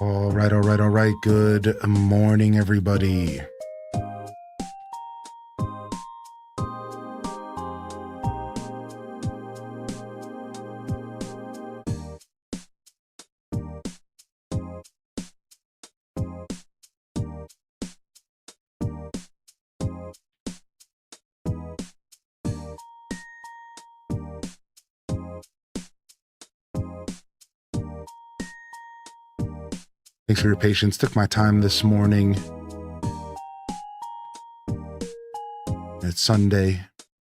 All right, all right, all right. Good morning, everybody. Thanks for your patience. Took my time this morning. It's Sunday.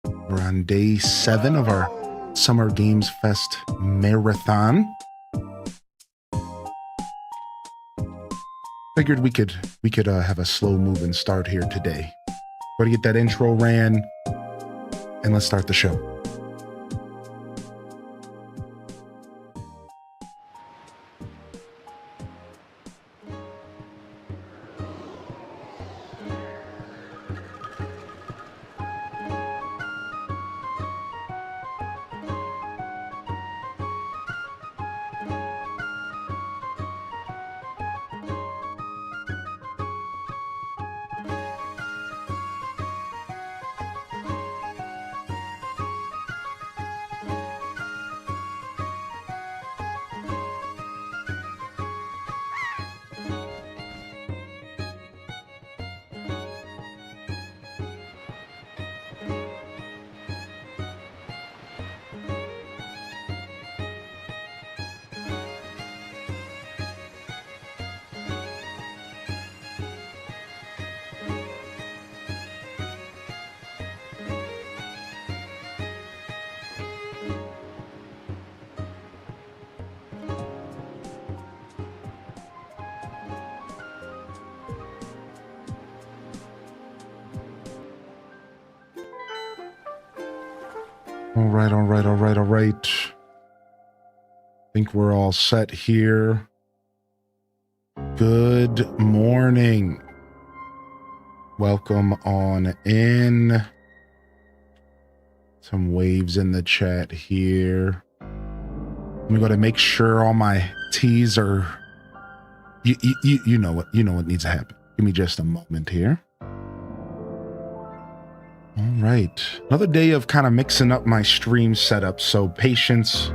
We're on day 7 of our Summer Games Fest marathon. Figured we could have a slow moving start here today. Got to get that intro ran, and let's start the show. All right. I think we're all set here. Good morning. Welcome on in. Some waves in the chat here. I'm going to make sure all my T's are... You know what needs to happen. Give me just a moment here. All right, another day of kind of mixing up my stream setup, so patience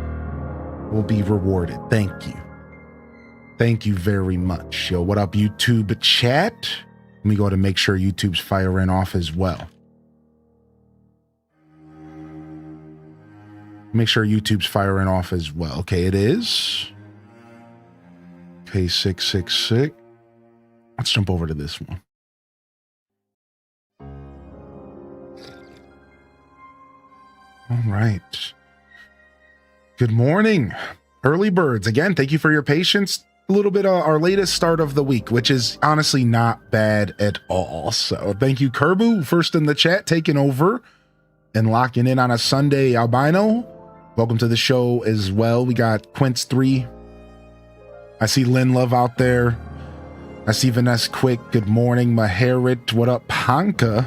will be rewarded. Thank you. Thank you very much. Yo, what up, YouTube chat? Let me go to make sure YouTube's firing off as well. Make sure YouTube's firing off as well. Okay, it is. Okay, 666. Let's jump over to this one. All right. Good morning, early birds. Again, thank you for your patience. A little bit of our latest start of the week, which is honestly not bad at all. So thank you, Kerbu, first in the chat, taking over and locking in on a Sunday albino. Welcome to the show as well. We got Quince3. I see Lynn Love out there. I see Vanessa Quick. Good morning, Maharit. What up, Panka?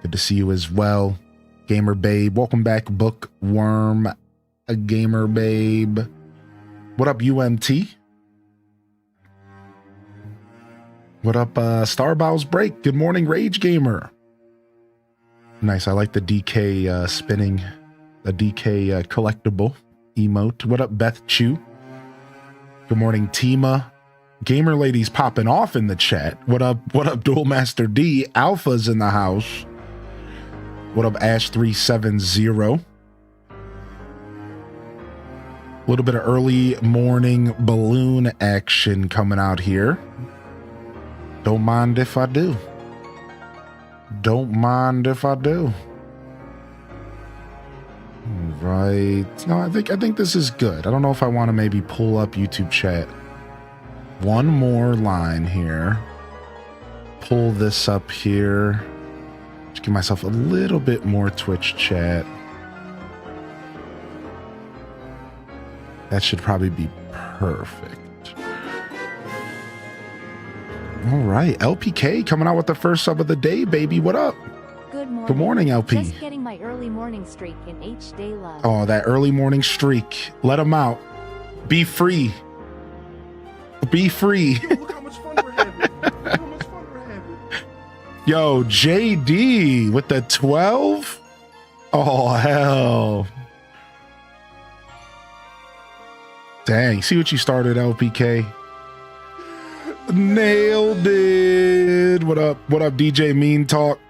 Good to see you as well. Gamer Babe, welcome back. Bookworm, a Gamer Babe. What up, UMT? What up, Starbow's Break? Good morning, Rage Gamer. Nice, I like the DK spinning, the DK collectible emote. What up, Beth Chu? Good morning, Tima. Gamer Lady's popping off in the chat. What up, Dual Master D? Alpha's in the house. What up, Ash370? A little bit of early morning balloon action coming out here. Don't mind if I do. Don't mind if I do. Right. No, I think this is good. I don't know if I want to maybe pull up YouTube chat. One more line here. Pull this up here. Just give myself a little bit more Twitch chat. That should probably be perfect. All right, LPK coming out with the first sub of the day, baby. What up? Good morning. Good morning, LP. Just getting my early morning streak in H Day Love. Oh, that early morning streak. Let them out. Be free. Be free. Look how much fun we're having. Look how much fun we're having. Yo, JD with the 12? Oh, hell. Dang, see what you started, LPK? Nailed it. What up, DJ Mean Talk?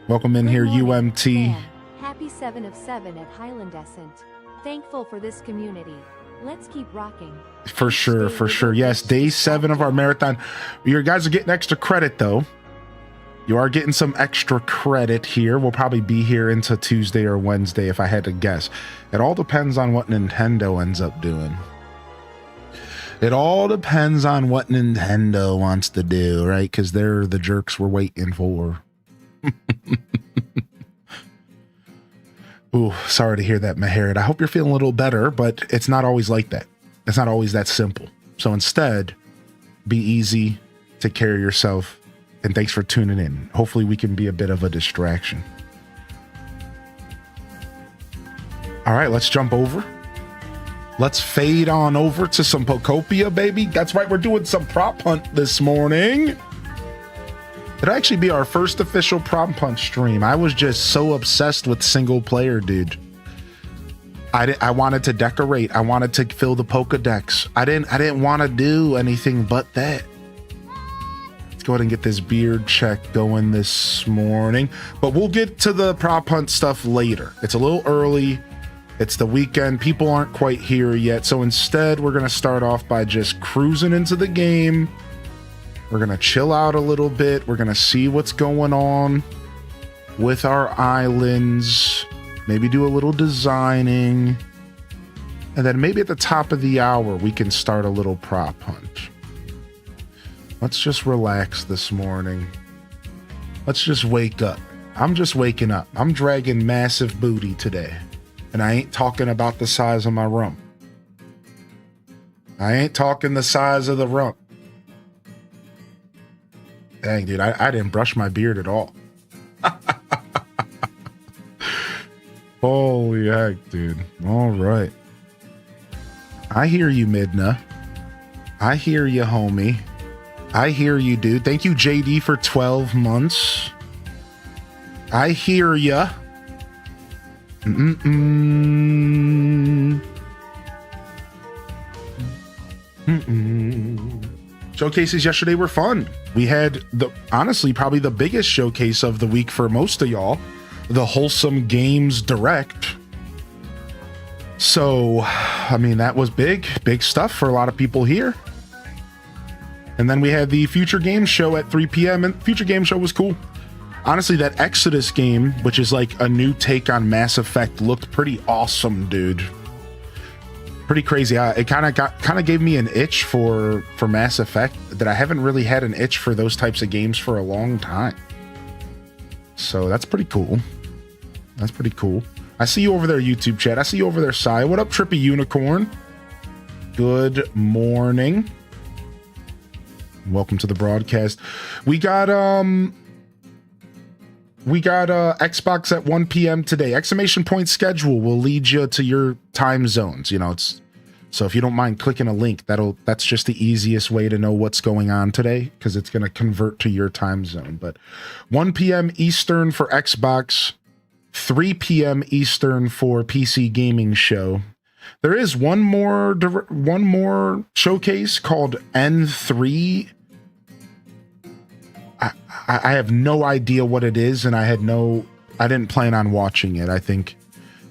Welcome in Good here, morning, UMT. fam. Happy 7 of 7 at Highlandescent. Thankful for this community. Let's keep rocking. For sure. Yes, day 7 of our marathon. You guys are getting extra credit, though. You are getting some extra credit here. We'll probably be here into Tuesday or Wednesday if I had to guess. It all depends on what Nintendo ends up doing. It all depends on what Nintendo wants to do, right? Because they're the jerks we're waiting for. Ooh, sorry to hear that, Maharid. I hope you're feeling a little better, but it's not always like that. It's not always that simple. So instead, be easy, take care of yourself, and thanks for tuning in. Hopefully we can be a bit of a distraction. All right, let's jump over. Let's fade on over to some Pokopia, baby. That's right, we're doing some prop hunt this morning. It'll actually be our first official prop hunt stream. I was just so obsessed with single player, dude. I wanted to decorate. I wanted to fill the Pokedex. I didn't want to do anything but that. Let's go ahead and get this beard check going this morning. But we'll get to the prop hunt stuff later. It's a little early. It's the weekend. People aren't quite here yet. So instead, we're going to start off by just cruising into the game. We're going to chill out a little bit. We're going to see what's going on with our islands. Maybe do a little designing. And then maybe at the top of the hour, we can start a little prop hunt. Let's just relax this morning. Let's just wake up. I'm just waking up. I'm dragging massive booty today. And I ain't talking about the size of my rump. I ain't talking the size of the rump. Dang, dude, I didn't brush my beard at all. Holy heck, dude. All right. I hear you, Midna. I hear you, homie. I hear you, dude. Thank you, JD, for 12 months. I hear ya. Showcases yesterday were fun. We had honestly probably the biggest showcase of the week for most of y'all, the Wholesome Games Direct. So, I mean, that was big stuff for a lot of people here. And then we had the Future Games Show at 3 p.m. and Future Games Show was cool. Honestly, that Exodus game, which is like a new take on Mass Effect, looked pretty awesome, dude. Pretty crazy. It kind of gave me an itch for Mass Effect that I haven't really had an itch for those types of games for a long time. So that's pretty cool. That's pretty cool. I see you over there, YouTube chat. I see you over there, Sai. What up, Trippy Unicorn? Good morning. Welcome to the broadcast. We got Xbox at 1 p.m. today. Exclamation point schedule will lead you to your time zones. You know, so if you don't mind clicking a link, that's just the easiest way to know what's going on today, because it's going to convert to your time zone. But 1 p.m. Eastern for Xbox, 3 p.m. Eastern for PC Gaming Show. There is one more showcase called N3. I have no idea what it is, and I didn't plan on watching it. I think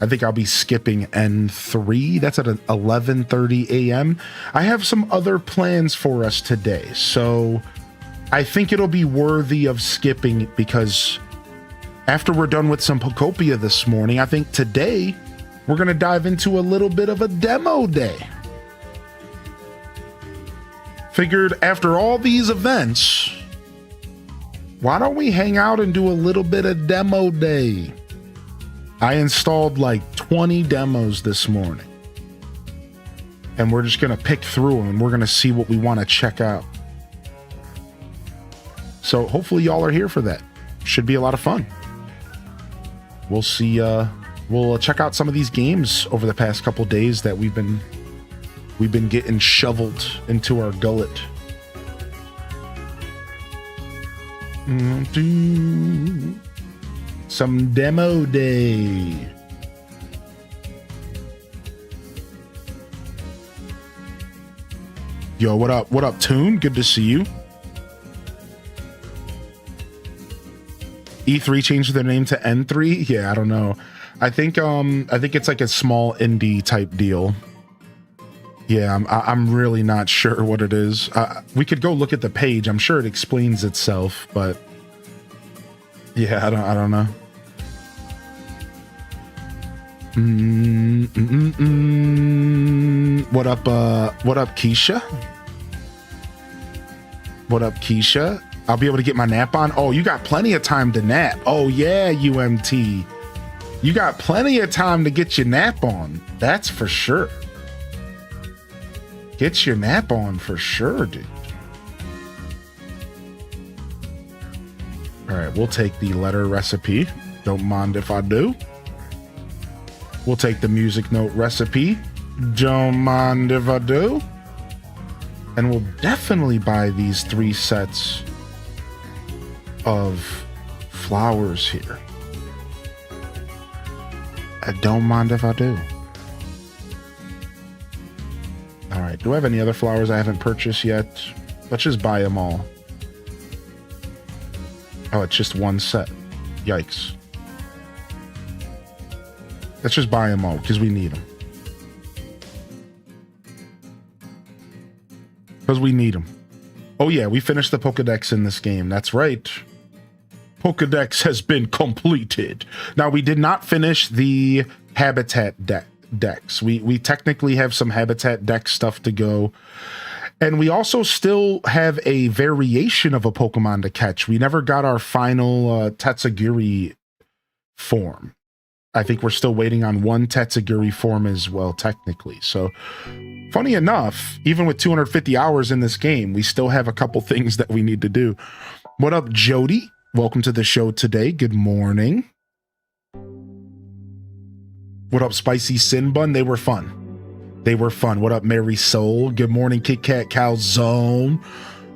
I'll be skipping N3. That's at 11:30 a.m. I have some other plans for us today, so I think it'll be worthy of skipping, because after we're done with some Pokopia this morning, I think today we're going to dive into a little bit of a demo day. Figured after all these events, why don't we hang out and do a little bit of demo day? I installed like 20 demos this morning, and we're just going to pick through them, and we're going to see what we want to check out. So hopefully y'all are here for that. Should be a lot of fun. We'll see. We'll check out some of these games over the past couple days that we've been We've been getting shoveled into our gullet. Some demo day. Yo, what up? What up, Toon? Good to see you. E3 changed their name to N3? Yeah, I don't know. I think it's like a small indie type deal. Yeah, I'm really not sure what it is. We could go look at the page. I'm sure it explains itself, but yeah, I don't know. What up, Keisha? What up, Keisha? I'll be able to get my nap on. Oh, you got plenty of time to nap. Oh yeah, UMT. You got plenty of time to get your nap on. That's for sure. Get your nap on for sure, dude. All right, we'll take the letter recipe. Don't mind if I do. We'll take the music note recipe. Don't mind if I do. And we'll definitely buy these 3 sets of flowers here. I don't mind if I do. All right, do I have any other flowers I haven't purchased yet? Let's just buy them all. Oh, it's just 1 set. Yikes. Let's just buy them all because we need them. Because we need them. Oh yeah, we finished the Pokedex in this game. That's right. Pokedex has been completed. Now, we did not finish the Habitat decks. We technically have some Habitat deck stuff to go. And we also still have a variation of a Pokemon to catch. We never got our final Tatsugiri form. I think we're still waiting on 1 Tatsugiri form as well, technically. So, funny enough, even with 250 hours in this game, we still have a couple things that we need to do. What up, Jody? Welcome to the show today. Good morning. What up, Spicy Sin Bun? They were fun. They were fun. What up, Mary Soul? Good morning, Kit Kat Calzone.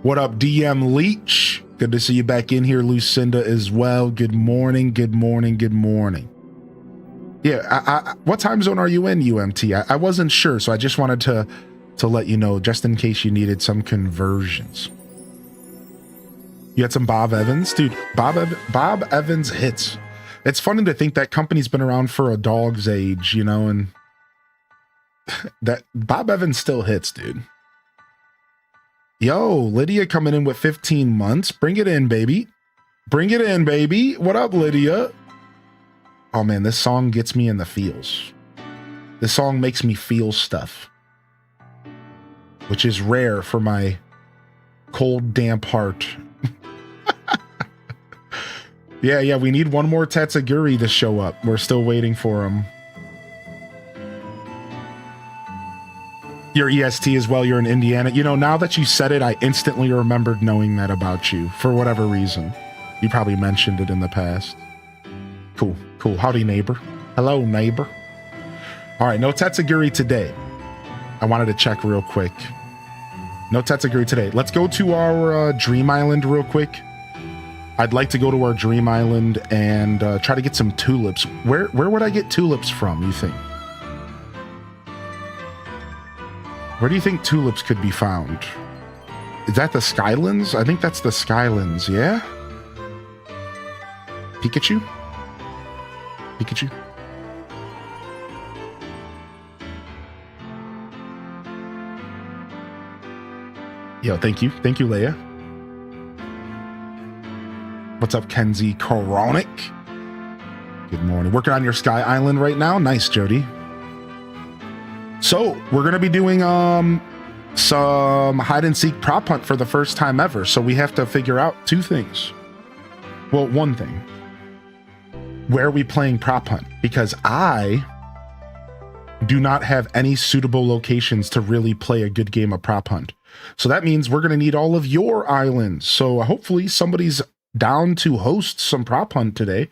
What up, DM Leech? Good to see you back in here, Lucinda, as well. Good morning, good morning, good morning. Yeah, what time zone are you in, UMT? I wasn't sure, so I just wanted to let you know, just in case you needed some conversions. You had some Bob Evans? Dude, Bob Evans hits. It's funny to think that company's been around for a dog's age, you know, and that Bob Evans still hits, dude. Yo, Lydia coming in with 15 months. Bring it in, baby. Bring it in, baby. What up, Lydia? Oh man, this song gets me in the feels. This song makes me feel stuff, which is rare for my cold, damp heart. Yeah, we need 1 more Tatsugiri to show up. We're still waiting for him. You're EST as well, you're in Indiana. You know, now that you said it, I instantly remembered knowing that about you, for whatever reason. You probably mentioned it in the past. Cool. Howdy, neighbor. Hello, neighbor. All right, no Tatsugiri today. I wanted to check real quick. No Tatsugiri today. Let's go to our Dream Island real quick. I'd like to go to our Dream Island and try to get some tulips. Where would I get tulips from, you think? Where do you think tulips could be found? Is that the Skylands? I think that's the Skylands, yeah? Pikachu? Yo, thank you, Leia. What's up, Kenzie Koronic? Good morning. Working on your Sky Island right now? Nice, Jody. So, we're going to be doing some hide and seek prop hunt for the first time ever. So we have to figure out 2 things. Well, 1 thing. Where are we playing prop hunt? Because I do not have any suitable locations to really play a good game of prop hunt. So that means we're going to need all of your islands. So hopefully somebody's down to host some prop hunt today.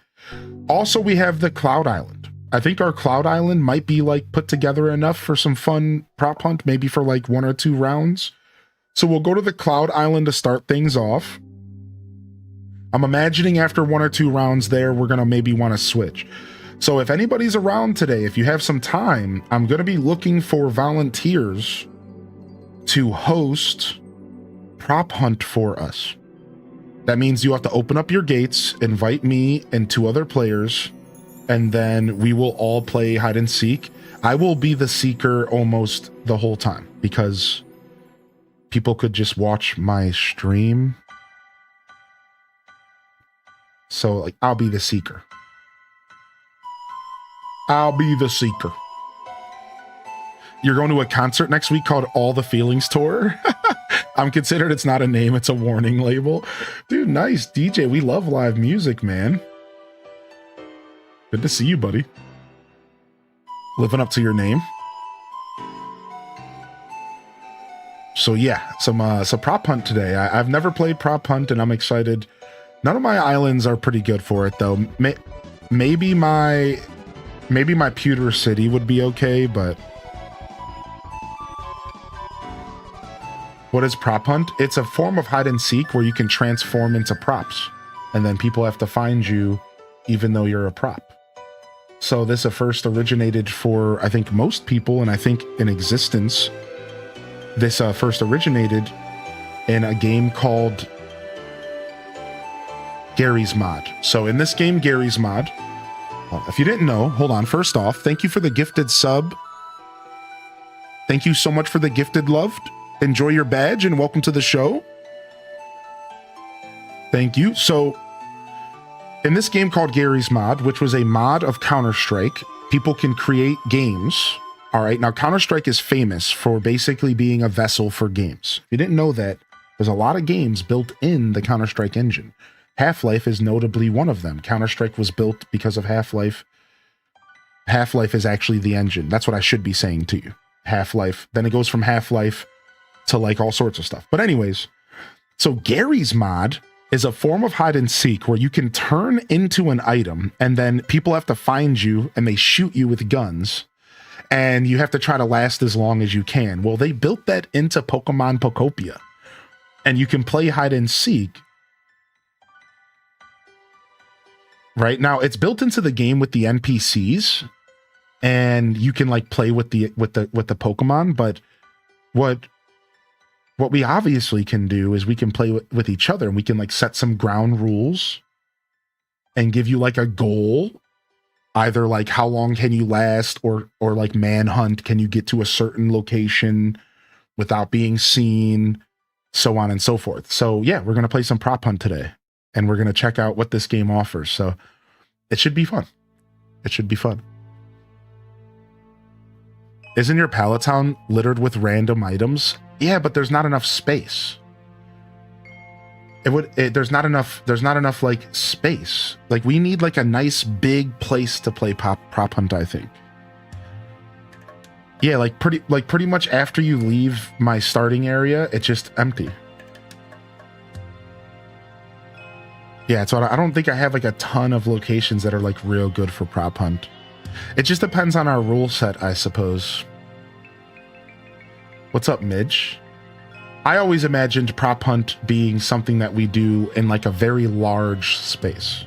Also, we have the Cloud Island. I think our Cloud Island might be like put together enough for some fun prop hunt, maybe for like 1 or 2 rounds. So we'll go to the Cloud Island to start things off. I'm imagining after 1 or 2 rounds there, we're going to maybe want to switch. So if anybody's around today, if you have some time, I'm going to be looking for volunteers to host prop hunt for us. That means you have to open up your gates, invite me and 2 other players, and then we will all play hide and seek. I will be the seeker almost the whole time because people could just watch my stream. So like I'll be the seeker. I'll be the seeker. You're going to a concert next week called All the Feelings Tour. I'm considered it's not a name, it's a warning label. Dude, nice DJ. We love live music, man. Good to see you, buddy. Living up to your name. So yeah, some prop hunt today. I've never played prop hunt and I'm excited. None of my islands are pretty good for it though. Maybe my Pewter City would be okay, but what is prop hunt? It's a form of hide and seek where you can transform into props and then people have to find you even though you're a prop. So this first originated for, I think, most people, and I think in existence, this first originated in a game called Garry's Mod. So in this game, Garry's Mod, if you didn't know, hold on. First off, thank you for the gifted sub. Thank you so much for the gifted love. Enjoy your badge and welcome to the show. Thank you. So in this game called Garry's Mod, which was a mod of Counter-Strike, people can create games. All right. Now, Counter-Strike is famous for basically being a vessel for games. If you didn't know that, there's a lot of games built in the Counter-Strike engine. Half-Life is notably one of them. Counter-Strike was built because of Half-Life. Half-Life is actually the engine. That's what I should be saying to you. Half-Life. Then it goes from Half-Life to like all sorts of stuff. But anyways, so Garry's Mod is a form of hide and seek where you can turn into an item and then people have to find you and they shoot you with guns and you have to try to last as long as you can. Well, they built that into Pokemon Pokopia and you can play hide and seek. Right now, it's built into the game with the NPCs and you can like play with the Pokemon, but what we obviously can do is we can play with each other and we can like set some ground rules and give you like a goal, either like how long can you last or like manhunt, can you get to a certain location without being seen, so on and so forth. So yeah, we're going to play some prop hunt today and we're going to check out what this game offers. So it should be fun. It should be fun. Isn't your Palatown littered with random items? Yeah, but there's not enough space. There's not enough like space. Like we need like a nice big place to play prop hunt, I think. Yeah, like pretty much after you leave my starting area, it's just empty. Yeah, so I don't think I have like a ton of locations that are like real good for prop hunt. It just depends on our rule set, I suppose. What's up, Midge? I always imagined prop hunt being something that we do in like a very large space.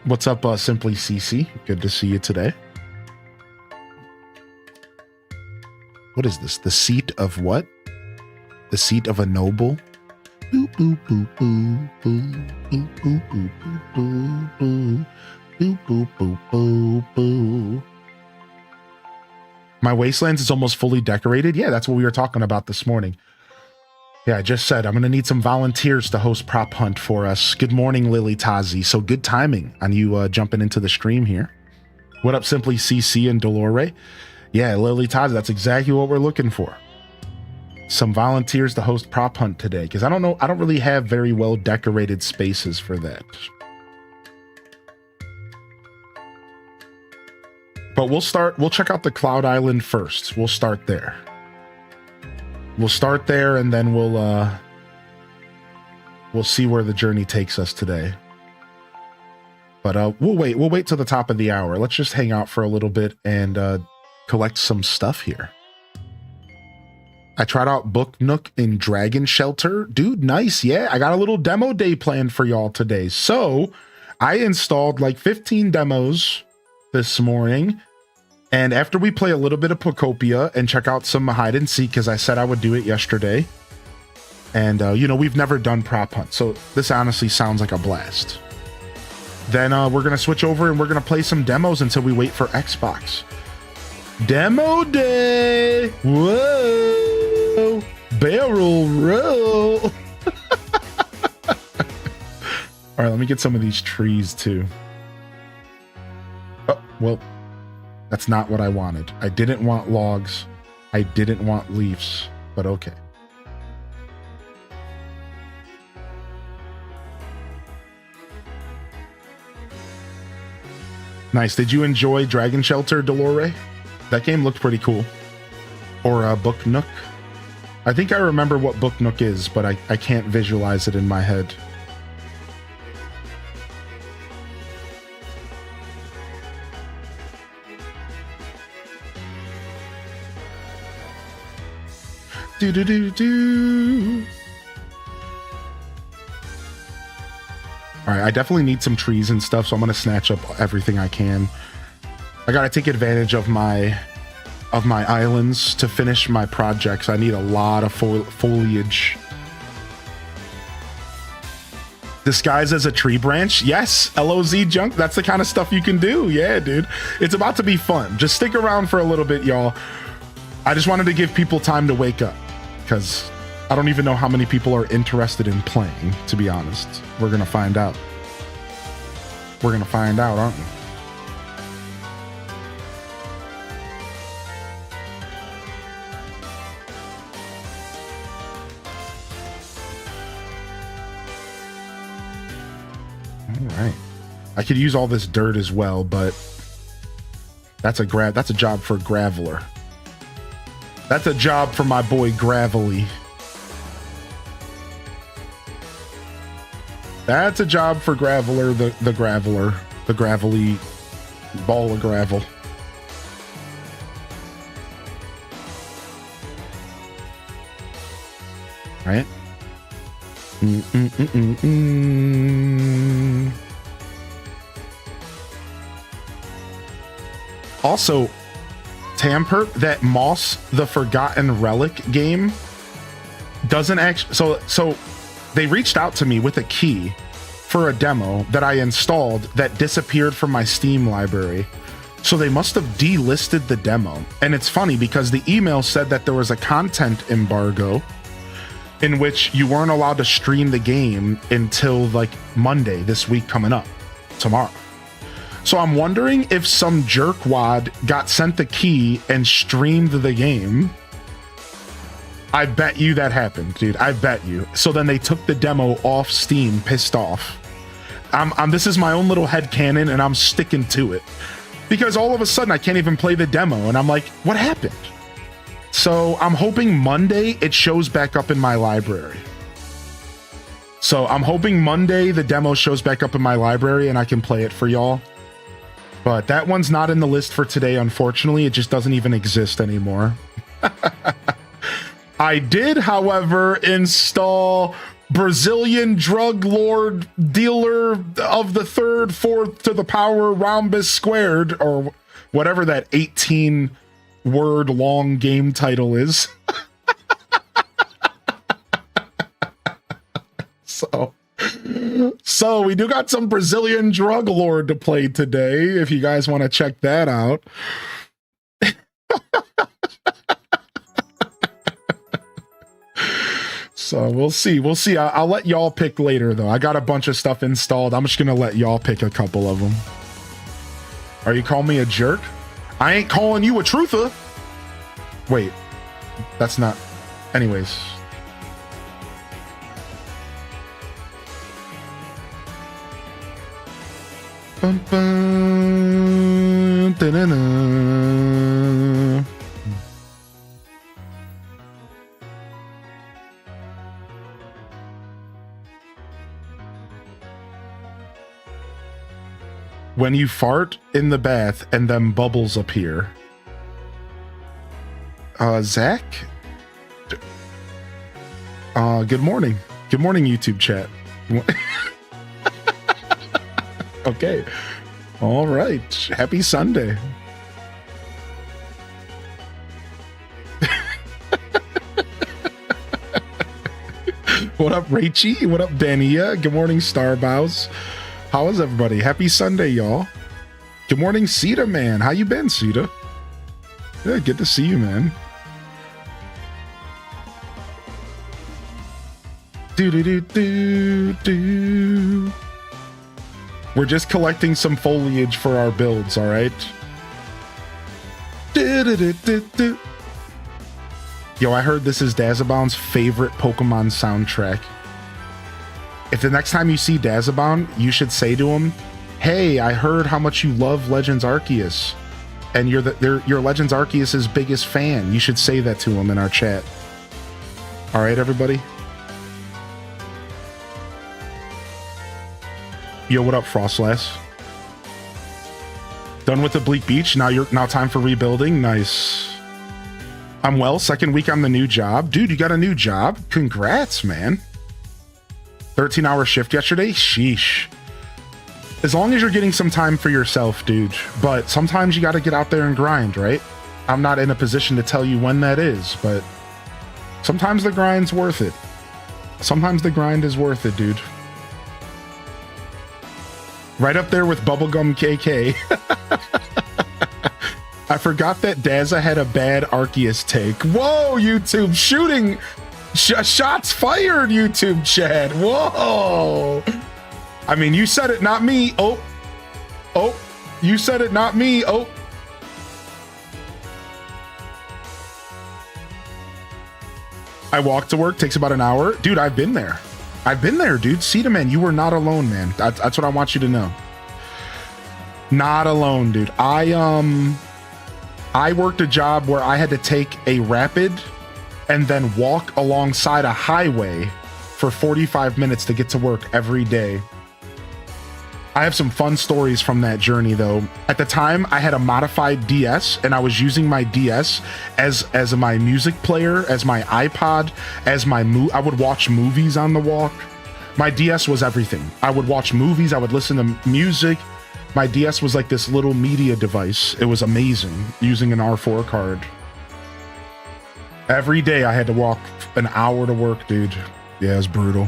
What's up, Simply CC? Good to see you today. What is this? The seat of what? The seat of a noble? Boo, boo, boo, boo, boo, boo, boo, boo, boo, boo, boo, boo, boo, boo, boo. My Wastelands is almost fully decorated. Yeah, that's what we were talking about this morning. Yeah, I just said I'm going to need some volunteers to host prop hunt for us. Good morning, Lily Tazi. So good timing on you jumping into the stream here. What up, Simply CC and Dolore? Yeah, Lily Tazi, that's exactly what we're looking for. Some volunteers to host prop hunt today, because I don't really have very well decorated spaces for that. But we'll check out the Cloud Island first. We'll start there. And then we'll see where the journey takes us today. But we'll wait till the top of the hour. Let's just hang out for a little bit and collect some stuff here. I tried out Book Nook in Dragon Shelter. Dude, nice. Yeah, I got a little demo day planned for y'all today. So I installed like 15 demos this morning. And after we play a little bit of Pocopia and check out some hide and seek, because I said I would do it yesterday. And, you know, we've never done prop hunt. So this honestly sounds like a blast. Then we're going to switch over and we're going to play some demos until we wait for Xbox. Demo day! Whoa! Barrel roll! All right, let me get some of these trees too. Oh, well, that's not what I wanted. I didn't want logs. I didn't want leaves, but okay. Nice. Did you enjoy Dragon Shelter, Delore? That game looked pretty cool. Or Book Nook. I think I remember what Book Nook is, but I can't visualize it in my head. Do. All right, I definitely need some trees and stuff, so I'm gonna snatch up everything I can. I gotta take advantage of my islands to finish my projects. I need a lot of foliage. Disguise as a tree branch? Yes, LOZ junk. That's the kind of stuff you can do. Yeah, dude. It's about to be fun. Just stick around for a little bit, y'all. I just wanted to give people time to wake up, because I don't even know how many people are interested in playing, to be honest. We're gonna find out. We're gonna find out, aren't we? All right. I could use all this dirt as well, but that's a job for Graveler. That's a job for my boy Gravely. That's a job for Graveler, the Graveler, the gravelly ball of gravel. Right? Also, Tamper, that Moss the Forgotten Relic game doesn't actually. So they reached out to me with a key for a demo that I installed that disappeared from my Steam library. So they must have delisted the demo. And it's funny because the email said that there was a content embargo in which you weren't allowed to stream the game until like Monday this week coming up, tomorrow. So I'm wondering if some jerkwad got sent the key and streamed the game. I bet you that happened, dude. I bet you. So then they took the demo off Steam, pissed off. This is my own little headcanon, and I'm sticking to it. Because all of a sudden I can't even play the demo, and I'm like, what happened? So I'm hoping Monday it shows back up in my library. So I'm hoping Monday the demo shows back up in my library and I can play it for y'all. But that one's not in the list for today, unfortunately. It just doesn't even exist anymore. I did, however, install Brazilian drug lord dealer of the third, fourth to the power rhombus squared, or whatever that 18-word long game title is. So we do got some Brazilian drug lord to play today, if you guys want to check that out. So we'll see. I'll let y'all pick later, though. I got a bunch of stuff installed. I'm just gonna let y'all pick a couple of them. Are you calling me a jerk? I ain't calling you a truther. Wait, that's not. Anyways. Bum, bum, da-da-da. when you fart in the bath and then bubbles appear. Zach? Good morning. Good morning, YouTube chat. Okay. All right. Happy Sunday. What up, Rachie? What up, Dania? Good morning, Starbows. How is everybody? Happy Sunday, y'all. Good morning, Sita Man. How you been, Sita? Yeah, good to see you, man. Do. We're just collecting some foliage for our builds, all right? Do. Yo, I heard this is Dazabound's favorite Pokemon soundtrack. If the next time you see Dazabound, you should say to him, "Hey, I heard how much you love Legends Arceus, and you're Legends Arceus's biggest fan." You should say that to him in our chat. All right, everybody. Yo, what up, Frostlass? Done with the Bleak Beach. Now time for rebuilding. Nice. I'm well. Second week on the new job. Dude, you got a new job? Congrats, man. 13-hour shift yesterday? Sheesh. As long as you're getting some time for yourself, dude. But sometimes you got to get out there and grind, right? I'm not in a position to tell you when that is, but sometimes the grind's worth it. Sometimes the grind is worth it, dude. Right up there with Bubblegum KK. I forgot that Daza had a bad Arceus take. Whoa, YouTube shooting. Shots fired, YouTube chat. Whoa. I mean, you said it, not me. Oh, you said it, not me. Oh. I walk to work, takes about an hour. Dude, I've been there. Dude. Cedar Man, you were not alone, man. That's what I want you to know. Not alone, dude. I worked a job where I had to take a rapid and then walk alongside a highway for 45 minutes to get to work every day. I have some fun stories from that journey, though. At the time, I had a modified DS, and I was using my DS as my music player, as my iPod, as my I would watch movies on the walk. My DS was everything. I would watch movies, I would listen to music. My DS was like this little media device. It was amazing, using an R4 card. Every day I had to walk an hour to work, dude. Yeah, it's brutal.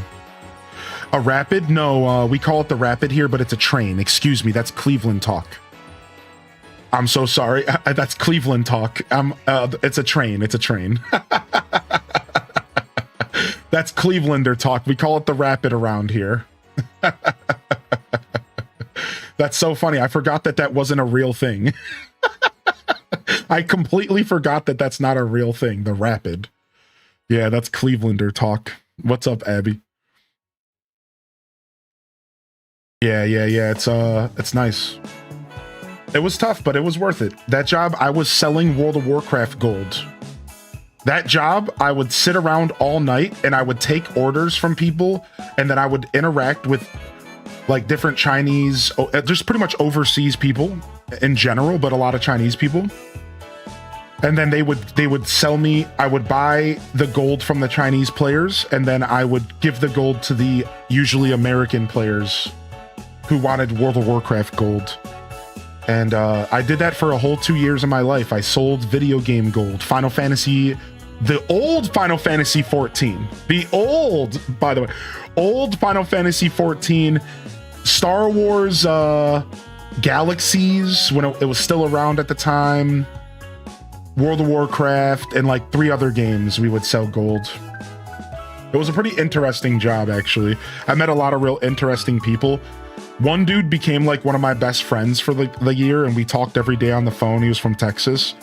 A rapid? No, we call it the rapid here, but it's a train. Excuse me, that's Cleveland talk. I'm so sorry. That's Cleveland talk. It's a train. It's a train. That's Clevelander talk. We call it the rapid around here. That's so funny. I forgot that wasn't a real thing. I completely forgot that that's not a real thing. The rapid. Yeah, that's Clevelander talk. What's up, Abby? Yeah. It's nice. It was tough, but it was worth it. That job, I was selling World of Warcraft gold. That job, I would sit around all night and I would take orders from people, and then I would interact with like different Chinese, just pretty much overseas people in general, but a lot of Chinese people. And then they would sell me, I would buy the gold from the Chinese players, and then I would give the gold to the usually American players who wanted World of Warcraft gold. And I did that for a whole 2 years of my life. I sold video game gold, Final Fantasy, the old Final Fantasy 14, the old, by the way, old Final Fantasy 14, Star Wars Galaxies, when it was still around at the time, World of Warcraft, and like 3 other games we would sell gold. It was a pretty interesting job, actually. I met a lot of real interesting people. One dude became like one of my best friends for the year, and we talked every day on the phone. He was from Texas.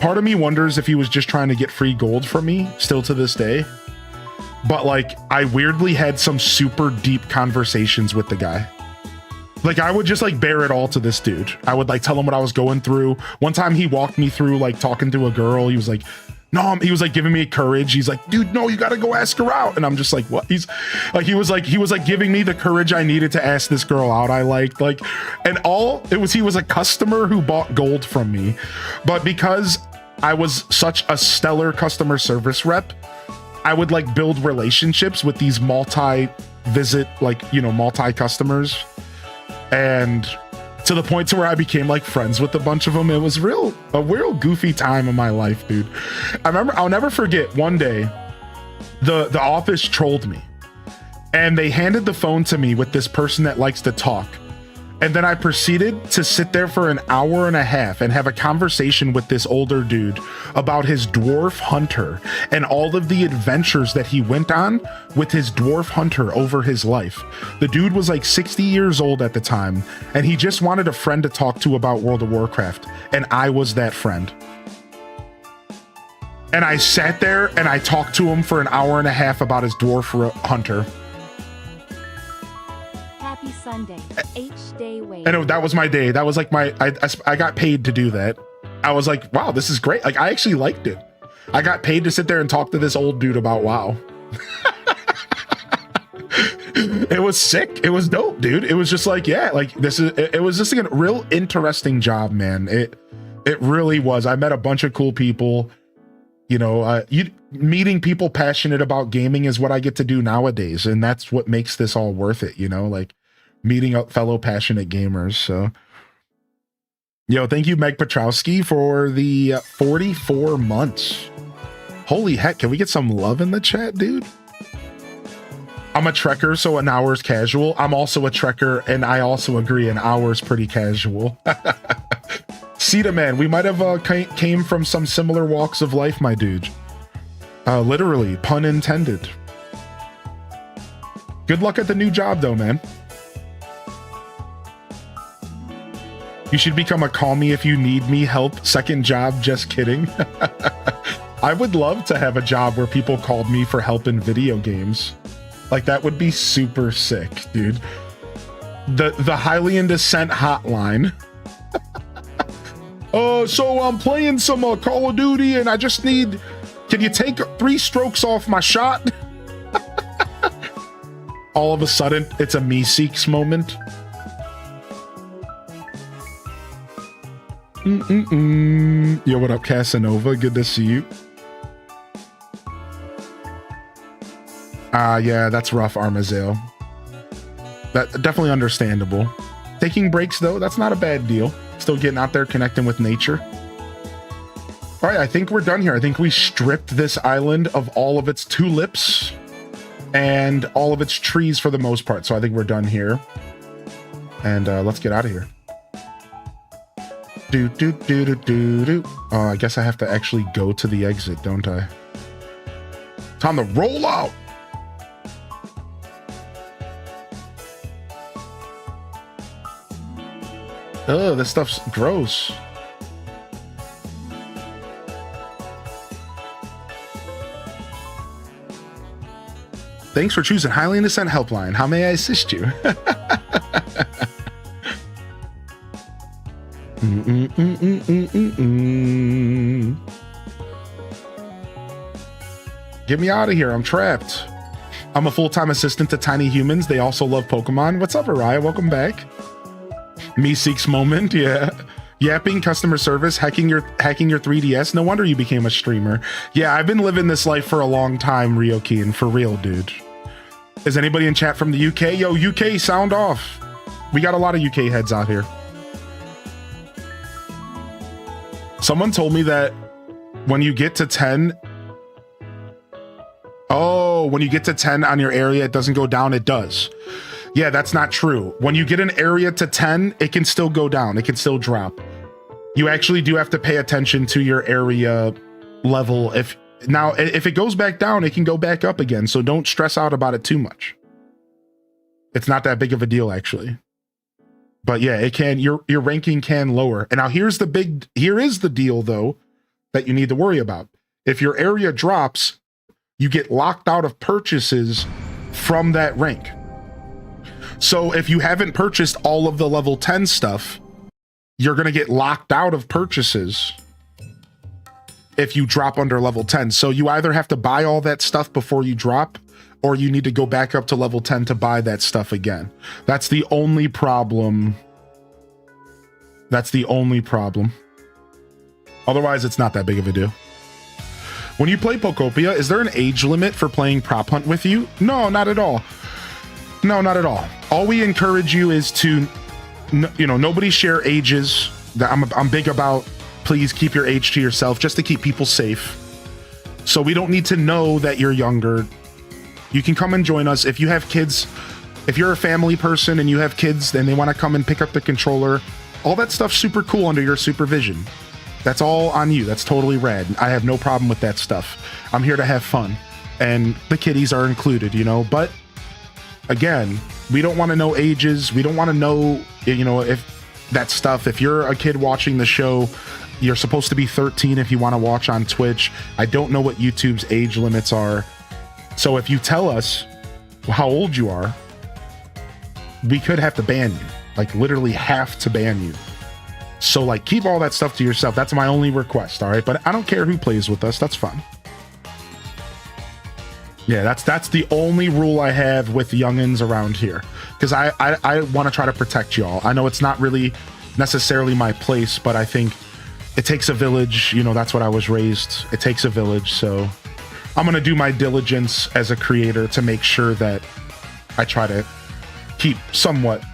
Part of me wonders if he was just trying to get free gold from me, still to this day. But like, I weirdly had some super deep conversations with the guy. Like, I would just like bear it all to this dude. I would like tell him what I was going through. One time he walked me through like talking to a girl. He was like, No, he was like giving me courage. He's like, dude, no, you got to go ask her out. And I'm just like, what? He was like giving me the courage I needed to ask this girl out. I liked he was a customer who bought gold from me, but because I was such a stellar customer service rep, I would like build relationships with these multi customers, and to the point to where I became like friends with a bunch of them. It was a real goofy time in my life, dude. I'll never forget one day the office trolled me and they handed the phone to me with this person that likes to talk. And then I proceeded to sit there for an hour and a half and have a conversation with this older dude about his dwarf hunter and all of the adventures that he went on with his dwarf hunter over his life. The dude was like 60 years old at the time, and he just wanted a friend to talk to about World of Warcraft, and I was that friend. And I sat there and I talked to him for an hour and a half about his dwarf hunter. Happy Sunday, H-Day Wade. And that was my day. That was like I got paid to do that. I was like, wow, this is great. Like, I actually liked it. I got paid to sit there and talk to this old dude about WoW. It was sick. It was dope, dude. It was just like, yeah, like it was just like a real interesting job, man. It really was. I met a bunch of cool people. You know, meeting people passionate about gaming is what I get to do nowadays. And that's what makes this all worth it, you know, like meeting up fellow passionate gamers. So, yo, thank you, Meg Petrowski, for the 44 months. Holy heck, can we get some love in the chat, dude? I'm a trekker, so an hour is casual. I'm also a trekker, and I also agree an hour is pretty casual. Sita man, we might have came from some similar walks of life, my dude. Literally, pun intended. Good luck at the new job, though, man. You should become a call me if you need me help second job, just kidding. I would love to have a job where people called me for help in video games. Like, that would be super sick, dude. The Hylian Descent hotline. So I'm playing some Call of Duty and I just need, can you take 3 strokes off my shot? All of a sudden, it's a Meeseeks moment. Yo, what up, Casanova? Good to see you. Yeah, that's rough, Armazel. That definitely understandable. Taking breaks, though, that's not a bad deal. Still getting out there, connecting with nature. All right, I think we're done here. I think we stripped this island of all of its tulips and all of its trees for the most part. So I think we're done here. And let's get out of here. I guess I have to actually go to the exit, don't I? Time to roll out. Oh, this stuff's gross. Thanks for choosing Hylian Descent Helpline. How may I assist you? Get me out of here. I'm trapped. I'm a full-time assistant to Tiny Humans. They also love Pokemon. What's up, Araya? Welcome back. Meeseeks moment, yeah. Yapping, customer service, hacking your 3DS. No wonder you became a streamer. Yeah, I've been living this life for a long time, Ryokin, for real, dude. Is anybody in chat from the UK? Yo, UK, sound off. We got a lot of UK heads out here. Someone told me that when you get to 10... Oh, when you get to 10 on your area, it doesn't go down. It does. Yeah, that's not true. When you get an area to 10, it can still go down. It can still drop. You actually do have to pay attention to your area level. If it goes back down, it can go back up again. So don't stress out about it too much. It's not that big of a deal, actually. But yeah, it can. Your ranking can lower. And now here is the deal, though, that you need to worry about. If your area drops, you get locked out of purchases from that rank. So if you haven't purchased all of the level 10 stuff, you're going to get locked out of purchases. if you drop under level 10. So you either have to buy all that stuff before you drop, or you need to go back up to level 10 to buy that stuff again. That's the only problem. That's the only problem. Otherwise, it's not that big of a deal. When you play Pokopia, is there an age limit for playing Prop Hunt with you? No, not at all. No, not at all. All we encourage you is to, you know, nobody share ages. I'm big about, please keep your age to yourself just to keep people safe. So we don't need to know that you're younger. You can come and join us. If you have kids, if you're a family person and you have kids and they want to come and pick up the controller, all that stuff's super cool under your supervision. That's all on you. That's totally rad. I have no problem with that stuff. I'm here to have fun. And the kiddies are included, you know, but again, we don't want to know ages. We don't want to know, you know, if that stuff, if you're a kid watching the show, you're supposed to be 13 if you want to watch on Twitch. I don't know what YouTube's age limits are. So if you tell us how old you are, we could have to ban you, like literally have to ban you. So like keep all that stuff to yourself. That's my only request. All right. But I don't care who plays with us. That's fine. Yeah, that's the only rule I have with youngins around here. Because I want to try to protect y'all. I know it's not really necessarily my place, but I think it takes a village. You know, that's what I was raised. It takes a village. So I'm going to do my diligence as a creator to make sure that I try to keep somewhat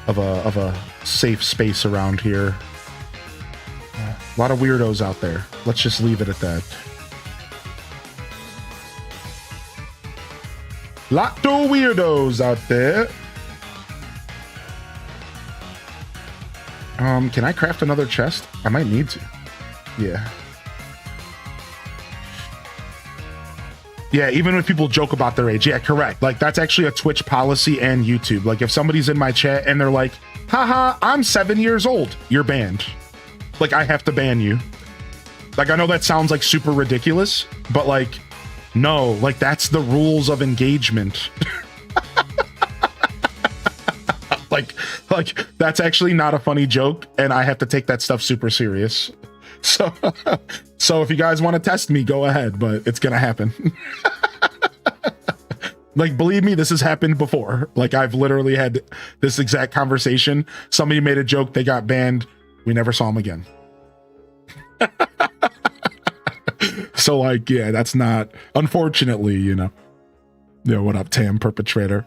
of a safe space around here. A lot of weirdos out there. Let's just leave it at that. Lot of weirdos out there. Can I craft another chest? I might need to. Yeah. Yeah, even when people joke about their age. Yeah, correct. Like, that's actually a Twitch policy and YouTube. Like, if somebody's in my chat and they're like, haha, I'm 7 years old, you're banned. Like, I have to ban you. Like, I know that sounds like super ridiculous, but like, no, like that's the rules of engagement. like that's actually not a funny joke, and I have to take that stuff super serious. So if you guys want to test me, go ahead, but it's gonna happen. Like, believe me, this has happened before. Like, I've literally had this exact conversation. Somebody made a joke, they got banned. We never saw them again. So, like, yeah, that's not, unfortunately, you know. Yeah, what up, Tam perpetrator?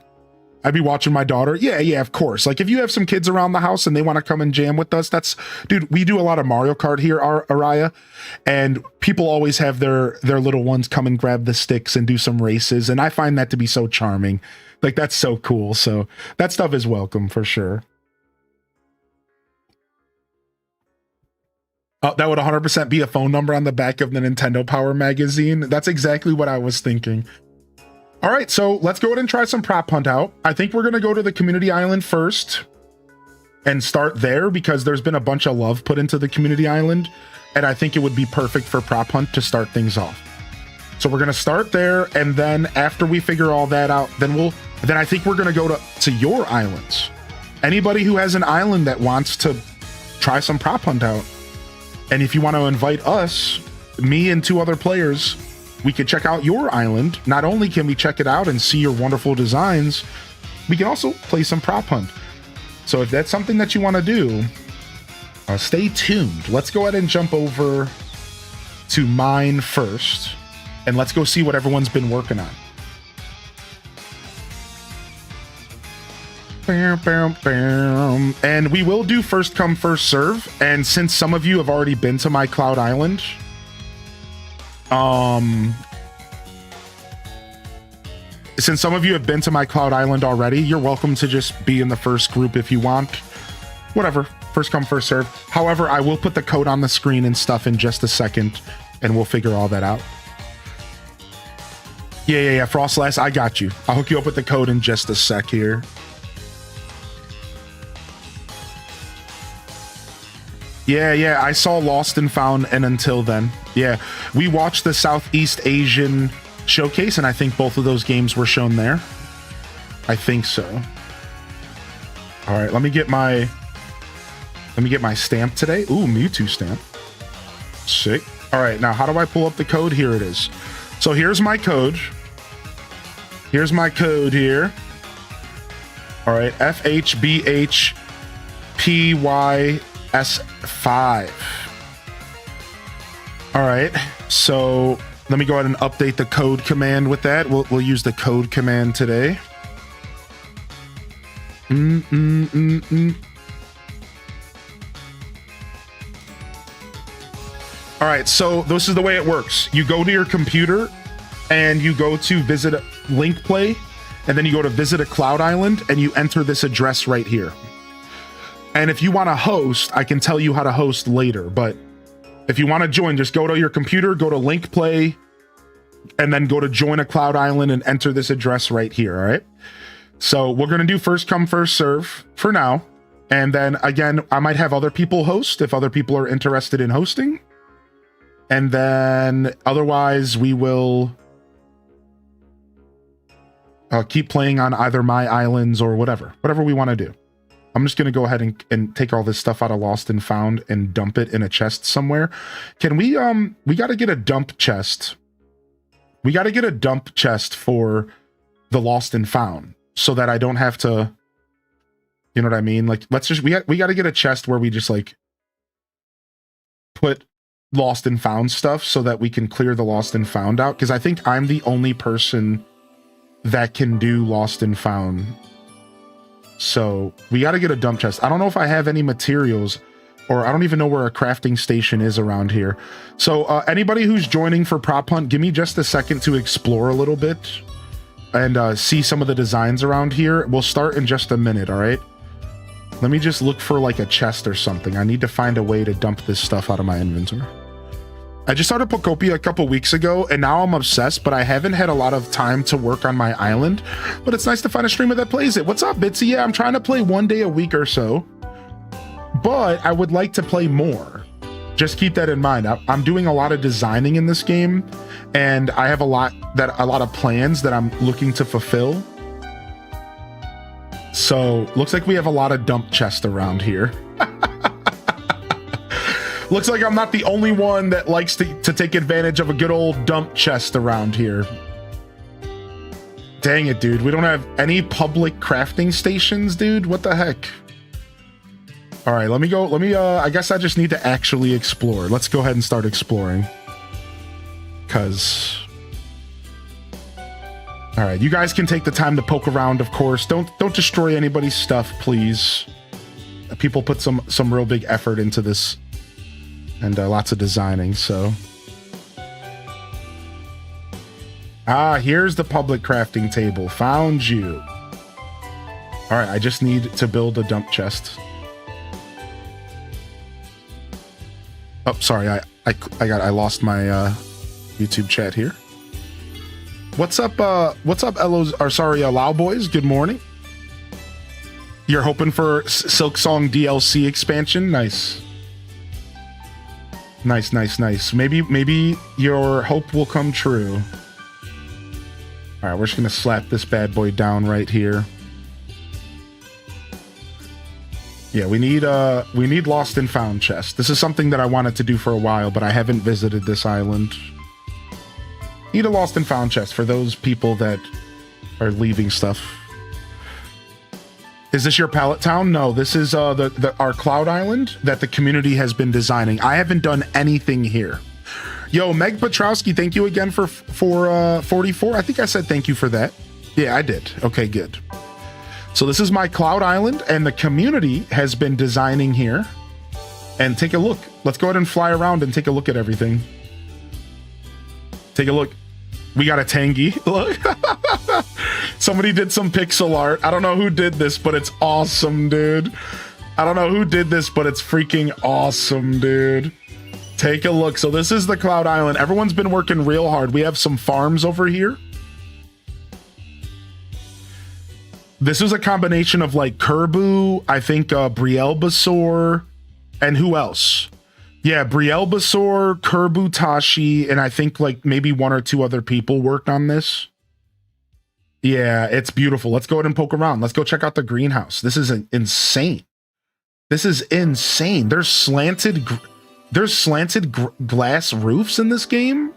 I'd be watching my daughter. Yeah, of course. Like, if you have some kids around the house and they want to come and jam with us, that's, dude, we do a lot of Mario Kart here, Araya, and people always have their little ones come and grab the sticks and do some races, and I find that to be so charming. Like, that's so cool. So that stuff is welcome for sure. Oh, that would 100% be a phone number on the back of the Nintendo Power magazine. That's exactly what I was thinking. All right, so let's go ahead and try some Prop Hunt out. I think we're going to go to the community island first and start there because there's been a bunch of love put into the community island, and I think it would be perfect for Prop Hunt to start things off. So we're going to start there, and then after we figure all that out, then I think we're going to go to your islands. Anybody who has an island that wants to try some Prop Hunt out, and if you want to invite us, me and 2 other players, we could check out your island. Not only can we check it out and see your wonderful designs, we can also play some Prop Hunt. So if that's something that you want to do, stay tuned. Let's go ahead and jump over to mine first, and let's go see what everyone's been working on. And we will do first come, first serve. And since some of you have already been to my Cloud Island, already, you're welcome to just be in the first group if you want. Whatever, first come, first serve. However, I will put the code on the screen and stuff in just a second, and we'll figure all that out. Yeah, Frostlass, I got you. I'll hook you up with the code in just a sec here. Yeah, I saw Lost and Found and Until Then. Yeah, we watched the Southeast Asian showcase, and I think both of those games were shown there. I think so. All right, let me get my stamp today. Ooh, Mewtwo stamp. Sick. All right, now how do I pull up the code? Here it is. So here's my code. Here's my code here. All right, FHBHPYS5. All right, so let me go ahead and update the code command with that. We'll use the code command today. All right, so this is the way it works. You go to your computer and you go to visit Link Play, and then you go to visit a Cloud Island and you enter this address right here. And if you want to host, I can tell you how to host later, but if you want to join, just go to your computer, go to Link Play, and then go to join a Cloud Island and enter this address right here, all right? So we're going to do first come, first serve for now. And then again, I might have other people host if other people are interested in hosting. And then otherwise we will keep playing on either my islands or whatever we want to do. I'm just going to go ahead and take all this stuff out of Lost and Found and dump it in a chest somewhere. Can we got to get a dump chest. We got to get a dump chest for the Lost and Found so that I don't have to, you know what I mean? Like, we got to get a chest where we just like put Lost and Found stuff so that we can clear the Lost and Found out. Cause I think I'm the only person that can do Lost and Found. So we got to get a dump chest. I don't know if I have any materials, or I don't even know where a crafting station is around here. So anybody who's joining for Prop Hunt, give me just a second to explore a little bit and see some of the designs around here. We'll start in just a minute, all right? Let me just look for like a chest or something. I need to find a way to dump this stuff out of my inventory. I just started Pokopia a couple weeks ago, and now I'm obsessed, but I haven't had a lot of time to work on my island. But it's nice to find a streamer that plays it. What's up, Bitsy? Yeah, I'm trying to play 1 day a week or so, but I would like to play more. Just keep that in mind. I'm doing a lot of designing in this game, and I have a lot of plans that I'm looking to fulfill. So looks like we have a lot of dump chests around here. Looks like I'm not the only one that likes to take advantage of a good old dump chest around here. Dang it, dude. We don't have any public crafting stations, dude. What the heck? All right, let me I guess I just need to actually explore. Let's go ahead and start exploring. Cause all right, you guys can take the time to poke around, of course. Don't destroy anybody's stuff, please. People put some real big effort into this. And lots of designing, so. Here's the public crafting table. Found you. All right, I just need to build a dump chest. Oh, sorry, I lost my YouTube chat here. What's up, Elos, or sorry, Lao Boys? Good morning. You're hoping for Silk Song DLC expansion? Nice. Nice. Maybe your hope will come true. All right, we're just gonna slap this bad boy down right here. Yeah, we need Lost and Found chest. This is something that I wanted to do for a while, but I haven't visited this island. Need a Lost and Found chest for those people that are leaving stuff. Is this your pallet town? No, this is our Cloud Island that the community has been designing. I haven't done anything here. Yo, Meg Petrowski, thank you again for 44. I think I said thank you for that. Yeah, I did. Okay, good. So this is my Cloud Island, and the community has been designing here. And take a look. Let's go ahead and fly around and take a look at everything. Take a look. We got a Tangy. Look. Somebody did some pixel art. I don't know who did this, but it's awesome, dude. I don't know who did this, but it's freaking awesome, dude. Take a look. So this is the Cloud Island. Everyone's been working real hard. We have some farms over here. This is a combination of like Kerbu, I think Brielbasaur, and who else? Yeah, Brielbasaur, Kerbu Tashi, and I think like maybe 1 or 2 other people worked on this. Yeah, it's beautiful. Let's go ahead and poke around. Let's go check out the greenhouse. This is insane. This is insane. There's slanted There's slanted glass roofs in this game?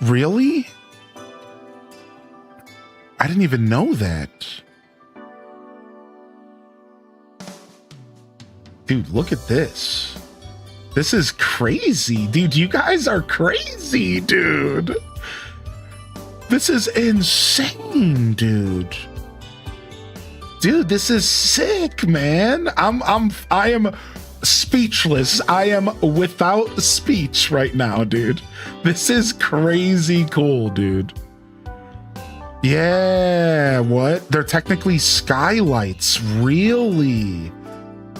Really? I didn't even know that. Dude, look at this. This is crazy. Dude, you guys are crazy, dude. This is insane, dude. Dude, this is sick, man. I am speechless. I am without speech right now, dude. This is crazy cool, dude. Yeah, what? They're technically skylights, really?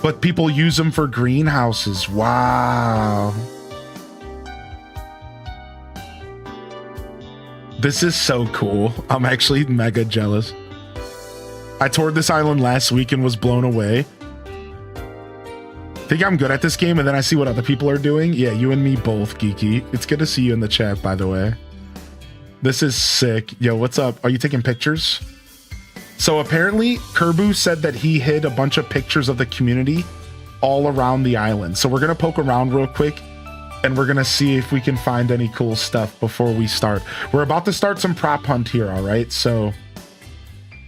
But people use them for greenhouses. Wow. This is so cool. I'm actually mega jealous. I toured this island last week and was blown away. Think I'm good at this game, and then I see what other people are doing. Yeah, you and me both, Geeky. It's good to see you in the chat, by the way. This is sick. Yo, what's up? Are you taking pictures? So apparently, Kerbu said that he hid a bunch of pictures of the community all around the island. So we're going to poke around real quick, and we're going to see if we can find any cool stuff before we start. We're about to start some prop hunt here, all right? So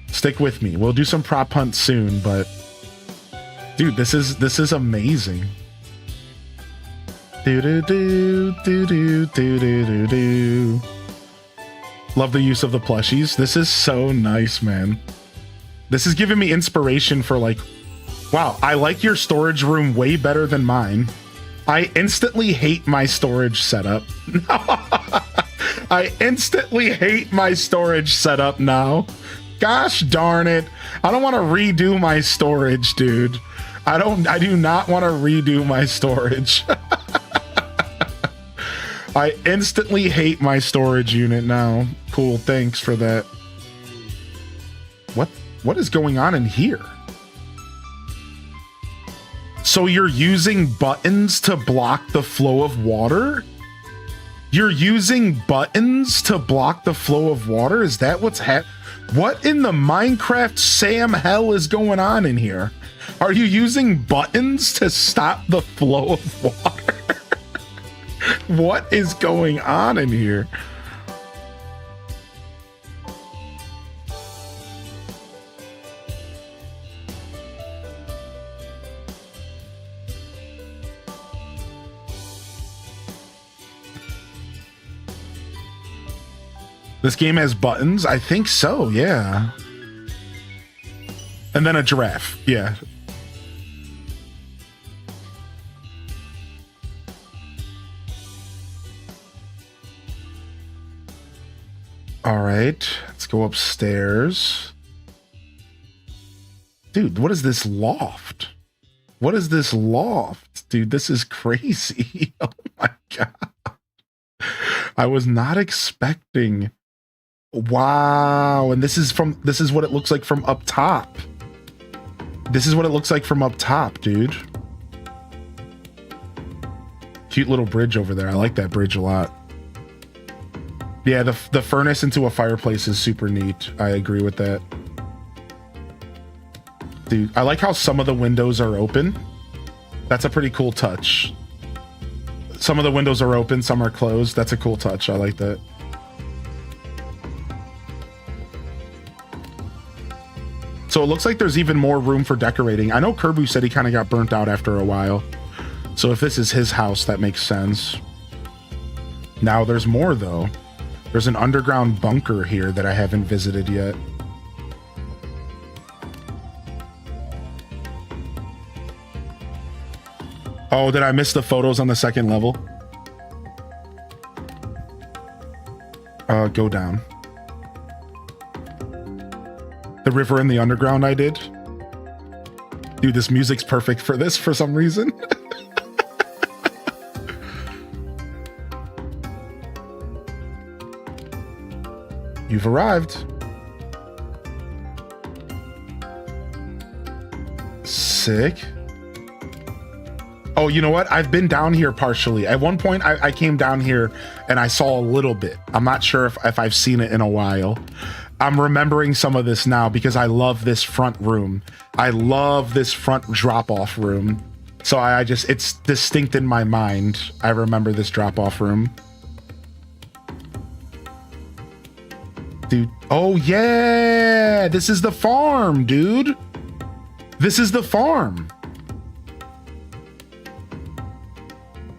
stick with me. We'll do some prop hunt soon, but dude, this is amazing. Do do do do do do do do. Love the use of the plushies. This is so nice, man. This is giving me inspiration for like, wow, I like your storage room way better than mine. I instantly hate my storage setup. I instantly hate my storage setup now. Gosh darn it. I don't want to redo my storage, dude. I do not want to redo my storage. I instantly hate my storage unit now. Cool, thanks for that. What is going on in here? So you're using buttons to block the flow of water? You're using buttons to block the flow of water? Is that what's what in the Minecraft Sam hell is going on in here? Are you using buttons to stop the flow of water? What is going on in here? This game has buttons? I think so, yeah. And then a giraffe, yeah. All right, let's go upstairs. Dude, what is this loft? What is this loft? Dude, this is crazy. Oh my God. I was not expecting. Wow, and this is what it looks like from up top. This is what it looks like from up top, dude. Cute little bridge over there. I like that bridge a lot. Yeah, the furnace into a fireplace is super neat. I agree with that. Dude, I like how some of the windows are open. That's a pretty cool touch. Some of the windows are open, some are closed. That's a cool touch. I like that. So it looks like there's even more room for decorating. I know Kerbu said he kind of got burnt out after a while. So if this is his house, that makes sense. Now there's more though. There's an underground bunker here that I haven't visited yet. Oh, did I miss the photos on the second level? Go down. The river in the underground I did. Dude, this music's perfect for this for some reason. You've arrived. Sick. Oh, you know what? I've been down here partially. At one point, I came down here and I saw a little bit. I'm not sure if I've seen it in a while. I'm remembering some of this now because I love this front room. I love this front drop-off room. So I just, it's distinct in my mind. I remember this drop-off room. Dude, oh yeah, this is the farm, dude. This is the farm.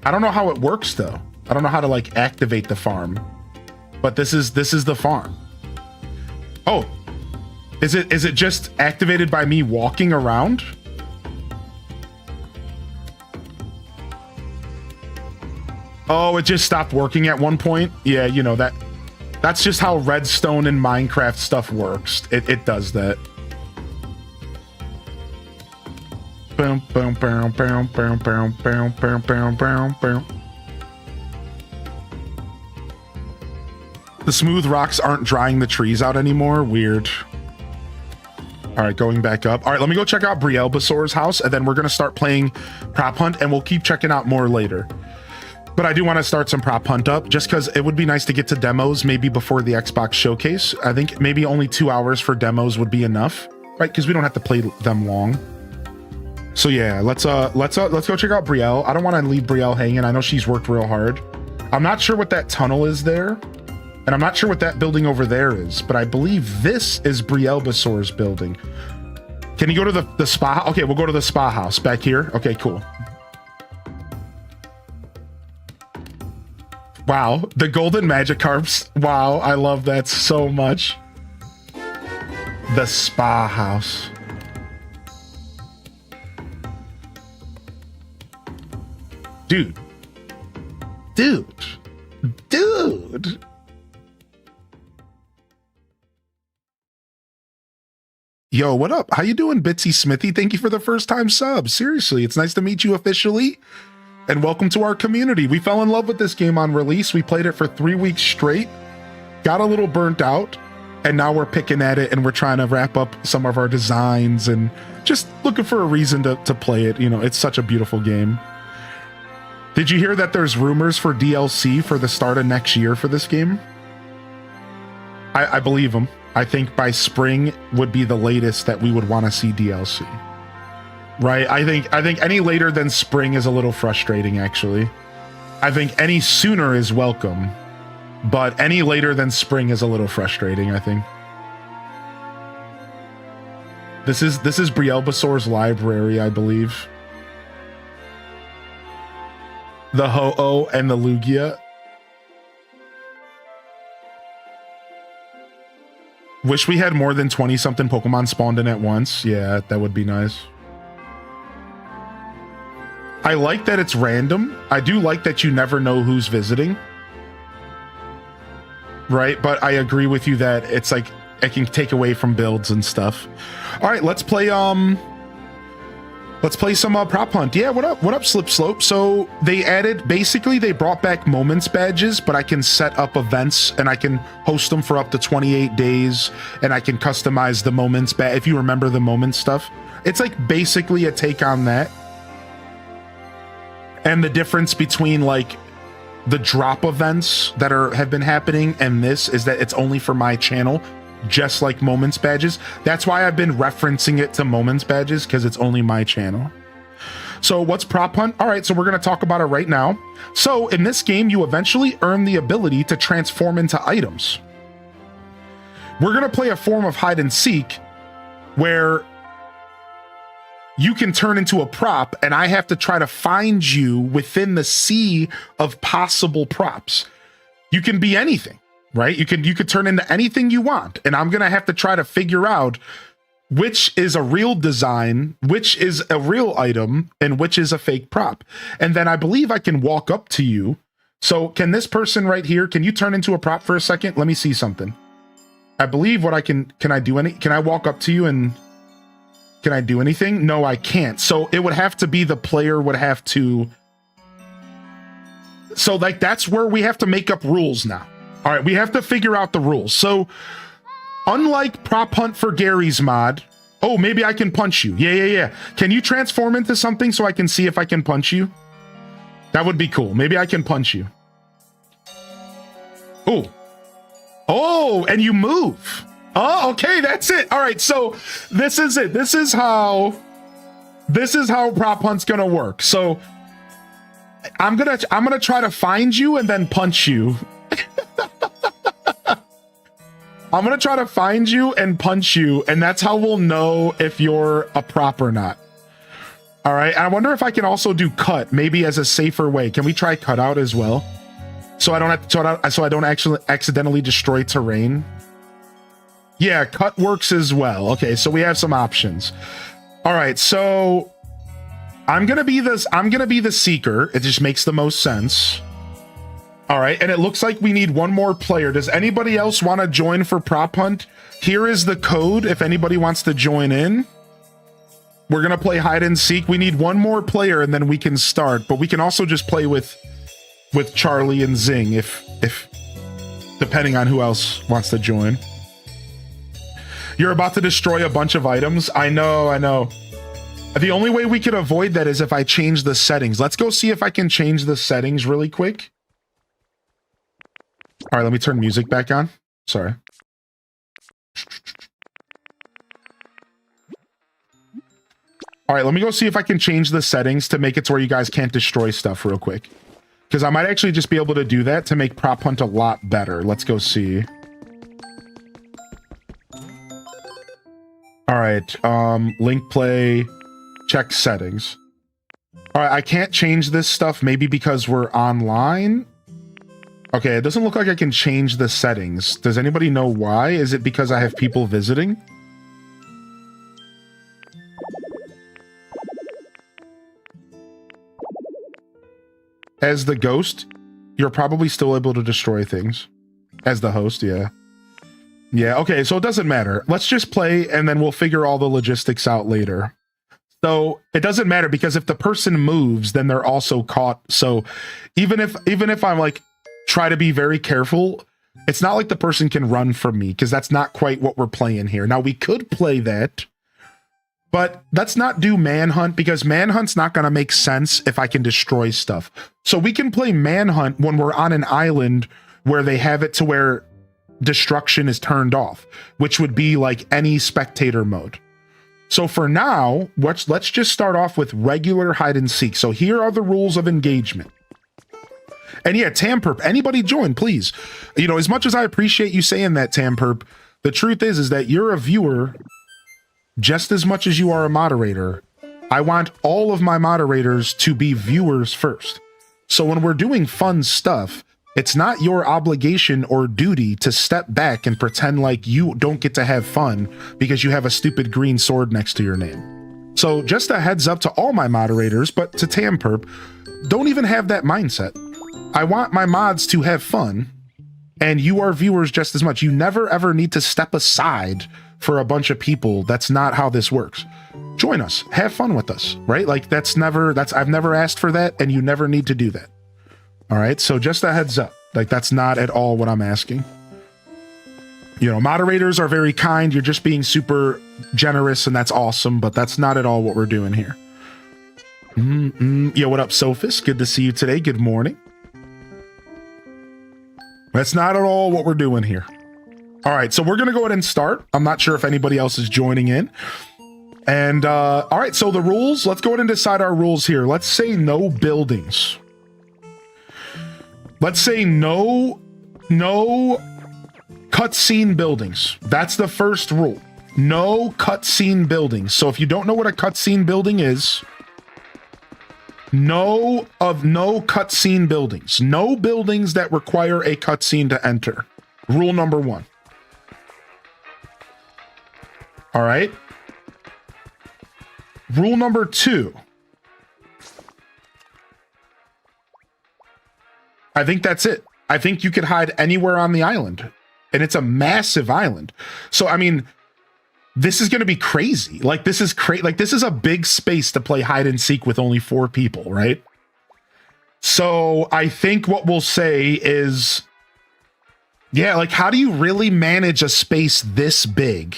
I don't know how it works though. I don't know how to like activate the farm, but this is the farm. Oh, is it just activated by me walking around? Oh, it just stopped working at one point. Yeah, you know that's just how redstone and Minecraft stuff works. It does that. Boom, boom, boom, boom, boom, boom, boom, boom, boom, boom, boom. The smooth rocks aren't drying the trees out anymore. Weird. All right, going back up. All right, let me go check out Brielbasaur's house, and then we're gonna start playing Prop Hunt, and we'll keep checking out more later. But I do want to start some Prop Hunt up, just because it would be nice to get to demos maybe before the Xbox showcase. I think maybe only 2 hours for demos would be enough, right? Because we don't have to play them long. So yeah, let's go check out Brielle. I don't want to leave Brielle hanging. I know she's worked real hard. I'm not sure what that tunnel is there, and I'm not sure what that building over there is, but I believe this is Brielbasaur's building. Can you go to the spa? Okay, we'll go to the spa house back here. Okay, cool. Wow, the golden Magikarps. Wow, I love that so much. The spa house. Dude. Yo, what up? How you doing, Bitsy Smithy? Thank you for the first time sub. Seriously, it's nice to meet you officially. And welcome to our community. We fell in love with this game on release. We played it for 3 weeks straight, got a little burnt out, and now we're picking at it and we're trying to wrap up some of our designs and just looking for a reason to play it. You know, it's such a beautiful game. Did you hear that there's rumors for DLC for the start of next year for this game? I believe them. I think by spring would be the latest that we would want to see DLC. Right? I think any later than spring is a little frustrating, actually. I think any sooner is welcome, but any later than spring is a little frustrating, I think. This is Brielbasaur's library, I believe. The Ho-Oh and the Lugia. Wish we had more than 20-something Pokemon spawned in at once. Yeah, that would be nice. I like that it's random. I do like that you never know who's visiting. Right? But I agree with you that it's like it can take away from builds and stuff. All right, let's play some Prop Hunt. Yeah, what up, Slip Slope? So they brought back Moments badges, but I can set up events and I can host them for up to 28 days, and I can customize the Moments badge. If you remember the Moments stuff, it's like basically a take on that. And the difference between like the drop events that have been happening and this is that it's only for my channel, just like Moments badges. That's why I've been referencing it to Moments badges, because it's only my channel. So what's Prop Hunt? All right, so we're going to talk about it right now. So in this game, you eventually earn the ability to transform into items. We're going to play a form of hide and seek where you can turn into a prop, and I have to try to find you within the sea of possible props. You can be anything, right? You could turn into anything you want, and I'm gonna have to try to figure out which is a real design, which is a real item, and which is a fake prop. And then I believe I can walk up to you. So can this person right here, can you turn into a prop for a second? Let me see something. I believe what I can I walk up to you and can I do anything? No, I can't. So it would have to be the player would have to. So like that's where we have to make up rules now. All right, we have to figure out the rules. So unlike Prop Hunt for Gary's mod, oh, maybe I can punch you. Yeah. Can you transform into something so I can see if I can punch you? That would be cool. Maybe I can punch you. Oh, and you move. Oh, okay, that's it. All right, so this is it. This is how this is how prop hunt's gonna work. So I'm gonna try to find you and then punch you. I'm gonna try to find you and punch you, and that's how we'll know if you're a prop or not. All right. I wonder if I can also do cut, maybe as a safer way. Can we try cutout as well? So I don't have to, so I don't actually accidentally destroy terrain. Yeah, cut works as well. Okay, so we have some options. All right, so I'm gonna be the seeker. It just makes the most sense. All right, and it looks like we need one more player. Does anybody else want to join for prop hunt? Here is the code if anybody wants to join in. We're gonna play hide and seek. We need one more player and then we can start, but we can also just play with Charlie and Zing if depending on who else wants to join. You're about to destroy a bunch of items. I know. The only way we could avoid that is if I change the settings. Let's go see if I can change the settings really quick. All right, let me turn music back on. Sorry. All right, let me go see if I can change the settings to make it to where you guys can't destroy stuff real quick. Because I might actually just be able to do that to make prop hunt a lot better. Let's go see. All right, link play, check settings. All right, I can't change this stuff maybe because we're online. Okay, it doesn't look like I can change the settings. Does anybody know why? Is it because I have people visiting? As the ghost, you're probably still able to destroy things. As the host, yeah. Yeah, okay, so it doesn't matter. Let's just play and then we'll figure all the logistics out later. So it doesn't matter because if the person moves, then they're also caught. So even if I'm like, try to be very careful, it's not like the person can run from me because that's not quite what we're playing here. Now we could play that, but let's not do manhunt because manhunt's not going to make sense if I can destroy stuff. So we can play manhunt when we're on an island where they have it to where destruction is turned off, which would be like any spectator mode. So for now, let's just start off with regular hide and seek. So here are the rules of engagement. And yeah, Tamperp, anybody join, please. You know, as much as I appreciate you saying that, Tamperp, the truth is that you're a viewer just as much as you are a moderator. I want all of my moderators to be viewers first. So when we're doing fun stuff, it's not your obligation or duty to step back and pretend like you don't get to have fun because you have a stupid green sword next to your name. So just a heads up to all my moderators, but to Tamperp, don't even have that mindset. I want my mods to have fun, and you are viewers just as much. You never ever need to step aside for a bunch of people. That's not how this works. Join us, have fun with us, right? Like I've never asked for that, and you never need to do that. All right, so just a heads up, like that's not at all what I'm asking. You know, moderators are very kind. You're just being super generous, and that's awesome, but that's not at all what we're doing here. Yo, what up, Sophis? Good to see you today. Good morning. That's not at all what we're doing here. All right, so we're going to go ahead and start. I'm not sure if anybody else is joining in. And all right, so the rules, let's go ahead and decide our rules here. Let's say no buildings. Let's say no cutscene buildings. That's the first rule. No cutscene buildings. So if you don't know what a cutscene building is, no cutscene buildings. No buildings that require a cutscene to enter. Rule number 1. All right. Rule number 2. I think that's it. I think you could hide anywhere on the island, and it's a massive island. So, I mean, this is going to be crazy. Like, this is this is a big space to play hide and seek with only 4 people, right? So I think what we'll say is, yeah, like, how do you really manage a space this big?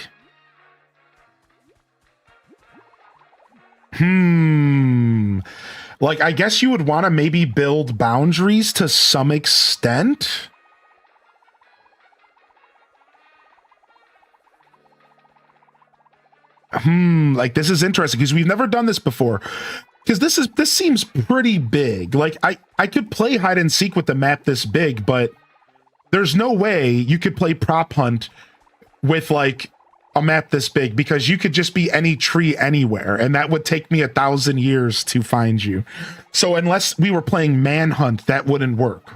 Like, I guess you would want to maybe build boundaries to some extent. like this is interesting because we've never done this before. Because this seems pretty big. Like I could play hide and seek with the map this big, but there's no way you could play prop hunt with like a map this big because you could just be any tree anywhere, and that would take me 1,000 years to find you. So unless we were playing manhunt, that wouldn't work.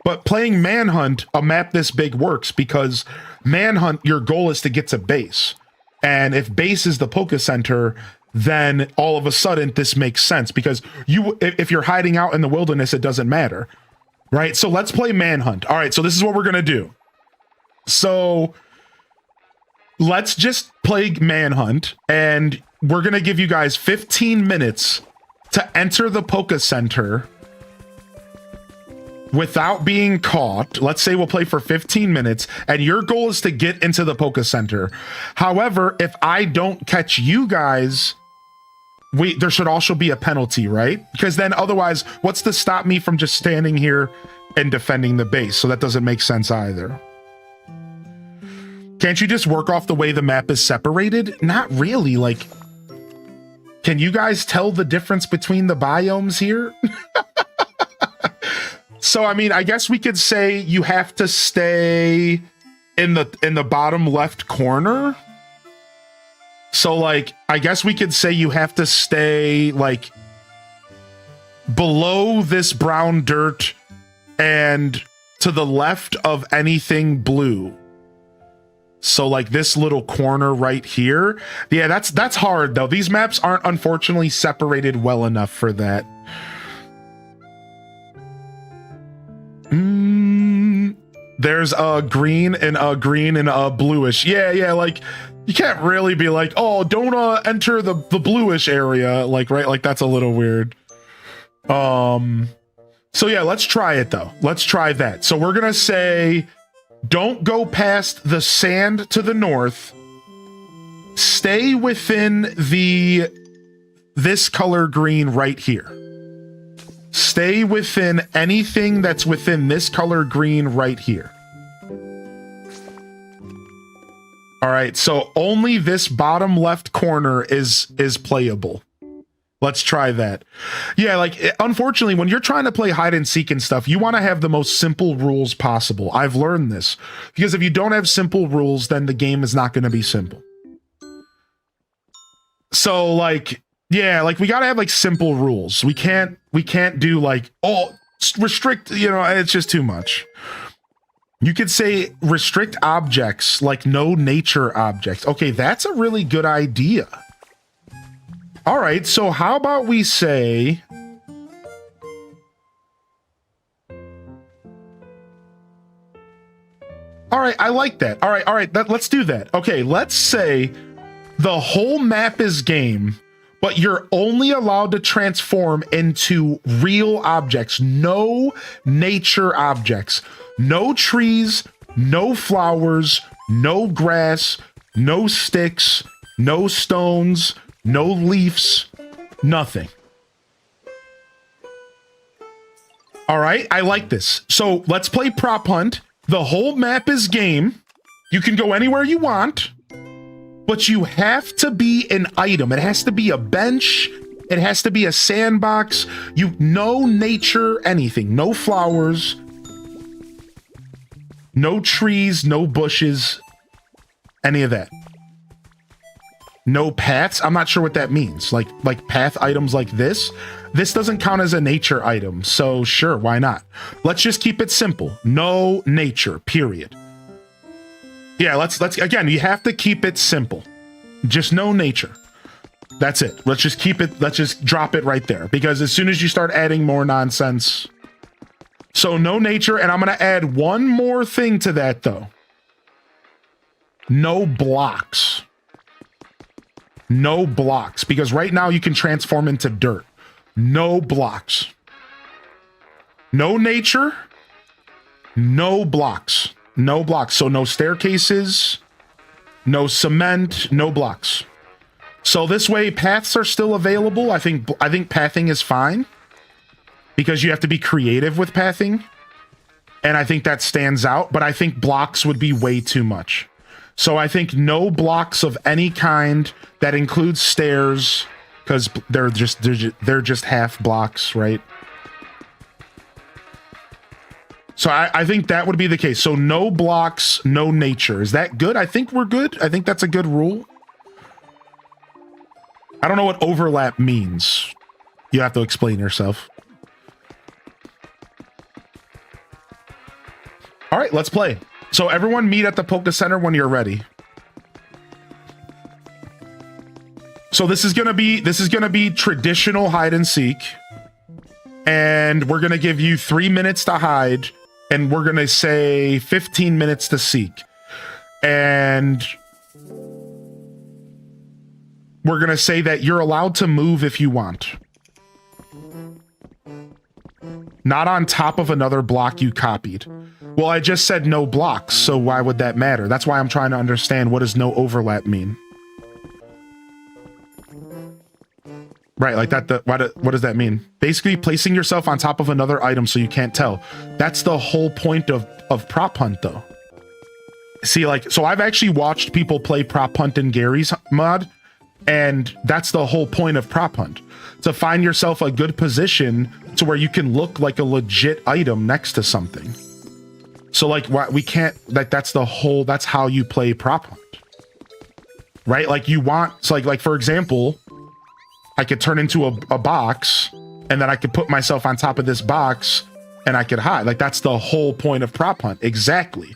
But playing manhunt, a map this big works because manhunt, your goal is to get to base. And if base is the Poké Center, then all of a sudden this makes sense because if you're hiding out in the wilderness, it doesn't matter, right? So let's play manhunt. All right, so this is what we're gonna do. So let's just play manhunt, and we're gonna give you guys 15 minutes to enter the Poké Center without being caught. Let's say we'll play for 15 minutes, and your goal is to get into the Poké Center. However, if I don't catch you guys, there should also be a penalty, right? Because then otherwise, what's to stop me from just standing here and defending the base? So that doesn't make sense either. Can't you just work off the way the map is separated? Not really. Like, can you guys tell the difference between the biomes here? So, I mean, I guess we could say you have to stay in the bottom left corner. So, like, I guess we could say you have to stay, like, below this brown dirt and to the left of anything blue. So, like, this little corner right here. Yeah, that's hard, though. These maps aren't, unfortunately, separated well enough for that. There's a green and a bluish. Yeah, like you can't really be like, oh, don't enter the bluish area, like, right? Like that's a little weird. So yeah, let's try it though. Let's try that. So we're gonna say don't go past the sand to the north. Stay within this color green right here. Stay within anything that's within this color green right here. All right, so only this bottom left corner is playable. Let's try that. Yeah, like, unfortunately, when you're trying to play hide and seek and stuff, you want to have the most simple rules possible. I've learned this. Because if you don't have simple rules, then the game is not going to be simple. So, like, yeah, like, we got to have, like, simple rules. We can't do, like, oh, restrict, you know, it's just too much. You could say restrict objects, like no nature objects. Okay, that's a really good idea. All right, so how about we say... All right, I like that. All right, let's do that. Okay, let's say the whole map is game, but you're only allowed to transform into real objects, no nature objects. No trees, no flowers, no grass, no sticks, no stones, no leaves, nothing. All right, I like this. So let's play prop hunt. The whole map is game. You can go anywhere you want, but you have to be an item. It has to be a bench. It has to be a sandbox. No nature, anything, no flowers, no trees, no bushes, any of that. No paths. I'm not sure what that means. Like path items like this. This doesn't count as a nature item, so sure, why not? Let's just keep it simple. No nature, period. Yeah, let's again, you have to keep it simple. Just no nature. That's it. Let's just keep it, let's just drop it right there, because as soon as you start adding more nonsense. So no nature, and I'm going to add one more thing to that, though. No blocks. No blocks, because right now you can transform into dirt. No blocks. No nature. No blocks. No blocks. So no staircases, no cement, no blocks. So this way paths are still available. I think pathing is fine, because you have to be creative with pathing. And I think that stands out, but I think blocks would be way too much. So I think no blocks of any kind that includes stairs, because they're just half blocks, right? So I think that would be the case. So no blocks, no nature. Is that good? I think we're good. I think that's a good rule. I don't know what overlap means. You have to explain yourself. All right, let's play. So everyone meet at the Poke Center when you're ready. So this is gonna be traditional hide and seek. And we're gonna give you 3 minutes to hide, and we're gonna say 15 minutes to seek. And we're gonna say that you're allowed to move if you want. Not on top of another block you copied. Well, I just said no blocks, so why would that matter? That's why I'm trying to understand, what does no overlap mean? Right, like that, what does that mean? Basically, placing yourself on top of another item so you can't tell. That's the whole point of Prop Hunt, though. See, like, so I've actually watched people play Prop Hunt in Gary's mod, and that's the whole point of Prop Hunt. To find yourself a good position to where you can look like a legit item next to something. So, like, we can't, like, that's how you play Prop Hunt. Right? Like, you want, so like for example, I could turn into a box, and then I could put myself on top of this box, and I could hide. Like, that's the whole point of Prop Hunt. Exactly.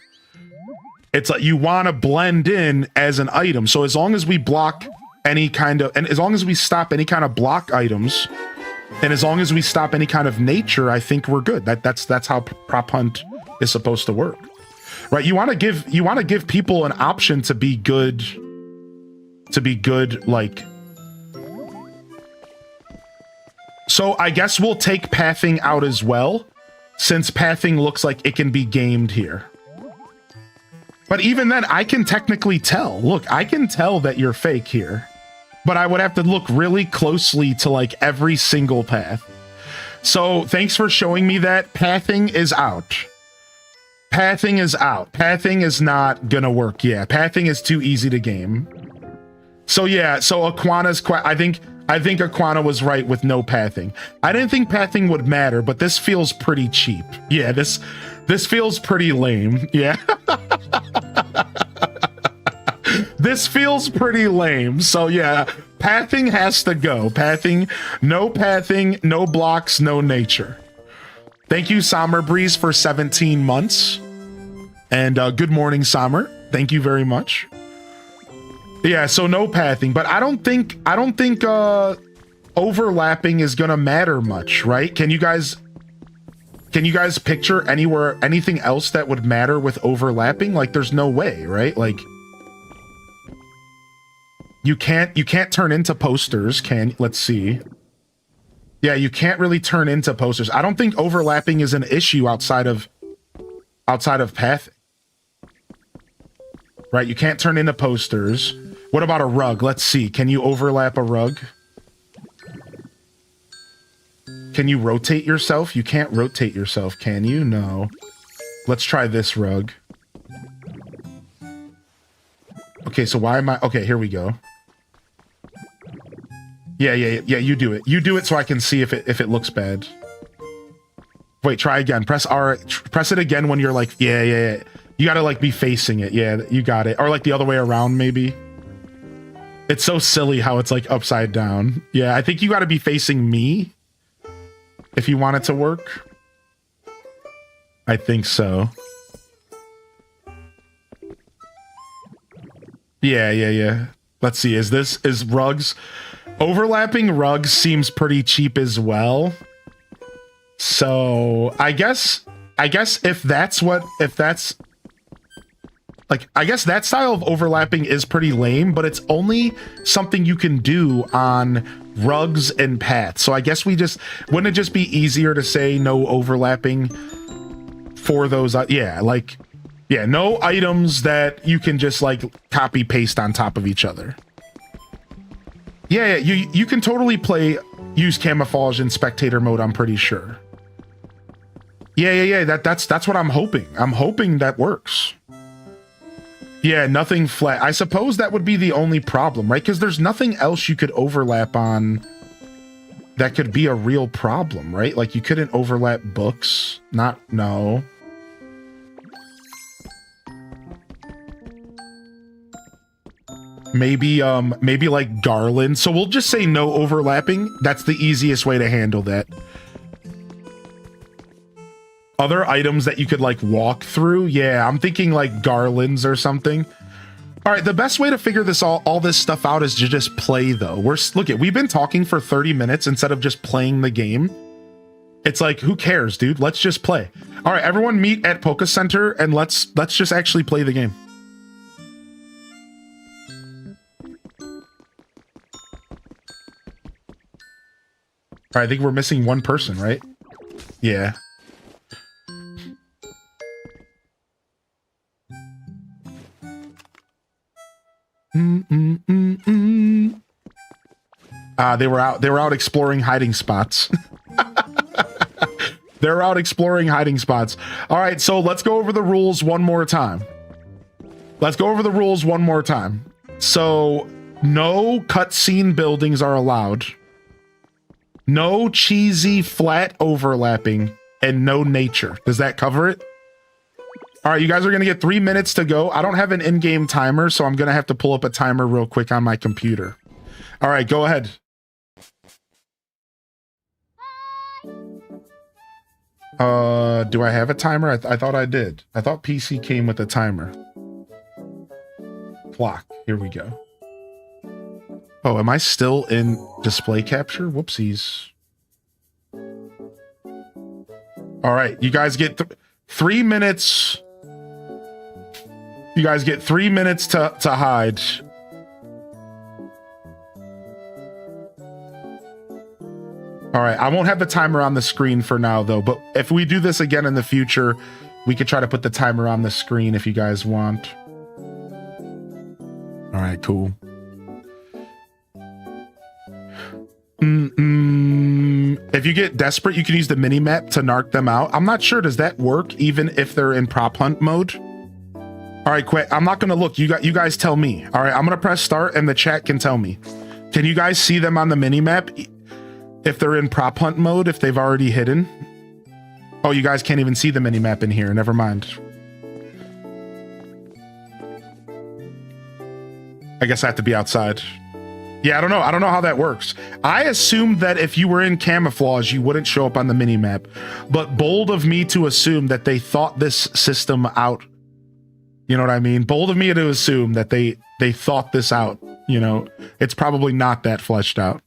It's like you want to blend in as an item. So as long as we block any kind of, and as long as we stop any kind of block items, and as long as we stop any kind of nature, I think we're good. That's how Prop Hunt is supposed to work. Right? You want to give people an option to be good, like. So I guess we'll take pathing out as well, since pathing looks like it can be gamed here. But even then, I can technically tell. Look, I can tell that you're fake here. But I would have to look really closely to, like, every single path. So thanks for showing me that. Pathing is out. Pathing is out. Pathing is not gonna work. Yeah, pathing is too easy to game. So yeah, so Aquana's I think Aquana was right with no pathing. I didn't think pathing would matter, but this feels pretty cheap. Yeah, this feels pretty lame. Yeah. This feels pretty lame. So yeah, pathing has to go. Pathing, no blocks, no nature. Thank you, Summer Breeze, for 17 months. And good morning, Summer. Thank you very much. Yeah, so no pathing, but I don't think overlapping is gonna matter much, right? Can you guys picture anything else that would matter with overlapping? Like, there's no way, right? Like, you can't turn into posters, let's see. Yeah, you can't really turn into posters. I don't think overlapping is an issue outside of pathing. Right, you can't turn into posters. What about a rug? Let's see. Can you overlap a rug? Can you rotate yourself? You can't rotate yourself, can you? No. Let's try this rug. Okay, so why am I... Okay, here we go. Yeah, you do it. You do it so I can see if it looks bad. Wait, try again. Press R. Press it again when you're like... Yeah. You gotta, like, be facing it. Yeah, you got it. Or, like, the other way around, maybe. It's so silly how it's, like, upside down. Yeah, I think you gotta be facing me if you want it to work. I think so. Yeah. Let's see. Is rugs... Overlapping rugs seems pretty cheap as well. So, I guess if that's like, I guess that style of overlapping is pretty lame, but it's only something you can do on rugs and paths. So I guess wouldn't it just be easier to say no overlapping for those? Yeah, no items that you can just, like, copy paste on top of each other. Yeah, you can totally use camouflage in spectator mode, I'm pretty sure. Yeah, that's what I'm hoping. I'm hoping that works. Yeah, nothing flat. I suppose that would be the only problem, right? Because there's nothing else you could overlap on that could be a real problem, right? Like you couldn't overlap books. No. Maybe like garland. So we'll just say no overlapping. That's the easiest way to handle that. Other items that you could like walk through. Yeah, I'm thinking like garlands or something. All right, the best way to figure this all this stuff out is to just play though. We've been talking for 30 minutes instead of just playing the game. It's like, who cares, dude? Let's just play. All right, everyone meet at Poke Center and let's just actually play the game. All right, I think we're missing one person, right? Yeah. They were out exploring hiding spots. They're out exploring hiding spots. All right, so let's go over the rules one more time. So no cutscene buildings are allowed. No cheesy flat overlapping and no nature. Does that cover it? All right, you guys are going to get 3 minutes to go. I don't have an in-game timer, so I'm going to have to pull up a timer real quick on my computer. All right, go ahead. Do I have a timer? I thought I did. I thought PC came with a timer. Clock. Here we go. Oh, am I still in display capture? Whoopsies. All right, you guys get 3 minutes. You guys get 3 minutes to hide. All right, I won't have the timer on the screen for now though, but if we do this again in the future, we could try to put the timer on the screen if you guys want. All right, cool. If you get desperate, you can use the mini map to narc them out. I'm not sure. Does that work even if they're in prop hunt mode? All right, quick. I'm not going to look. You guys tell me. All right, I'm going to press start and the chat can tell me. Can you guys see them on the mini map if they're in prop hunt mode, if they've already hidden? Oh, you guys can't even see the mini map in here. Never mind. I guess I have to be outside. Yeah, I don't know how that works. I assumed that if you were in camouflage, you wouldn't show up on the mini-map. But bold of me to assume that they thought this system out. You know what I mean? Bold of me to assume that they thought this out. You know, it's probably not that fleshed out.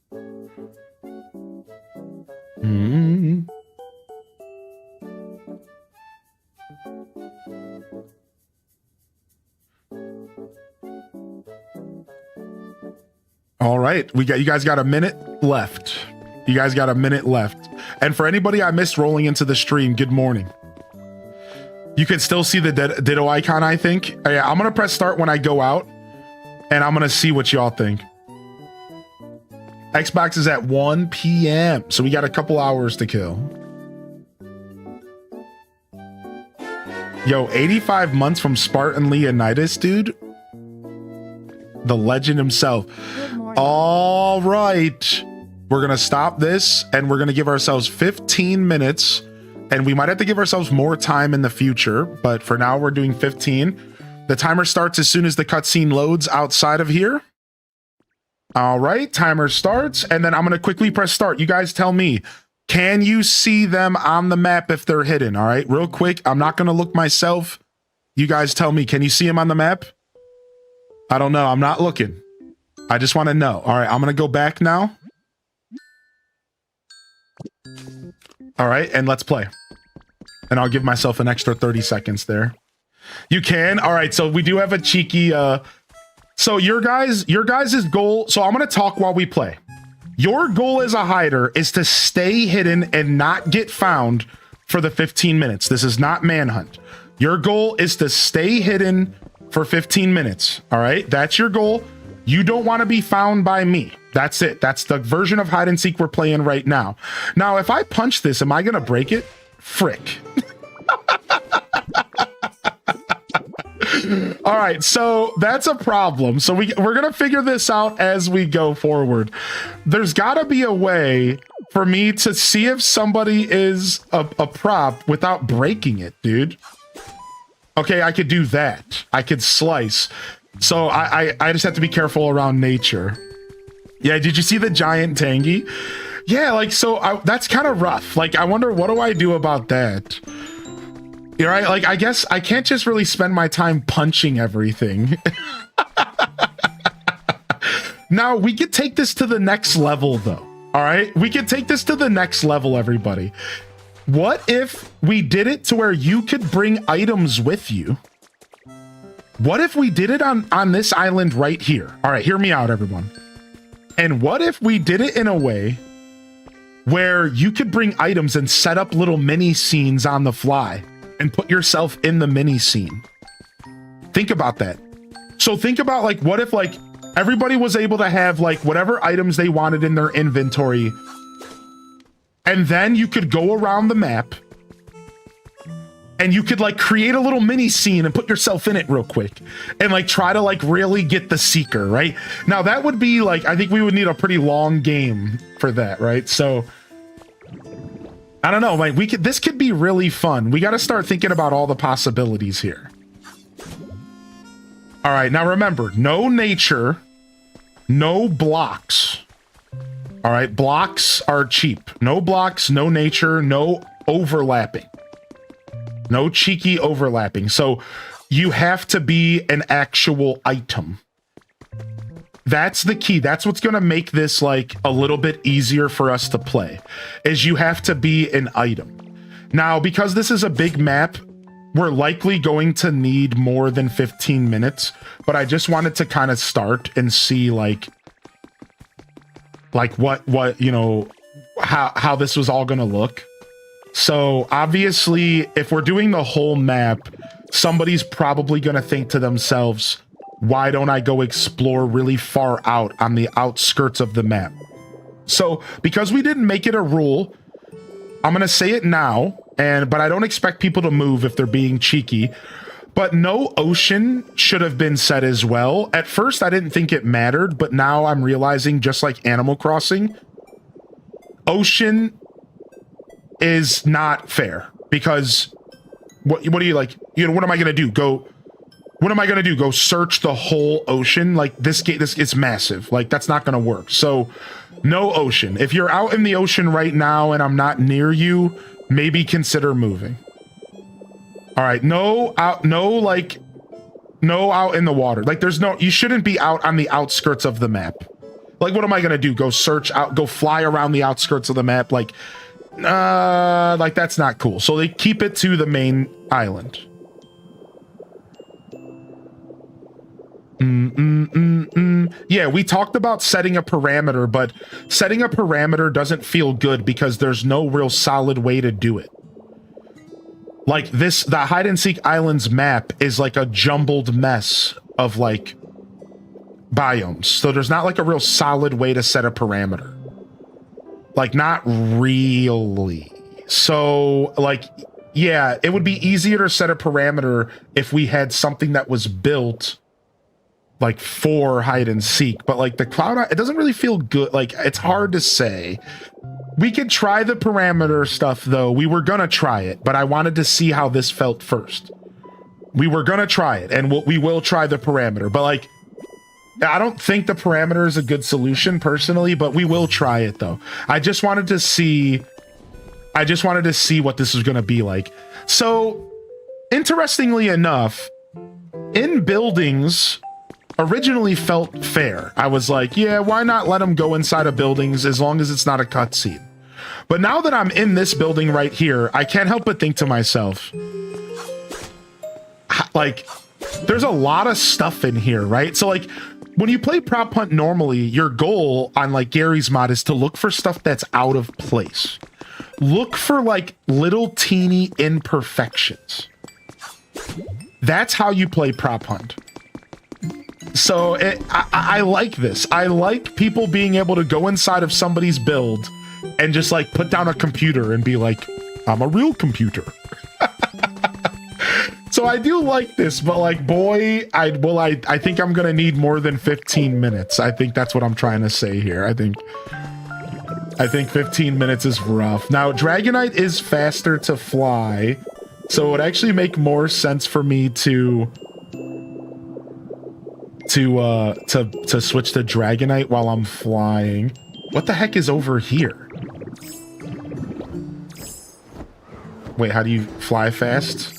All right, you guys got a minute left. And for anybody I missed rolling into the stream, good morning. You can still see the ditto icon, I think. Yeah, I'm gonna press start when I go out, and I'm gonna see what y'all think. Xbox is at 1 p.m., so we got a couple hours to kill. Yo, 85 months from Spartan Leonidas, dude. The legend himself. All right, we're gonna stop this and we're gonna give ourselves 15 minutes, and we might have to give ourselves more time in the future, but for now we're doing 15. The timer starts as soon as the cutscene loads outside of here. All right, timer starts, and then I'm gonna quickly press start. You guys tell me, can you see them on the map if they're hidden? All right, real quick, I'm not gonna look myself. You guys tell me, can you see them on the map? I don't know, I'm not looking. I just want to know. All right, I'm going to go back now. All right, and let's play. And I'll give myself an extra 30 seconds there. You can. All right, so we do have a cheeky... So your guys' goal... So I'm going to talk while we play. Your goal as a hider is to stay hidden and not get found for the 15 minutes. This is not manhunt. Your goal is to stay hidden for 15 minutes. All right, that's your goal. You don't want to be found by me. That's it. That's the version of hide and seek we're playing right now. Now, if I punch this, am I going to break it? Frick. All right, so that's a problem. So we're gonna figure this out as we go forward. There's gotta be a way for me to see if somebody is a prop without breaking it, dude. Okay, I could do that. I could slice. So I just have to be careful around nature. Yeah, did you see the giant tangy? Yeah, like, so that's kind of rough. Like, I wonder, what do I do about that? You're right. Like, I guess I can't just really spend my time punching everything. Now, we could take this to the next level, though. All right, we could take this to the next level, everybody. What if we did it to where you could bring items with you? What if we did it on this island right here? All right, hear me out, everyone. And what if we did it in a way where you could bring items and set up little mini scenes on the fly and put yourself in the mini scene? Think about that. So think about, like, what if, like, everybody was able to have, like, whatever items they wanted in their inventory, and then you could go around the map and you could, like, create a little mini scene and put yourself in it real quick and, like, try to, like, really get the seeker, right? Now that would be, like, I think we would need a pretty long game for that, right? So I don't know, like, this could be really fun. We got to start thinking about all the possibilities here. All right, now remember, no nature, no blocks. All right, blocks are cheap. No blocks, no nature, no overlapping. No cheeky overlapping. So you have to be an actual item. That's the key. That's what's going to make this, like, a little bit easier for us to play, is you have to be an item. Now, because this is a big map, we're likely going to need more than 15 minutes, but I just wanted to kind of start and see, like what, you know, how this was all going to look. So obviously, if we're doing the whole map, somebody's probably going to think to themselves, why don't I go explore really far out on the outskirts of the map? So because we didn't make it a rule, I'm going to say it now, but I don't expect people to move if they're being cheeky. But no ocean should have been set as well. At first, I didn't think it mattered, but now I'm realizing, just like Animal Crossing, ocean is not fair, because what do you, like, you know, what am I going to do? What am I going to do? Go search the whole ocean? Like, this it's massive. Like, that's not going to work. So no ocean. If you're out in the ocean right now and I'm not near you, maybe consider moving. All right, no out in the water. Like, you shouldn't be out on the outskirts of the map. Like, what am I gonna do? Go fly around the outskirts of the map? Like that's not cool. So they keep it to the main island. Yeah, we talked about setting a parameter, but setting a parameter doesn't feel good because there's no real solid way to do it. Like, the hide and seek islands map is like a jumbled mess of, like, biomes. So there's not, like, a real solid way to set a parameter. Like, not really. So, like, yeah, it would be easier to set a parameter if we had something that was built, like, for hide and seek. But, like, the cloud, it doesn't really feel good. Like, it's hard to say. We could try the parameter stuff, though. We were gonna try it, but I wanted to see how this felt first. We were gonna try it, and we will try the parameter. But, like, I don't think the parameter is a good solution, personally, but we will try it, though. I just wanted to see what this was gonna be like. So, interestingly enough, in buildings originally felt fair. I was like, yeah, why not let them go inside of buildings as long as it's not a cutscene? But now that I'm in this building right here, I can't help but think to myself, like, there's a lot of stuff in here, right? So, like, when you play Prop Hunt normally, your goal on, like, Gary's mod is to look for stuff that's out of place. Look for, like, little teeny imperfections. That's how you play Prop Hunt. So I like this. I like people being able to go inside of somebody's build and just, like, put down a computer and be like, I'm a real computer. So I do like this, but like, boy, I think I'm gonna need more than 15 minutes. I think that's what I'm trying to say here. I think 15 minutes is rough. Now, Dragonite is faster to fly, so it would actually make more sense for me to switch to Dragonite while I'm flying. What the heck is over here? Wait, how do you fly fast?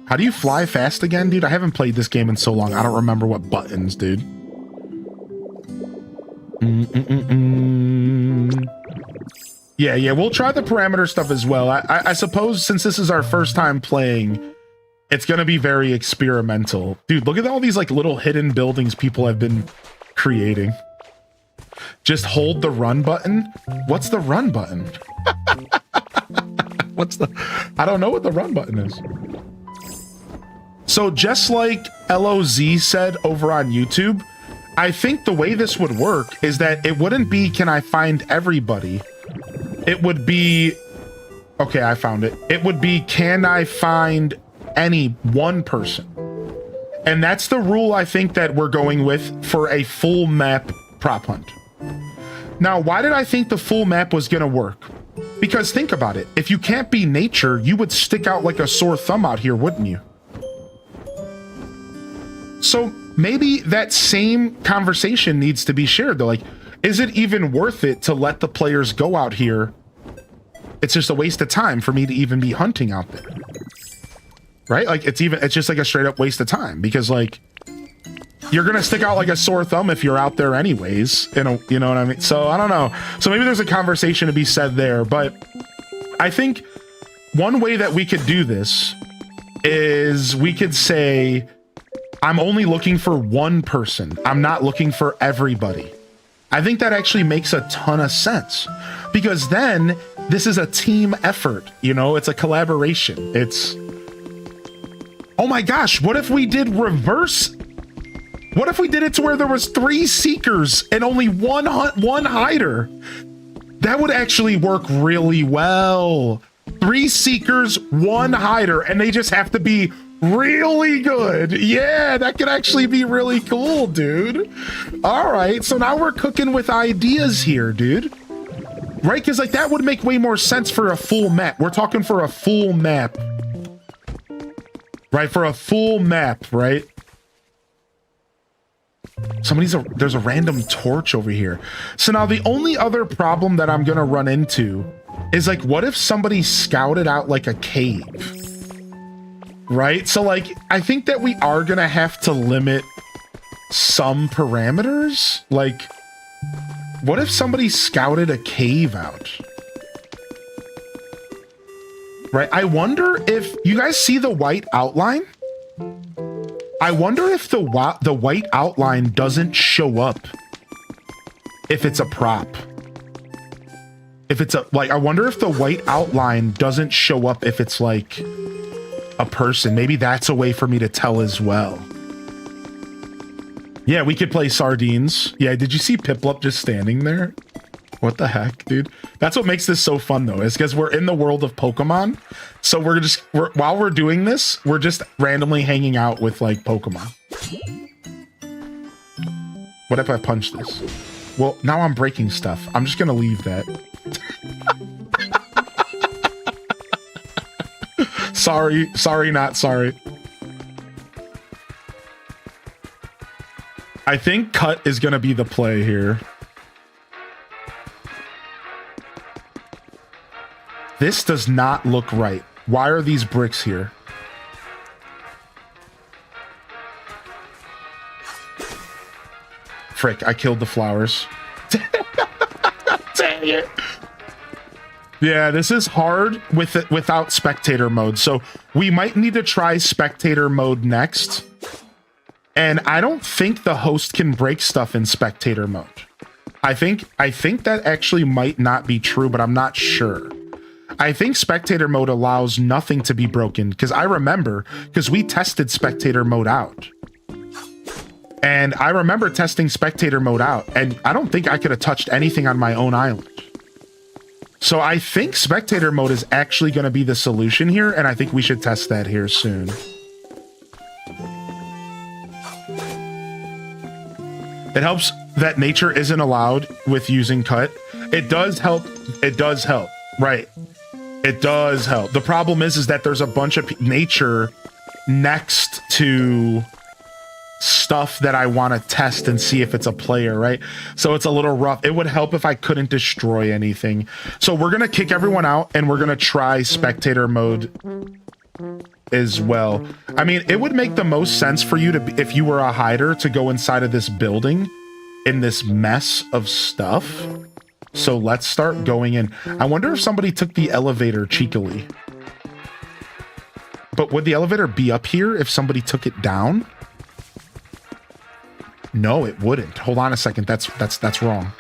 How do you fly fast again, dude? I haven't played this game in so long. I don't remember what buttons, dude. Yeah, we'll try the parameter stuff as well. I suppose since this is our first time playing, it's gonna be very experimental. Dude, look at all these like little hidden buildings people have been creating. Just hold the run button. What's the run button? I don't know what the run button is. So just like LOZ said over on YouTube, I think the way this would work is that it wouldn't be, can I find everybody? It would be, okay, I found it. It would be, can I find any one person? And that's the rule I think that we're going with for a full map prop hunt. Now, why did I think the full map was gonna work? Because think about it. If you can't be nature, you would stick out like a sore thumb out here, wouldn't you? So maybe that same conversation needs to be shared though. Like, is it even worth it to let the players go out here? It's just a waste of time for me to even be hunting out there. Right? Like it's just like a straight up waste of time because like you're gonna stick out like a sore thumb if you're out there anyways. You know what I mean? So I don't know. So maybe there's a conversation to be said there, but I think one way that we could do this is we could say, I'm only looking for one person. I'm not looking for everybody. I think that actually makes a ton of sense because then this is a team effort, you know, it's a collaboration. It's, oh my gosh, what if we did reverse? What if we did it to where there was 3 seekers and only one hider? That would actually work really well. 3 seekers, 1 hider, and they just have to be really good. Yeah, that could actually be really cool, dude. All right, so now we're cooking with ideas here, dude. Right, because like that would make way more sense for a full map. We're talking for a full map. Right, for a full map, right? There's a random torch over here. So now the only other problem that I'm gonna run into is like, what if somebody scouted out like a cave? Right? So like, I think that we are gonna have to limit some parameters. Like, what if somebody scouted a cave out? Right? I wonder if you guys see the white outline. I wonder if the white outline doesn't show up if it's a prop. If it's I wonder if the white outline doesn't show up if it's like a person. Maybe that's a way for me to tell as well. Yeah, we could play sardines. Yeah, did you see Piplup just standing there? What the heck, dude? That's what makes this so fun though, is because we're in the world of Pokemon. So while we're doing this, we're just randomly hanging out with like Pokemon. What if I punch this? Well, now I'm breaking stuff. I'm just gonna leave that. Sorry, not sorry. I think cut is gonna be the play here. This does not look right. Why are these bricks here? Frick, I killed the flowers. Dang it. Yeah, this is hard without spectator mode. So we might need to try spectator mode next. And I don't think the host can break stuff in spectator mode. I think that actually might not be true, but I'm not sure. I think spectator mode allows nothing to be broken because I remember, because we tested spectator mode out. And I remember testing spectator mode out and I don't think I could have touched anything on my own island. So I think spectator mode is actually going to be the solution here, and I think we should test that here soon. It helps that nature isn't allowed with using cut. It does help. It does help. Right. It does help. The problem is that there's a bunch of nature next to stuff that I want to test and see if it's a player, right? So it's a little rough. It would help if I couldn't destroy anything. So we're going to kick everyone out and we're going to try spectator mode as well. I mean, it would make the most sense for you to, if you were a hider, to go inside of this building in this mess of stuff. So let's start going in. I wonder if somebody took the elevator cheekily. But would the elevator be up here if somebody took it down? No, it wouldn't. Hold on a second. That's wrong.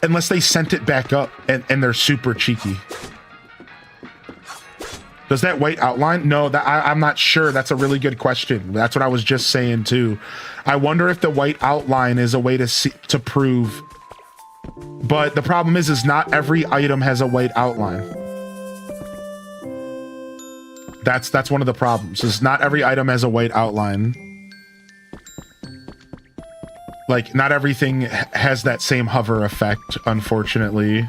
Unless they sent it back up and they're super cheeky. Does that white outline? No, I'm not sure. That's a really good question. That's what I was just saying too. I wonder if the white outline is a way to see, to prove. But the problem is not every item has a white outline. That's one of the problems. Is not every item has a white outline. Like, not everything has that same hover effect, unfortunately.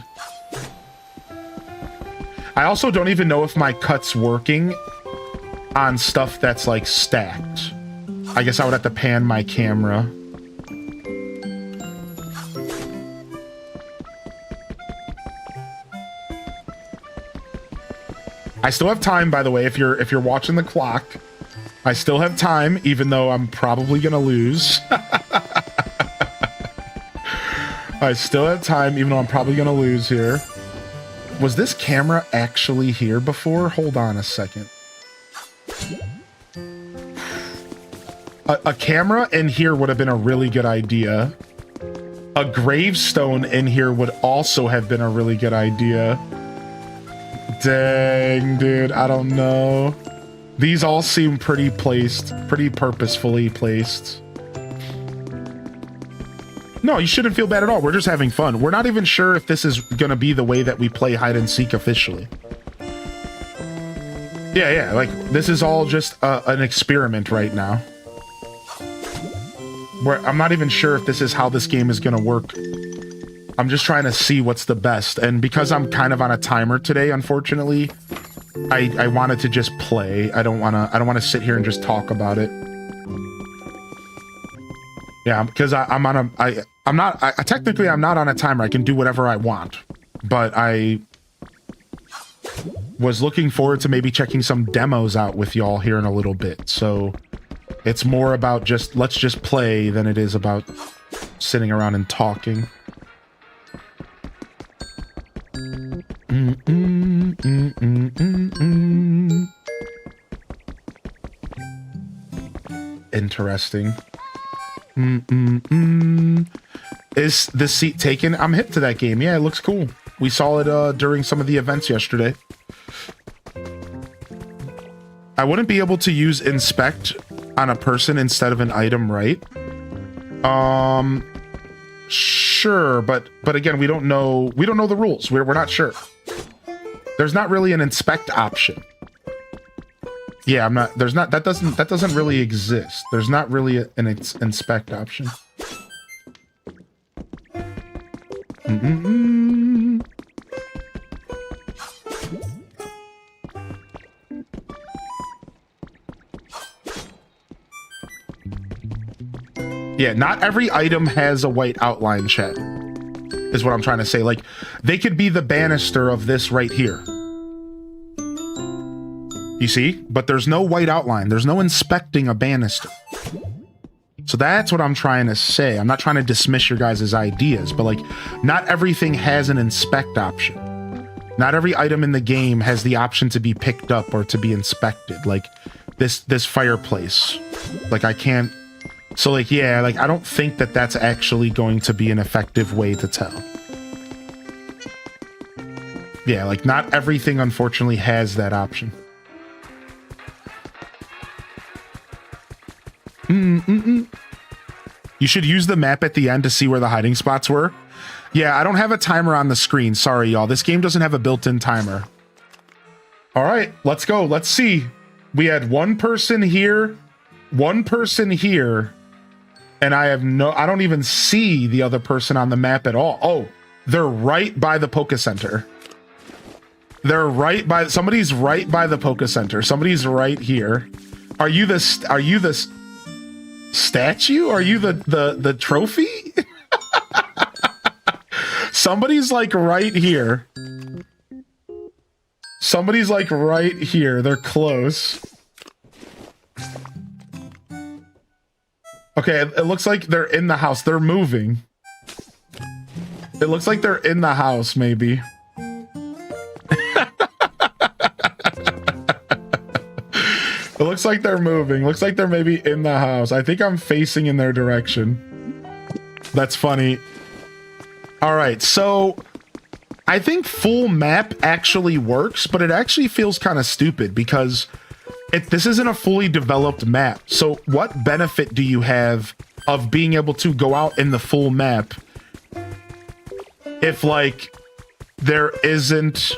I also don't even know if my cut's working on stuff that's, like, stacked. I guess I would have to pan my camera. I still have time, by the way, if you're watching the clock. I still have time, even though I'm probably gonna lose. I still have time, even though I'm probably gonna lose here. Was this camera actually here before? Hold on a second. A camera in here would have been a really good idea. A gravestone in here would also have been a really good idea. Dang, dude, I don't know. These all seem pretty placed, pretty purposefully placed. No, you shouldn't feel bad at all. We're just having fun. We're not even sure if this is going to be the way that we play hide and seek officially. Yeah, like this is all just an experiment right now. Where I'm not even sure if this is how this game is going to work. I'm just trying to see what's the best. And because I'm kind of on a timer today, unfortunately, I wanted to just play. I don't want to sit here and just talk about it. Yeah, because I'm technically I'm not on a timer. I can do whatever I want, but I was looking forward to maybe checking some demos out with y'all here in a little bit. So it's more about let's just play than it is about sitting around and talking. Interesting. Is this seat taken? I'm hip to that game. Yeah, it looks cool. We saw it during some of the events yesterday. I wouldn't be able to use inspect on a person instead of an item, right? Sure, but again, we don't know the rules. We're not sure. There's not really an inspect option. Yeah, that doesn't really exist. There's not really an inspect option. Yeah, not every item has a white outline, chat. Is what I'm trying to say. Like, they could be the banister of this right here. You see? But there's no white outline. There's no inspecting a banister. So that's what I'm trying to say. I'm not trying to dismiss your guys' ideas, but like, not everything has an inspect option. Not every item in the game has the option to be picked up or to be inspected. Like this fireplace. Like I can't. So like, yeah, like I don't think that that's actually going to be an effective way to tell. Yeah, like not everything unfortunately has that option. You should use the map at the end to see where the hiding spots were. Yeah, I don't have a timer on the screen. Sorry, y'all. This game doesn't have a built-in timer. All right, let's go. Let's see. We had one person here, and I don't even see the other person on the map at all. Oh, they're right by the Poke Center. Somebody's right by the Poke Center. Somebody's right here. Are you the statue? Are you the trophy? Somebody's like right here. Somebody's like right here. They're close. Okay, it looks like they're in the house. They're moving. It looks like they're in the house, maybe. It looks like they're moving. Looks like they're maybe in the house. I think I'm facing in their direction. That's funny. All right, so I think full map actually works, but it actually feels kind of stupid because this isn't a fully developed map. So what benefit do you have of being able to go out in the full map if like there isn't, you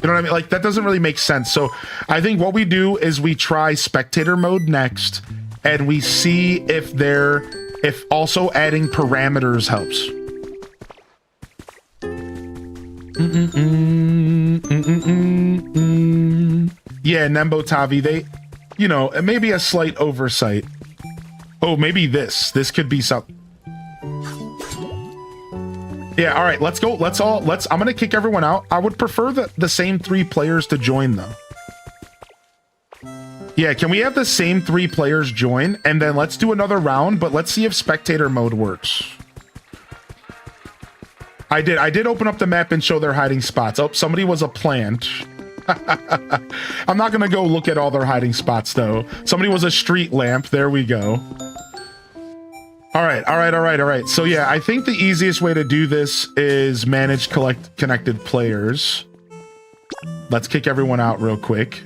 know what I mean? Like that doesn't really make sense. So I think what we do is we try spectator mode next and we see if also adding parameters helps. Yeah, Nembo Tavi, they, you know, maybe a slight oversight. Oh, maybe this could be something. Yeah, all right, let's go. I'm gonna kick everyone out. I would prefer the same 3 players to join though. Yeah, can we have the same 3 players join and then let's do another round, but let's see if spectator mode works. I did open up the map and show their hiding spots. Oh, somebody was a plant. I'm not gonna go look at all their hiding spots though. Somebody was a street lamp. There we go. All right. So yeah, I think the easiest way to do this is manage connected players. Let's kick everyone out real quick.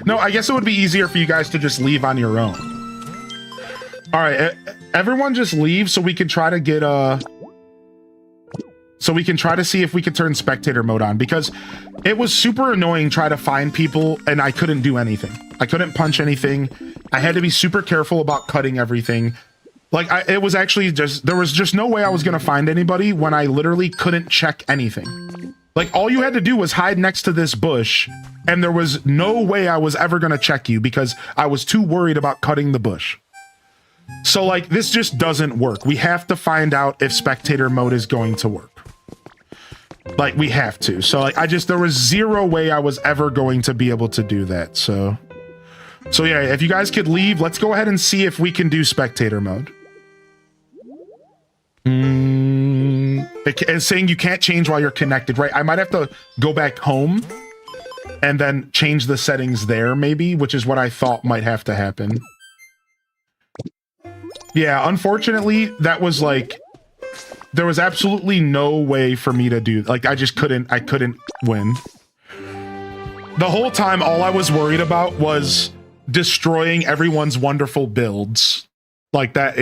No, I guess it would be easier for you guys to just leave on your own. All right, everyone just leave so we can try to get so we can try to see if we can turn spectator mode on, because it was super annoying trying to find people and I couldn't do anything. I couldn't punch anything. I had to be super careful about cutting everything. Like it was actually there was just no way I was going to find anybody when I literally couldn't check anything. Like all you had to do was hide next to this bush and there was no way I was ever going to check you because I was too worried about cutting the bush. So like this just doesn't work. We have to find out if spectator mode is going to work. Like we have to. So like there was zero way I was ever going to be able to do that. So yeah, if you guys could leave, let's go ahead and see if we can do spectator mode. It's saying you can't change while you're connected, right? I might have to go back home and then change the settings there maybe, which is what I thought might have to happen. Yeah, unfortunately, that was like, there was absolutely no way for me to do, like, I couldn't win. The whole time, all I was worried about was destroying everyone's wonderful builds. Like that,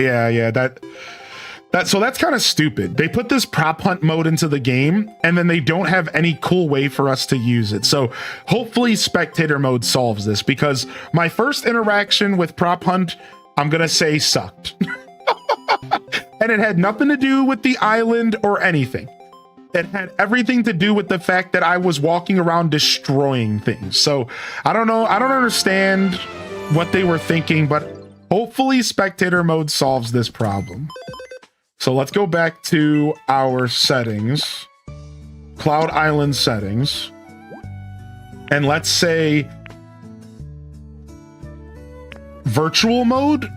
so that's kind of stupid. They put this prop hunt mode into the game, and then they don't have any cool way for us to use it. So hopefully spectator mode solves this, because my first interaction with prop hunt, I'm gonna say sucked. And it had nothing to do with the island or anything. It had everything to do with the fact that I was walking around destroying things. So I don't know. I don't understand what they were thinking, but hopefully spectator mode solves this problem. So let's go back to our settings, Cloud Island settings. And let's say virtual mode,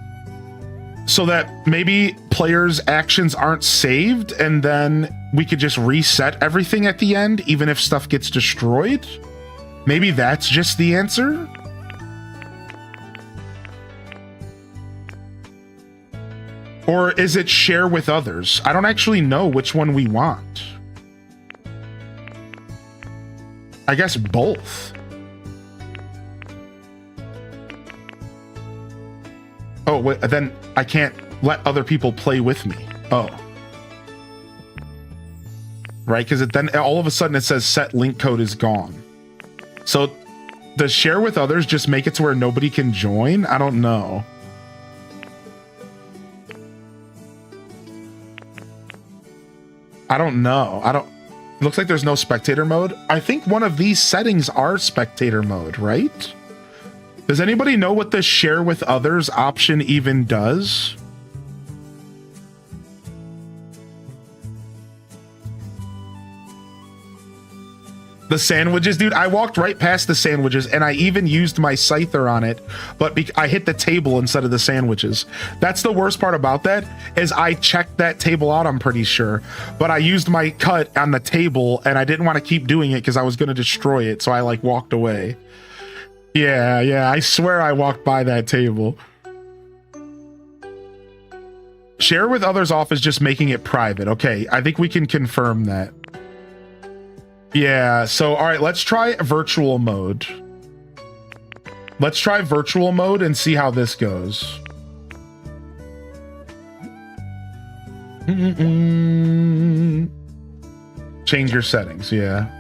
so that maybe players' actions aren't saved and then we could just reset everything at the end, even if stuff gets destroyed. Maybe that's just the answer. Or is it share with others? I don't actually know which one we want. I guess both. Oh, wait, then I can't let other people play with me. Oh. Right, because then all of a sudden it says set link code is gone. So does share with others just make it to where nobody can join? I don't know. It looks like there's no spectator mode. I think one of these settings are spectator mode, right? Does anybody know what the share with others option even does? The sandwiches, dude, I walked right past the sandwiches and I even used my scyther on it, but I hit the table instead of the sandwiches. That's the worst part about that, is I checked that table out, I'm pretty sure, but I used my cut on the table and I didn't want to keep doing it because I was going to destroy it, so I like walked away. Yeah, I swear I walked by that table. Share with others off is just making it private. Okay, I think we can confirm that. Yeah, so all right, let's try virtual mode. Let's try virtual mode and see how this goes. Change your settings, yeah.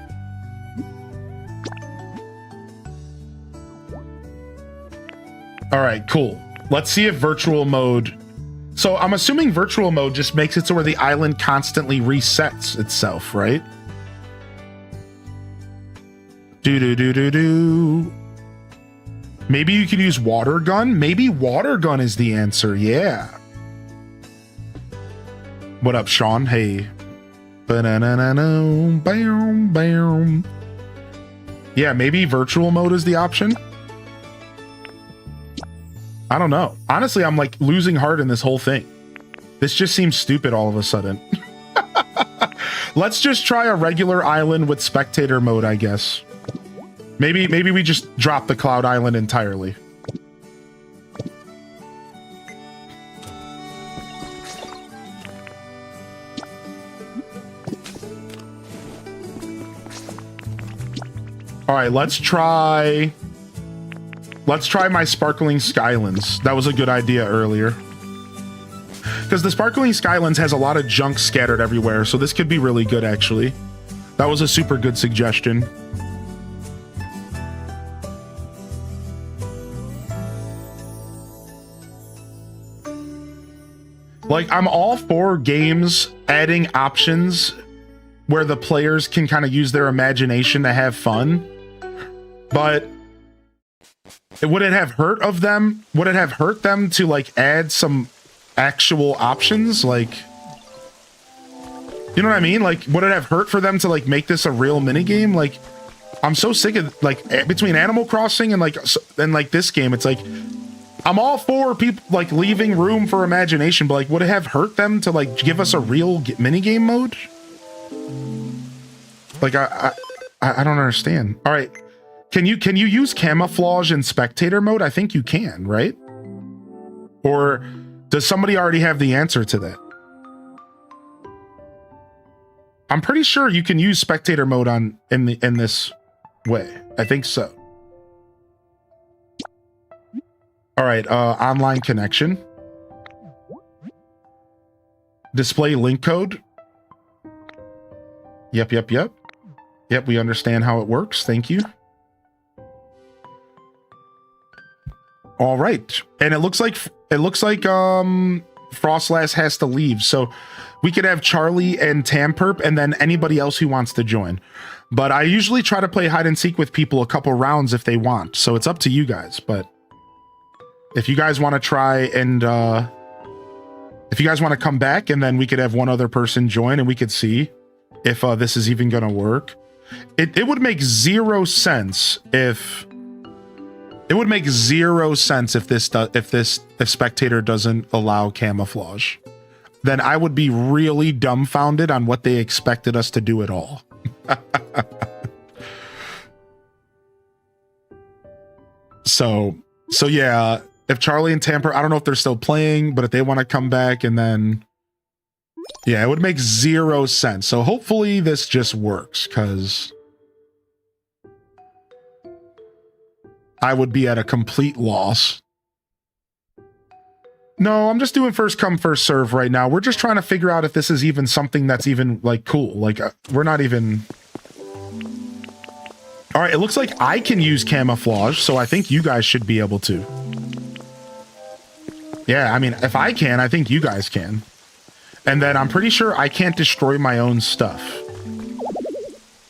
All right, cool. Let's see if virtual mode... So I'm assuming virtual mode just makes it so where the island constantly resets itself, right? Do. Maybe you could use water gun? Maybe water gun is the answer, yeah. What up, Sean? Hey. Ba-na-na-na-na, bam, bam. Yeah, maybe virtual mode is the option. I don't know. Honestly, I'm like losing heart in this whole thing. This just seems stupid all of a sudden. Let's just try a regular island with spectator mode, I guess. Maybe we just drop the Cloud Island entirely. All right, let's try my Sparkling Skylands. That was a good idea earlier. Because the Sparkling Skylands has a lot of junk scattered everywhere, so this could be really good, actually. That was a super good suggestion. Like, I'm all for games adding options where the players can kind of use their imagination to have fun. But would it have hurt them to like add some actual options? Like, you know what I mean? Like, would it have hurt for them to like make this a real minigame? Like, I'm so sick of like between Animal Crossing and like this game, it's like I'm all for people like leaving room for imagination, but like, would it have hurt them to like give us a real minigame mode? Like, I don't understand. All right, can you use camouflage in spectator mode? I think you can, right? Or does somebody already have the answer to that? I'm pretty sure you can use spectator mode in this way. I think so. All right, online connection. Display link code. Yep. Yep, we understand how it works. Thank you. All right. And it looks like Frostlass has to leave. So we could have Charlie and Tamperp and then anybody else who wants to join. But I usually try to play hide and seek with people a couple rounds if they want. So it's up to you guys, but if you guys want to try and if you guys want to come back and then we could have one other person join and we could see if this is even going to work. It would make zero sense if if spectator doesn't allow camouflage. Then I would be really dumbfounded on what they expected us to do at all. So yeah, if Charlie and Tamper, I don't know if they're still playing, but if they want to come back and then, yeah, it would make zero sense. So hopefully this just works, because I would be at a complete loss. No, I'm just doing first come, first serve right now. We're just trying to figure out if this is even something that's even, like, cool. Like, we're not even... All right, it looks like I can use camouflage, so I think you guys should be able to. Yeah, I mean, if I can, I think you guys can. And then I'm pretty sure I can't destroy my own stuff.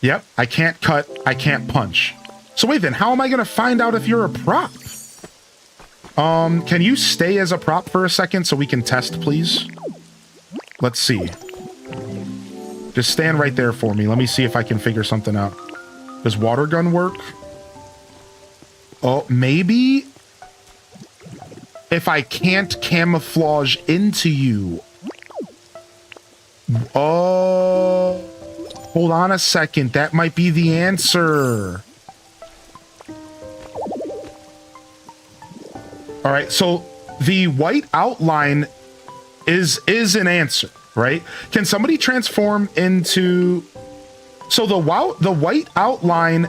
Yep, I can't cut, I can't punch. So wait then, how am I going to find out if you're a prop? Can you stay as a prop for a second so we can test, please? Let's see. Just stand right there for me. Let me see if I can figure something out. Does water gun work? Oh, maybe if I can't camouflage into you. Oh, hold on a second. That might be the answer. All right, so the white outline is an answer, right? Can somebody transform into... So the white outline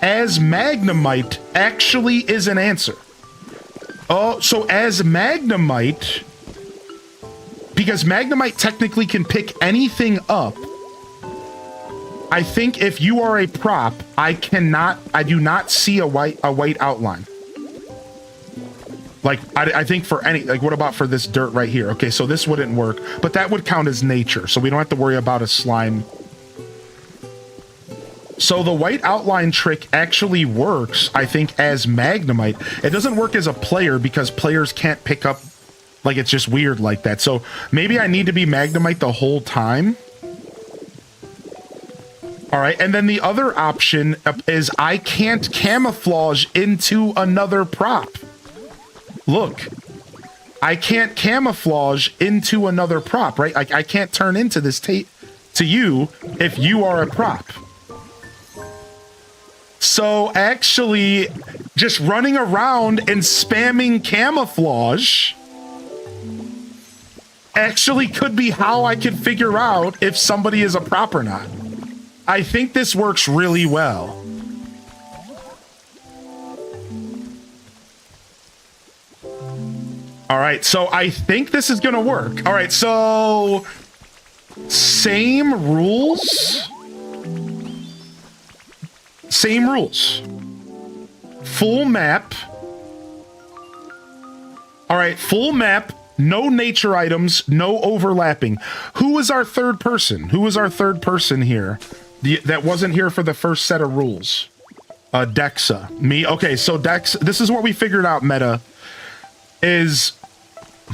as Magnemite actually is an answer. Oh, so as Magnemite, because Magnemite technically can pick anything up, I think if you are a prop, I do not see a white outline. Like, I think for any, like, what about for this dirt right here? Okay, so this wouldn't work, but that would count as nature, so we don't have to worry about a slime. So the white outline trick actually works, I think, as Magnemite. It doesn't work as a player because players can't pick up, like, it's just weird like that. So maybe I need to be Magnemite the whole time. All right, and then the other option is I can't camouflage into another prop. Look, I can't camouflage into another prop, right? I can't turn into this to you if you are a prop. So actually, just running around and spamming camouflage actually could be how I can figure out if somebody is a prop or not. I think this works really well. All right, so I think this is gonna work. All right, so same rules. Same rules. Full map. All right, full map, no nature items, no overlapping. Who is our third person? Who is our third person here? That wasn't here for the first set of rules. Dexa. Me? Okay, so Dex, this is what we figured out, meta, is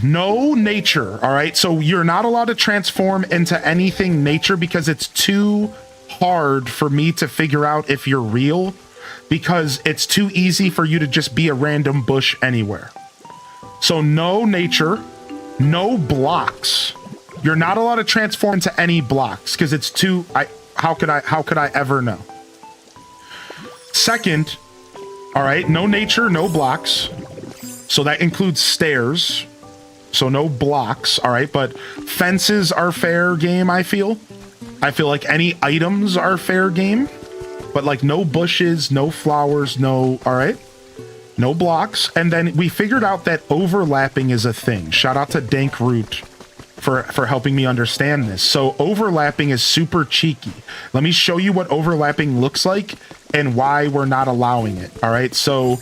no nature, all right? So you're not allowed to transform into anything nature because it's too hard for me to figure out if you're real, because it's too easy for you to just be a random bush anywhere. So no nature, no blocks. You're not allowed to transform into any blocks because it's too... How could I ever know? Second, all right, no nature, no blocks. So that includes stairs. So no blocks, all right, but fences are fair game, I feel. I feel like any items are fair game, but like no bushes, no flowers, no, all right, no blocks. And then we figured out that overlapping is a thing. Shout out to Dank Root for helping me understand this. So overlapping is super cheeky. Let me show you what overlapping looks like and why we're not allowing it. All right, so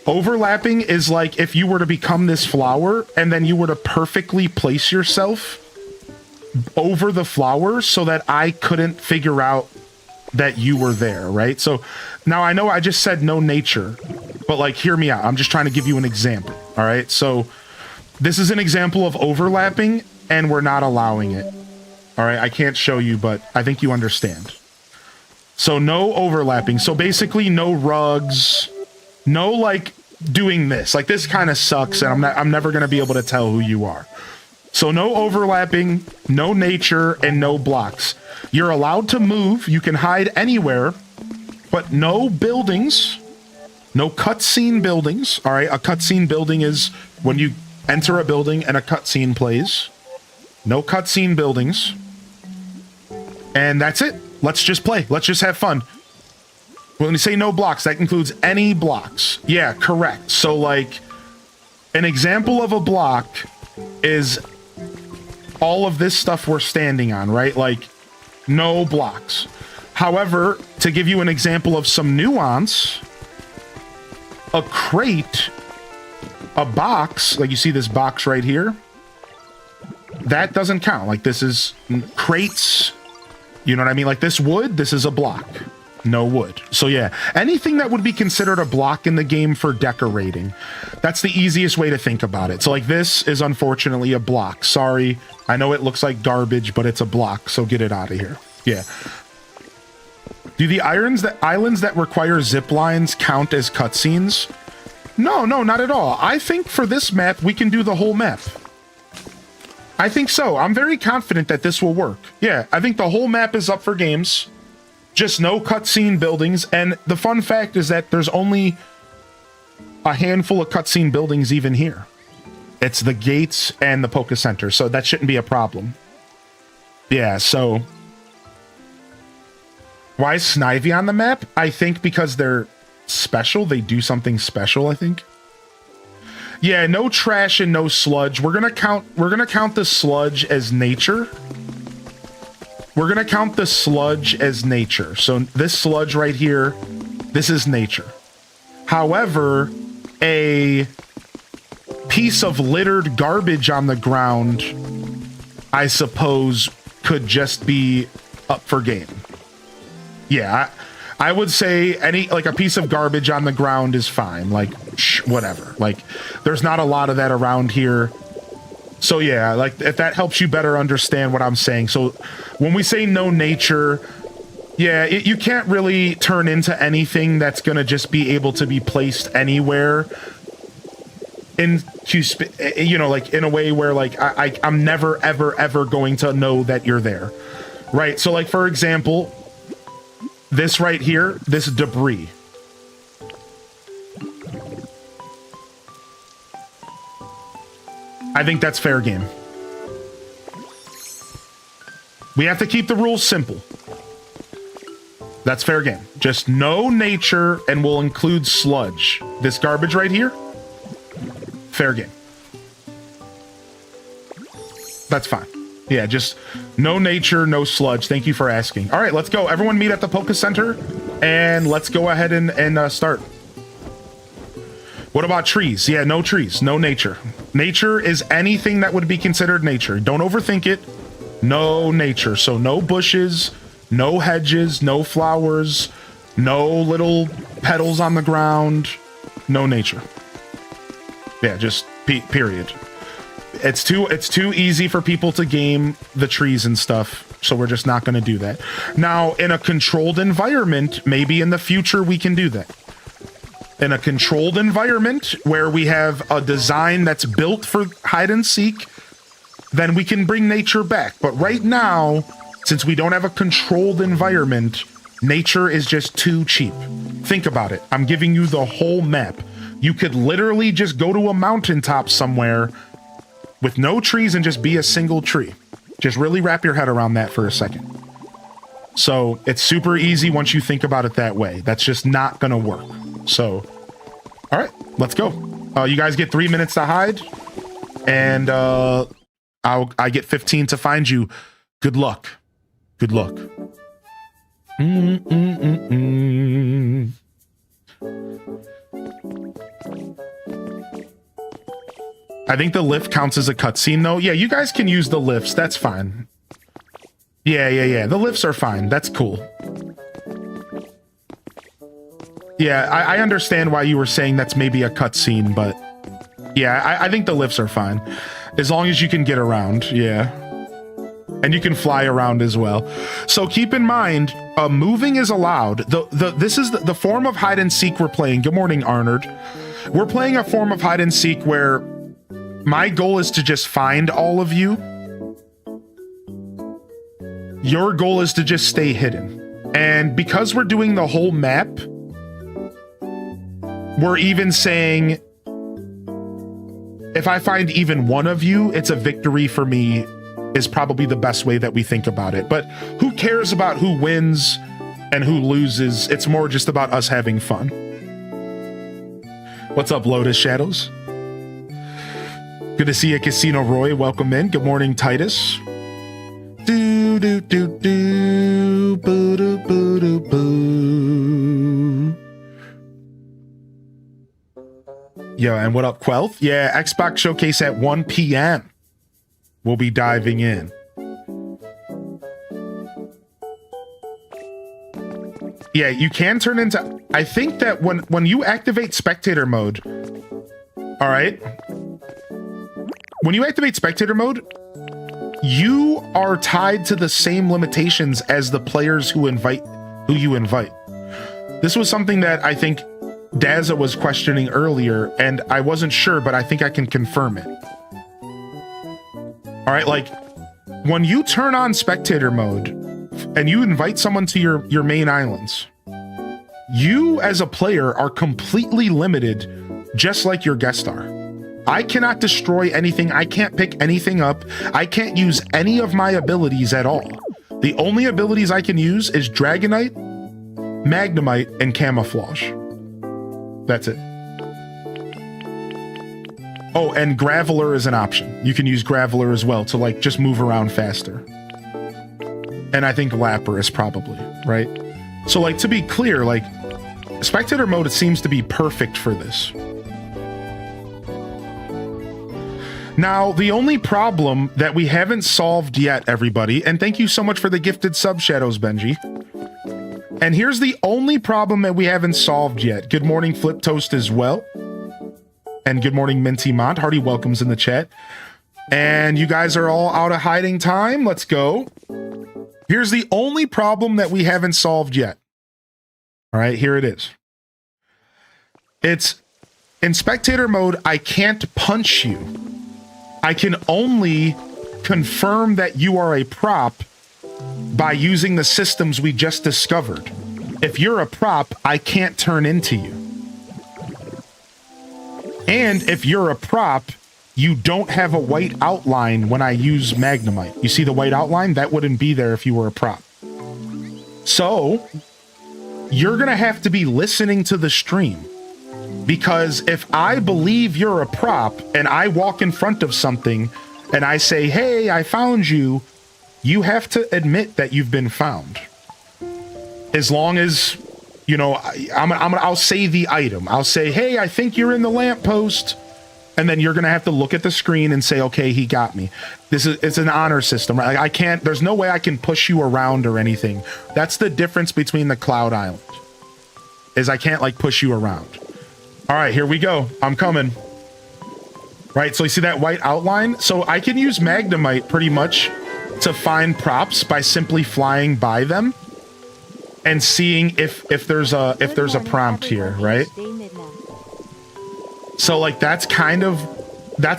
overlapping is like if you were to become this flower and then you were to perfectly place yourself over the flower so that I couldn't figure out that you were there, right? So now I know I just said no nature, but like, hear me out. I'm just trying to give you an example, all right? So this is an example of overlapping and we're not allowing it. All right, I can't show you, but I think you understand. So no overlapping. So basically no rugs, no like doing this. Like this kind of sucks and I'm never going to be able to tell who you are. So no overlapping, no nature, and no blocks. You're allowed to move. You can hide anywhere, but no buildings, no cutscene buildings. All right, a cutscene building is when you enter a building and a cutscene plays. No cutscene buildings. And that's it. Let's just play. Let's just have fun. When you say no blocks, that includes any blocks. Yeah, correct. So like an example of a block is all of this stuff we're standing on, right? Like, no blocks. However, to give you an example of some nuance, a crate, a box, like you see this box right here, that doesn't count. Like, this is crates, you know what I mean? Like, this wood, this is a block. No wood. So yeah, anything that would be considered a block in the game for decorating, that's the easiest way to think about it. So like, this is unfortunately a block. Sorry, I know it looks like garbage, but it's a block, so get it out of here. Yeah. Do the islands that require zip lines count as cutscenes? No, not at all. I think for this map, we can do the whole map. I think so. I'm very confident that this will work. Yeah, I think the whole map is up for games. Just no cutscene buildings, and the fun fact is that there's only a handful of cutscene buildings even here. It's the gates and the Poké Center, so that shouldn't be a problem. Yeah, so... Why is Snivy on the map? I think because they're special. They do something special, I think. Yeah, no trash and no sludge. We're gonna count the sludge as nature. We're gonna count the sludge as nature. So this sludge right here, this is nature. However, a piece of littered garbage on the ground, I suppose, could just be up for game. Yeah, I would say like a piece of garbage on the ground is fine. Like, whatever. Like, there's not a lot of that around here. So yeah, like, if that helps you better understand what I'm saying. So when we say no nature, yeah, you can't really turn into anything that's going to just be able to be placed anywhere you know, like in a way where like I'm never, ever going to know that you're there. Right. So like, for example, this right here, this debris. I think that's fair game. We have to keep the rules simple. That's fair game. Just no nature, and we'll include sludge. This garbage right here, fair game. That's fine. Yeah, just no nature, no sludge. Thank you for asking. All right, let's go. Everyone meet at the Poké Center, and let's go ahead and start. What about trees? Yeah, no trees, no nature. Nature is anything that would be considered nature. Don't overthink it. No nature. So no bushes, no hedges, no flowers, no little petals on the ground. No nature. Yeah, just period. It's too easy for people to game the trees and stuff, so we're just not going to do that. Now, in a controlled environment, maybe in the future we can do that. In a controlled environment where we have a design that's built for hide and seek, then we can bring nature back. But right now, since we don't have a controlled environment, nature is just too cheap. Think about it. I'm giving you the whole map. You could literally just go to a mountaintop somewhere with no trees and just be a single tree. Just really wrap your head around that for a second. So it's super easy once you think about it that way. That's just not gonna work. So, all right, let's go. You guys get 3 minutes to hide, and I get 15 to find you. Good luck. Good luck. I think the lift counts as a cutscene, though. Yeah, you guys can use the lifts. That's fine. Yeah. The lifts are fine. That's cool. Yeah, I understand why you were saying that's maybe a cutscene, but yeah, I think the lifts are fine. As long as you can get around, yeah. And you can fly around as well. So keep in mind, moving is allowed. This is the form of hide and seek we're playing. Good morning, Arnold. We're playing a form of hide and seek where my goal is to just find all of you. Your goal is to just stay hidden. And because we're doing the whole map, we're even saying, if I find even one of you, it's a victory for me, is probably the best way that we think about it. But who cares about who wins and who loses? It's more just about us having fun. What's up, Lotus Shadows? Good to see you, Casino Roy. Welcome in. Good morning, Titus. Do do do do boo do boo do boo. Yo, and what up, Quelth? Yeah, Xbox Showcase at 1 p.m. We'll be diving in. Yeah, you can turn into... I think that when you activate spectator mode... All right? When you activate spectator mode, you are tied to the same limitations as the players who you invite. This was something that I think Dazza was questioning earlier, and I wasn't sure, but I think I can confirm it. All right, like when you turn on spectator mode and you invite someone to your main islands, you as a player are completely limited, just like your guest are. I cannot destroy anything. I can't pick anything up. I can't use any of my abilities at all. The only abilities I can use is Dragonite, Magnemite, and Camouflage. That's it. Oh, and Graveler is an option. You can use Graveler as well to like just move around faster. And I think Lapras probably, right? So like to be clear, like spectator mode, it seems to be perfect for this. Now, the only problem that we haven't solved yet, everybody, and thank you so much for the gifted sub, Shadows Benji. And here's the only problem that we haven't solved yet. Good morning, Flip Toast as well. And good morning, Minty Mont. Hearty welcomes in the chat. And you guys are all out of hiding time. Let's go. Here's the only problem that we haven't solved yet. All right, here it is. It's in spectator mode, I can't punch you. I can only confirm that you are a prop by using the systems we just discovered. If you're a prop, I can't turn into you. And if you're a prop, you don't have a white outline when I use Magnemite. You see the white outline? That wouldn't be there if you were a prop. So, you're gonna have to be listening to the stream. Because if I believe you're a prop and I walk in front of something and I say, hey, I found you, you have to admit that you've been found. As long as, you know, I'll say the item. I'll say, hey, I think you're in the lamppost. And then you're going to have to look at the screen and say, okay, he got me. It's an honor system, right? Like there's no way I can push you around or anything. That's the difference between the Cloud Island, is I can't like push you around. All right, here we go. I'm coming. Right, so you see that white outline? So I can use Magnemite pretty much to find props by simply flying by them and seeing if there's a prompt here, right? So like that's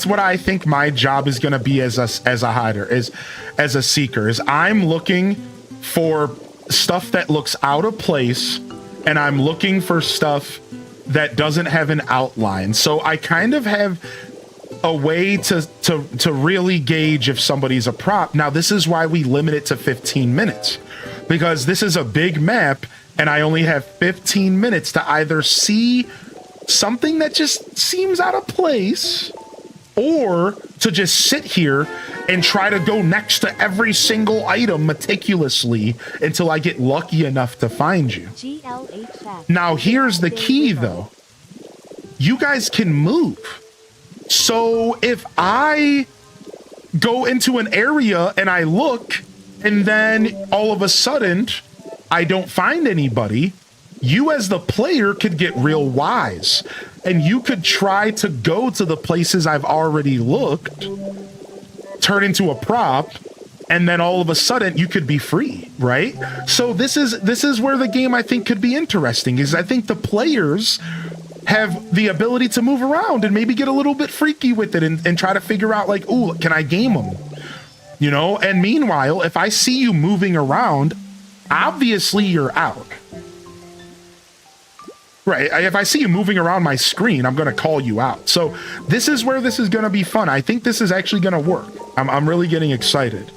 what I think my job is going to be as a hider, as a seeker, is I'm looking for stuff that looks out of place, and I'm looking for stuff that doesn't have an outline. So I kind of have a way to really gauge if somebody's a prop. Now, this is why we limit it to 15 minutes, because this is a big map and I only have 15 minutes to either see something that just seems out of place or to just sit here and try to go next to every single item meticulously until I get lucky enough to find you. Now, here's the key, though. You guys can move. So if I go into an area and I look, and then all of a sudden I don't find anybody, you as the player could get real wise, and you could try to go to the places I've already looked, turn into a prop, and then all of a sudden you could be free, right? So this is where the game I think could be interesting, is I think the players have the ability to move around and maybe get a little bit freaky with it and try to figure out like, ooh, can I game them? You know, and meanwhile, if I see you moving around, obviously you're out. Right, if I see you moving around my screen, I'm going to call you out. So this is where this is going to be fun. I think this is actually going to work. I'm really getting excited.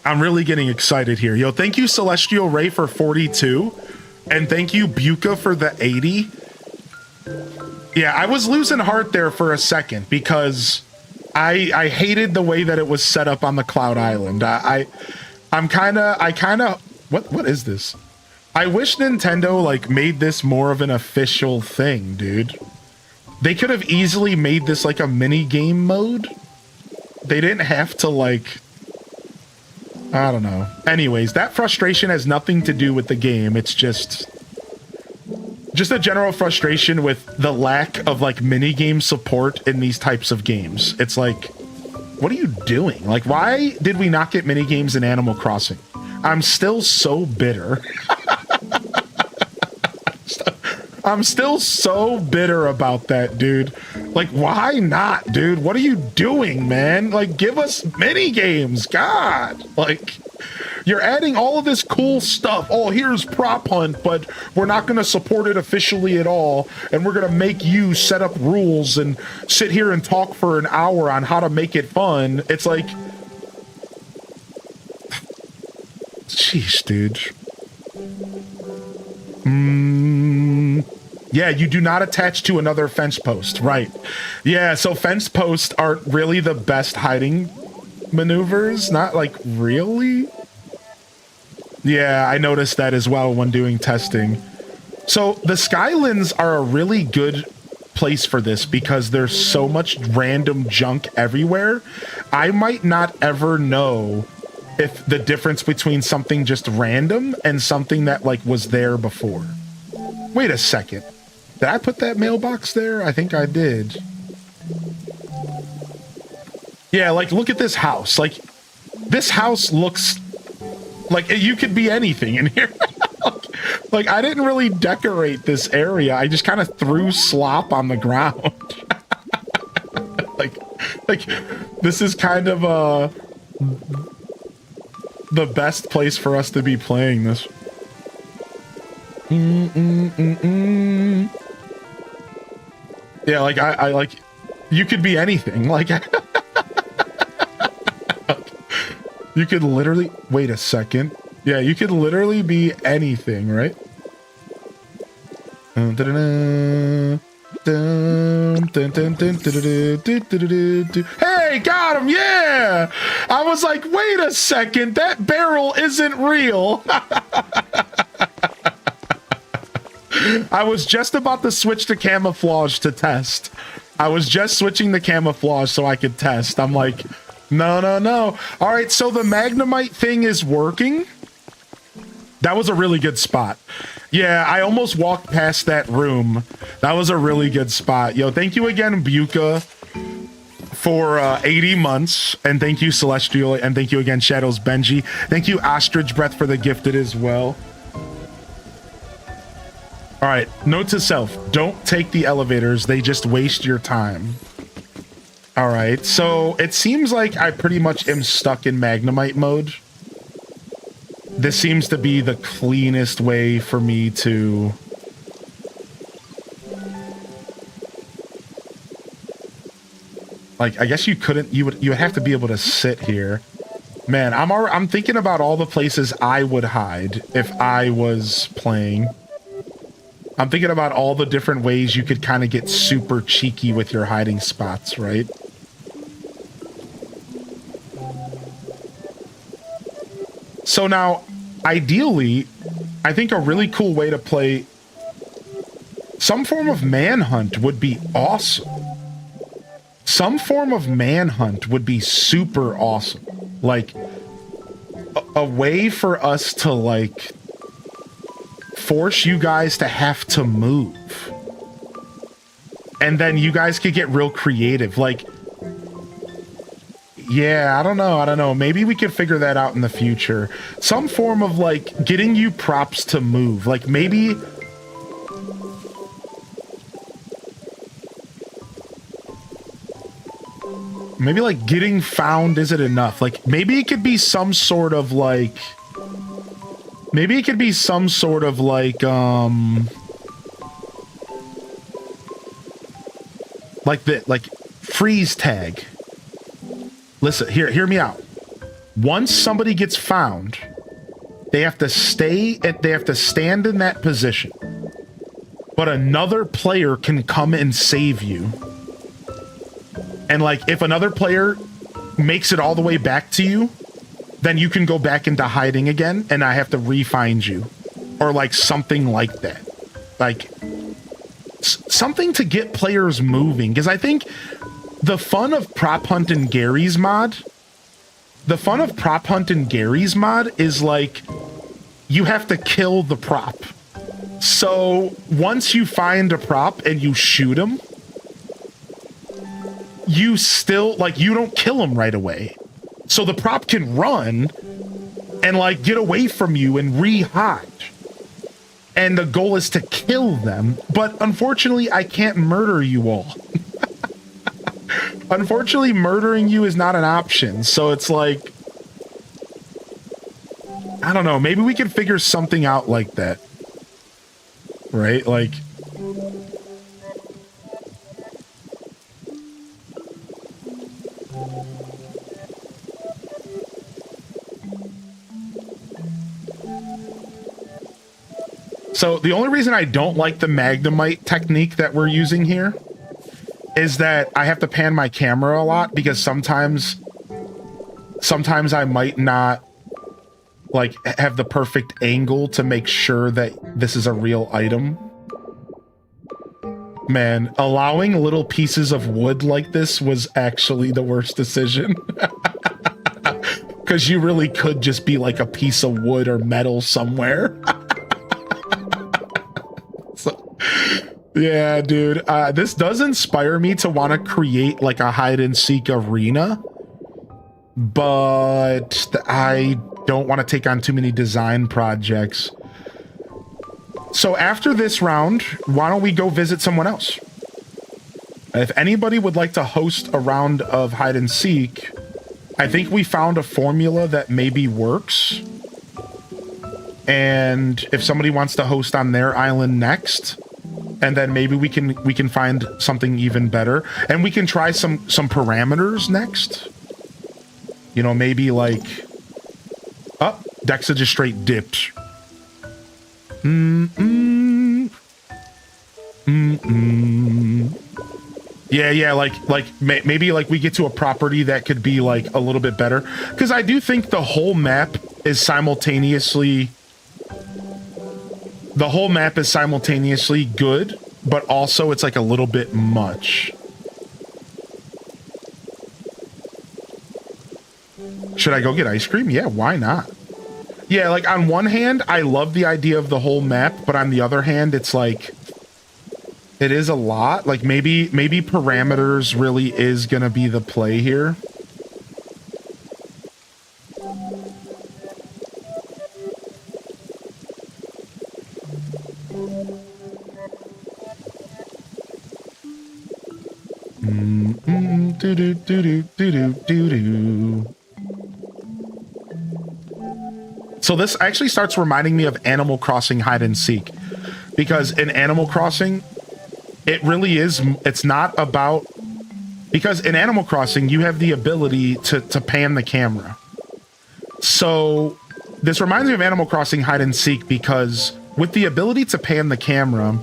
I'm really getting excited here. Yo, thank you, Celestial Ray, for 42. And thank you, Buka, for the 80. Yeah, I was losing heart there for a second because I hated the way that it was set up on the Cloud Island. I'm kind of what is this? I wish Nintendo like made this more of an official thing, dude. They could have easily made this like a mini game mode. They didn't have to like, I don't know. Anyways, that frustration has nothing to do with the game. It's just a general frustration with the lack of like mini game support in these types of games. It's like, what are you doing? Like, why did we not get mini games in Animal Crossing? I'm still so bitter. I'm still so bitter about that, dude. Like, why not, dude? What are you doing, man? Like, give us mini games, God. Like, you're adding all of this cool stuff. Oh, here's Prop Hunt, but we're not going to support it officially at all. And we're going to make you set up rules and sit here and talk for an hour on how to make it fun. It's like, jeez, dude. Yeah, you do not attach to another fence post, right? Yeah, so fence posts aren't really the best hiding maneuvers. Not like really. Yeah, I noticed that as well when doing testing. So the Skylands are a really good place for this because there's so much random junk everywhere. I might not ever know if the difference between something just random and something that like was there before. Wait a second. Did I put that mailbox there? I think I did. Yeah, like look at this house. Like this house looks like you could be anything in here. Like I didn't really decorate this area. I just kind of threw slop on the ground. like this is kind of the best place for us to be playing this. Yeah, like I like you could be anything. Like you could literally wait a second. Yeah, you could literally be anything, right? Hey, got him! Yeah! I was like, wait a second, that barrel isn't real. I was just about to switch to camouflage to test. I was just switching the camouflage so I could test. I'm like, no. All right, so the Magnemite thing is working. That was a really good spot. Yeah, I almost walked past that room. That was a really good spot. Yo, thank you again, Buka, for 80 months. And thank you, Celestial. And thank you again, Shadows Benji. Thank you, Ostrich Breath, for the gifted as well. All right, note to self, don't take the elevators. They just waste your time. All right, so it seems like I pretty much am stuck in Magnemite mode. This seems to be the cleanest way for me to... Like, I guess you couldn't, you would have to be able to sit here. Man, I'm thinking about all the places I would hide if I was playing. I'm thinking about all the different ways you could kind of get super cheeky with your hiding spots, right? So now, ideally, I think a really cool way to play some form of manhunt would be awesome. Some form of manhunt would be super awesome. Like, a way for us to, like, force you guys to have to move. And then you guys could get real creative. Like, yeah, I don't know. Maybe we could figure that out in the future. Some form of, like, getting you props to move. Like, maybe... Maybe, like, getting found isn't enough. Like, maybe it could be some sort of, like... Maybe it could be some sort of, like, like, freeze tag. Listen, hear me out. Once somebody gets found, they have to stand in that position. but another player can come and save you. And like, if another player makes it all the way back to you, then you can go back into hiding again, and I have to re-find you. Or like something like that. Like, something to get players moving. Because I think the fun of Prop Hunt and Gary's mod, is like, you have to kill the prop. So once you find a prop and you shoot him, you still, like, you don't kill him right away. So the prop can run and like get away from you and re-hide. And the goal is to kill them. But unfortunately, I can't murder you all. Unfortunately, murdering you is not an option. So it's like, I don't know, maybe we can figure something out like that. Right? Like, so the only reason I don't like the Magnemite technique that we're using here is that I have to pan my camera a lot, because sometimes I might not like have the perfect angle to make sure that this is a real item. Man, allowing little pieces of wood like this was actually the worst decision. Because you really could just be like a piece of wood or metal somewhere. So, yeah, dude, this does inspire me to want to create like a hide and seek arena, but I don't want to take on too many design projects. So after this round, why don't we go visit someone else? If anybody would like to host a round of hide and seek, I think we found a formula that maybe works. And if somebody wants to host on their island next, and then maybe we can find something even better, and we can try some parameters next. You know, maybe like, oh, Dexa just straight dipped. Yeah, like maybe like we get to a property that could be like a little bit better, because I do think the whole map is simultaneously good, but also it's like a little bit much. Should I go get ice cream? Yeah, why not? Yeah, like on one hand, I love the idea of the whole map, but on the other hand, it's like, it is a lot. Like maybe parameters really is gonna be the play here. So this actually starts reminding me of Animal Crossing hide and seek, because in Animal Crossing, it really is, it's not about, because in Animal Crossing, you have the ability to pan the camera. So this reminds me of Animal Crossing hide and seek, because with the ability to pan the camera,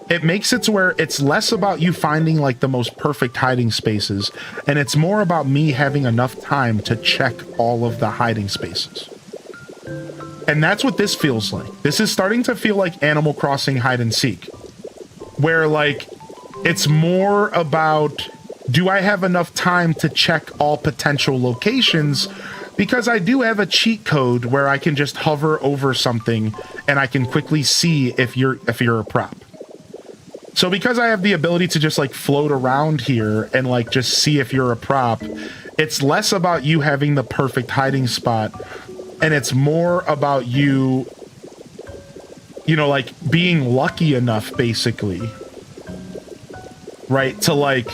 it makes it to where it's less about you finding like the most perfect hiding spaces, and it's more about me having enough time to check all of the hiding spaces. And that's what this feels like. This is starting to feel like Animal Crossing hide and seek, where like it's more about, do I have enough time to check all potential locations? Because I do have a cheat code where I can just hover over something and I can quickly see if you're a prop. So because I have the ability to just like float around here and like just see if you're a prop, it's less about you having the perfect hiding spot, and it's more about you know, like being lucky enough, basically, right, to like,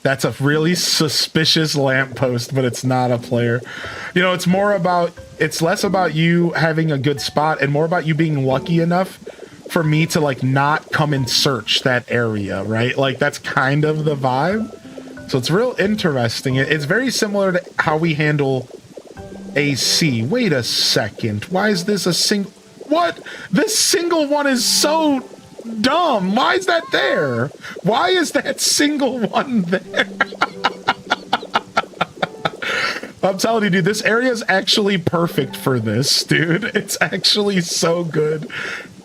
that's a really suspicious lamppost, but it's not a player. You know, it's more about, it's less about you having a good spot and more about you being lucky enough for me to like not come and search that area, right? Like that's kind of the vibe. So it's real interesting. It's very similar to how we handle AC. Wait a second. Why is this a single? What? This single one is so dumb. Why is that there? Why is that single one there? I'm telling you, dude, this area is actually perfect for this, dude. It's actually so good.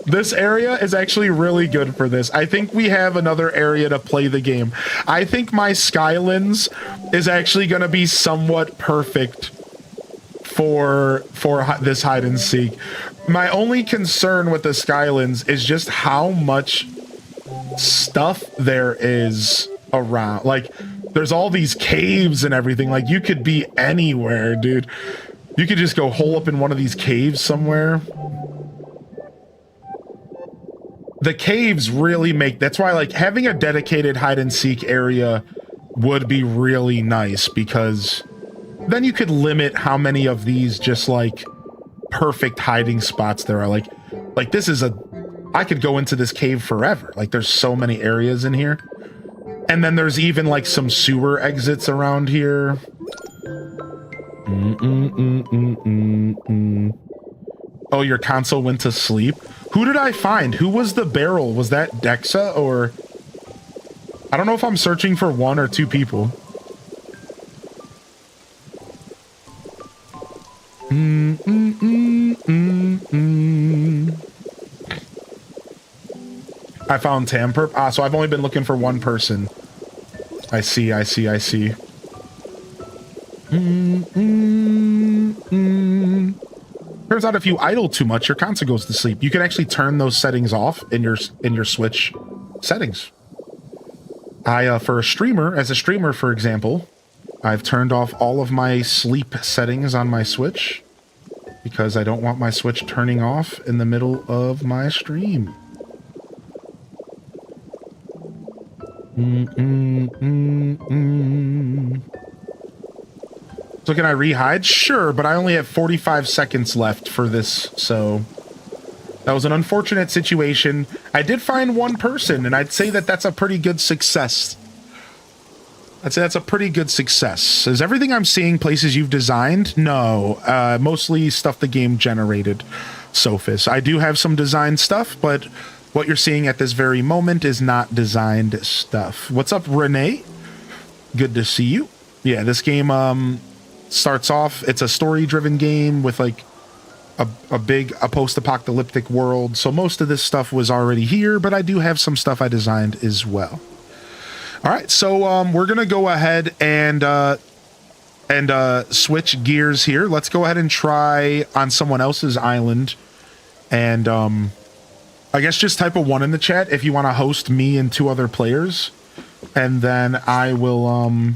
This area is actually really good for this. I think we have another area to play the game. I think my Skylands is actually going to be somewhat perfect for this hide and seek. My only concern with the Skylands is just how much stuff there is around. Like, there's all these caves and everything. Like, you could be anywhere, dude. You could just go hole up in one of these caves somewhere. The caves really make, that's why, like, having a dedicated hide and seek area would be really nice, because then you could limit how many of these just like perfect hiding spots there are. Like this is I could go into this cave forever. Like, there's so many areas in here. And then there's even like some sewer exits around here. Oh, your console went to sleep. Who did I find? Who was the barrel? Was that Dexa, or I don't know if I'm searching for one or two people. I found Tamperp. Ah, so I've only been looking for one person. I see. Turns out if you idle too much, your console goes to sleep. You can actually turn those settings off in your Switch settings. For a streamer, as a streamer, for example, I've turned off all of my sleep settings on my Switch because I don't want my Switch turning off in the middle of my stream. So can I re-hide? Sure, but I only have 45 seconds left for this, so that was an unfortunate situation. I did find one person, and I'd say that that's a pretty good success. I'd say that's a pretty good success. Is everything I'm seeing places you've designed? No, mostly stuff the game generated, Sophis. I do have some design stuff, but what you're seeing at this very moment is not designed stuff. What's up, Renee? Good to see you. Yeah, this game starts off, it's a story-driven game with like a post-apocalyptic world. So most of this stuff was already here, but I do have some stuff I designed as well. All right, so we're gonna go ahead and switch gears here. Let's go ahead and try on someone else's island, and I guess just type a 1 in the chat if you want to host me and 2 other players, and then I will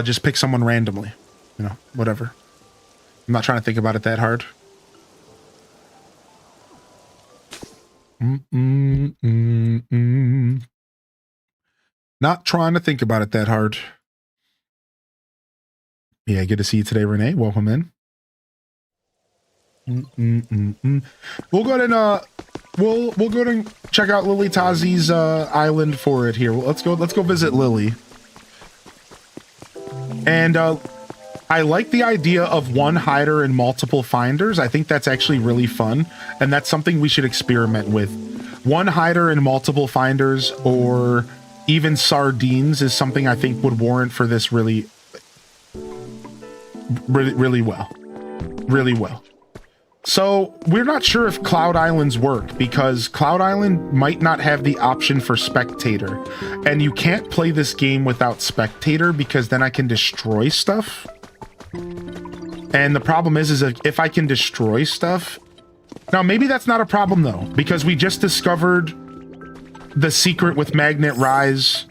just pick someone randomly, you know, whatever. I'm not trying to think about it that hard. Not trying to think about it that hard. Yeah, good to see you today, Renee. Welcome in. We'll go ahead and we'll go ahead and check out Lily Tazi's island for it here. Let's go visit Lily. And I like the idea of one hider and multiple finders. I think that's actually really fun, and that's something we should experiment with. One hider and multiple finders, or even sardines, is something I think would warrant for this really well. So we're not sure if Cloud Islands work, because Cloud Island might not have the option for spectator, and you can't play this game without spectator, because then I can destroy stuff. And the problem is if I can destroy stuff, now maybe that's not a problem though, because we just discovered the secret with Magnet Rise,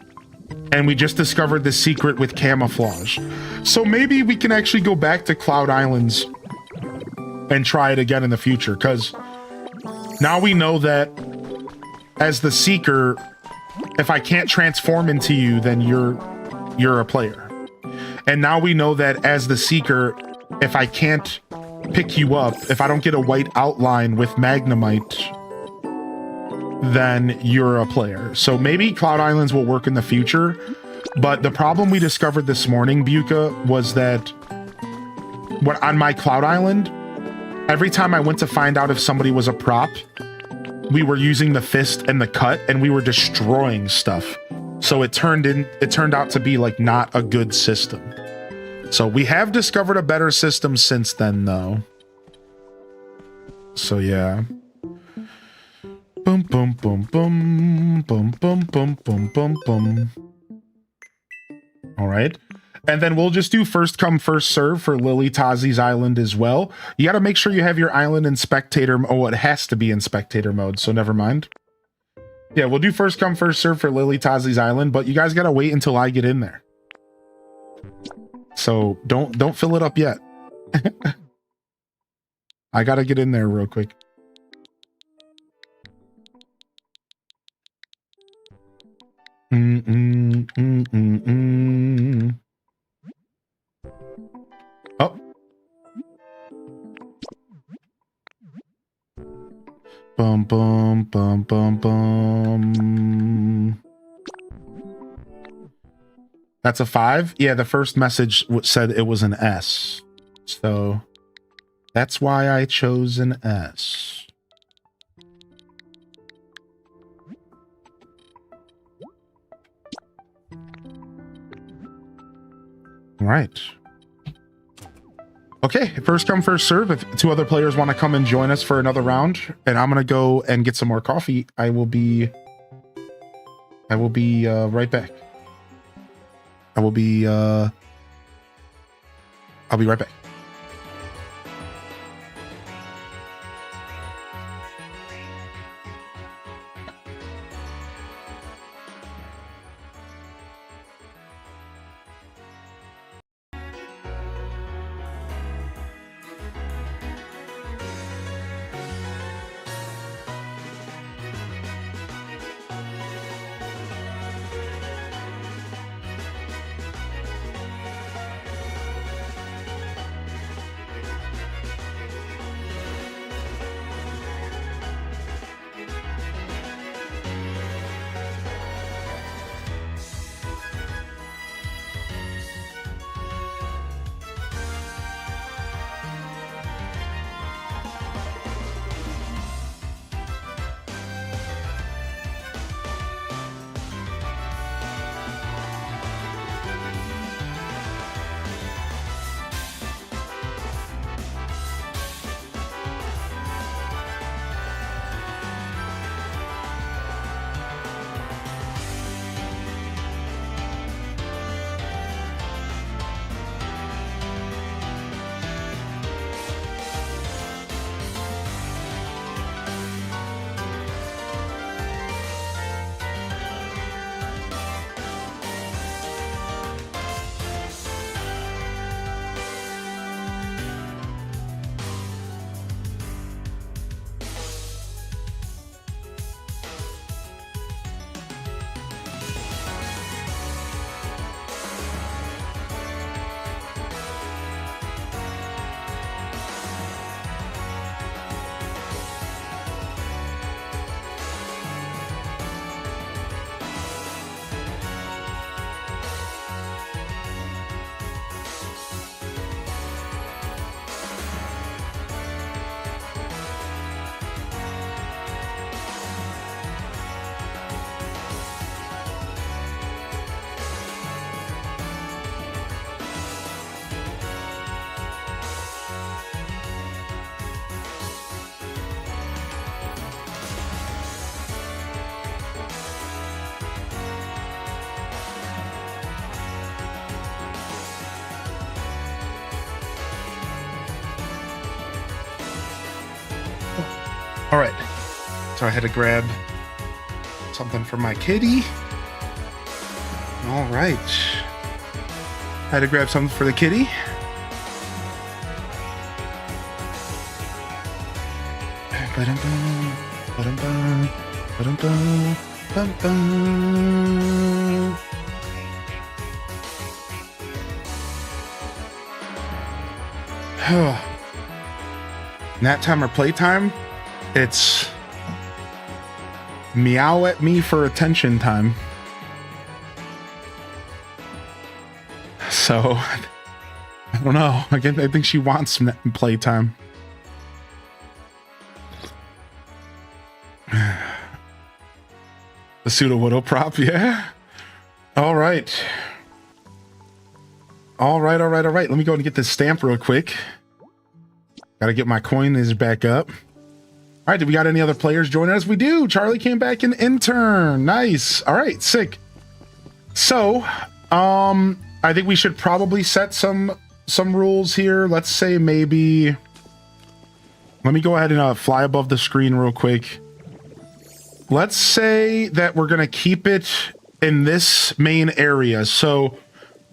and we just discovered the secret with Camouflage. So maybe we can actually go back to Cloud Islands and try it again in the future, because now we know that as the Seeker, if I can't transform into you, then you're a player. And now we know that as the Seeker, if I can't pick you up, if I don't get a white outline with Magnemite, then you're a player. So maybe Cloud Islands will work in the future. But the problem we discovered this morning, Buka, was that on my Cloud Island, every time I went to find out if somebody was a prop, we were using the fist and the cut, and we were destroying stuff. So it turned out to be like not a good system. So we have discovered a better system since then, though. So yeah. Boom, boom, boom, boom, boom, boom, boom, boom, boom, boom. All right. And then we'll just do first come, first serve for Lily Tazi's island as well. You got to make sure you have your island in spectator. Oh, it has to be in spectator mode, so never mind. Yeah, we'll do first come, first serve for Lily Tazi's island, but you guys got to wait until I get in there. So don't fill it up yet. I got to get in there real quick. Oh. Bum, bum, bum, bum, bum. That's a 5? Yeah, the first message said it was an S. So that's why I chose an S. Right. Okay, first come, first serve. If 2 other players want to come and join us for another round, and I'm gonna go and get some more coffee, I will be right back. I'll be right back. All right, so I had to grab something for my kitty. All right, had to grab something for the kitty. Ba-dum-bum, ba-dum-bum, ba-dum-bum, bum-bum. Nap time or playtime? It's meow at me for attention time. So I don't know. Again, I think she wants some playtime. The pseudo widow prop, yeah. All right. All right. Let me go and get this stamp real quick. Gotta get my coin is back up. All right, do we got any other players joining us? We do. Charlie came back an intern. Nice. All right, sick. So, I think we should probably set some rules here. Let's say maybe. Let me go ahead and fly above the screen real quick. Let's say that we're gonna keep it in this main area. So,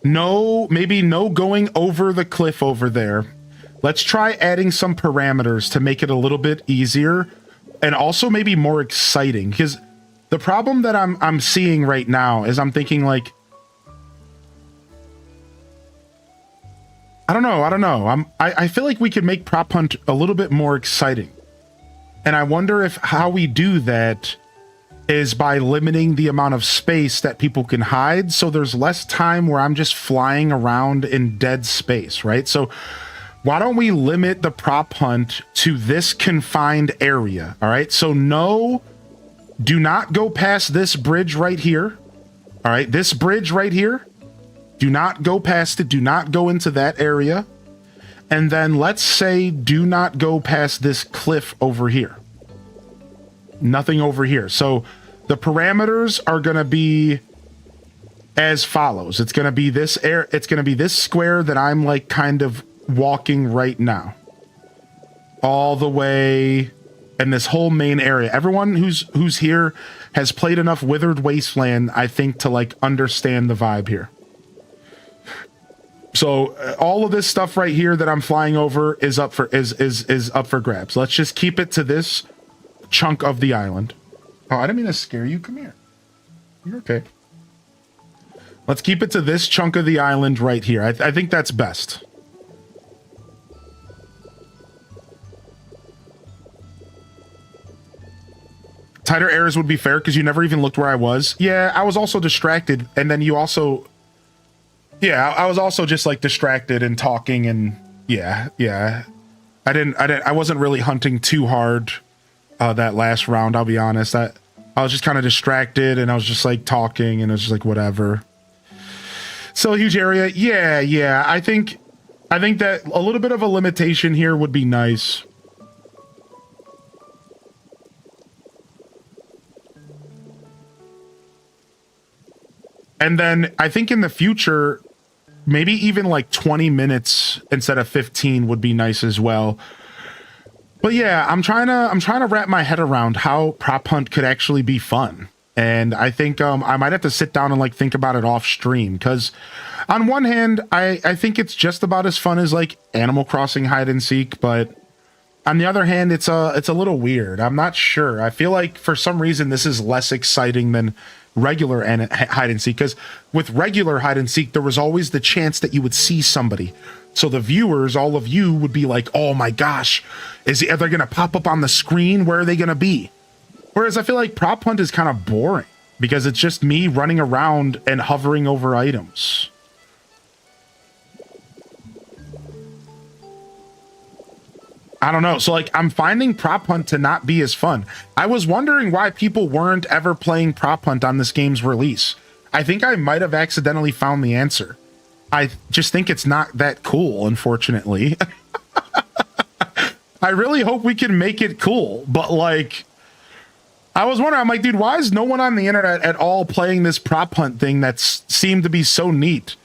maybe no going over the cliff over there. Let's try adding some parameters to make it a little bit easier and also maybe more exciting, because the problem that I'm seeing right now is I'm thinking like, I don't know. I feel like we could make Prop Hunt a little bit more exciting. And I wonder if how we do that is by limiting the amount of space that people can hide. So there's less time where I'm just flying around in dead space, right? So why don't we limit the prop hunt to this confined area? All right. So do not go past this bridge right here. All right. This bridge right here. Do not go past it. Do not go into that area. And then let's say do not go past this cliff over here. Nothing over here. So the parameters are going to be as follows. It's going to be this it's going to be this square that I'm like kind of walking right now, all the way in this whole main area. Everyone who's here has played enough Withered Wasteland, I think, to like understand the vibe here. So all of this stuff right here that I'm flying over is up for up for grabs. Let's just keep it to this chunk of the island. Oh, I didn't mean to scare you. Come here. You're okay. Let's keep it to this chunk of the island right here. I think that's best. Tighter areas would be fair because you never even looked where I was. Yeah, I was also distracted, and then you also... Yeah, I was also just like distracted and talking, and yeah. I wasn't really hunting too hard that last round, I'll be honest. I was just kind of distracted, and I was just like talking, and it was just like whatever. So huge area. Yeah. I think that a little bit of a limitation here would be nice. And then I think in the future, maybe even like 20 minutes instead of 15 would be nice as well. But yeah, I'm trying to wrap my head around how prop hunt could actually be fun. And I think I might have to sit down and like think about it off stream, because on one hand, I think it's just about as fun as like Animal Crossing hide and seek, but on the other hand, it's a little weird. I'm not sure. I feel like for some reason this is less exciting than regular hide and seek, because with regular hide and seek there was always the chance that you would see somebody, so the viewers, all of you, would be like, oh my gosh, are they gonna pop up on the screen? Where are they gonna be? Whereas I feel like prop hunt is kind of boring because it's just me running around and hovering over items. I don't know. So like I'm finding prop hunt to not be as fun. I was wondering why people weren't ever playing prop hunt on this game's release. I think I might have accidentally found the answer. I just think it's not that cool, unfortunately. I really hope we can make it cool, but like I was wondering, I'm like, dude, why is no one on the internet at all playing this prop hunt thing that seemed to be so neat?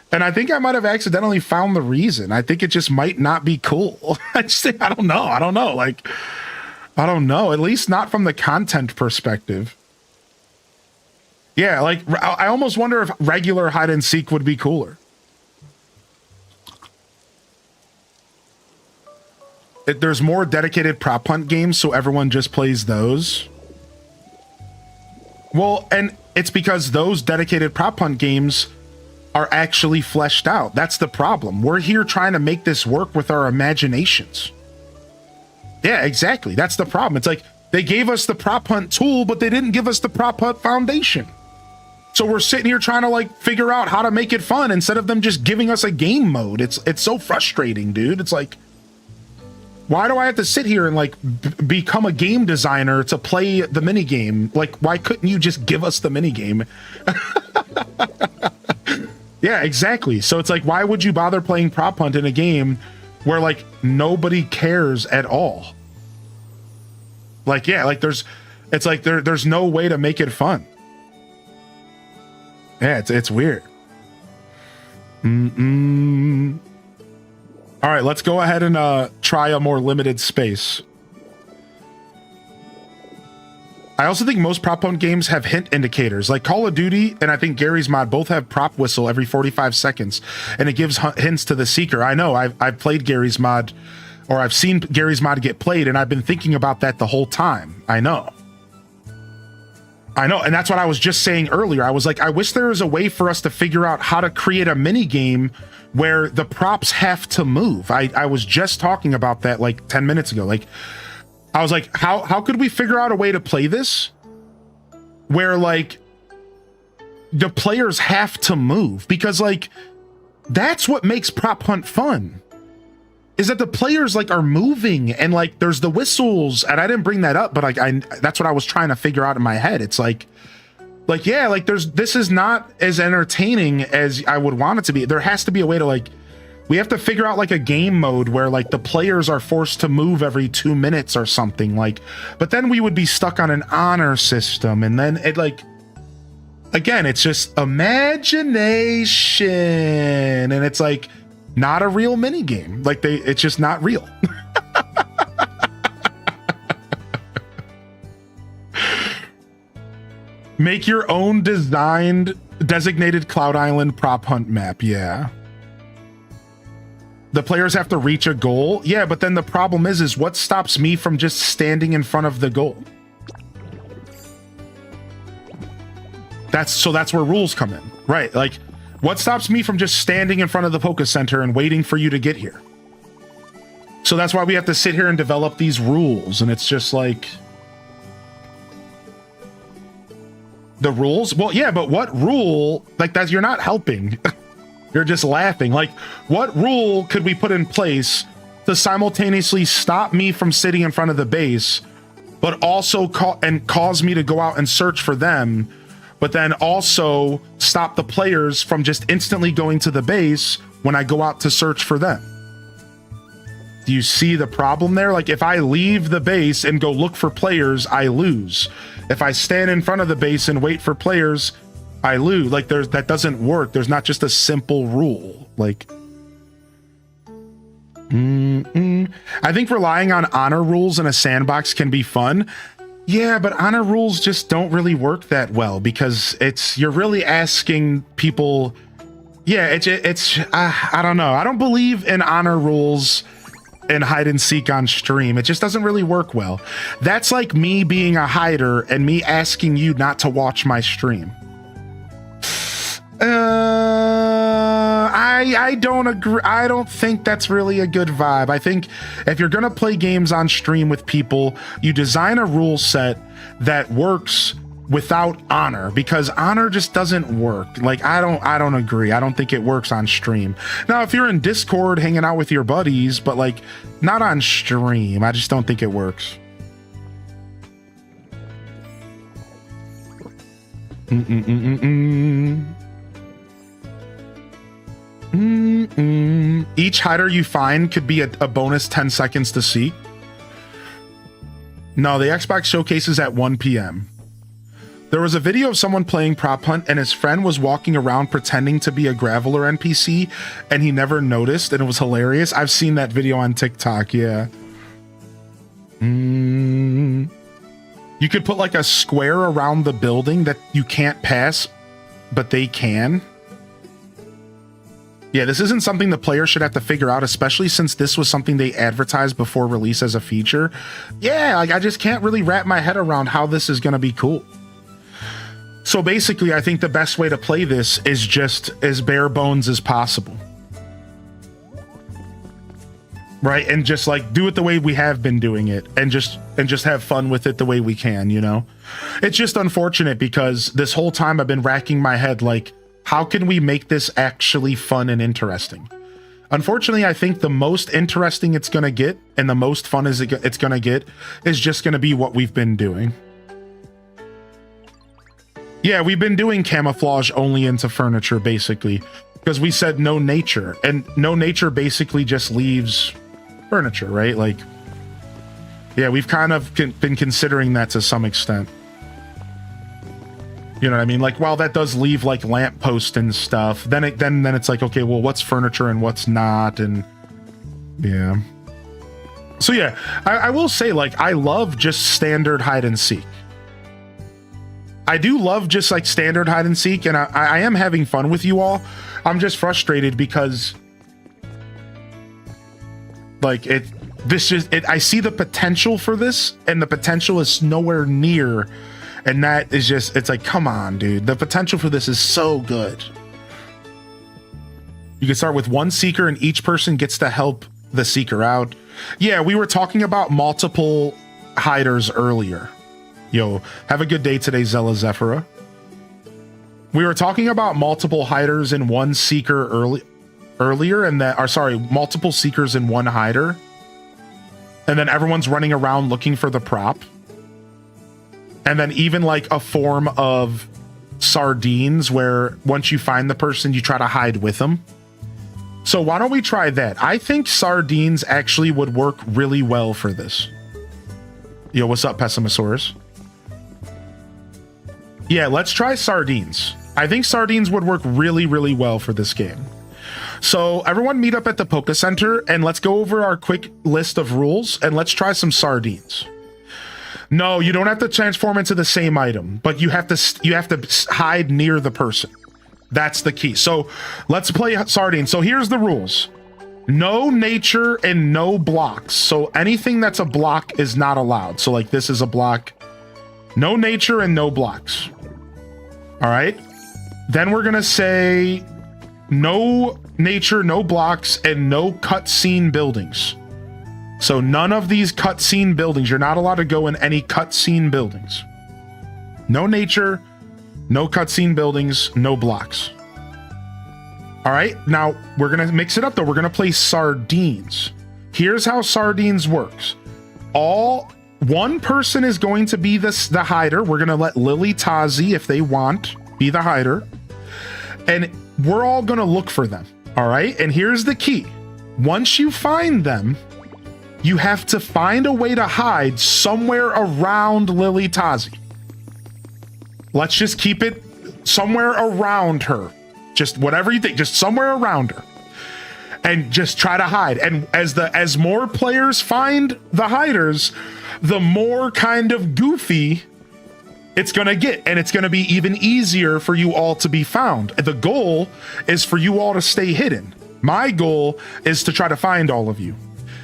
And I think I might have accidentally found the reason. I think it just might not be cool. I don't know. Like, I don't know. At least not from the content perspective. Yeah, like, I almost wonder if regular hide and seek would be cooler. There's more dedicated prop hunt games, so everyone just plays those. Well, and it's because those dedicated prop hunt games are actually fleshed out. That's the problem. We're here trying to make this work with our imaginations. Yeah, exactly. That's the problem. It's like they gave us the prop hunt tool, but they didn't give us the prop hunt foundation. So we're sitting here trying to like figure out how to make it fun instead of them just giving us a game mode. It's so frustrating, dude. It's like, why do I have to sit here and like become a game designer to play the mini game? Like, why couldn't you just give us the mini game? Yeah, exactly. So it's like, why would you bother playing Prop Hunt in a game where like nobody cares at all? Like, yeah, like there's no way to make it fun. Yeah, it's weird. All right, let's go ahead and try a more limited space. I also think most prop hunt games have hint indicators. Like Call of Duty and I think Gary's Mod both have prop whistle every 45 seconds, and it gives hints to the seeker. I know, I've played Gary's Mod, or I've seen Gary's Mod get played, and I've been thinking about that the whole time. I know, and that's what I was just saying earlier. I was like, I wish there was a way for us to figure out how to create a mini game where the props have to move. I was just talking about that like 10 minutes ago. Like, I was like, how could we figure out a way to play this where like the players have to move? Because like that's what makes prop hunt fun, is that the players like are moving, and like there's the whistles, and I didn't bring that up, but like that's what I was trying to figure out in my head. It's like yeah, like this is not as entertaining as I would want it to be. There has to be a way to like, we have to figure out like a game mode where like the players are forced to move every 2 minutes or something, like, but then we would be stuck on an honor system, and then it like, again, it's just imagination, and it's like not a real mini game. Like it's just not real. Make your own designated Cloud Island prop hunt map. Yeah. The players have to reach a goal. Yeah, but then the problem is what stops me from just standing in front of the goal? That's where rules come in, right? Like, what stops me from just standing in front of the Poké Center and waiting for you to get here? So that's why we have to sit here and develop these rules, and it's just like, the rules? Well, yeah, but what rule? Like, that you're not helping. You're just laughing. Like, what rule could we put in place to simultaneously stop me from sitting in front of the base, but also cause me to go out and search for them, but then also stop the players from just instantly going to the base when I go out to search for them? Do you see the problem there? Like, if I leave the base and go look for players, I lose. If I stand in front of the base and wait for players, I lose. Like, that doesn't work. There's not just a simple rule. Like, I think relying on honor rules in a sandbox can be fun. Yeah, but honor rules just don't really work that well, because you're really asking people. Yeah, it's I don't know. I don't believe in honor rules and hide and seek on stream. It just doesn't really work well. That's like me being a hider and me asking you not to watch my stream. I don't agree. I don't think that's really a good vibe. I think if you're gonna play games on stream with people, you design a rule set that works without honor, because honor just doesn't work. Like, I don't agree. I don't think it works on stream. Now, if you're in Discord hanging out with your buddies, but like not on stream, I just don't think it works. Each hider you find could be a bonus 10 seconds to seek. No, the Xbox showcase is at 1 p.m. There was a video of someone playing Prop Hunt, and his friend was walking around pretending to be a Graveler NPC, and he never noticed, and it was hilarious. I've seen that video on TikTok, yeah. You could put like a square around the building that you can't pass, but they can. Yeah, this isn't something the player should have to figure out, especially since this was something they advertised before release as a feature. Yeah, like, I just can't really wrap my head around how this is going to be cool. So basically, I think the best way to play this is just as bare bones as possible. right? And just like do it the way we have been doing it, and just have fun with it the way we can, you know? It's just unfortunate because this whole time I've been racking my head like, how can we make this actually fun and interesting? Unfortunately, I think the most interesting it's gonna get and the most fun it's gonna get is just gonna be what we've been doing. Yeah, we've been doing camouflage only into furniture basically because we said no nature, and no nature basically just leaves furniture, right? Like, yeah, we've kind of been considering that to some extent. You know what I mean? Like, while that does leave like lamppost and stuff, then it's like, okay, well, what's furniture and what's not? And yeah. So yeah, I will say, like, I love just standard hide and seek. I do love just like standard hide and seek, and I am having fun with you all. I'm just frustrated because like I see the potential for this, and the potential is nowhere near. And that is just, it's like, come on, dude. The potential for this is so good. You can start with one seeker and each person gets to help the seeker out. Yeah, we were talking about multiple hiders earlier. Yo, have a good day today, Zella Zephyrah. We were talking about multiple hiders and one seeker earlier, and multiple seekers and one hider. And then everyone's running around looking for the prop. And then even like a form of sardines where once you find the person, you try to hide with them. So why don't we try that? I think sardines actually would work really well for this. Yo, what's up, Pessimosaurus? Yeah, let's try sardines. I think sardines would work really, really well for this game. So everyone meet up at the Poke Center and let's go over our quick list of rules and let's try some sardines. No, you don't have to transform into the same item, but you have to hide near the person. That's the key. So let's play sardines. So here's the rules. No nature and no blocks. So anything that's a block is not allowed. So like this is a block. No nature and no blocks. All right. Then we're going to say no nature, no blocks, and no cutscene buildings. So none of these cutscene buildings. You're not allowed to go in any cutscene buildings. No nature, no cutscene buildings, no blocks. All right, now we're gonna mix it up though. We're gonna play sardines. Here's how sardines works. One person is going to be the hider. We're gonna let Lily Tazi, if they want, be the hider. And we're all gonna look for them. All right, and here's the key. Once you find them, you have to find a way to hide somewhere around Lily Tazi. Let's just keep it somewhere around her. Just whatever you think, just somewhere around her. And just try to hide. And as more players find the hiders, the more kind of goofy it's gonna get. And it's gonna be even easier for you all to be found. The goal is for you all to stay hidden. My goal is to try to find all of you.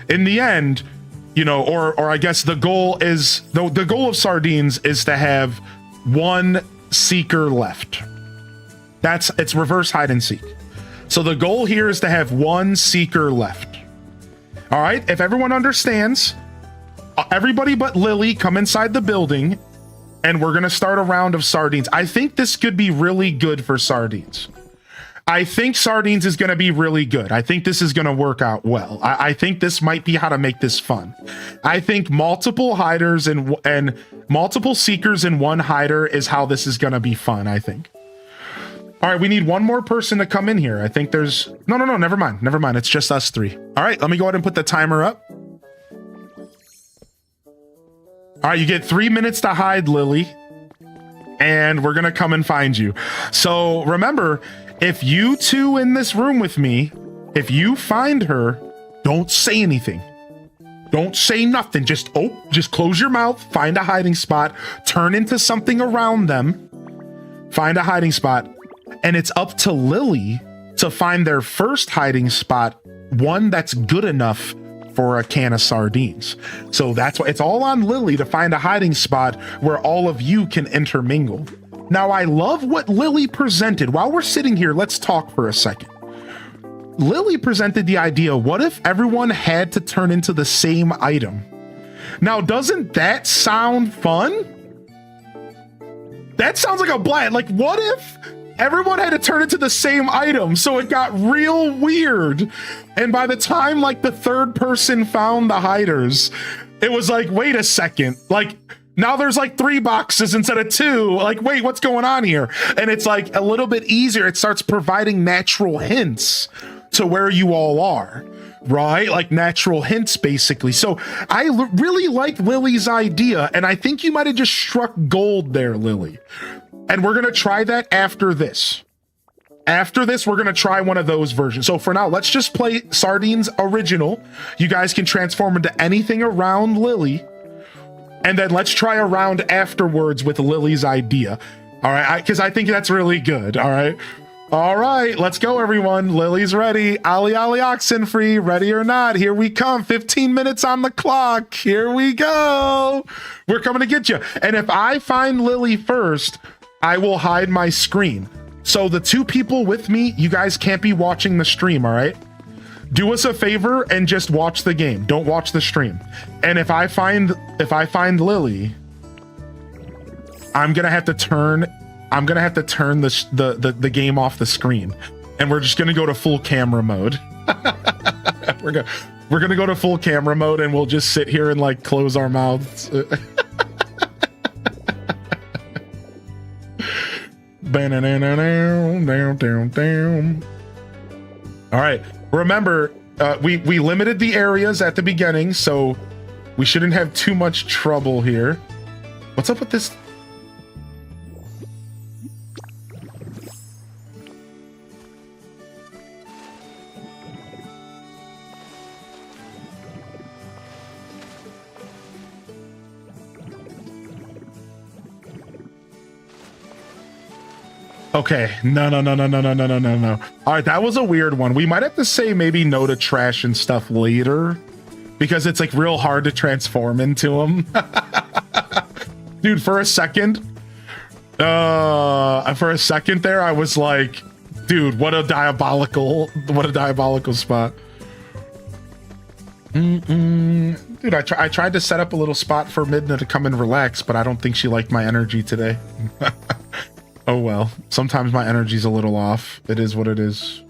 In the end, you know, or I guess the goal is the goal of sardines is to have one seeker left. It's reverse hide and seek. So the goal here is to have one seeker left. All right, if everyone understands, everybody but Lily come inside the building and we're gonna start a round of sardines. I think this could be really good for sardines. I think sardines is going to be really good. I think this is going to work out well. I think this might be how to make this fun. I think multiple hiders and multiple seekers in one hider is how this is going to be fun, I think. All right, we need one more person to come in here. I think there's... No, never mind. Never mind. It's just us three. All right, let me go ahead and put the timer up. All right, you get 3 minutes to hide, Lily. And we're going to come and find you. So remember... If you two in this room with me, if you find her, don't say anything. Don't say nothing. Just close your mouth, find a hiding spot, turn into something around them, find a hiding spot, and it's up to Lily to find their first hiding spot, one that's good enough for a can of sardines. So that's why it's all on Lily to find a hiding spot where all of you can intermingle. Now, I love what Lily presented. While we're sitting here, let's talk for a second. Lily presented the idea, what if everyone had to turn into the same item? Now, doesn't that sound fun? That sounds like a blast. Like, what if everyone had to turn into the same item? So it got real weird. And by the time like the third person found the hiders, it was like, wait a second. Like, now there's like 3 boxes instead of 2. Like, wait, what's going on here? And it's like a little bit easier. It starts providing natural hints to where you all are, right? Like natural hints, basically. So I really like Lily's idea, and I think you might have just struck gold there, Lily. And we're going to try that after this. After this, we're going to try one of those versions. So for now, let's just play Sardine's original. You guys can transform into anything around Lily. And then let's try a round afterwards with Lily's idea. All right, because I think that's really good. All right. All right, let's go, everyone. Lily's ready. Ali Ali Oxenfree, ready or not, here we come. 15 minutes on the clock. Here we go. We're coming to get you. And if I find Lily first, I will hide my screen. So the 2 people with me, you guys can't be watching the stream, all right? Do us a favor and just watch the game. Don't watch the stream. And if I find Lily, I'm gonna have to turn the game off the screen, and we're just gonna go to full camera mode. we're gonna go to full camera mode, and we'll just sit here and like close our mouths. All right. Remember, we limited the areas at the beginning, so we shouldn't have too much trouble here. What's up with this? Okay, no. All right, that was a weird one. We might have to say maybe no to trash and stuff later, because it's like real hard to transform into them. Dude, for a second there, I was like, dude, what a diabolical spot. Dude, I tried to set up a little spot for Midna to come and relax, but I don't think she liked my energy today. Oh well, sometimes my energy's a little off. It is what it is.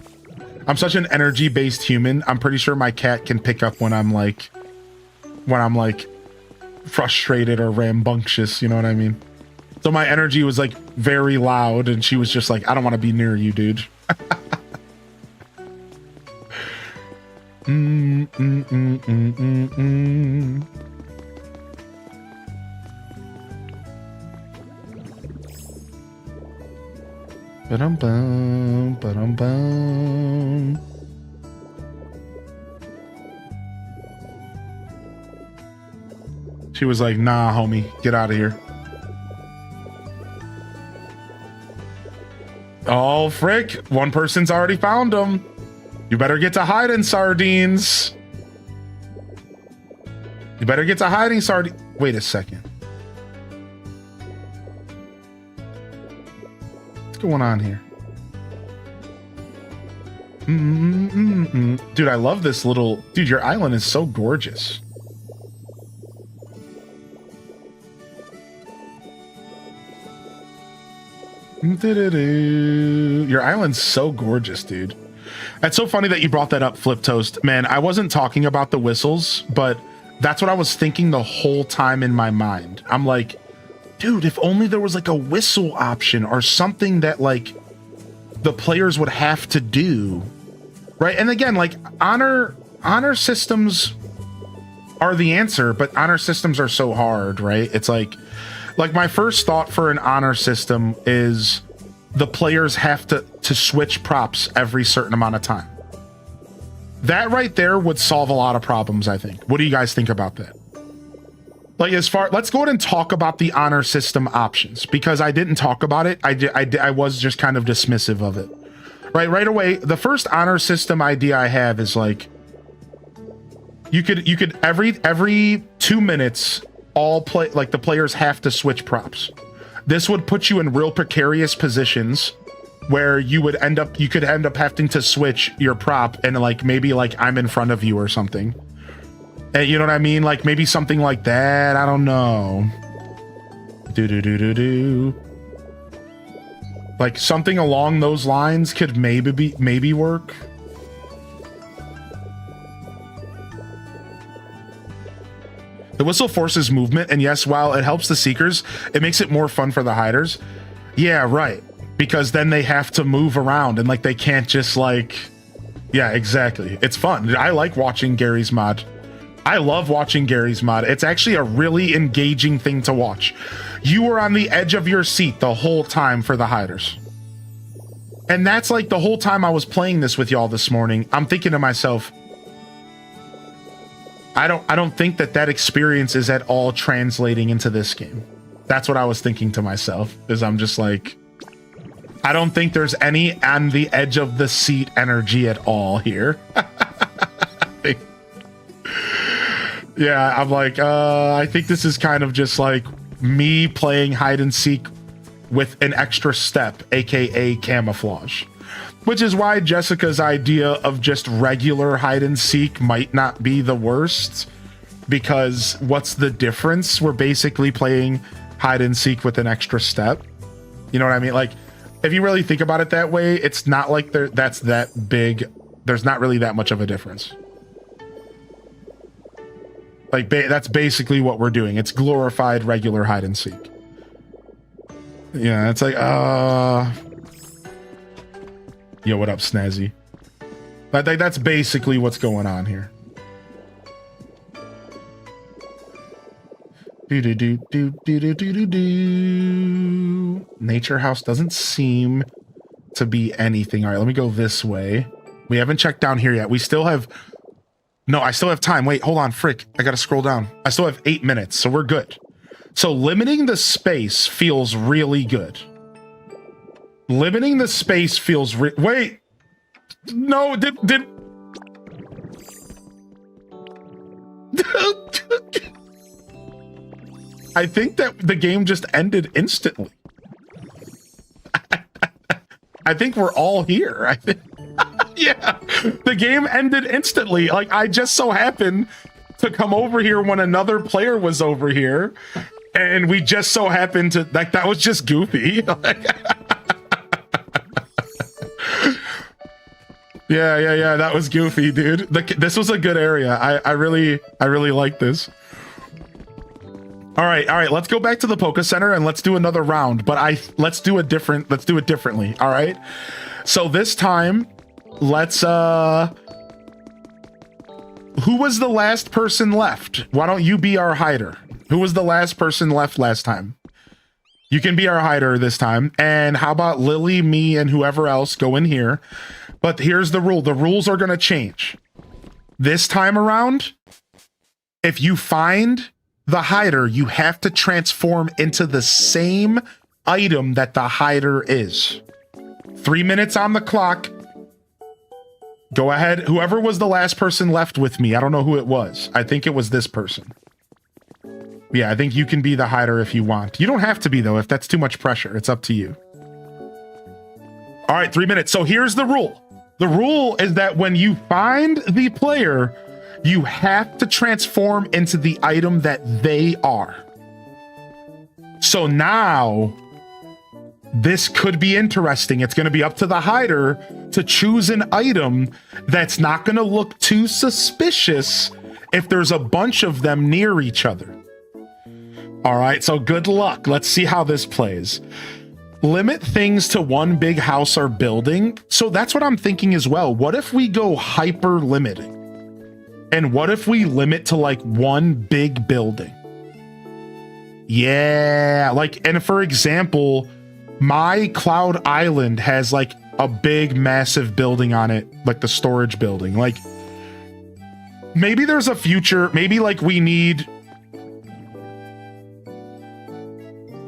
I'm such an energy-based human. I'm pretty sure my cat can pick up when I'm like frustrated or rambunctious, you know what I mean? So my energy was like very loud, and she was just like, I don't want to be near you, dude. Ba-dum-bum, ba-dum-bum. She was like, nah, homie, get out of here. Oh, frick. One person's already found them. You better get to hiding, Sardines. You better get to hiding, Sardines. Wait a second. Going on here? Dude, I love this little dude. Your island is so gorgeous. Your island's so gorgeous, dude. It's so funny that you brought that up, Flip Toast. Man, I wasn't talking about the whistles, but that's what I was thinking the whole time in my mind. I'm like, dude, if only there was like a whistle option or something that like the players would have to do, right? And again, like honor systems are the answer, but honor systems are so hard, right? It's like my first thought for an honor system is the players have to switch props every certain amount of time. That right there would solve a lot of problems, I think. What do you guys think about that? Like, let's go ahead and talk about the honor system options, because I didn't talk about it. I was just kind of dismissive of it. Right away, the first honor system idea I have is like, you could every 2 minutes, the players have to switch props. This would put you in real precarious positions where you could end up having to switch your prop and like maybe like I'm in front of you or something. And you know what I mean? Like maybe something like that. I don't know. Do. Like something along those lines could maybe work. The whistle forces movement, and yes, while it helps the seekers, it makes it more fun for the hiders. Yeah, right. Because then they have to move around and like they can't just like, yeah, exactly. It's fun. I like watching Gary's mod. I love watching Gary's mod. It's actually a really engaging thing to watch. You were on the edge of your seat the whole time for the hiders. And that's like the whole time I was playing this with y'all this morning, I'm thinking to myself, I don't think that experience is at all translating into this game. That's what I was thinking to myself, is I'm just like, I don't think there's any on the edge of the seat energy at all here. Yeah, I'm like, I think this is kind of just like me playing hide and seek with an extra step, aka camouflage. Which is why Jessica's idea of just regular hide and seek might not be the worst. Because what's the difference? We're basically playing hide and seek with an extra step. You know what I mean? Like, if you really think about it that way, it's not like that's that big. There's not really that much of a difference. Like, that's basically what we're doing. It's glorified regular hide and seek. Yeah, it's like, yo, what up, Snazzy? That's basically what's going on here. Nature House doesn't seem to be anything. All right, let me go this way. We haven't checked down here yet. We still have... No, I still have time. Wait, hold on. Frick. I gotta scroll down. I still have 8 minutes, so we're good. So limiting the space feels really good. Limiting the space feels wait. No, did I think that the game just ended instantly. I think we're all here. I think yeah, the game ended instantly. Like, I just so happened to come over here when another player was over here, and we just so happened to, like, that was just goofy. Yeah, that was goofy, dude. This was a good area. I really like this. All right, let's go back to the Poké Center and let's do another round, but let's do it differently. All right, so this time, let's who was the last person left? Why don't you be our hider? Who was the last person left last time? You can be our hider this time. And how about Lily, me, and whoever else go in here? But here's the rule. The rules are going to change. This time around, if you find the hider, you have to transform into the same item that the hider is. 3 minutes on the clock. Go ahead. Whoever was the last person left with me, I don't know who it was. I think it was this person. Yeah, I think you can be the hider if you want. You don't have to be, though, if that's too much pressure. It's up to you. All right, 3 minutes. So here's the rule. The rule is that when you find the player, you have to transform into the item that they are. So now, this could be interesting. It's going to be up to the hider to choose an item that's not going to look too suspicious if there's a bunch of them near each other. All right, so good luck. Let's see how this plays. Limit things to one big house or building. So that's what I'm thinking as well. What if we go hyper limiting? And what if we limit to like one big building? Yeah, like, and for example, my Cloud Island has like a big, massive building on it, like the storage building. Like, maybe there's a future, maybe like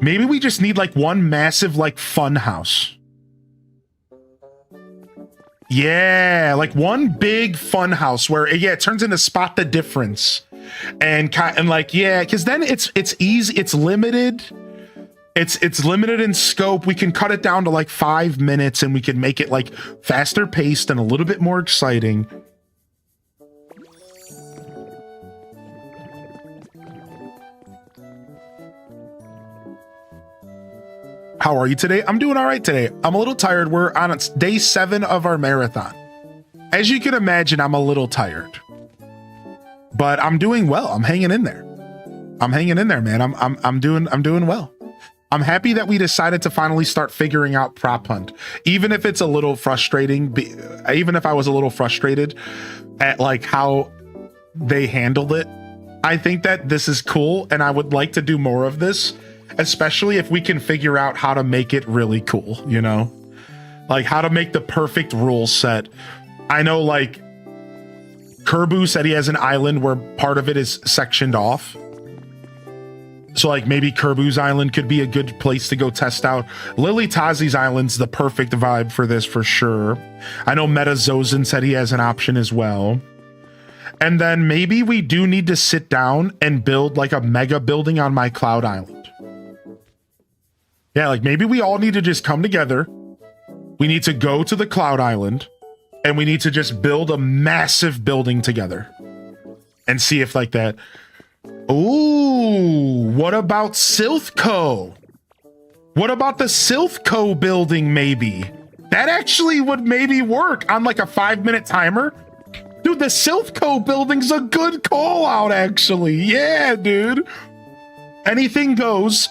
maybe we just need like one massive like fun house. Yeah, like one big fun house where it turns into Spot the Difference. And like, yeah, because then it's easy, it's limited. It's limited in scope. We can cut it down to like 5 minutes and we can make it like faster paced and a little bit more exciting. How are you today? I'm doing all right today. I'm a little tired. We're on day 7 of our marathon. As you can imagine, I'm a little tired, but I'm doing well. I'm hanging in there. I'm hanging in there, man. I'm doing well. I'm happy that we decided to finally start figuring out prop hunt, even if it's a little frustrating. Even if I was a little frustrated at like how they handled it, I think that this is cool, and I would like to do more of this, especially if we can figure out how to make it really cool. You know, like how to make the perfect rule set. I know, like Kerbu said he has an island where part of it is sectioned off. So like maybe Kerbu's island could be a good place to go test out. Lily Tazi's island's the perfect vibe for this for sure. I know Metazosin said he has an option as well. And then maybe we do need to sit down and build like a mega building on my cloud island. Yeah, like maybe we all need to just come together. We need to go to the cloud island and we need to just build a massive building together and see if like that. Ooh, what about Silthco? What about the Silthco building maybe? That actually would maybe work on like a 5-minute timer. Dude, the Silthco building's a good call out actually. Yeah, dude. Anything goes,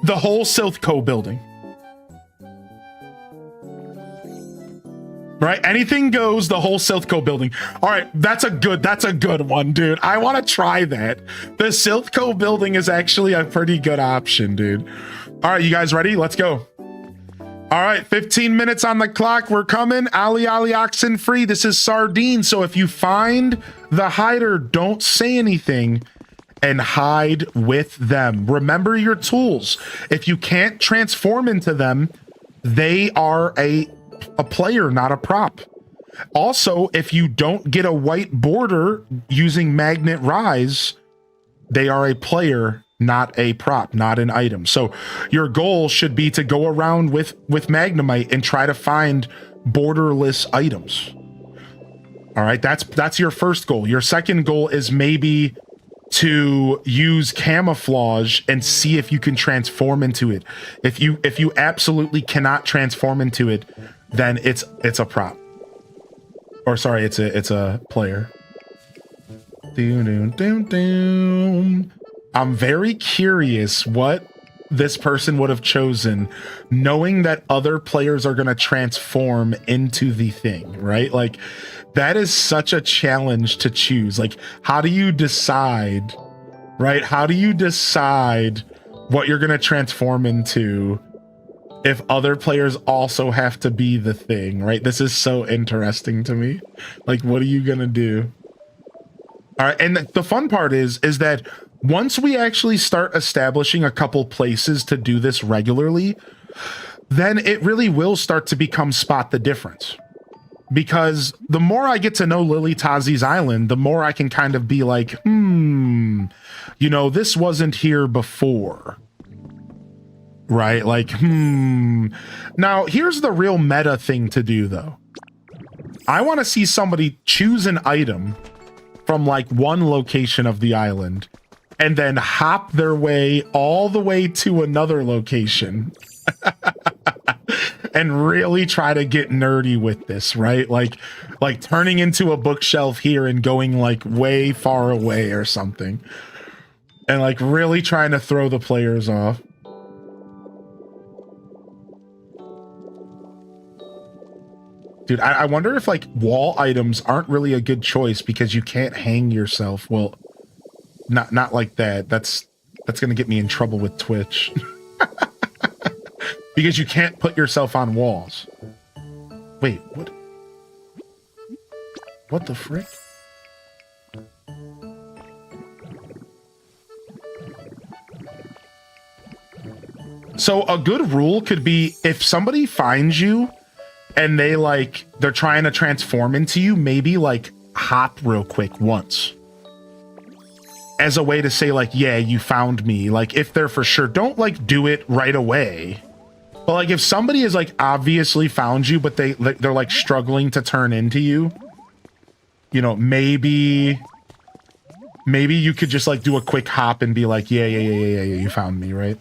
the whole Silthco building. Right? Anything goes, the whole Silthco building. All right, that's a good one, dude. I want to try that. The Silthco building is actually a pretty good option, dude. All right, you guys ready? Let's go. All right, 15 minutes on the clock. We're coming. Ali Oxen free. This is Sardine. So if you find the hider, don't say anything and hide with them. Remember your tools. If you can't transform into them, they are a player, not a prop. Also, if you don't get a white border using Magnet Rise, they are a player, not a prop, not an item. So your goal should be to go around with Magnemite and try to find borderless items. All right, that's your first goal. Your second goal is maybe to use camouflage and see if you can transform into it. If you absolutely cannot transform into it, then it's a prop. Or sorry, it's a player. I'm very curious what this person would have chosen, knowing that other players are going to transform into the thing, right? Like, that is such a challenge to choose. Like, how do you decide, right? How do you decide what you're going to transform into if other players also have to be the thing, right? This is so interesting to me. Like, what are you going to do? All right, and the fun part is that once we actually start establishing a couple places to do this regularly, then it really will start to become spot the difference. Because the more I get to know Lily Tazi's island, the more I can kind of be like, you know, this wasn't here before. Right? Like, Now, here's the real meta thing to do, though. I want to see somebody choose an item from like one location of the island and then hop their way all the way to another location and really try to get nerdy with this, right? Like turning into a bookshelf here and going like way far away or something, and like really trying to throw the players off. Dude, I wonder if like wall items aren't really a good choice because you can't hang yourself. Well, not like that. That's gonna get me in trouble with Twitch. Because you can't put yourself on walls. Wait, what? What the frick? So a good rule could be if somebody finds you and they're trying to transform into you, maybe like hop real quick once. as a way to say like, yeah, you found me. Like if they're for sure, don't like do it right away. But like if somebody is like obviously found you, but they're like struggling to turn into you, you know, maybe you could just like do a quick hop and be like, yeah, you found me, right?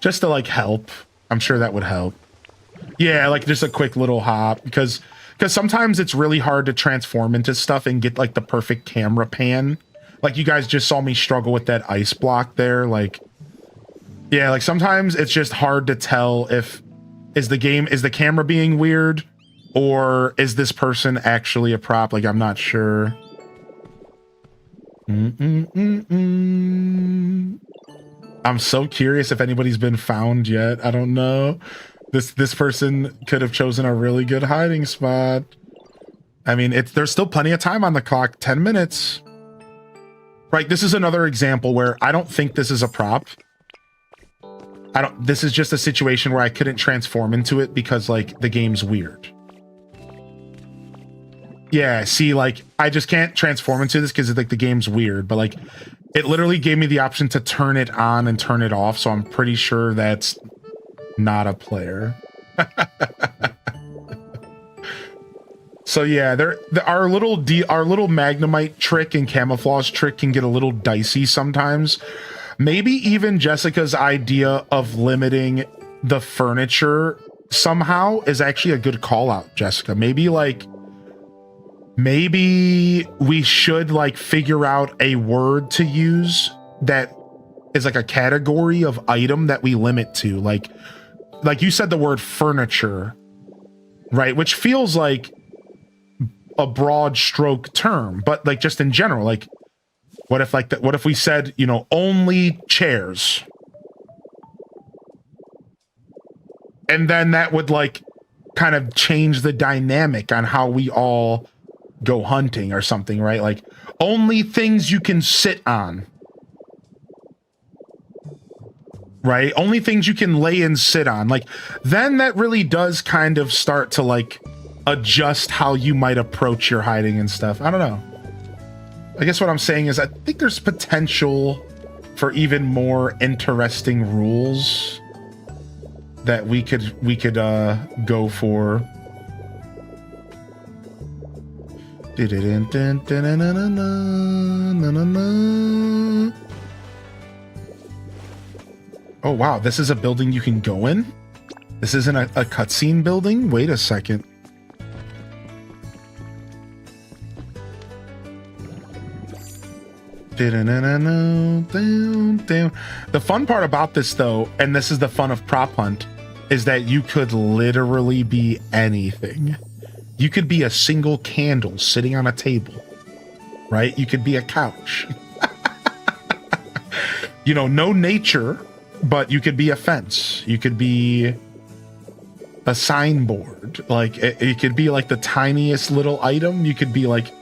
Just to like help. I'm sure that would help. Yeah, like just a quick little hop, because sometimes it's really hard to transform into stuff and get like the perfect camera pan. Like you guys just saw me struggle with that ice block there. Like, yeah, like sometimes it's just hard to tell if is the camera being weird or is this person actually a prop? Like I'm not sure. I'm so curious if anybody's been found yet. I don't know. This person could have chosen a really good hiding spot. I mean, there's still plenty of time on the clock. 10 minutes. Right, this is another example where I don't think this is a prop. This is just a situation where I couldn't transform into it because like the game's weird. Yeah, see, like I just can't transform into this because like the game's weird, but like it literally gave me the option to turn it on and turn it off, so I'm pretty sure that's not a player. So yeah, our little Magnemite trick and camouflage trick can get a little dicey sometimes. Maybe even Jessica's idea of limiting the furniture somehow is actually a good call out, Jessica. Maybe we should like figure out a word to use that is like a category of item that we limit to. Like you said the word furniture, right? Which feels like a broad stroke term, but like just in general, like what if we said, you know, only chairs? And then that would like kind of change the dynamic on how we all go hunting or something, right? Like only things you can sit on. Right? Only things you can lay and sit on. Like then that really does kind of start to like adjust how you might approach your hiding and stuff. I don't know. I guess what I'm saying is I think there's potential for even more interesting rules that we could go for. Oh wow, this is a building you can go in? This isn't a cutscene building? Wait a second. The fun part about this though, and this is the fun of Prop Hunt, is that you could literally be anything. You could be a single candle sitting on a table, right? You could be a couch. You know, no nature, but you could be a fence. You could be a signboard. Like it could be like the tiniest little item. You could be like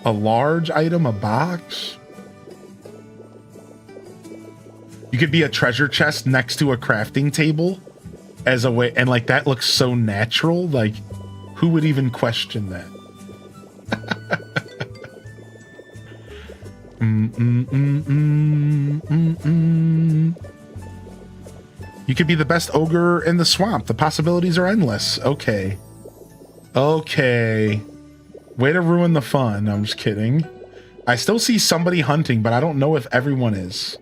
a large item, a box. You could be a treasure chest next to a crafting table as a way, and like that looks so natural. Like who would even question that? You could be the best ogre in the swamp. The possibilities are endless. Okay. Okay. Way to ruin the fun. I'm just kidding. I still see somebody hunting, but I don't know if everyone is.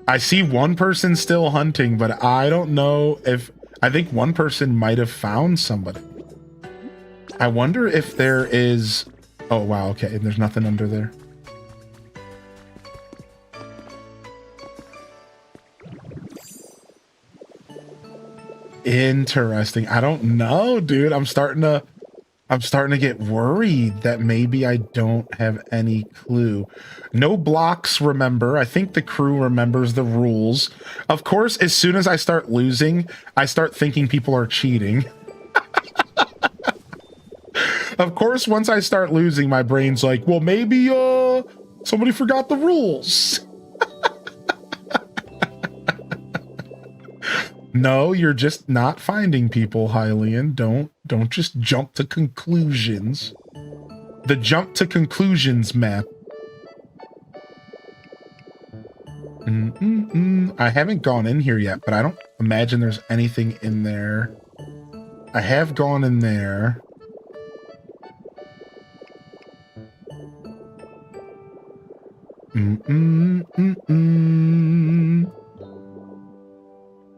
I see one person still hunting, but I don't know if... I think one person might have found somebody. I wonder if there is... Oh, wow, okay. There's nothing under there. Interesting. I don't know, dude. I'm starting to get worried that maybe I don't have any clue. No blocks, remember. I think the crew remembers the rules. Of course, as soon as I start losing, I start thinking people are cheating. Of course, once I start losing, my brain's like, well, maybe somebody forgot the rules. No, you're just not finding people, Hylian. Don't just jump to conclusions. The jump to conclusions map. I haven't gone in here yet, but I don't imagine there's anything in there. I have gone in there.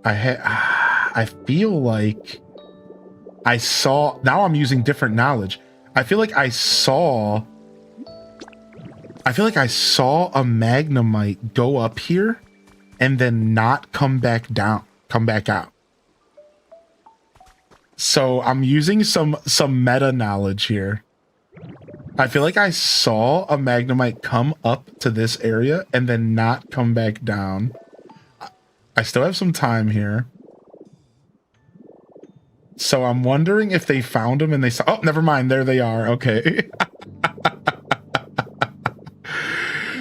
I feel like I saw, now I'm using different knowledge. I feel like I saw a Magnemite go up here and then not come back down, come back out. So I'm using some meta knowledge here. I feel like I saw a Magnemite come up to this area and then not come back down. I still have some time here. So I'm wondering if they found him and they saw, oh, never mind. There they are. Okay.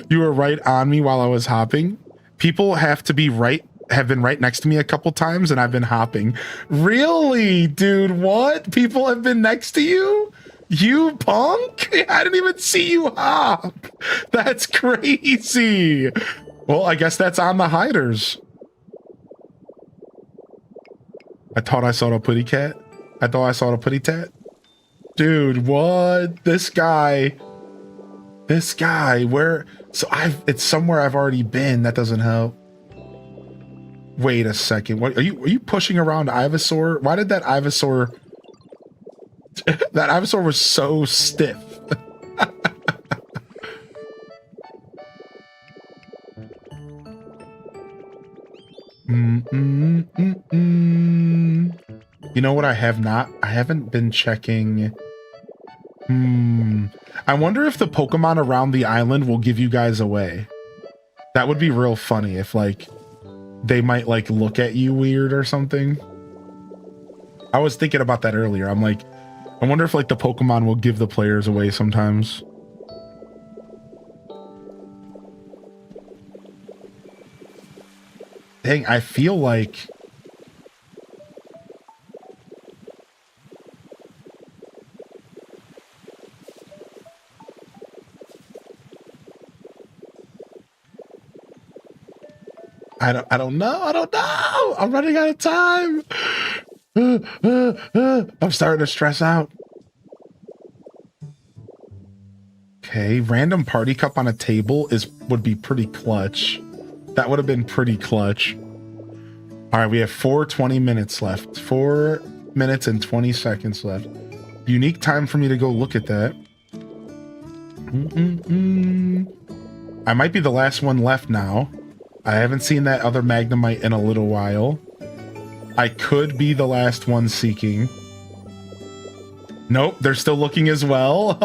You were right on me while I was hopping. People have been right next to me a couple times and I've been hopping. Really, dude? What? People have been next to you? You punk? I didn't even see you hop. That's crazy. Well, I guess that's on the hiders. I thought I saw the putty cat. I thought I saw the putty tat. Dude, what? This guy, where? So it's somewhere I've already been. That doesn't help. Wait a second. What are you pushing around Ivysaur? Why did that Ivysaur? That Ivysaur was so stiff. You know what I have not? I haven't been checking. I wonder if the Pokemon around the island will give you guys away. That would be real funny if, like, they might, like, look at you weird or something. I was thinking about that earlier. I'm like, I wonder if, like, the Pokemon will give the players away sometimes. Dang, I feel like... I don't know. I'm running out of time. I'm starting to stress out. Okay, random party cup on a table would be pretty clutch. That would have been pretty clutch. All right, we have 20 minutes left. 4 minutes and 20 seconds left. Unique time for me to go look at that. I might be the last one left now. I haven't seen that other Magnemite in a little while. I could be the last one seeking. Nope, they're still looking as well.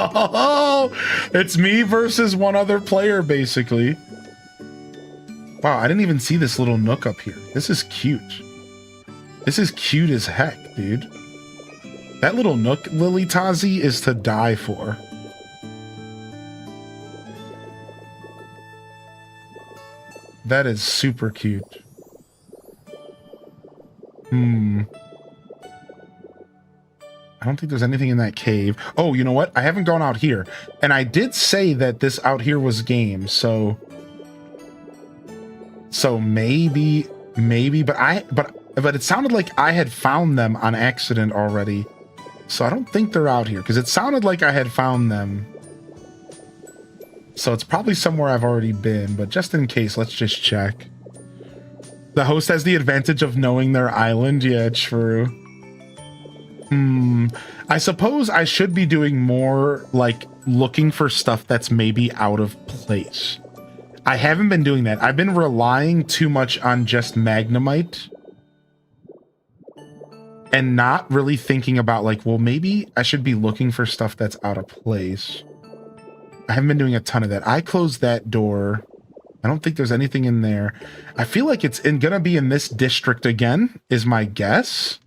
It's me versus one other player, basically. Wow, I didn't even see this little nook up here. This is cute. This is cute as heck, dude. That little nook, Lilitazi, is to die for. That is super cute. I don't think there's anything in that cave. Oh, you know what? I haven't gone out here. And I did say that this out here was game, so maybe, but it sounded like I had found them on accident already. So I don't think they're out here, because it sounded like I had found them. So it's probably somewhere I've already been, but just in case, let's just check. The host has the advantage of knowing their island. Yeah, true. I suppose I should be doing more, like, looking for stuff that's maybe out of place. I haven't been doing that. I've been relying too much on just Magnemite and not really thinking about, like, well, maybe I should be looking for stuff that's out of place. I haven't been doing a ton of that. I closed that door. I don't think there's anything in there. I feel like it's gonna be in this district again, is my guess.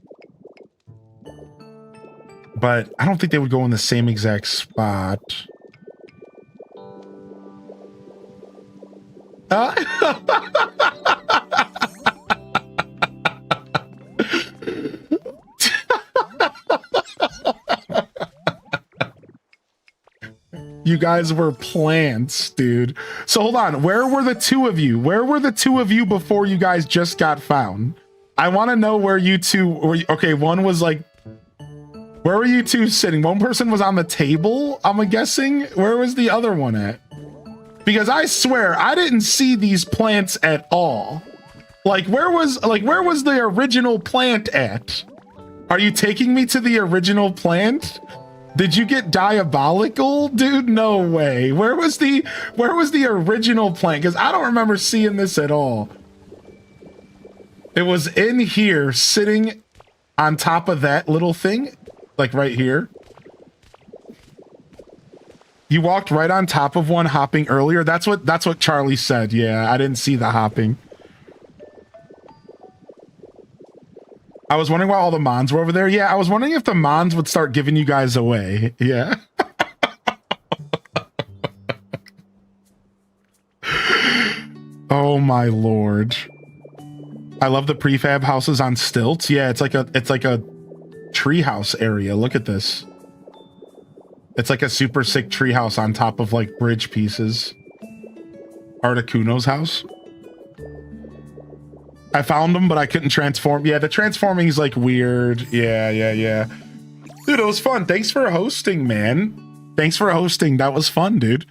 But I don't think they would go in the same exact spot. You guys were plants, dude. So hold on. Where were the two of you? Where were the two of you before you guys just got found? I want to know where you two were. Okay, one was like, where were you two sitting? One person was on the table, I'm guessing. Where was the other one at? Because I swear I didn't see these plants at all. Like where was the original plant at? Are you taking me to the original plant? Did you get diabolical? Dude, no way. Where was the original plant? Because I don't remember seeing this at all. It was in here, sitting on top of that little thing, like right here. You walked right on top of one hopping earlier. That's what Charlie said. Yeah, I didn't see the hopping. I was wondering why all the mons were over there. Yeah, I was wondering if the mons would start giving you guys away. Yeah. Oh my lord. I love the prefab houses on stilts. Yeah, it's like a treehouse area. Look at this. It's like a super sick treehouse on top of like bridge pieces. Articuno's house. I found them, but I couldn't transform. Yeah, the transforming is like weird. Yeah. Dude, it was fun. Thanks for hosting, man. Thanks for hosting. That was fun, dude.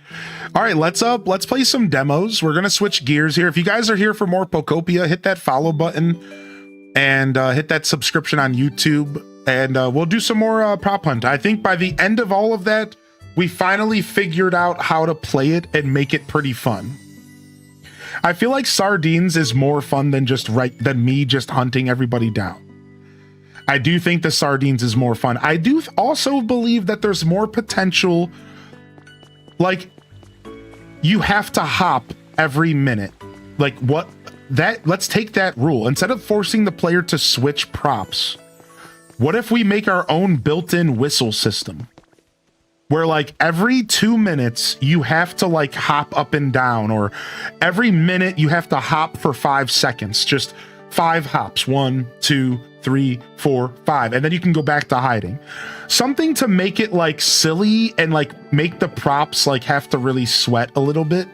All right, let's play some demos. We're gonna switch gears here. If you guys are here for more Pokopia, hit that follow button and hit that subscription on YouTube. And we'll do some more prop hunt. I think by the end of all of that, we finally figured out how to play it and make it pretty fun. I feel like Sardines is more fun than than me just hunting everybody down. I do think the Sardines is more fun. I do also believe that there's more potential. Like, you have to hop every minute. Like let's take that rule. Instead of forcing the player to switch props, what if we make our own built-in whistle system? Where like every 2 minutes you have to like hop up and down, or every minute you have to hop for 5 seconds. Just 5 hops. 1, 2, 3, 4, 5. And then you can go back to hiding. Something to make it like silly and like make the props like have to really sweat a little bit.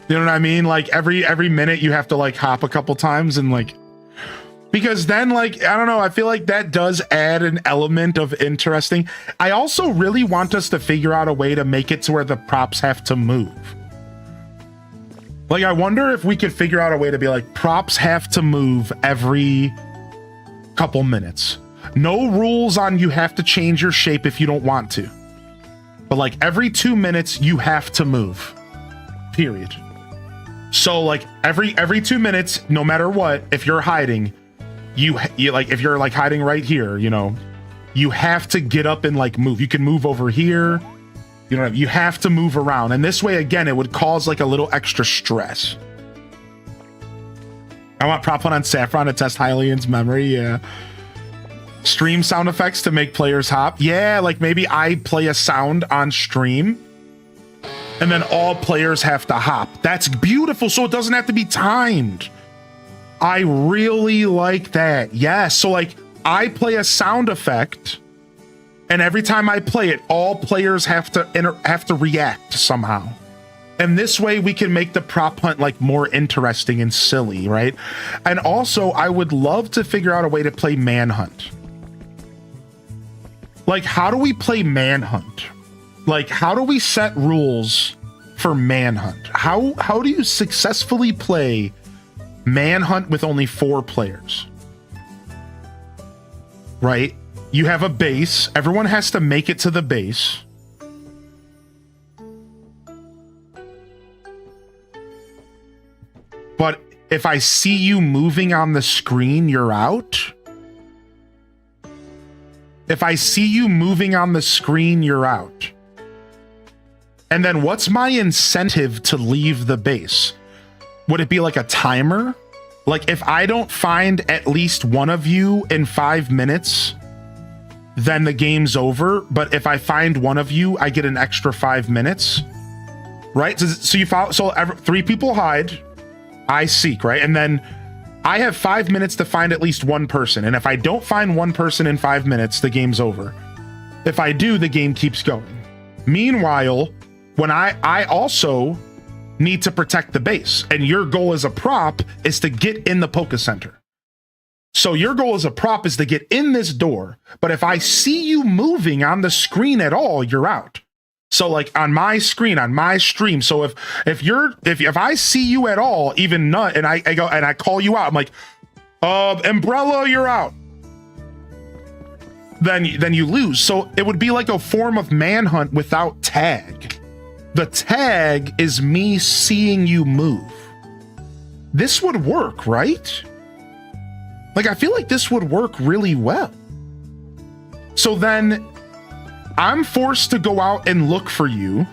You know what I mean? Like every minute you have to like hop a couple times and like, because then, like, I don't know, I feel like that does add an element of interesting. I also really want us to figure out a way to make it to where the props have to move. Like, I wonder if we could figure out a way to be like, props have to move every couple minutes. No rules on you have to change your shape if you don't want to. But like every 2 minutes, you have to move. Period. So like every 2 minutes, no matter what, if you're hiding, you like, if you're like hiding right here, you know, you have to get up and like move. You can move over here, you know, you have to move around. And this way, again, it would cause like a little extra stress. I want prop hunt on Saffron to test Hylian's memory. Yeah. Stream sound effects to make players hop. Yeah, like maybe I play a sound on stream and then all players have to hop. That's beautiful. So it doesn't have to be timed. I really like that. Yes. So like I play a sound effect and every time I play it, all players have to react somehow. And this way we can make the prop hunt like more interesting and silly, right? And also I would love to figure out a way to play manhunt. Like, how do we play manhunt? Like, how do we set rules for manhunt? How do you successfully play manhunt with only 4 players? Right? You have a base. Everyone has to make it to the base. But if I see you moving on the screen, you're out. If I see you moving on the screen, you're out. And then what's my incentive to leave the base? Would it be like a timer? Like if I don't find at least one of you in 5 minutes, then the game's over. But if I find one of you, I get an extra 5 minutes, right? So you follow, so 3 people hide, I seek, right? And then I have 5 minutes to find at least one person. And if I don't find one person in 5 minutes, the game's over. If I do, the game keeps going. Meanwhile, when I also need to protect the base, and your goal as a prop is to get in the Poké Center. So your goal as a prop is to get in this door, but if I see you moving on the screen at all, you're out. So like on my screen, on my stream, so if I see you at all, even none, and I go and I call you out, I'm like, Umbrella, you're out. Then you lose. So it would be like a form of manhunt without tag. The tag is me seeing you move. This would work, right? Like, I feel like this would work really well. So then I'm forced to go out and look for you,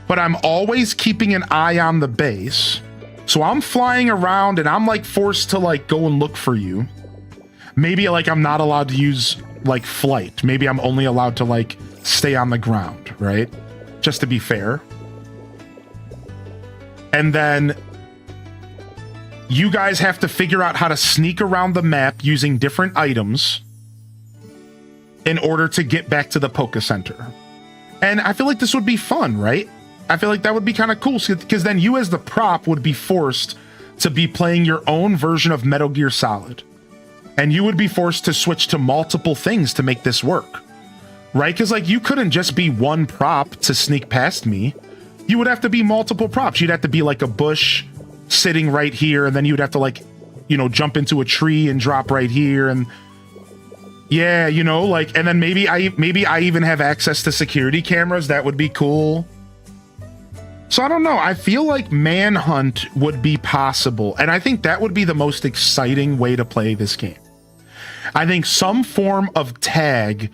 but I'm always keeping an eye on the base. So I'm flying around and I'm like forced to like go and look for you. Maybe like I'm not allowed to use like flight. Maybe I'm only allowed to like stay on the ground, right? Just to be fair. And then you guys have to figure out how to sneak around the map using different items in order to get back to the Poké Center. And I feel like this would be fun, right? I feel like that would be kind of cool, because then you as the prop would be forced to be playing your own version of Metal Gear Solid. And you would be forced to switch to multiple things to make this work, right? Because like you couldn't just be one prop to sneak past me. You would have to be multiple props. You'd have to be like a bush sitting right here, and then you'd have to like, you know, jump into a tree and drop right here, and yeah, you know, like, and then maybe I even have access to security cameras. That would be cool. So I don't know. I feel like manhunt would be possible, and I think that would be the most exciting way to play this game. I think some form of tag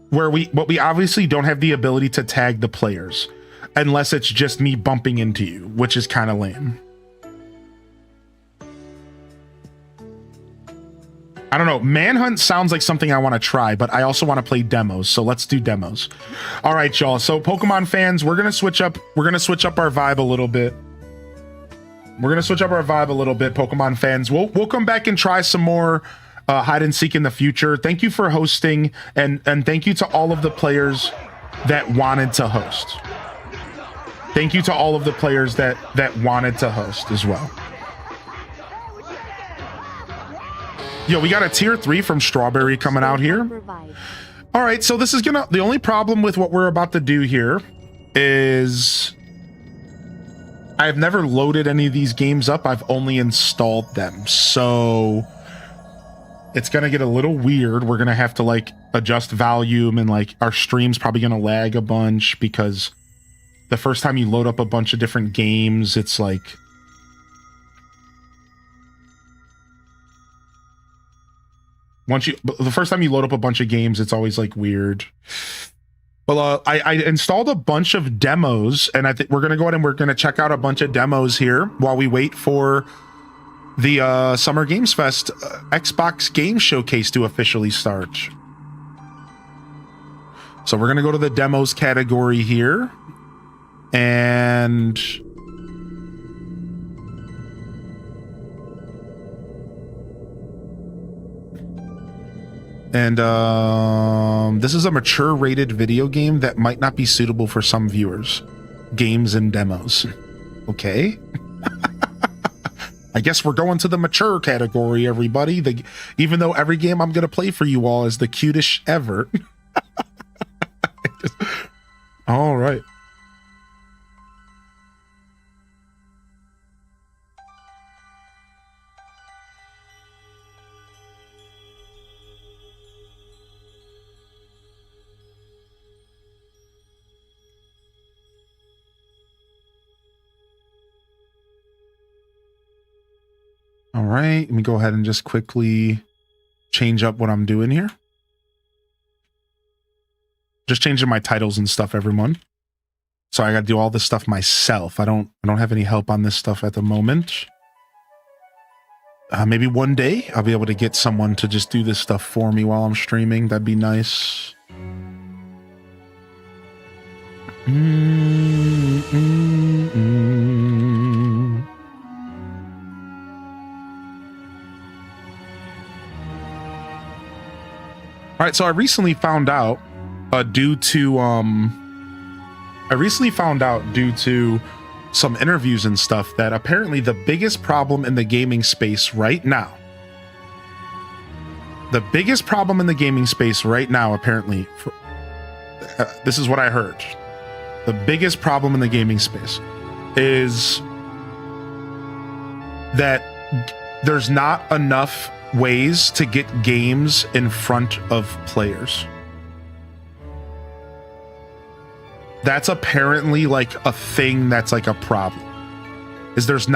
where we obviously don't have the ability to tag the players unless it's just me bumping into you, which is kind of lame. I don't know. Manhunt sounds like something I want to try, but I also want to play demos. So let's do demos. All right, y'all. So Pokemon fans, we're going to switch up. We're going to switch up our vibe a little bit. Pokemon fans. We'll come back and try some more hide and seek in the future. Thank you for hosting, and thank you to all of the players that wanted to host. Thank you to all of the players that wanted to host as well. Yo, we got a tier 3 from Strawberry coming out here. All right, so this is the only problem with what we're about to do here is I've never loaded any of these games up. I've only installed them. So it's gonna get a little weird. We're gonna have to like adjust volume, and like our stream's probably gonna lag a bunch because the first time you load up a bunch of different games, it's like the first time you load up a bunch of games, it's always like weird. Well, I installed a bunch of demos, and I think we're gonna go ahead and we're gonna check out a bunch of demos here while we wait for the Summer Games Fest Xbox Game Showcase to officially start. So we're gonna go to the demos category here, and this is a mature rated video game that might not be suitable for some viewers. Games and demos. Okay. I guess we're going to the mature category, everybody. Even though every game I'm going to play for you all is the cutest ever. All right. All right, let me go ahead and just quickly change up what I'm doing here. Just changing my titles and stuff, everyone. So I got to do all this stuff myself. I don't have any help on this stuff at the moment. Maybe one day I'll be able to get someone to just do this stuff for me while I'm streaming. That'd be nice. All right, so I recently found out, due to I recently found out due to some interviews and stuff that apparently the biggest problem in the gaming space right now, apparently, this is what I heard. The biggest problem in the gaming space is that there's not enough ways to get games in front of players. That's apparently like a thing that's like a problem. Is there's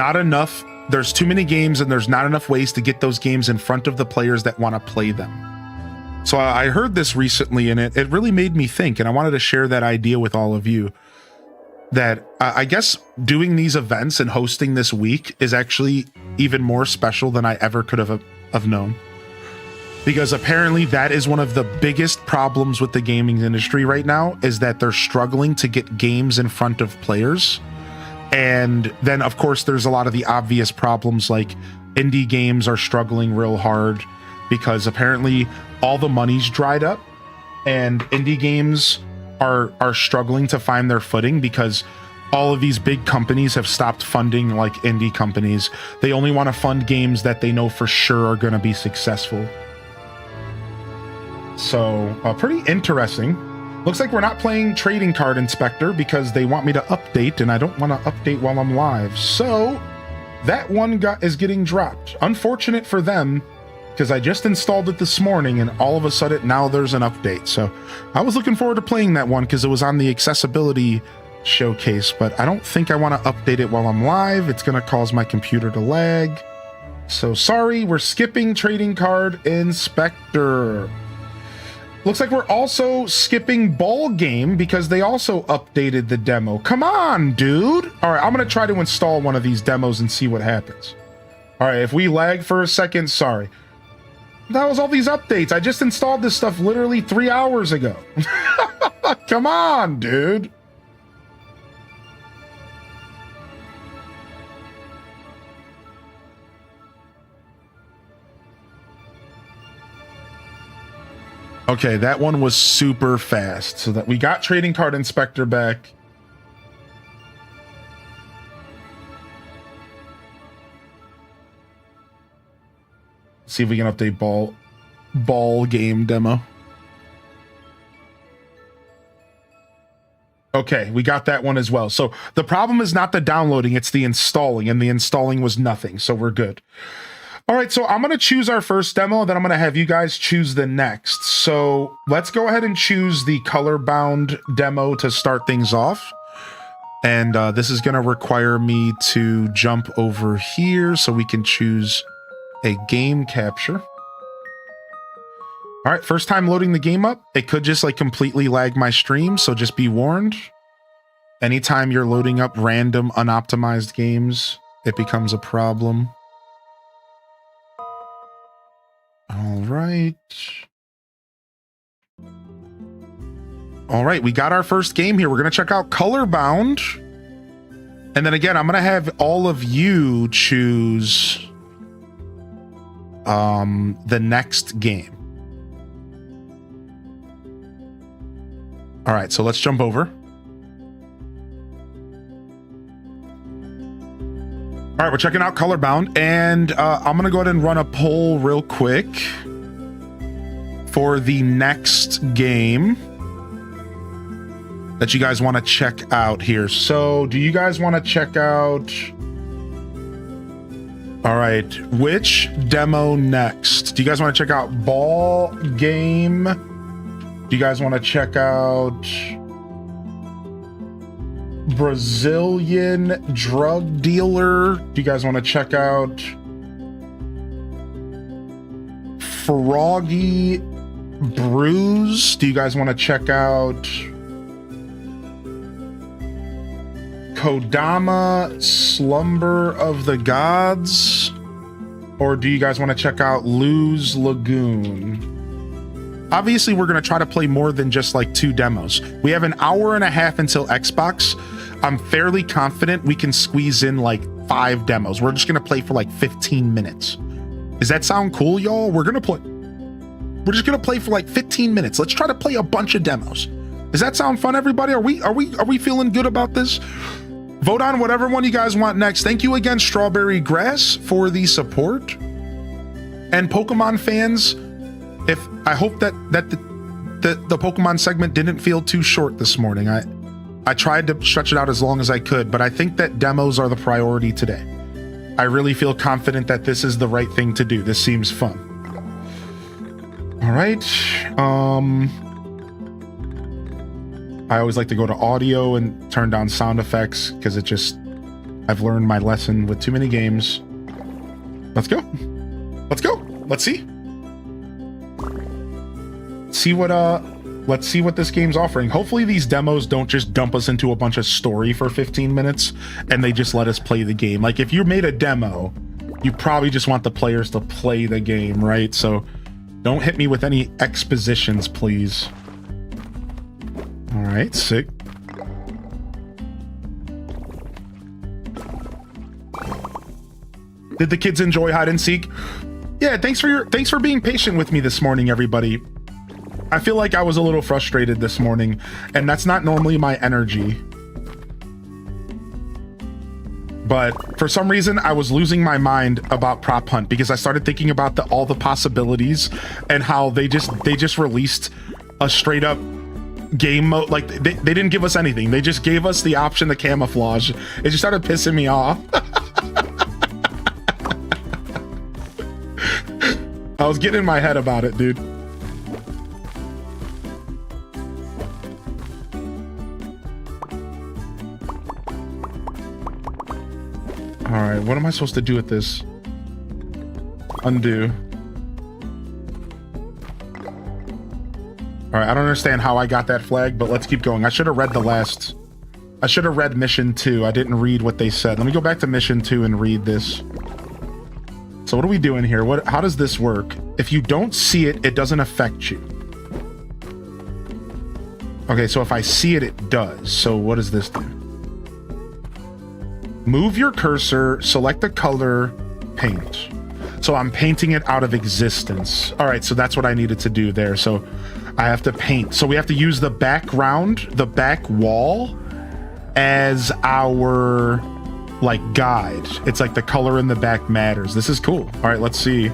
too many games and there's not enough ways to get those games in front of the players that want to play them. So I heard this recently and it really made me think, and I wanted to share that idea with all of you, that I guess doing these events and hosting this week is actually even more special than I ever could have known. Because apparently that is one of the biggest problems with the gaming industry right now, is that they're struggling to get games in front of players. And then of course there's a lot of the obvious problems, like indie games are struggling real hard because apparently all the money's dried up, and indie games are struggling to find their footing because all of these big companies have stopped funding like indie companies. They only want to fund games that they know for sure are going to be successful. So pretty interesting. Looks like we're not playing Trading Card Inspector because they want me to update, and I don't want to update while I'm live. So that one is getting dropped. Unfortunate for them, because I just installed it this morning and all of a sudden now there's an update. So I was looking forward to playing that one because it was on the accessibility showcase, but I don't think I want to update it while I'm live. It's going to cause my computer to lag. So sorry, we're skipping Trading Card Inspector. Looks like we're also skipping Ball Game because they also updated the demo. Come on, dude. All right, I'm going to try to install one of these demos and see what happens. All right, if we lag for a second, sorry. That was all these updates. I just installed this stuff literally 3 hours ago. Come on, dude. Okay, that one was super fast. So that we got Trading Card Inspector back. See if we can update ball game demo. Okay, we got that one as well. So the problem is not the downloading, it's the installing, and the installing was nothing. So we're good. All right, so I'm going to choose our first demo, then I'm going to have you guys choose the next. So let's go ahead and choose the color-bound demo to start things off. And this is going to require me to jump over here so we can choose a game capture. All right, first time loading the game up. It could just like completely lag my stream, so just be warned. Anytime you're loading up random unoptimized games, it becomes a problem. All right. All right, we got our first game here. We're going to check out Colorbound. And then again, I'm going to have all of you choose the next game. All right, so let's jump over. All right, we're checking out Colorbound, and I'm gonna go ahead and run a poll real quick for the next game that you guys want to check out here. So do you guys want to check out, all right, which demo next? Do you guys want to check out Ball Game? Do you guys want to check out Brazilian Drug Dealer? Do you guys want to check out Froggy Brews? Do you guys want to check out Kodama Slumber of the Gods? Or do you guys want to check out Lose Lagoon? Obviously, we're going to try to play more than just like 2 demos. We have an hour and a half until Xbox. I'm fairly confident we can squeeze in like 5 demos. We're just going to play for like 15 minutes. Does that sound cool, y'all? We're just going to play for like 15 minutes. Let's try to play a bunch of demos. Does that sound fun, everybody? Are we feeling good about this? Vote on whatever one you guys want next. Thank you again, Strawberry Grass, for the support. And Pokemon fans, I hope that the Pokemon segment didn't feel too short this morning. I tried to stretch it out as long as I could, but I think that demos are the priority today. I really feel confident that this is the right thing to do. This seems fun. All right. I always like to go to audio and turn down sound effects because I've learned my lesson with too many games. Let's go. Let's go. Let's see. Let's see what this game's offering. Hopefully these demos don't just dump us into a bunch of story for 15 minutes and they just let us play the game. Like if you made a demo, you probably just want the players to play the game, right? So don't hit me with any expositions, please. All right, sick. Did the kids enjoy hide and seek? Yeah, thanks for being patient with me this morning, everybody. I feel like I was a little frustrated this morning, and that's not normally my energy. But for some reason, I was losing my mind about Prop Hunt because I started thinking about all the possibilities and how they just released a straight up game mode. Like they didn't give us anything. They just gave us the option to camouflage. It just started pissing me off. I was getting in my head about it, dude. All right, what am I supposed to do with this? Undo. All right, I don't understand how I got that flag, but let's keep going. I should have read mission 2. I didn't read what they said. Let me go back to mission 2 and read this. So what are we doing here? How does this work? If you don't see it, it doesn't affect you. Okay, so if I see it, it does. So what does this do? Move your cursor, select the color, paint. So I'm painting it out of existence. All right, so that's what I needed to do there. So I have to paint. So we have to use the background, the back wall, as our like guide. It's like the color in the back matters. This is cool. All right, let's see.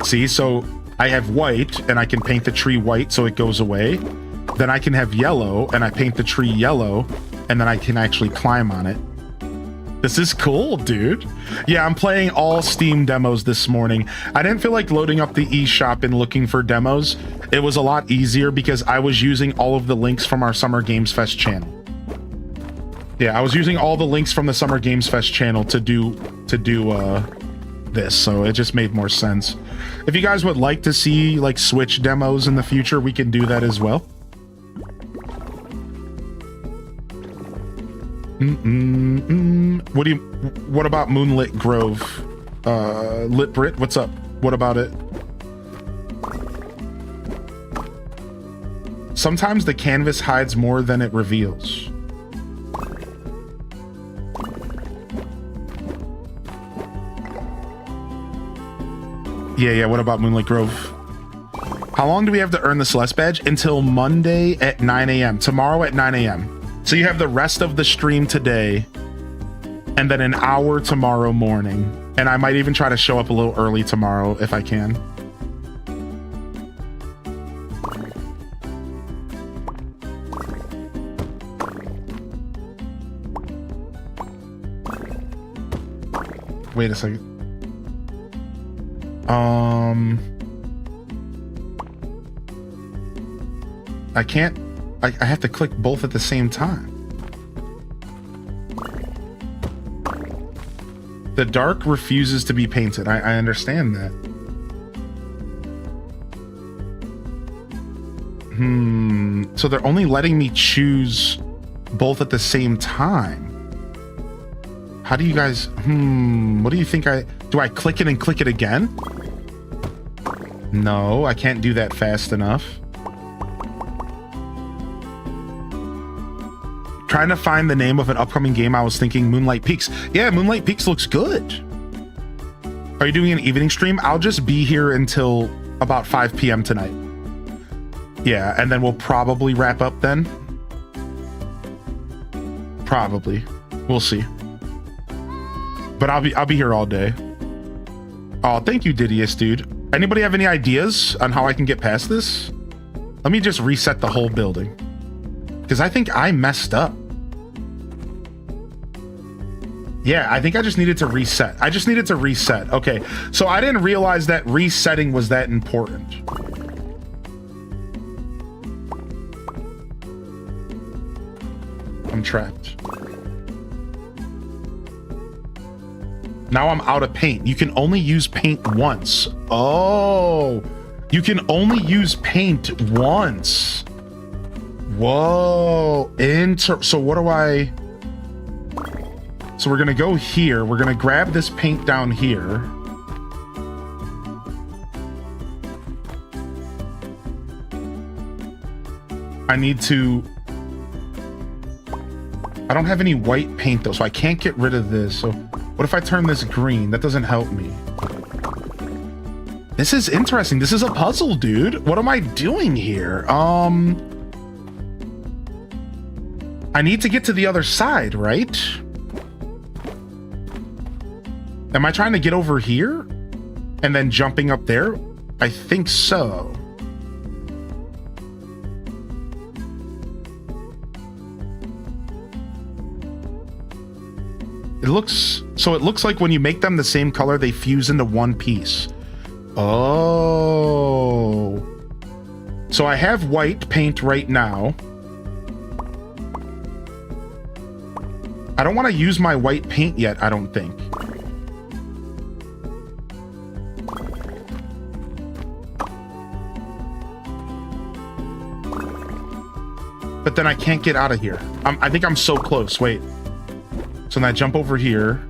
See, so I have white and I can paint the tree white so it goes away. Then I can have yellow and I paint the tree yellow and then I can actually climb on it. This is cool, dude. Yeah, I'm playing all Steam demos this morning. I didn't feel like loading up the eShop and looking for demos. It was a lot easier because I was using all of the links from our Summer Games Fest channel. Yeah, I was using all the links from the Summer Games Fest channel to do this, so it just made more sense. If you guys would like to see like Switch demos in the future, we can do that as well. What about Moonlit Grove? Lit Brit, what's up? What about it? Sometimes the canvas hides more than it reveals. Yeah, what about Moonlit Grove? How long do we have to earn the Celeste badge? Until Monday at 9 a.m. Tomorrow at 9 a.m. So you have the rest of the stream today and then an hour tomorrow morning. And I might even try to show up a little early tomorrow if I can. Wait a second. I can't. I have to click both at the same time. The dark refuses to be painted. I understand that. So they're only letting me choose both at the same time. How do you guys... What do you think do I click it and click it again? No, I can't do that fast enough. Trying to find the name of an upcoming game. I was thinking Moonlight Peaks. Yeah, Moonlight Peaks looks good. Are you doing an evening stream? I'll just be here until about 5 p.m. tonight. Yeah, and then we'll probably wrap up then. Probably. We'll see. But I'll be here all day. Oh, thank you, Didius, dude. Anybody have any ideas on how I can get past this? Let me just reset the whole building. Because I think I messed up. Yeah, I think I just needed to reset. I just needed to reset. Okay, so I didn't realize that resetting was that important. I'm trapped. Now I'm out of paint. You can only use paint once. Oh, you can only use paint once. Whoa. So what do I... So we're gonna go here. We're gonna grab this paint down here. I need to... I don't have any white paint though, so I can't get rid of this. So what if I turn this green? That doesn't help me. This is interesting. This is a puzzle, dude. What am I doing here? I need to get to the other side, right? Am I trying to get over here and then jumping up there? I think so. It looks like when you make them the same color, they fuse into one piece. Oh. So I have white paint right now. I don't want to use my white paint yet, I don't think. But then I can't get out of here. I think I'm so close. Wait. So then I jump over here.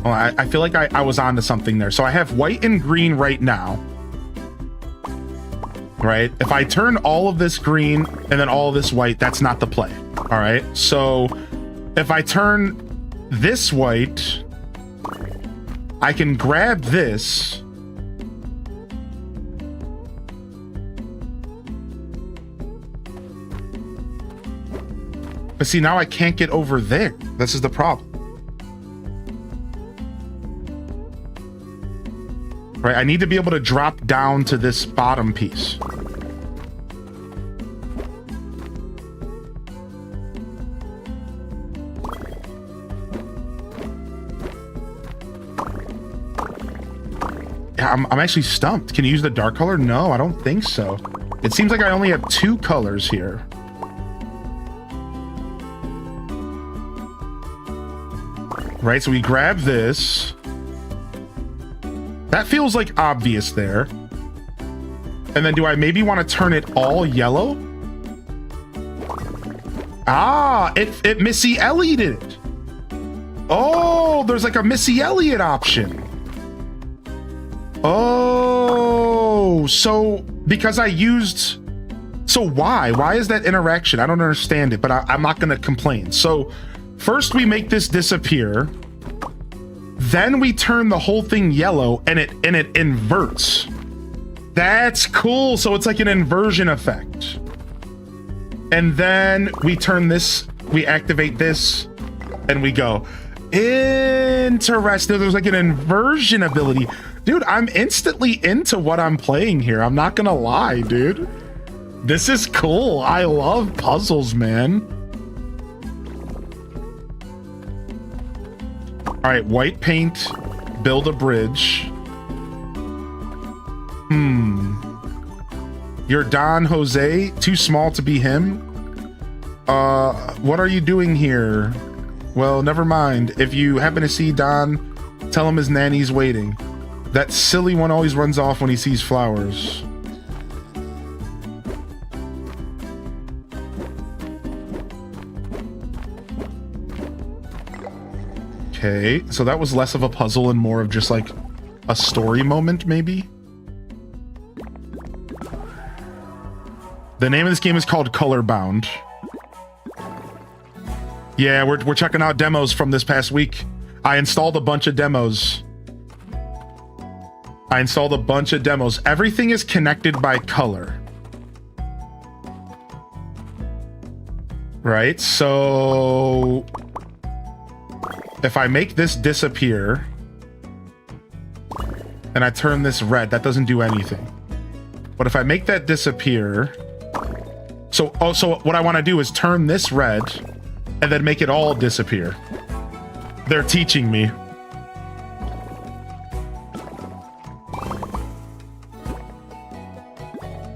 Oh, I feel like I was onto something there. So I have white and green right now. Right? If I turn all of this green and then all of this white, that's not the play. All right? So if I turn this white, I can grab this. But see, now I can't get over there. This is the problem. Right, I need to be able to drop down to this bottom piece. Yeah, I'm actually stumped. Can you use the dark color? No, I don't think so. It seems like I only have two colors here. Right, so we grab this. That feels like obvious there. And then do I maybe want to turn it all yellow? Ah, it Missy Ellioted it. Oh, there's like a Missy Elliott option. Oh, so because I used... So why? Why is that interaction? I don't understand it, but I'm not going to complain. So first we make this disappear. Then we turn the whole thing yellow and it inverts. That's cool. So it's like an inversion effect. And then we turn this, we activate this, and we go. Interesting. There's like an inversion ability. Dude, I'm instantly into what I'm playing here. I'm not gonna lie, dude. This is cool. I love puzzles, man. All right, white paint, build a bridge. You're Don Jose, too small to be him. What are you doing here? Well, never mind. If you happen to see Don, tell him his nanny's waiting. That silly one always runs off when he sees flowers. Okay, so that was less of a puzzle and more of just like a story moment, maybe? The name of this game is called Colorbound. Yeah, we're checking out demos from this past week. I installed a bunch of demos. I installed a bunch of demos. Everything is connected by color. Right? So if I make this disappear and I turn this red, that doesn't do anything. But if I make that disappear, so what I want to do is turn this red and then make it all disappear. They're teaching me.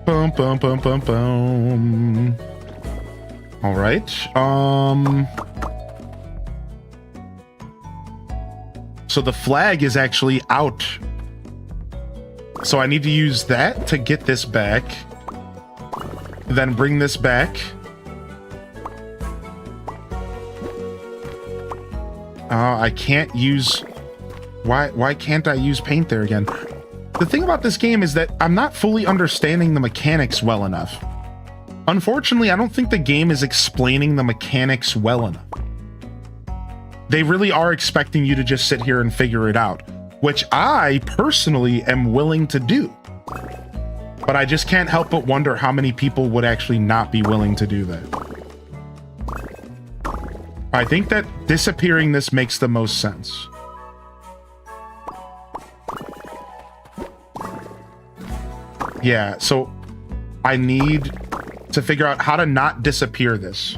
Boom, boom, boom, boom, boom. All right. So the flag is actually out. So I need to use that to get this back. Then bring this back. I can't use... Why can't I use paint there again? The thing about this game is that I'm not fully understanding the mechanics well enough. Unfortunately, I don't think the game is explaining the mechanics well enough. They really are expecting you to just sit here and figure it out, which I personally am willing to do. But I just can't help but wonder how many people would actually not be willing to do that. I think that disappearing this makes the most sense. Yeah, so I need to figure out how to not disappear this.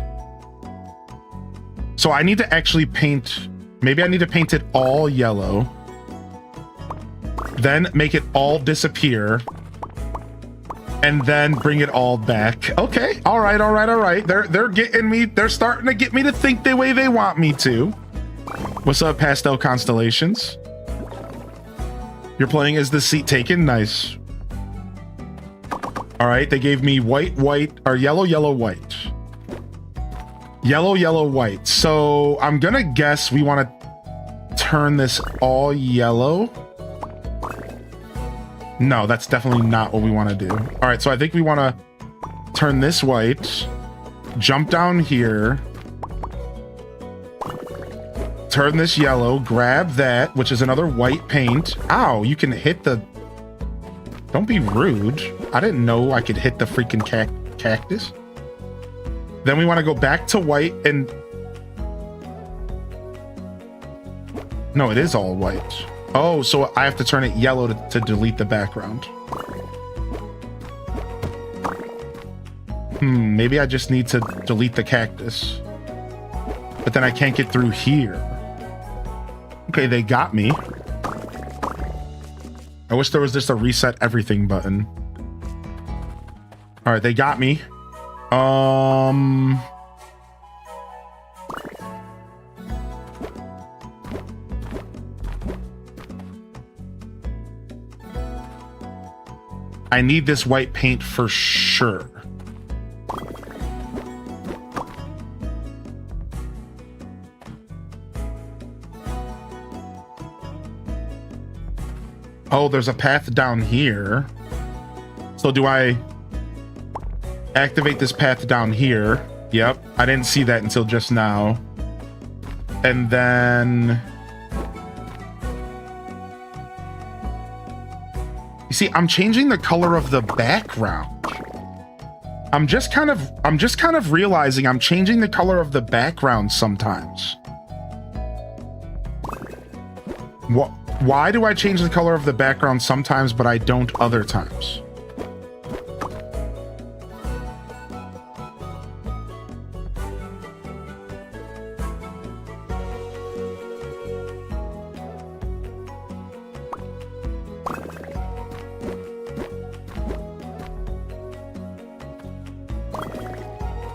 So I need to actually paint, maybe I need to paint it all yellow, then make it all disappear, and then bring it all back. Okay, all right, all right, all right. They're getting me, they're starting to get me to think the way they want me to. What's up, Pastel Constellations? You're playing as the seat taken? Nice. All right, they gave me white, white, or yellow, yellow, white. Yellow, yellow, white. So I'm gonna guess we want to turn this all yellow. No, that's definitely not what we want to do. All right, so I think we want to turn this white, jump down here, turn this yellow, grab that, which is another white paint. Ow, you can hit the... Don't be rude. I didn't know I could hit the freaking cactus. Then we want to go back to white and... No, it is all white. Oh, so I have to turn it yellow to delete the background. Maybe I just need to delete the cactus. But then I can't get through here. Okay, they got me. I wish there was just a reset everything button. All right, they got me. I need this white paint for sure. Oh, there's a path down here. So do I activate this path down here? Yep, I didn't see that until just now. And then... You see, I'm changing the color of the background. I'm just kind of realizing I'm changing the color of the background sometimes. Why do I change the color of the background sometimes, but I don't other times?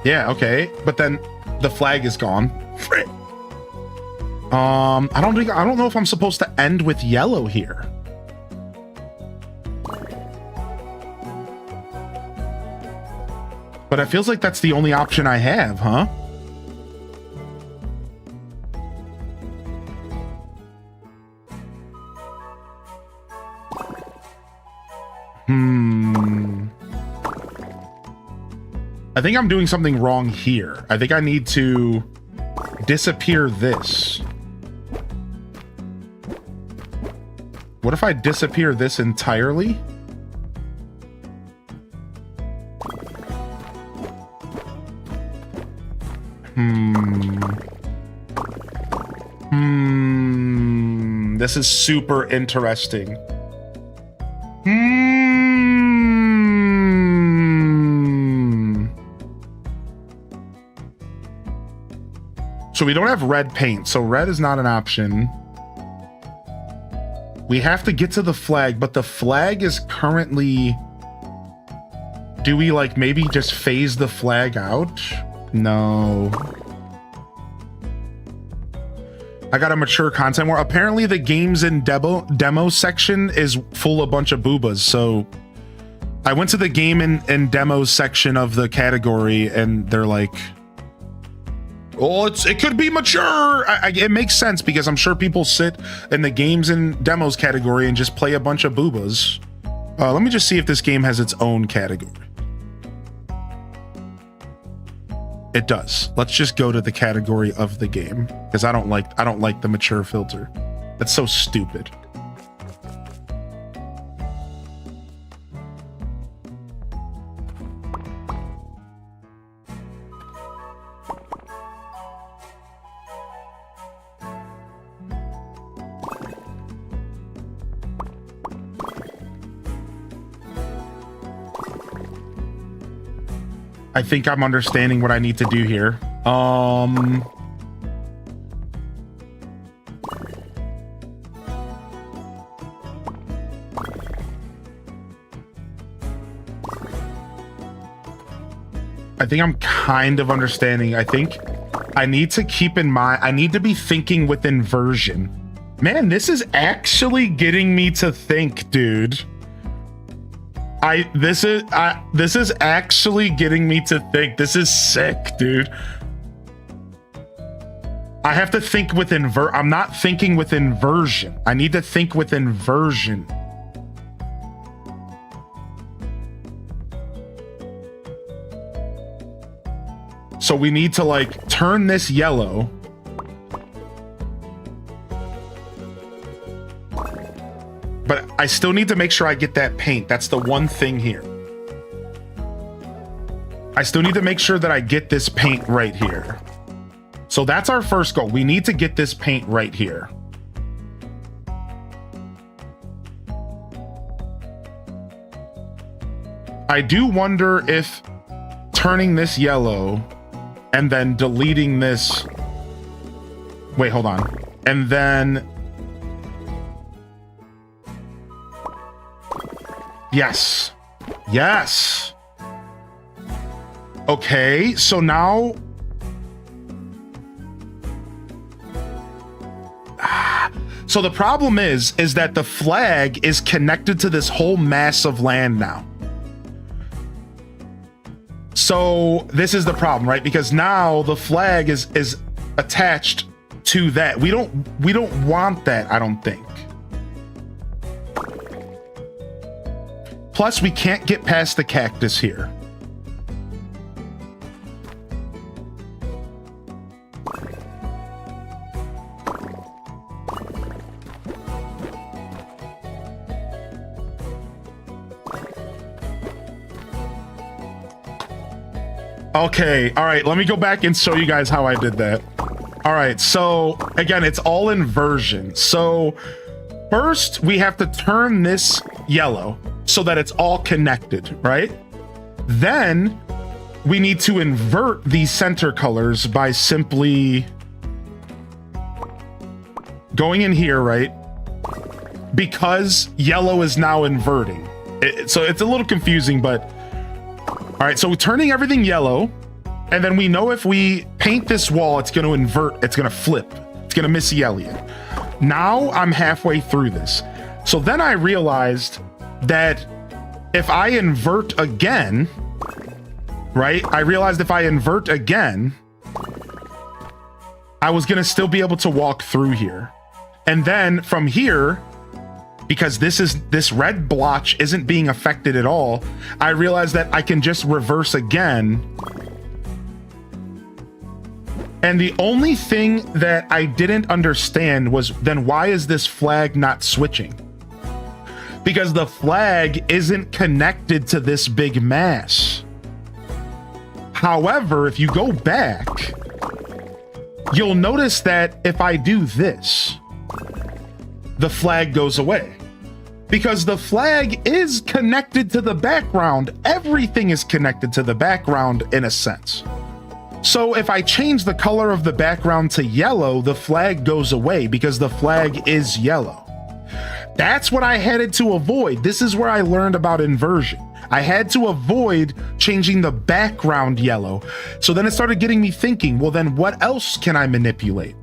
Yeah, okay, but then the flag is gone. Frick. I don't know if I'm supposed to end with yellow here. But it feels like that's the only option I have, huh? I think I'm doing something wrong here. I think I need to disappear this. What if I disappear this entirely? This is super interesting. So we don't have red paint, so red is not an option. We have to get to the flag, but the flag is currently... Do we like maybe just phase the flag out? No. I got a mature content where apparently the games and demo section is full of bunch of boobas. So I went to the game and demos section of the category and they're like, oh, it could be mature. It makes sense because I'm sure people sit in the games and demos category and just play a bunch of boobas. Let me just see if this game has its own category. It does. Let's just go to the category of the game because I don't like the mature filter. That's so stupid. I think I'm understanding what I need to do here. I think I'm kind of understanding. I think I need to keep in mind, I need to be thinking with inversion. Man, this is actually getting me to think, dude. This is actually getting me to think. This is sick, dude. I have to think with I'm not thinking with inversion. I need to think with inversion. So we need to like turn this yellow. But I still need to make sure I get that paint. That's the one thing here. I still need to make sure that I get this paint right here. So that's our first goal. We need to get this paint right here. I do wonder if turning this yellow and then deleting this... Wait, hold on. And then... Yes. Yes. Okay, so now... So the problem is that the flag is connected to this whole mass of land now. So this is the problem, right? Because now the flag is attached to that. We don't want that, I don't think. Plus, we can't get past the cactus here. Okay, all right, let me go back and show you guys how I did that. All right, so again, it's all inversion. So first, we have to turn this yellow so that it's all connected, right? Then we need to invert these center colors by simply going in here, right? Because yellow is now inverting. So it's a little confusing, but all right, so we're turning everything yellow, and then we know if we paint this wall, it's going to invert, it's going to flip, it's going to Missy Elliott. Now I'm halfway through this. So then I realized that if I invert again, right? I realized if I invert again, I was going to still be able to walk through here. And then from here, because this red blotch isn't being affected at all, I realized that I can just reverse again. And the only thing that I didn't understand was then why is this flag not switching? because the flag isn't connected to this big mass. However, if you go back, you'll notice that if I do this, the flag goes away. Because the flag is connected to the background. Everything is connected to the background in a sense. So if I change the color of the background to yellow, the flag goes away because the flag is yellow. That's what I had to avoid. This is where I learned about inversion. I had to avoid changing the background yellow. So then it started getting me thinking, well, then what else can I manipulate?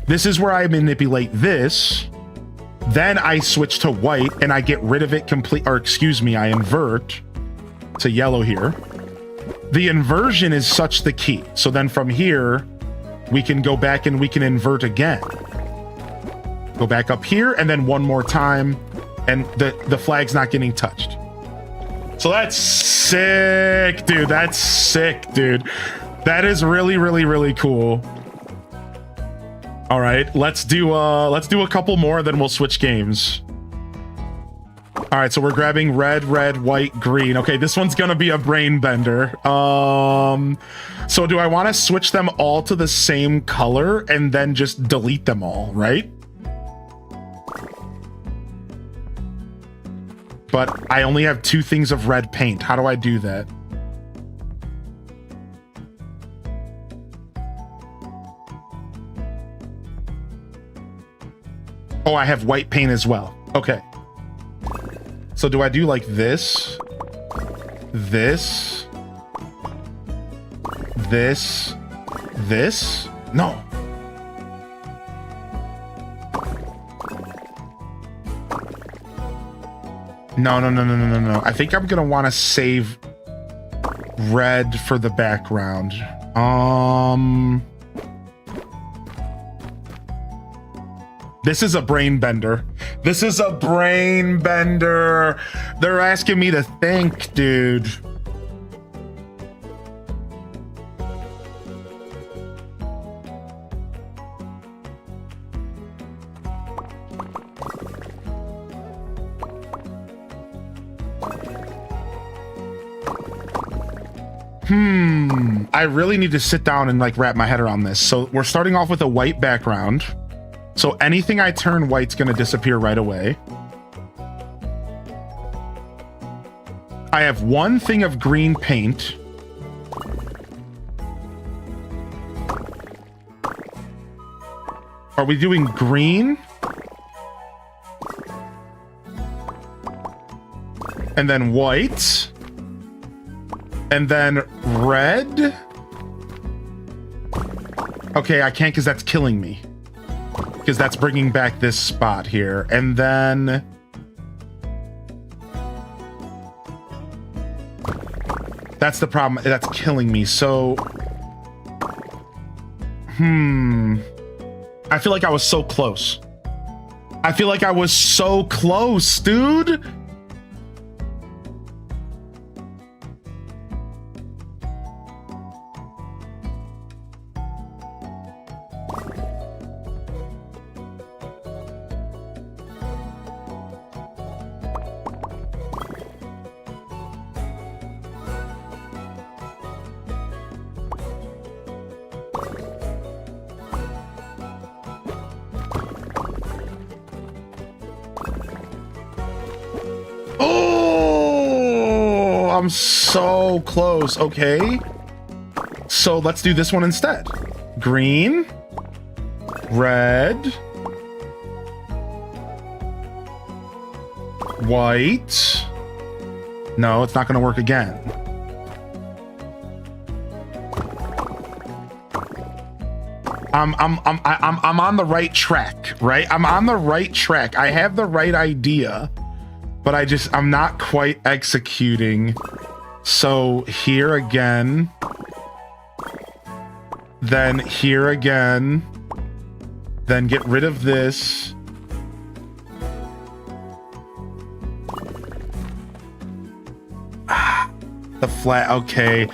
This is where I manipulate this. Then I switch to white and I get rid of it I invert to yellow here. The inversion is such the key. So then from here, we can go back and we can invert again. Go back up here and then one more time and the flag's not getting touched. So that's sick, dude. That's sick, dude. That is really, really, really cool. All right, let's do a couple more, then we'll switch games. All right, so we're grabbing red, white, green. Okay, this one's gonna be a brain bender. So do I want to switch them all to the same color and then just delete them all, right? But I only have 2 things of red paint. How do I do that? Oh, I have white paint as well. Okay. So do I do like this? This? This? This? No. No. I think I'm gonna want to save red for the background. This is a brain bender. This is a brain bender. They're asking me to think, dude. I really need to sit down and like wrap my head around this. So we're starting off with a white background. So anything I turn white's gonna disappear right away. I have 1 thing of green paint. Are we doing green? And then white? And then red? Okay, I can't because that's killing me. Because that's bringing back this spot here. And then... that's the problem. That's killing me. So... I feel like I was so close. I feel like I was so close, dude. I'm so close. Okay. So let's do this one instead. Green. Red. White. No, it's not going to work again. I'm on the right track, right? I'm on the right track. I have the right idea, but I'm not quite executing. So here again, then here again, then get rid of this. The flat, okay.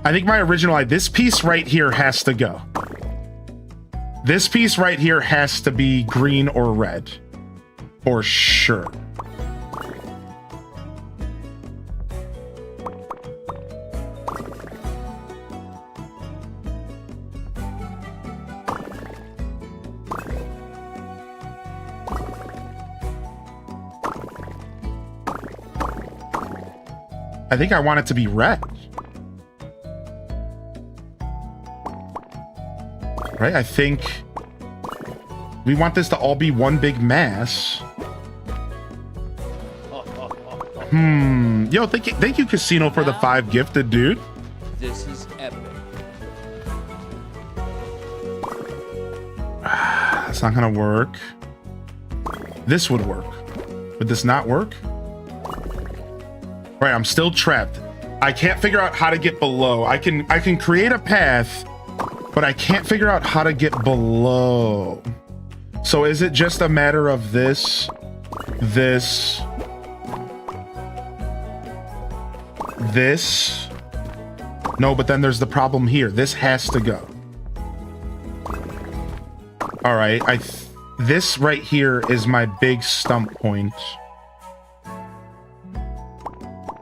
I think my original idea, this piece right here has to go. This piece right here has to be green or red. For sure. I think I want it to be red. Right? I think we want this to all be one big mass. Yo, thank you, Casino, for the 5 gifted, dude. This is epic. That's not gonna work. This would work. Would this not work? Right, I'm still trapped. I can't figure out how to get below. I can create a path, but I can't figure out how to get below. So is it just a matter of this? No, but then there's the problem here. This has to go. All right, this right here is my big stump point.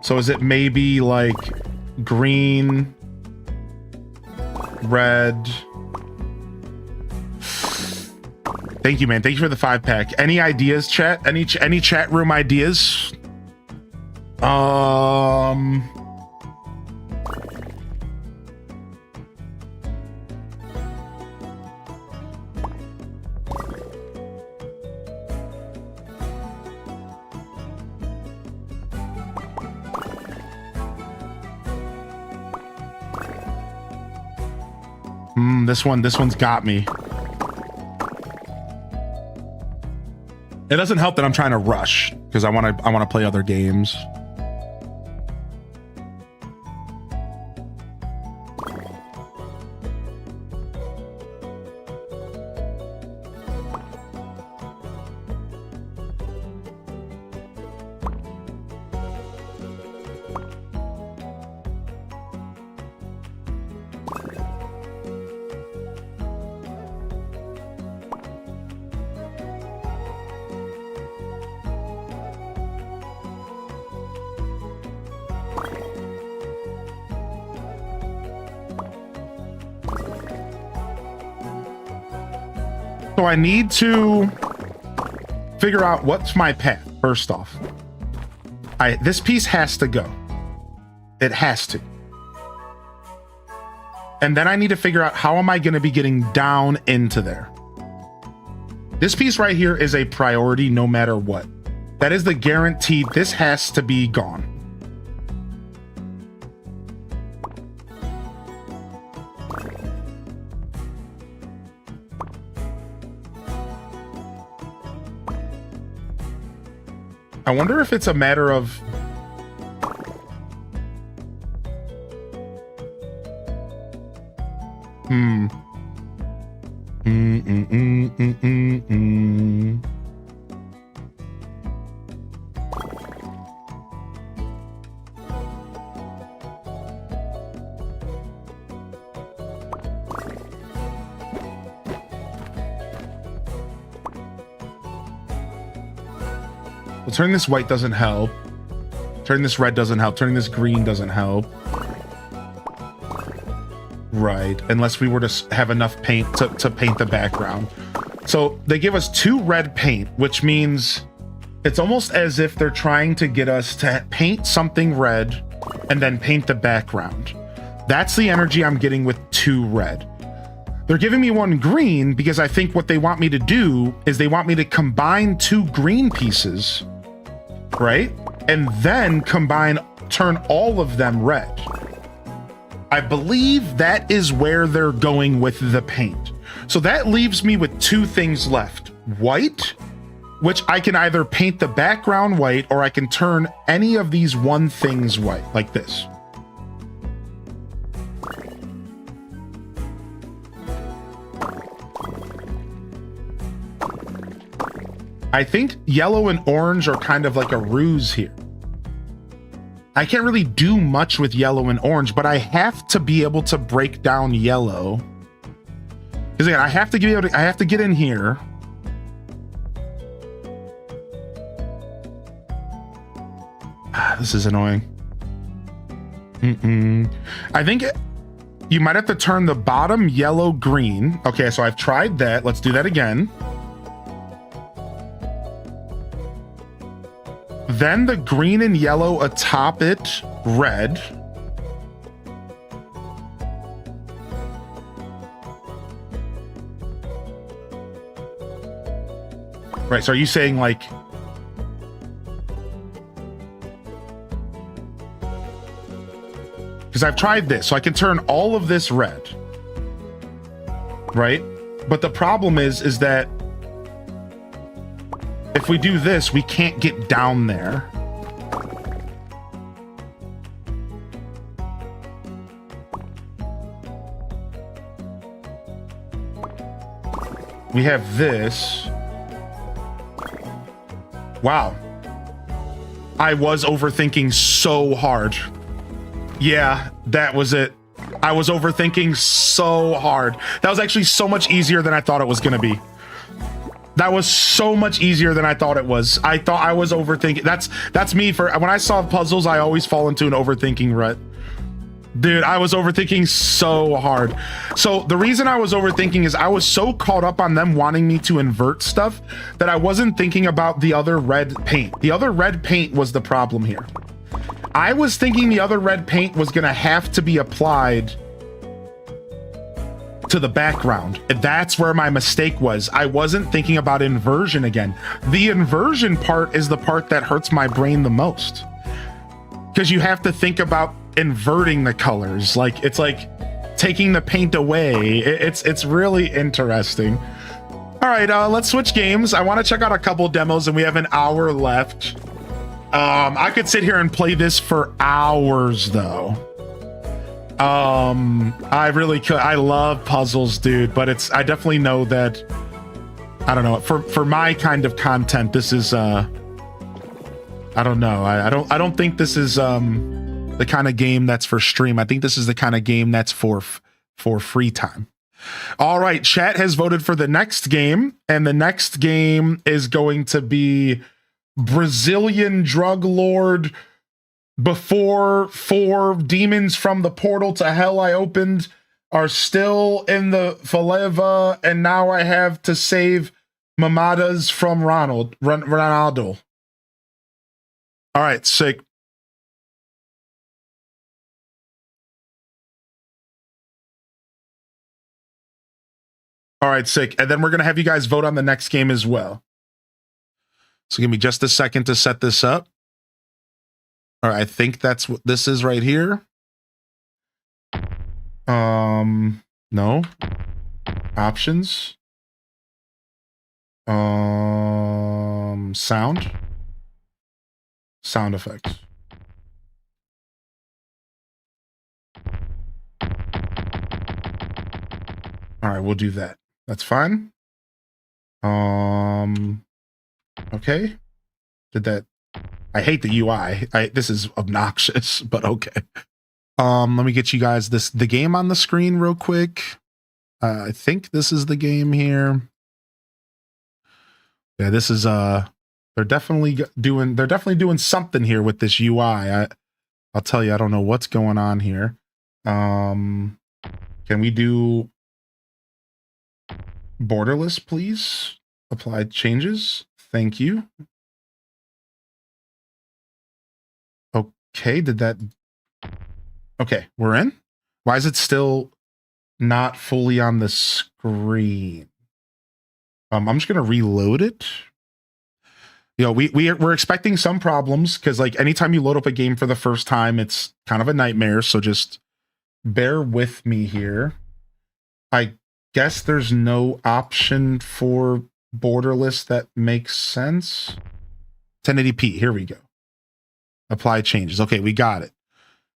So is it maybe like green, red? Thank you, man. Thank you for the 5-pack. Any ideas, chat? Any chat room ideas? This one's got me. It doesn't help that I'm trying to rush because I want to play other games. So I need to figure out what's my path first off. This piece has to go. It has to. And then I need to figure out how am I going to be getting down into there. This piece right here is a priority no matter what. That is the guaranteed. This has to be gone. I wonder if it's a matter of Well, turning this white doesn't help. Turning this red doesn't help. Turning this green doesn't help. Right, unless we were to have enough paint to paint the background. So they give us 2 red paint, which means it's almost as if they're trying to get us to paint something red and then paint the background. That's the energy I'm getting with 2 red. They're giving me 1 green because I think what they want me to do is they want me to combine 2 green pieces, right? And then turn all of them red. I believe that is where they're going with the paint. So that leaves me with 2 things left. White, which I can either paint the background white or I can turn any of these 1 things white, like this. I think yellow and orange are kind of like a ruse here. I can't really do much with yellow and orange, but I have to be able to break down yellow. Because again, I have to get in here. This is annoying. I think you might have to turn the bottom yellow green. Okay, so I've tried that. Let's do that again. Then the green and yellow atop it red. Right, so are you saying like... Because I've tried this, so I can turn all of this red. Right? But the problem is that if we do this, we can't get down there. We have this. Wow. I was overthinking so hard. Yeah, that was it. I was overthinking so hard. That was actually so much easier than I thought it was going to be. That was so much easier than I thought it was. I thought I was overthinking. That's me. For when I solve puzzles, I always fall into an overthinking rut. Dude, I was overthinking so hard. So the reason I was overthinking is I was so caught up on them wanting me to invert stuff that I wasn't thinking about the other red paint. The other red paint was the problem here. I was thinking the other red paint was gonna have to be applied to the background. That's where my mistake was. I wasn't thinking about inversion again. The inversion part is the part that hurts my brain the most. Because you have to think about inverting the colors. Like, it's like taking the paint away. It's really interesting. All right, let's switch games. I want to check out a couple demos and we have an hour left. I could sit here and play this for hours though. I really could. I love puzzles, dude, but I definitely know that, I don't know, for my kind of content, this is, I don't know. I don't think this is, the kind of game that's for stream. I think this is the kind of game that's for free time. All right, chat has voted for the next game, and the next game is going to be Brazilian Drug Lord. Before 4 demons from the portal to hell I opened are still in the Faleva, and now I have to save Mamadas from Ronaldo. All right, sick. All right, sick. And then we're going to have you guys vote on the next game as well. So give me just a second to set this up. All right, I think that's what this is right here. No. Options. Sound. Sound effects. All right, we'll do that. That's fine. Okay. Did that? I hate the UI. This is obnoxious, but okay. Let me get you guys the game on the screen real quick. I think this is the game here. Yeah, this is they're definitely doing something here with this UI. I'll tell you, I don't know what's going on here. Can we do borderless, please? Apply changes. Thank you. Okay, okay, we're in. Why is it still not fully on the screen? I'm just gonna reload it. You know, we're expecting some problems because, like, anytime you load up a game for the first time, it's kind of a nightmare. So just bear with me here. I guess there's no option for borderless that makes sense. 1080p. Here we go. Apply changes. Okay, we got it.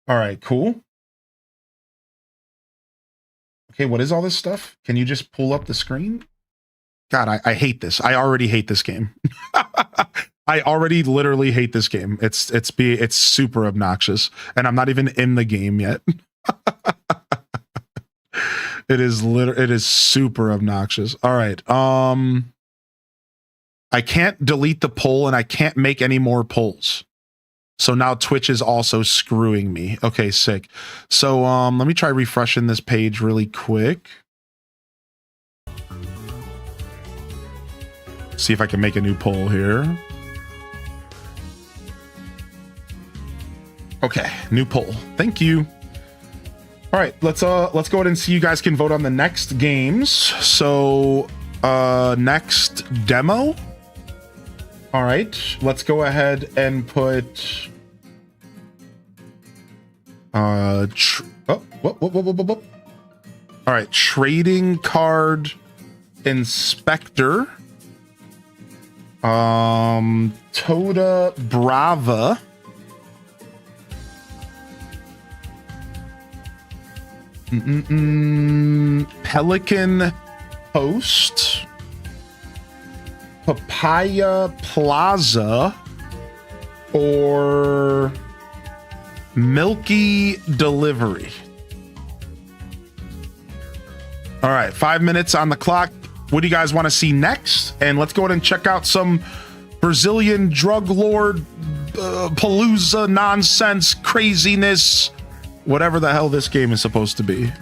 All right, cool. Okay, what is all this stuff? Can you just pull up the screen? God, I hate this. I already hate this game. I already literally hate this game. It's super obnoxious, and I'm not even in the game yet. It is super obnoxious. All right. I can't delete the poll, and I can't make any more polls. So now Twitch is also screwing me. Okay, sick. So let me try refreshing this page really quick. See if I can make a new poll here. Okay, new poll. Thank you. All right, let's go ahead and see. You guys can vote on the next games. So, next demo. All right, let's go ahead and put. All right, trading card inspector. Toda Brava. Pelican Post. Papaya Plaza. Or Milky Delivery. All right, 5 minutes on the clock. What do you guys want to see next? And let's go ahead and check out some Brazilian drug lord palooza nonsense, craziness, whatever the hell this game is supposed to be.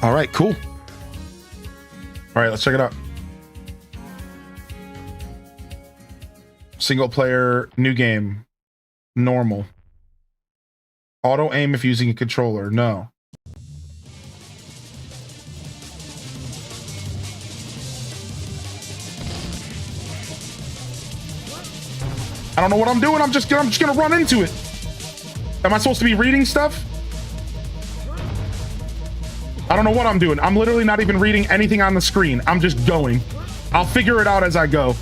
All right, cool. All right, let's check it out. Single player, new game, normal. Auto aim if using a controller, no. I don't know what I'm doing. I'm just gonna run into it. Am I supposed to be reading stuff? I don't know what I'm doing. I'm literally not even reading anything on the screen. I'm just going. I'll figure it out as I go.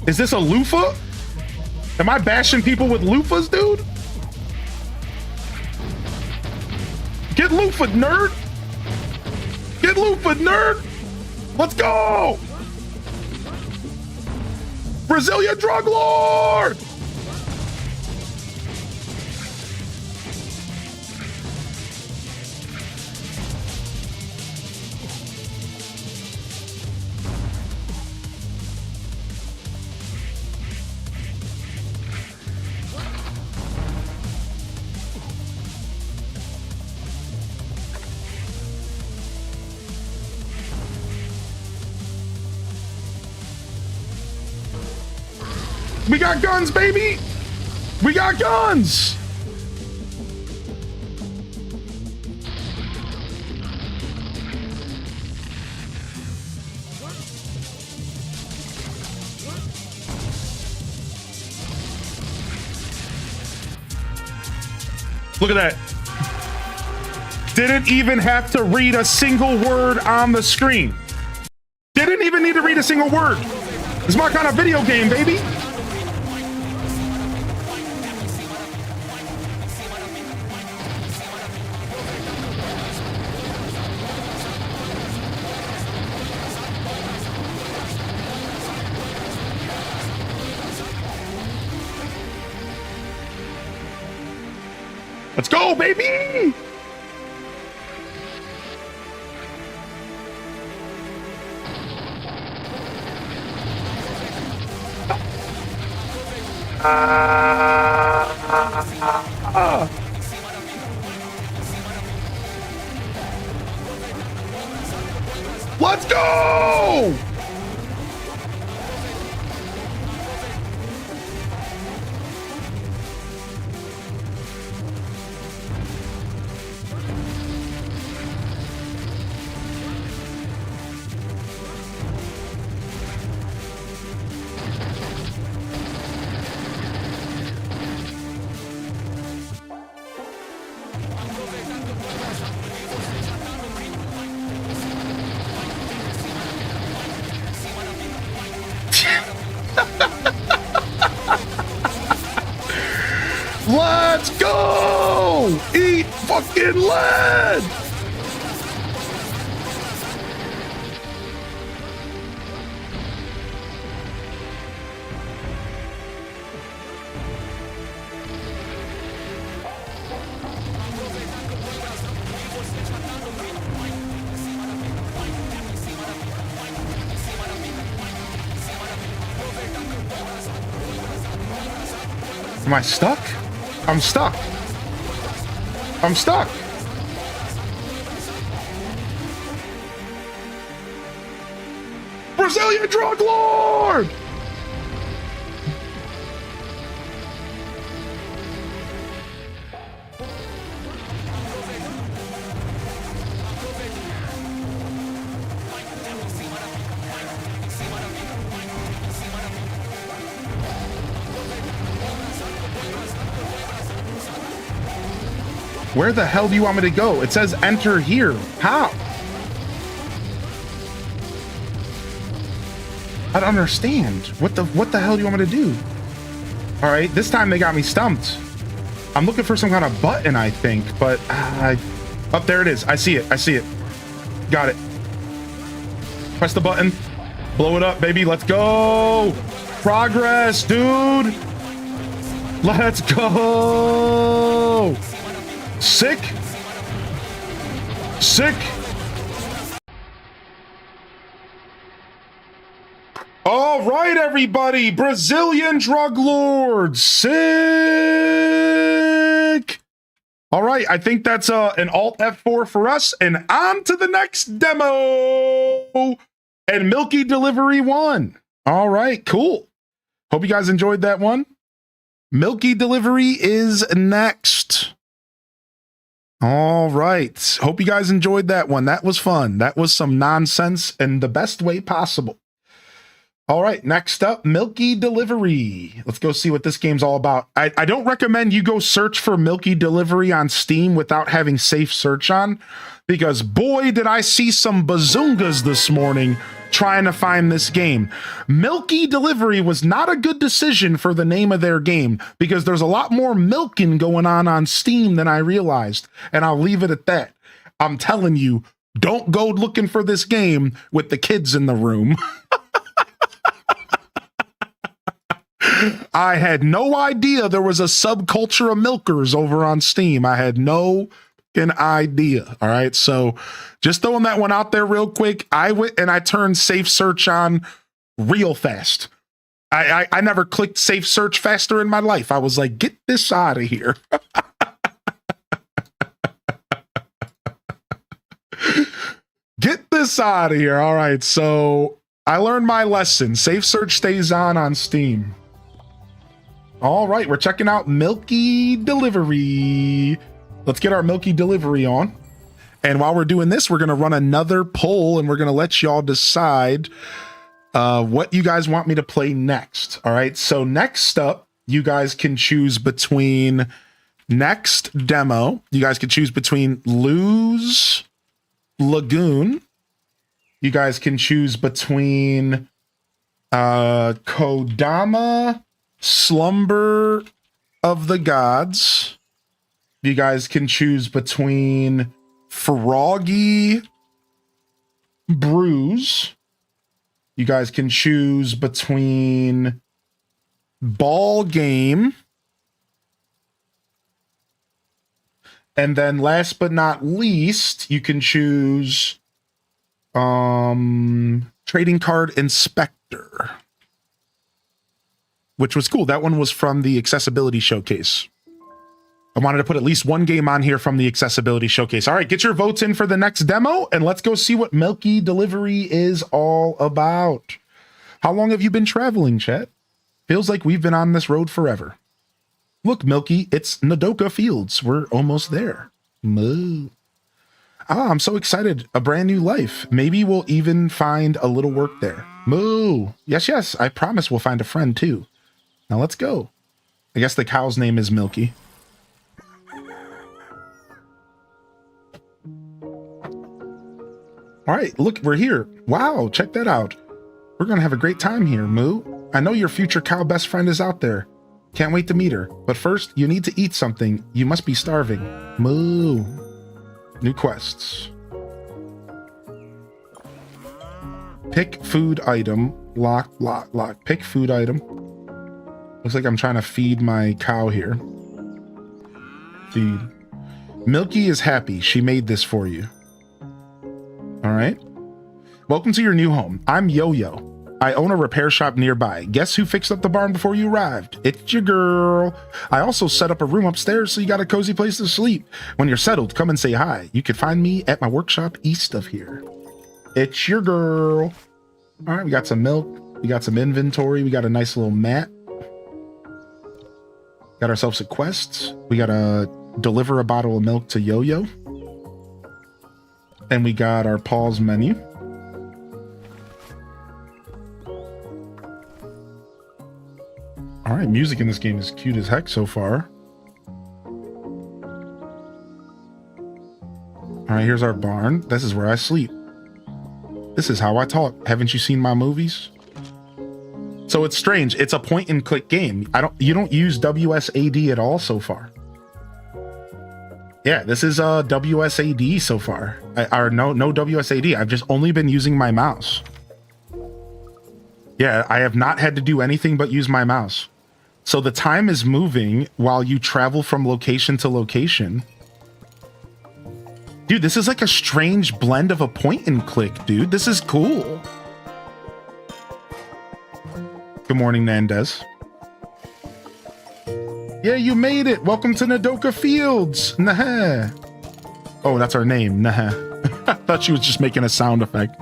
Is this a loofah? Am I bashing people with loofahs, dude? Get loofah, nerd. Get loofah, nerd. Let's go. Brazilian drug lord. We got guns, baby! We got guns! Look at that. Didn't even have to read a single word on the screen. Didn't even need to read a single word. It's my kind of video game, baby. Let's go, baby! Let's go! Let's go! Eat fucking lead! Am I stuck? I'm stuck. I'm stuck. Brazilian drug lord. Where the hell do you want me to go? It says enter here. How? I don't understand. What the hell do you want me to do? All right, this time they got me stumped. I'm looking for some kind of button, I think, but up there it is. I see it. I see it. Got it. Press the button. Blow it up, baby. Let's go. Progress, dude. Let's go. Sick. Sick. All right, everybody. Brazilian drug lords. Sick. All right, I think that's an Alt F4 for us, and on to the next demo. And Milky Delivery 1. All right, cool. Hope you guys enjoyed that one. Milky Delivery is next. All right. Hope you guys enjoyed that one. That was fun. That was some nonsense in the best way possible. All right. Next up, Milky Delivery. Let's go see what this game's all about. I don't recommend you go search for Milky Delivery on Steam without having safe search on, because boy, did I see some bazungas this morning trying to find this game. Milky Delivery was not a good decision for the name of their game, because there's a lot more milking going on Steam than I realized, and I'll leave it at that. I'm telling you, don't go looking for this game with the kids in the room. I had no idea there was a subculture of milkers over on Steam. I had no idea. All right. So just throwing that one out there real quick. I went and I turned safe search on real fast. I never clicked safe search faster in my life. I was like, get this out of here. Get this out of here. All right. So I learned my lesson. Safe search stays on Steam. All right, we're checking out Milky Delivery. Let's get our Milky Delivery on. And while we're doing this, we're going to run another poll, and we're going to let y'all decide what you guys want me to play next. All right, so next up, you guys can choose between next demo. You guys can choose between Lose Lagoon. You guys can choose between Kodama Slumber of the Gods. You guys can choose between Froggy Bruise. You guys can choose between Ball Game. And then last but not least, you can choose Trading Card Inspector, which was cool. That one was from the Accessibility Showcase. I wanted to put at least one game on here from the Accessibility Showcase. All right, get your votes in for the next demo, and let's go see what Milky Delivery is all about. How long have you been traveling, chat? Feels like we've been on this road forever. Look, Milky, it's Nodoka Fields. We're almost there. Moo. Ah, I'm so excited. A brand new life. Maybe we'll even find a little work there. Moo. Yes, yes, I promise we'll find a friend too. Now let's go. I guess the cow's name is Milky. All right, look, we're here. Wow, check that out. We're gonna have a great time here, Moo. I know your future cow best friend is out there. Can't wait to meet her. But first, you need to eat something. You must be starving. Moo. New quests. Pick food item. Lock. Pick food item. Looks like I'm trying to feed my cow here. Feed. Milky is happy. She made this for you. All right. Welcome to your new home. I'm Yo-Yo. I own a repair shop nearby. Guess who fixed up the barn before you arrived? It's your girl. I also set up a room upstairs so you got a cozy place to sleep. When you're settled, come and say hi. You can find me at my workshop east of here. It's your girl. All right, we got some milk. We got some inventory. We got a nice little mat. Got ourselves a quest. We got to deliver a bottle of milk to Yo-Yo. And we got our Paul's menu. All right, music in this game is cute as heck so far. All right, here's our barn. This is where I sleep. This is how I talk. Haven't you seen my movies? So it's strange. It's a point and click game. You don't use WSAD at all so far. Yeah, this is WSAD so far. No WSAD. I've just only been using my mouse. Yeah, I have not had to do anything but use my mouse. So the time is moving while you travel from location to location. Dude, this is like a strange blend of a point and click, dude. This is cool. Good morning, Nandez. Yeah, you made it. Welcome to Nodoka Fields. Nah. Oh, that's our name. Nah. I thought she was just making a sound effect.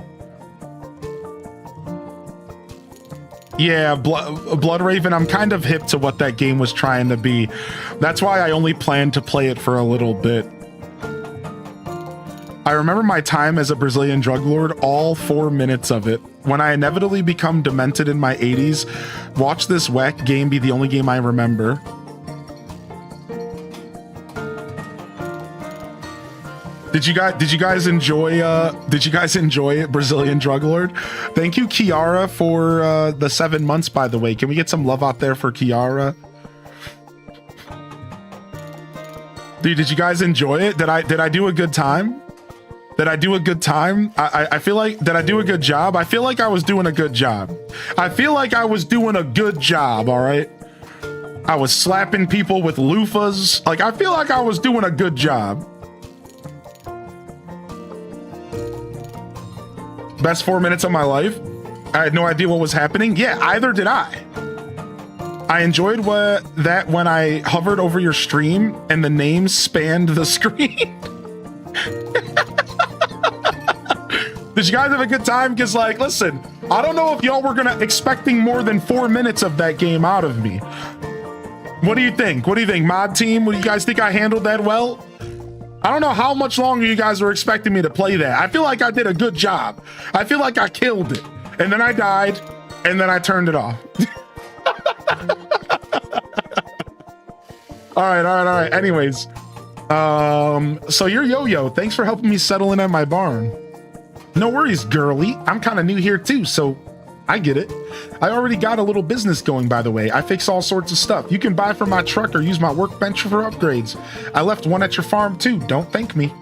Yeah, Blood Raven, I'm kind of hip to what that game was trying to be. That's why I only planned to play it for a little bit. I remember my time as a Brazilian drug lord, all 4 minutes of it. When I inevitably become demented in my 80s, watch this whack game be the only game I remember. Did you guys enjoy it, Brazilian Drug Lord? Thank you, Kiara, for the 7 months, by the way. Can we get some love out there for Kiara? Dude, did you guys enjoy it? Did I do a good time? Did I do a good time? I feel like, did I do a good job? I feel like I was doing a good job. I feel like I was doing a good job, all right? I was slapping people with loofahs. Like, I feel like I was doing a good job. Best 4 minutes of my life. I had no idea what was happening. Yeah, either did I. I enjoyed that when I hovered over your stream and the names spanned the screen. Did you guys have a good time? Because, like, listen, I don't know if y'all were expecting more than 4 minutes of that game out of me. What do you think? What do you think, mod team? What do you guys think I handled that well? I don't know how much longer you guys were expecting me to play that. I feel like I did a good job. I feel like I killed it. And then I died, and then I turned it off. All right. Anyways, so you're Yo-Yo. Thanks for helping me settle in at my barn. No worries, girly. I'm kind of new here too, so I get it. I already got a little business going, by the way. I fix all sorts of stuff. You can buy from my truck or use my workbench for upgrades. I left one at your farm too. Don't thank me.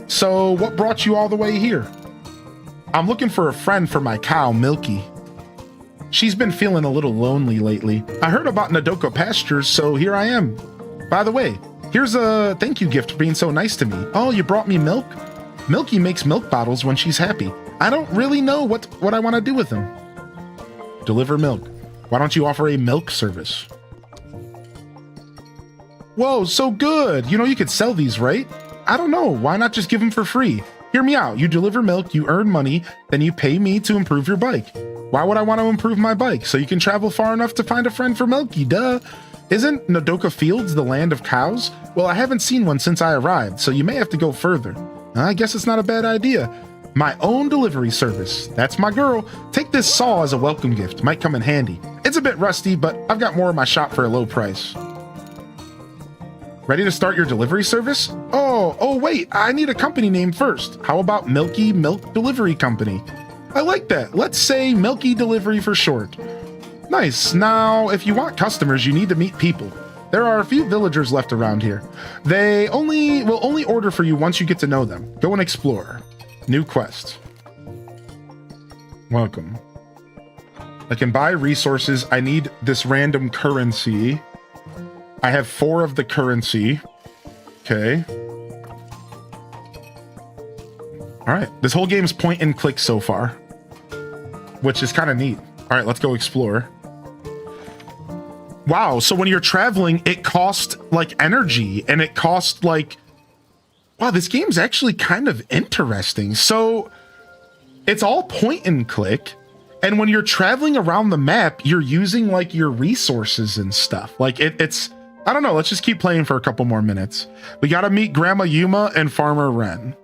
So what brought you all the way here? I'm looking for a friend for my cow, Milky. She's been feeling a little lonely lately. I heard about Nodoka Pastures, so here I am. By the way, here's a thank you gift for being so nice to me. Oh, you brought me milk? Milky makes milk bottles when she's happy. I don't really know what I want to do with them. Deliver milk. Why don't you offer a milk service? Whoa, so good. You know you could sell these, right? I don't know. Why not just give them for free? Hear me out. You deliver milk, you earn money, then you pay me to improve your bike. Why would I want to improve my bike? So you can travel far enough to find a friend for Milky, duh. Isn't Nodoka Fields the land of cows? Well, I haven't seen one since I arrived, so you may have to go further. I guess it's not a bad idea. My own delivery service. That's my girl. Take this saw as a welcome gift. Might come in handy. It's a bit rusty, but I've got more in my shop for a low price. Ready to start your delivery service? Oh, wait, I need a company name first. How about Milky Milk Delivery Company? I like that. Let's say Milky Delivery for short. Nice. Now, if you want customers, you need to meet people. There are a few villagers left around here. They will only order for you once you get to know them. Go and explore. New quest. Welcome. I can buy resources. I need this random currency. I have 4 of the currency. Okay. All right. This whole game's point and click so far. which is kind of neat. All right, let's go explore. Wow, so when you're traveling, it costs like energy and it costs like, wow, this game's actually kind of interesting. So it's all point and click. And when you're traveling around the map, you're using like your resources and stuff. Like it's, I don't know, let's just keep playing for a couple more minutes. We got to meet Grandma Yuma and Farmer Wren.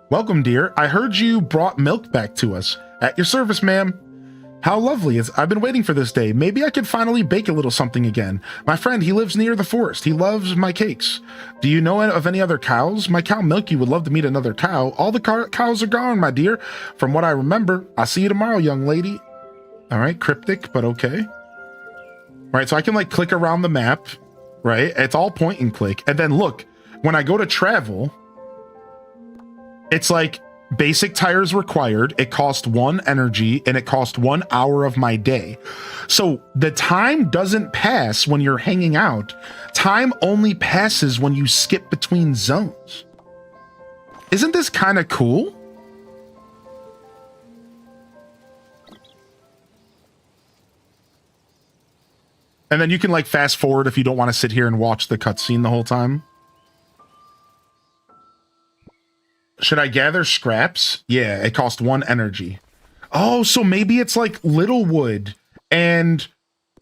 Welcome, dear. I heard you brought milk back to us. At your service, ma'am. How lovely. I've been waiting for this day. Maybe I could finally bake a little something again. My friend, he lives near the forest. He loves my cakes. Do you know of any other cows? My cow Milky would love to meet another cow. All the cows are gone, my dear. From what I remember. I'll see you tomorrow, young lady. All right, cryptic, but okay. All right, so I can like click around the map, right? It's all point and click. And then look, when I go to travel, it's like basic tires required. It cost 1 energy and it cost 1 hour of my day. So the time doesn't pass when you're hanging out. Time only passes when you skip between zones. Isn't this kind of cool? And then you can like fast forward if you don't want to sit here and watch the cutscene the whole time. Should I gather scraps? Yeah, it cost 1 energy. Oh, so maybe it's like Littlewood. And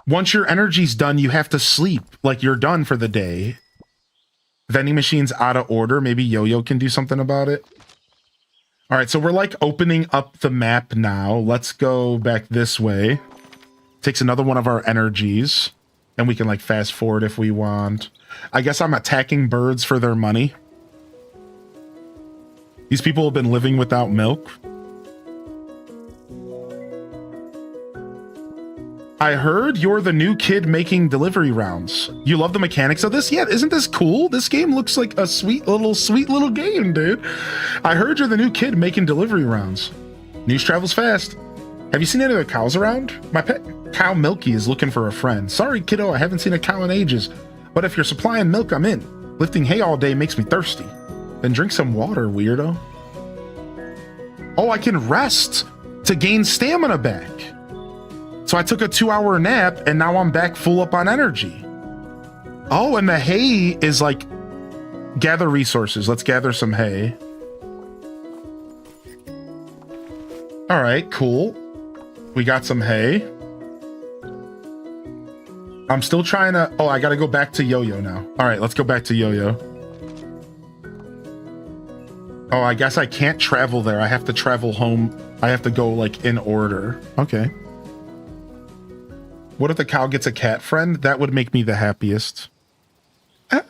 once your energy's done, you have to sleep. Like you're done for the day. Vending machine's out of order. Maybe Yo-Yo can do something about it. All right, so we're like opening up the map now. Let's go back this way. Takes another one of our energies. And we can like fast forward if we want. I guess I'm attacking birds for their money. These people have been living without milk. I heard you're the new kid making delivery rounds. You love the mechanics of this? Yeah, isn't this cool? This game looks like a sweet little game, dude. I heard you're the new kid making delivery rounds. News travels fast. Have you seen any other cows around? My pet cow Milky is looking for a friend. Sorry, kiddo, I haven't seen a cow in ages. But if you're supplying milk, I'm in. Lifting hay all day makes me thirsty. Then drink some water, weirdo. Oh, I can rest to gain stamina back. So I took a 2-hour nap and now I'm back full up on energy. Oh, and the hay is like gather resources. Let's gather some hay. All right, cool. We got some hay. I'm still trying to... Oh, I got to go back to Yo-Yo now. All right, let's go back to Yo-Yo. Oh, I guess I can't travel there. I have to travel home. I have to go like in order. Okay. What if the cow gets a cat friend? That would make me the happiest. All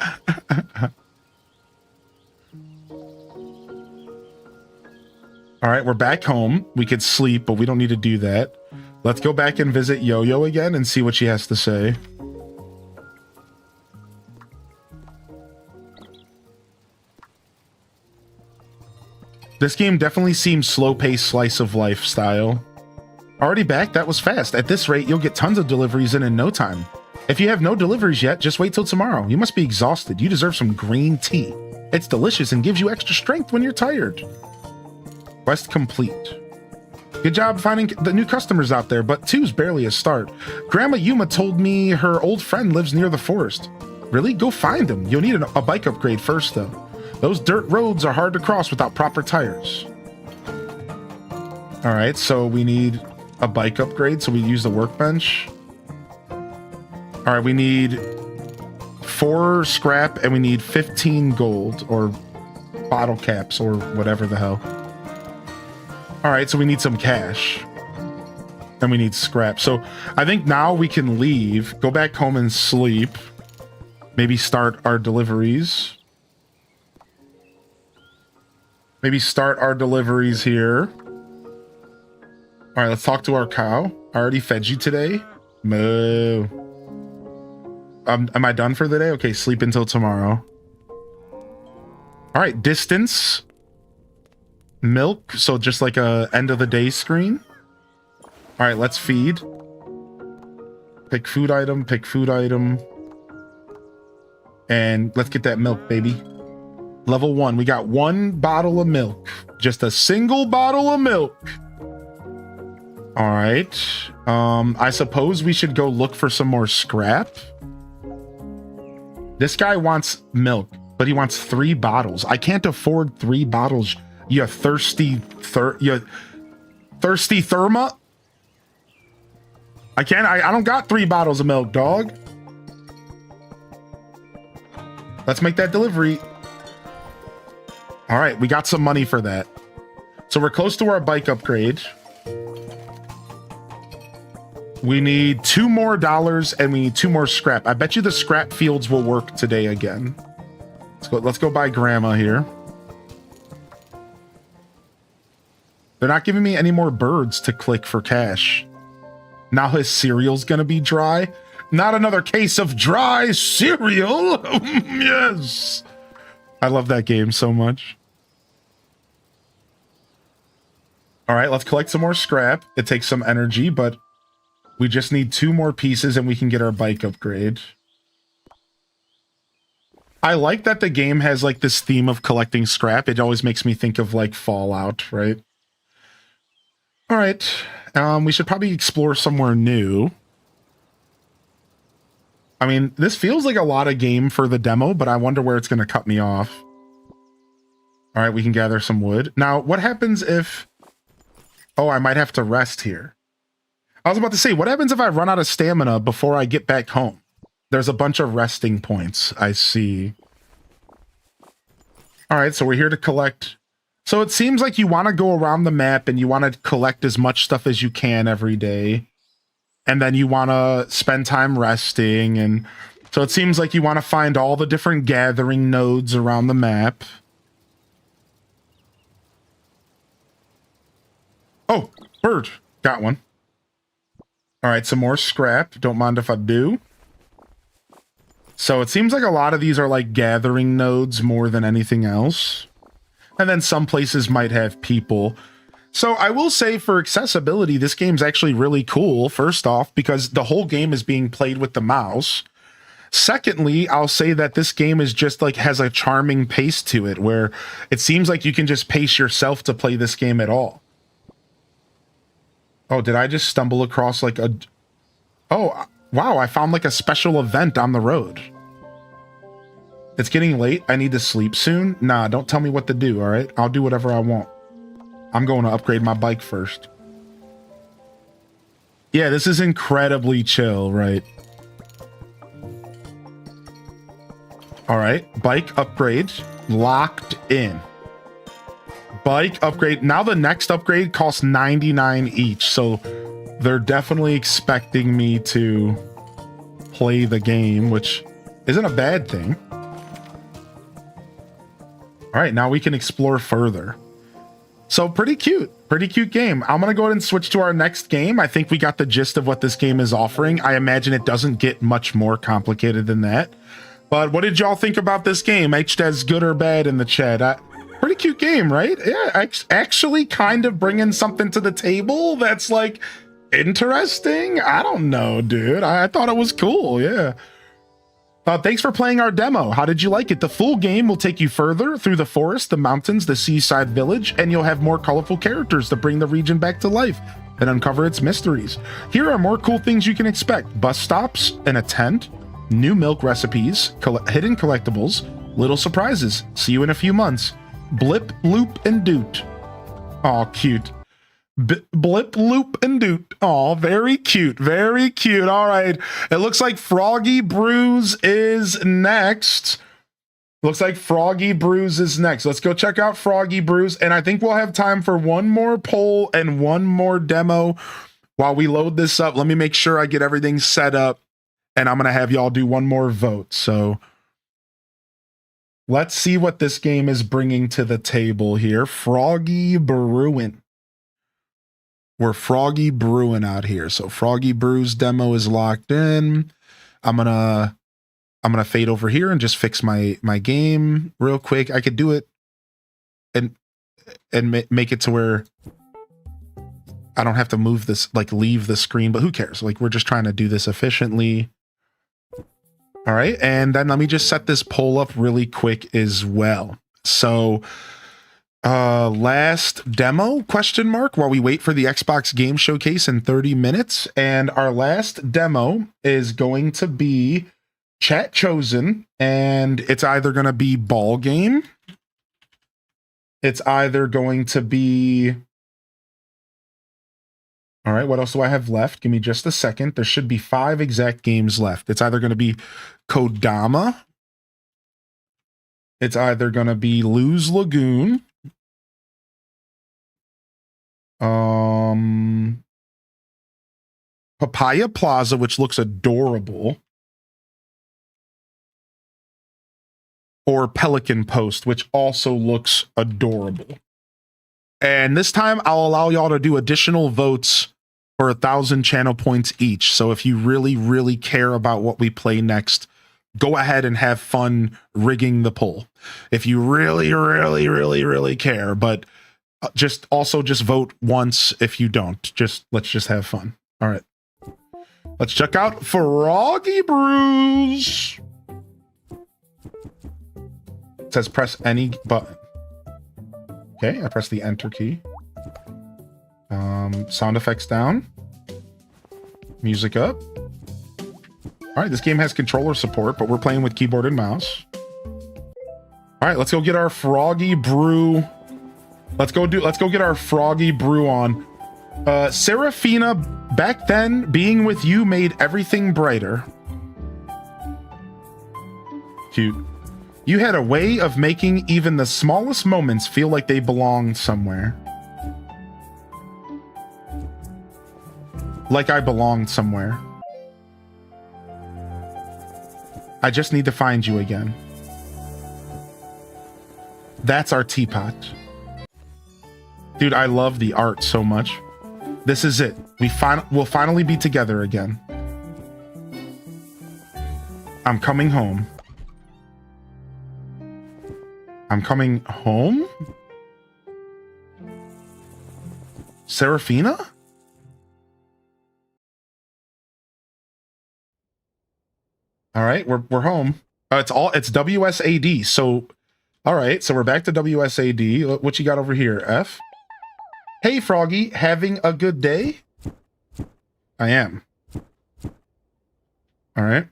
right, we're back home. We could sleep, but we don't need to do that. Let's go back and visit Yo-Yo again and see what she has to say. This game definitely seems slow-paced slice of life style. Already back? That was fast. At this rate, you'll get tons of deliveries in no time. If you have no deliveries yet, just wait till tomorrow. You must be exhausted. You deserve some green tea. It's delicious and gives you extra strength when you're tired. Quest complete. Good job finding the new customers out there, but 2's barely a start. Grandma Yuma told me her old friend lives near the forest. Really? Go find him. You'll need a bike upgrade first, though. Those dirt roads are hard to cross without proper tires. All right, so we need a bike upgrade, so we use the workbench. All right, we need 4 scrap and we need 15 gold or bottle caps or whatever the hell. All right, so we need some cash and we need scrap. So I think now we can leave, go back home and sleep. Maybe start our deliveries. Maybe start our deliveries here. All right, let's talk to our cow. I already fed you today. Moo. Am I done for the day? Okay, sleep until tomorrow. All right, distance. Milk, so just like a end of the day screen. All right, let's feed. Pick food item, pick food item. And let's get that milk, baby. Level 1, we got 1 bottle of milk. Just a single bottle of milk. All right. I suppose we should go look for some more scrap. This guy wants milk, but he wants 3 bottles. I can't afford 3 bottles. You thirsty therma? I don't got 3 bottles of milk, dog. Let's make that delivery. All right, we got some money for that. So we're close to our bike upgrade. We need $2 more and we need 2 more scrap. I bet you the scrap fields will work today again. Let's go buy grandma here. They're not giving me any more birds to click for cash. Now his cereal's gonna be dry. Not another case of dry cereal. Yes. I love that game so much. All right, let's collect some more scrap. It takes some energy, but we just need 2 more pieces and we can get our bike upgrade. I like that the game has like this theme of collecting scrap. It always makes me think of like Fallout, right? All right, we should probably explore somewhere new. I mean, this feels like a lot of game for the demo, but I wonder where it's going to cut me off. All right, we can gather some wood. Now, what happens if... Oh, I might have to rest here. I was about to say, what happens if I run out of stamina before I get back home? There's a bunch of resting points, I see. All right, so we're here to collect... So it seems like you want to go around the map and you want to collect as much stuff as you can every day. And then you want to spend time resting. And so it seems like you want to find all the different gathering nodes around the map. Oh, bird. Got one. All right, some more scrap. Don't mind if I do. So it seems like a lot of these are like gathering nodes more than anything else. And then some places might have people. So I will say for accessibility, this game's actually really cool, first off, because the whole game is being played with the mouse. Secondly, I'll say that this game is just like has a charming pace to it where it seems like you can just pace yourself to play this game at all. Oh, did I just stumble across like a... Oh, wow, I found like a special event on the road. It's getting late. I need to sleep soon. Nah, don't tell me what to do, all right? I'll do whatever I want. I'm going to upgrade my bike first. Yeah, this is incredibly chill, right? All right, bike upgrade locked in. Bike upgrade. Now the next upgrade costs 99 each, so they're definitely expecting me to play the game, which isn't a bad thing. All right, now we can explore further. So pretty cute game. I'm gonna go ahead and switch to our next game. I think we got the gist of what this game is offering. I imagine it doesn't get much more complicated than that. But what did y'all think about this game? HDES good or bad in the chat? Pretty cute game, right? Yeah, actually kind of bringing something to the table that's like interesting. I don't know, dude. I thought it was cool, yeah. Thanks for playing our demo. How did you like it? The full game will take you further through the forest, the mountains, the seaside village, and you'll have more colorful characters to bring the region back to life and uncover its mysteries. Here are more cool things you can expect. Bus stops and a tent, new milk recipes, hidden collectibles, little surprises. See you in a few months. Blip, loop, and doot. Aw, cute. Blip, loop, and doot. Aw, very cute. Very cute. All right. It looks like Froggy Brews is next. Looks like Froggy Brews is next. Let's go check out Froggy Brews. And I think we'll have time for one more poll and one more demo while we load this up. Let me make sure I get everything set up. And I'm going to have y'all do one more vote. So let's see what this game is bringing to the table here. Froggy Brewing. We're Froggy Brewing out here. So Froggy Brews demo is locked in. I'm gonna fade over here and just fix my game real quick. I could do it and make it to where I don't have to move this, like leave the screen, but who cares? Like we're just trying to do this efficiently. All right, and then let me just set this poll up really quick as well. So Last demo question mark while we wait for the Xbox Game Showcase in 30 minutes. And our last demo is going to be Chat Chosen, and it's either going to be Ball Game. It's either going to be... All right, what else do I have left? Give me just a second. There should be 5 exact games left. It's either going to be Kodama. It's either going to be Lose Lagoon. Papaya Plaza, which looks adorable. Or Pelican Post, which also looks adorable. And this time I'll allow y'all to do additional votes for 1,000 channel points each. So if you really, really care about what we play next, go ahead and have fun rigging the poll. If you really, really, really, really care, but just vote once if you don't. Let's just have fun. All right. Let's check out Froggy Brews. It says press any button. Okay, I press the enter key. Sound effects down. Music up. All right, this game has controller support, but we're playing with keyboard and mouse. All right, let's go get our Froggy Brew. Let's go get our Froggy Brew on. Serafina, back then, being with you made everything brighter. Cute. You had a way of making even the smallest moments feel like they belonged somewhere. Like I belonged somewhere. I just need to find you again. That's our teapot. Dude, I love the art so much. This is it. We'll finally be together again. I'm coming home. I'm coming home? Serafina? All right, we're home. It's WSAD. So, all right, so we're back to WSAD. What you got over here, F? Hey, Froggy, having a good day? I am. All right.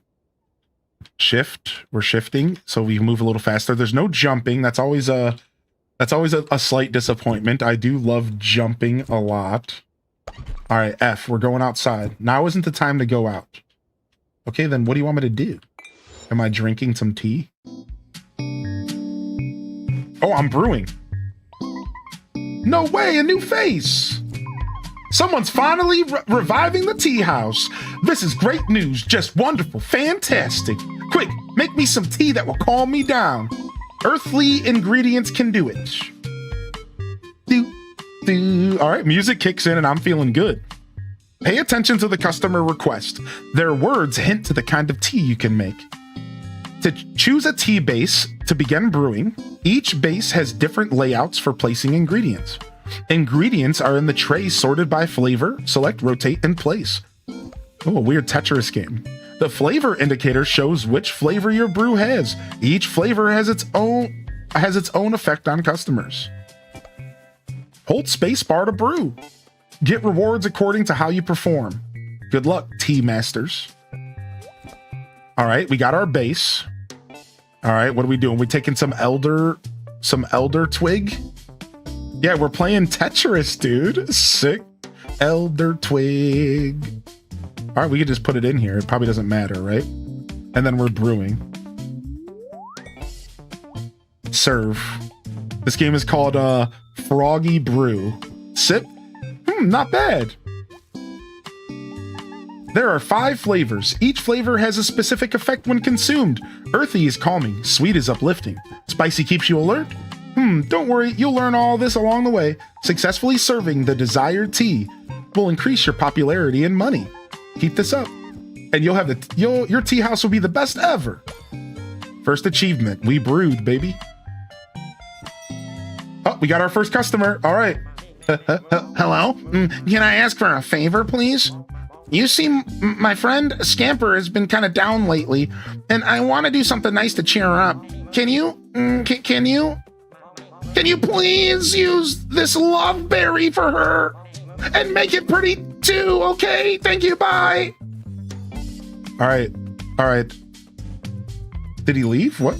Shift. We're shifting, so we move a little faster. There's no jumping. That's always a slight disappointment. I do love jumping a lot. All right, F. We're going outside. Now isn't the time to go out. Okay, then what do you want me to do? Am I drinking some tea? Oh, I'm brewing. No way, a new face. Someone's finally reviving the tea house. This is great news. Just wonderful. Fantastic. Quick, make me some tea that will calm me down. Earthly ingredients can do it. All right, music kicks in and I'm feeling good. Pay attention to the customer request. Their words hint to the kind of tea you can make. To choose a tea base to begin brewing, each base has different layouts for placing ingredients. Ingredients are in the tray sorted by flavor. Select, rotate, and place. Oh, a weird Tetris game. The flavor indicator shows which flavor your brew has. Each flavor has its own effect on customers. Hold spacebar to brew. Get rewards according to how you perform. Good luck, tea masters. All right, we got our base. All right, what are we doing? We taking some elder twig? Yeah, we're playing Tetris, dude. Sick. Elder twig. All right, we could just put it in here. It probably doesn't matter, right? And then we're brewing. Serve. This game is called Froggy Brew. Sip. Not bad. There are 5 flavors. Each flavor has a specific effect when consumed. Earthy is calming. Sweet is uplifting. Spicy keeps you alert. Don't worry, you'll learn all this along the way. Successfully serving the desired tea will increase your popularity and money. Keep this up, and you'll have your tea house will be the best ever. First achievement, we brewed, baby. Oh, we got our first customer. All right. Hello? Can I ask for a favor, please? You see, my friend Scamper has been kind of down lately, and I want to do something nice to cheer her up. Can you? Can you? Can you please use this love berry for her and make it pretty too? Okay, thank you. Bye. All right. All right. Did he leave? What?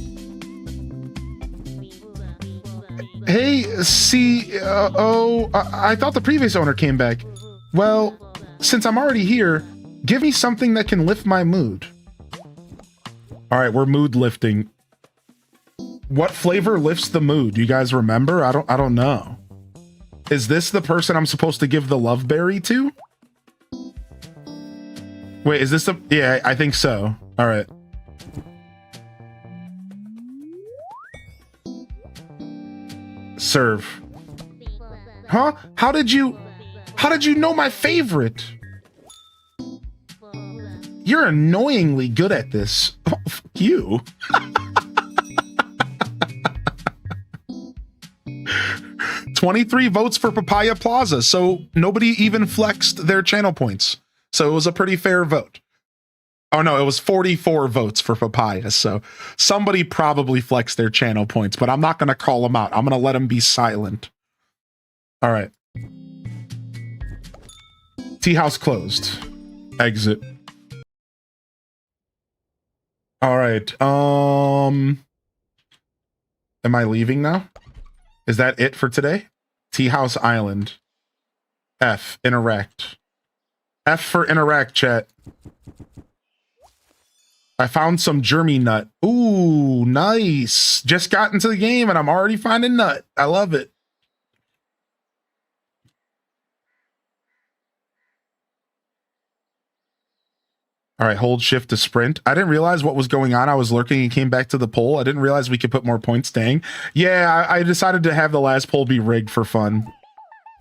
Hey, I thought the previous owner came back. Well, since I'm already here, give me something that can lift my mood. All right, we're mood lifting. What flavor lifts the mood? Do you guys remember? I don't know. Is this the person I'm supposed to give the love berry to? Wait, is this the... Yeah, I think so. All right. Serve. Huh? How did you know my favorite? You're annoyingly good at this. Oh, fuck you. $23 votes for Papaya Plaza, so nobody even flexed their channel points. So it was a pretty fair vote. Oh no, it was 44 votes for Papaya, so somebody probably flexed their channel points, but I'm not going to call them out. I'm going to let them be silent. All right. Tea house closed. Exit. All right. Am I leaving now? Is that it for today? Tea House Island. F, interact. F for interact, chat. I found some Germy nut. Ooh, nice. Just got into the game and I'm already finding nut. I love it. All right, hold shift to sprint. I didn't realize what was going on. I was lurking and came back to the poll. I didn't realize we could put more points staying. Yeah, I decided to have the last poll be rigged for fun.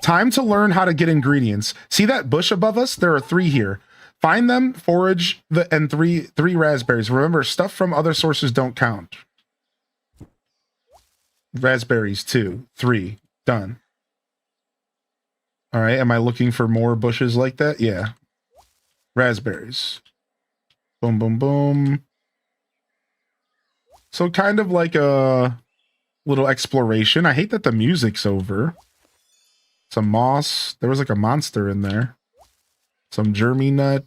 Time to learn how to get ingredients. See that bush above us? There are 3 here. Find them, forage, and three raspberries. Remember, stuff from other sources don't count. Raspberries, 2, 3, done. All right, am I looking for more bushes like that? Yeah. Raspberries. Boom, boom, boom. So kind of like a little exploration. I hate that the music's over. Some moss. There was like a monster in there. Some Germy nut.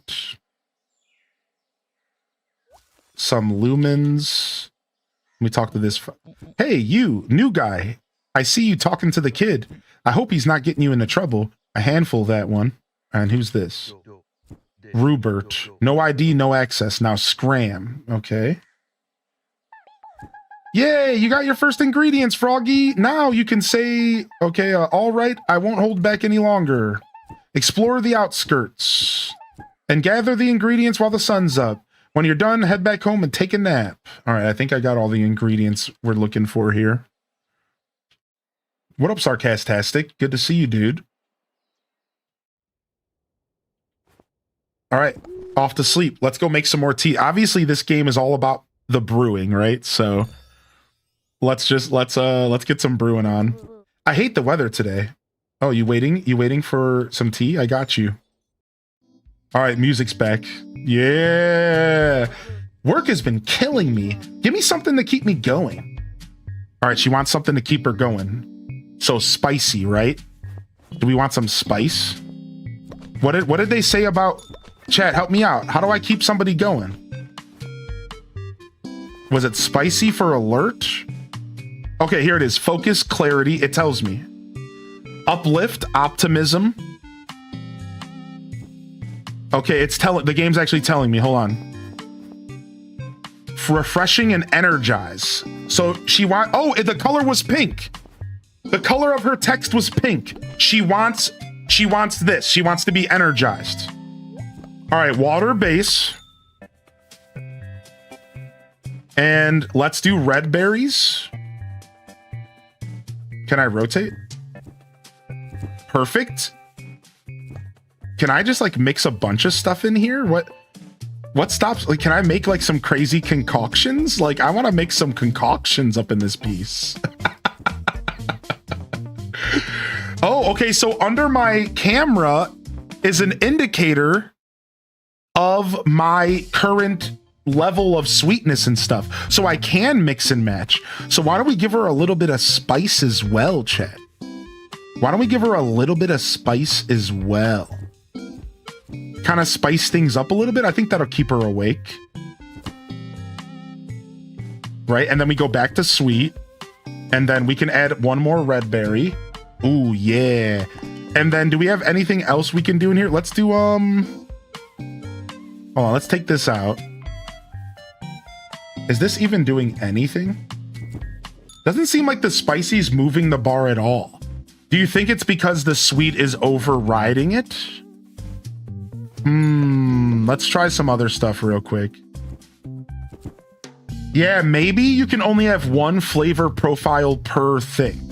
Some lumens. Let me talk to this. Hey, you, new guy. I see you talking to the kid. I hope he's not getting you into trouble. A handful, that one. And who's this? Rupert. No ID, no access. Now scram. Okay. Yay, you got your first ingredients, Froggy. Now you can say, okay, all right, I won't hold back any longer. Explore the outskirts and gather the ingredients while the sun's up. When you're done, head back home and take a nap. All right, I think I got all the ingredients we're looking for here. What up, Sarcastastic? Good to see you, dude. All right, off to sleep. Let's go make some more tea. Obviously, this game is all about the brewing, right? So let's get some brewing on. I hate the weather today. Oh, you waiting? You waiting for some tea? I got you. All right, music's back. Yeah. Work has been killing me. Give me something to keep me going. All right, she wants something to keep her going. So spicy, right? Do we want some spice? What did they say about... Chat, help me out. How do I keep somebody going? Was it spicy for alert? Okay, here it is. Focus, clarity. It tells me. Uplift, optimism. Okay, it's telling... The game's actually telling me. Hold on. Refreshing and energize. So she want... Oh, the color was pink. The color of her text was pink. She wants this. She wants to be energized. All right, water base. And let's do red berries. Can I rotate? Perfect. Can I just like mix a bunch of stuff in here? What stops? Like, can I make like some crazy concoctions? Like, I want to make some concoctions up in this piece. Oh, okay. So under my camera is an indicator of my current level of sweetness and stuff. So I can mix and match. So why don't we give her a little bit of spice as well, chat? Why don't we give her a little bit of spice as well? Kind of spice things up a little bit. I think that'll keep her awake. Right? And then we go back to sweet. And then we can add one more red berry. Ooh, yeah. And then do we have anything else we can do in here? Let's do, hold on, let's take this out. Is this even doing anything? Doesn't seem like the spicy's moving the bar at all. Do you think it's because the sweet is overriding it? Let's try some other stuff real quick. Yeah, maybe you can only have one flavor profile per thing.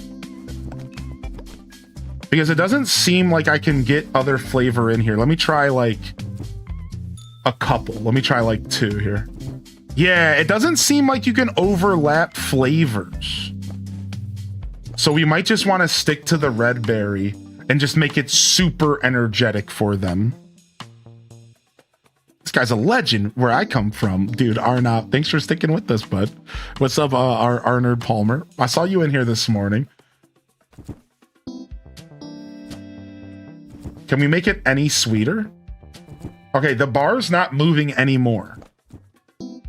Because it doesn't seem like I can get other flavor in here. Let me try like a couple. Let me try like 2 here. Yeah, it doesn't seem like you can overlap flavors. So we might just want to stick to the red berry and just make it super energetic for them. This guy's a legend where I come from. Dude, Arnaud, thanks for sticking with us, bud. What's up, Arnold Palmer? I saw you in here this morning. Can we make it any sweeter? Okay, the bar's not moving anymore.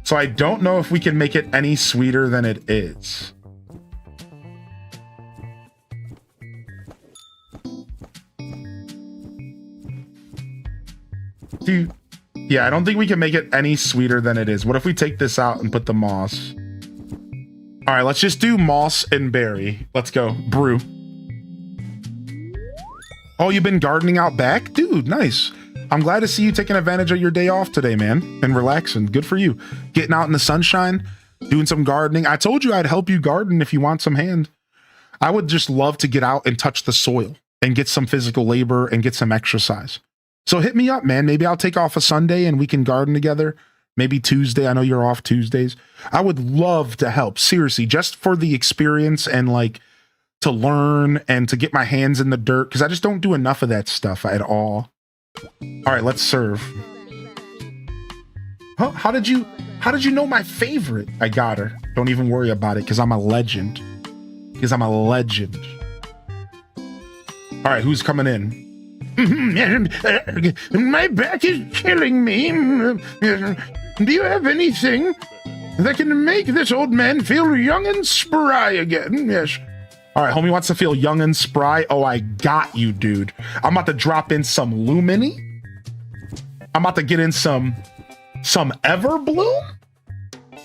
So I don't know if we can make it any sweeter than it is. Dude, yeah, I don't think we can make it any sweeter than it is. What if we take this out and put the moss? All right, let's just do moss and berry. Let's go. Brew. Oh, you've been gardening out back? Dude, nice. I'm glad to see you taking advantage of your day off today, man, and relaxing. Good for you. Getting out in the sunshine, doing some gardening. I told you I'd help you garden if you want some hand. I would just love to get out and touch the soil and get some physical labor and get some exercise. So hit me up, man. Maybe I'll take off a Sunday and we can garden together. Maybe Tuesday. I know you're off Tuesdays. I would love to help. Seriously, just for the experience and like to learn and to get my hands in the dirt, because I just don't do enough of that stuff at all. All right, let's serve. Huh? How did you know my favorite? I got her. Don't even worry about it, because I'm a legend. All right, who's coming in? My back is killing me. Do you have anything that can make this old man feel young and spry again? Yes. All right, homie wants to feel young and spry. Oh, I got you, dude. I'm about to drop in some Lumini. I'm about to get in some Everbloom.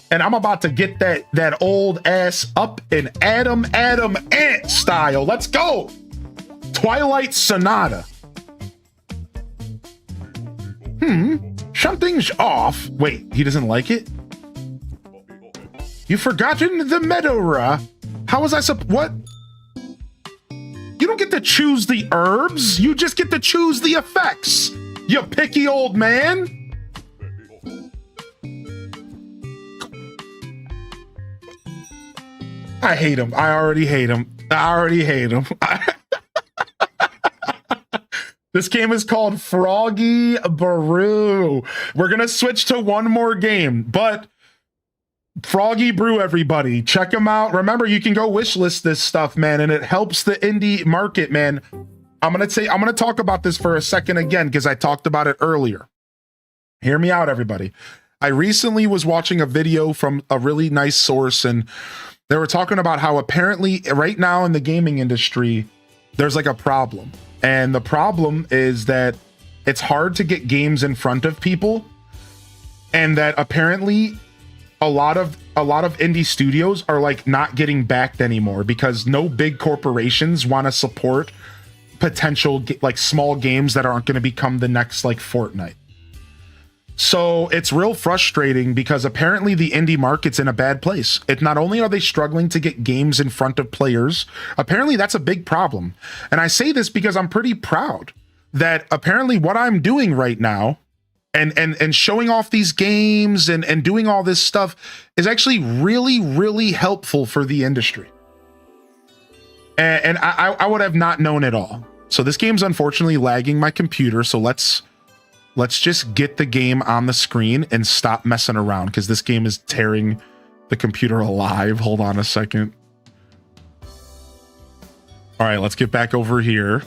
And I'm about to get that old ass up in Adam Ant style. Let's go. Twilight Sonata. Something's off. Wait, he doesn't like it? You've forgotten the Medora. How was I what? You don't get to choose the herbs. You just get to choose the effects. You picky old man. I hate him. I already hate him. This game is called Froggy Brew. We're going to switch to one more game, but Froggy Brew, everybody. Check them out. Remember, you can go wishlist this stuff, man, and it helps the indie market, man. I'm going to talk about this for a second again, because I talked about it earlier. Hear me out, everybody. I recently was watching a video from a really nice source, and they were talking about how apparently right now in the gaming industry, there's like a problem. And the problem is that it's hard to get games in front of people, and that apparently a lot of indie studios are like not getting backed anymore because no big corporations want to support potential like small games that aren't going to become the next like Fortnite. So it's real frustrating because apparently the indie market's in a bad place. It not only are they struggling to get games in front of players, apparently that's a big problem. And I say this because I'm pretty proud that apparently what I'm doing right now and showing off these games and doing all this stuff is actually really, really helpful for the industry. And I would have not known at all. So this game's unfortunately lagging my computer. So let's let's just get the game on the screen and stop messing around because this game is tearing the computer alive. Hold on a second. All right, let's get back over here.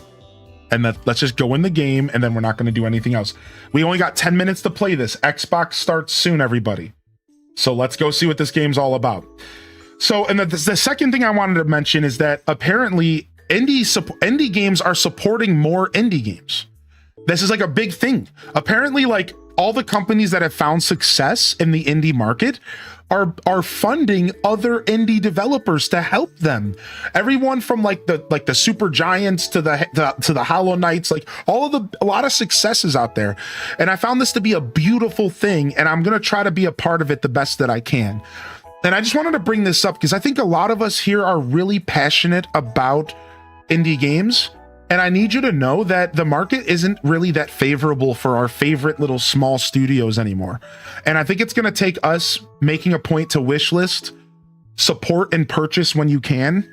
And let's just go in the game, and then we're not going to do anything else. We only got 10 minutes to play this. Xbox starts soon, everybody. So let's go see what this game's all about. So, and the second thing I wanted to mention is that apparently indie games are supporting more indie games. This is like a big thing. Apparently, like all the companies that have found success in the indie market are funding other indie developers to help them. Everyone from like the super giants to the Hollow Knights, like a lot of successes out there. And I found this to be a beautiful thing, and I'm gonna try to be a part of it the best that I can. And I just wanted to bring this up because I think a lot of us here are really passionate about indie games. And I need you to know that the market isn't really that favorable for our favorite little small studios anymore. And I think it's going to take us making a point to wish list, support, and purchase when you can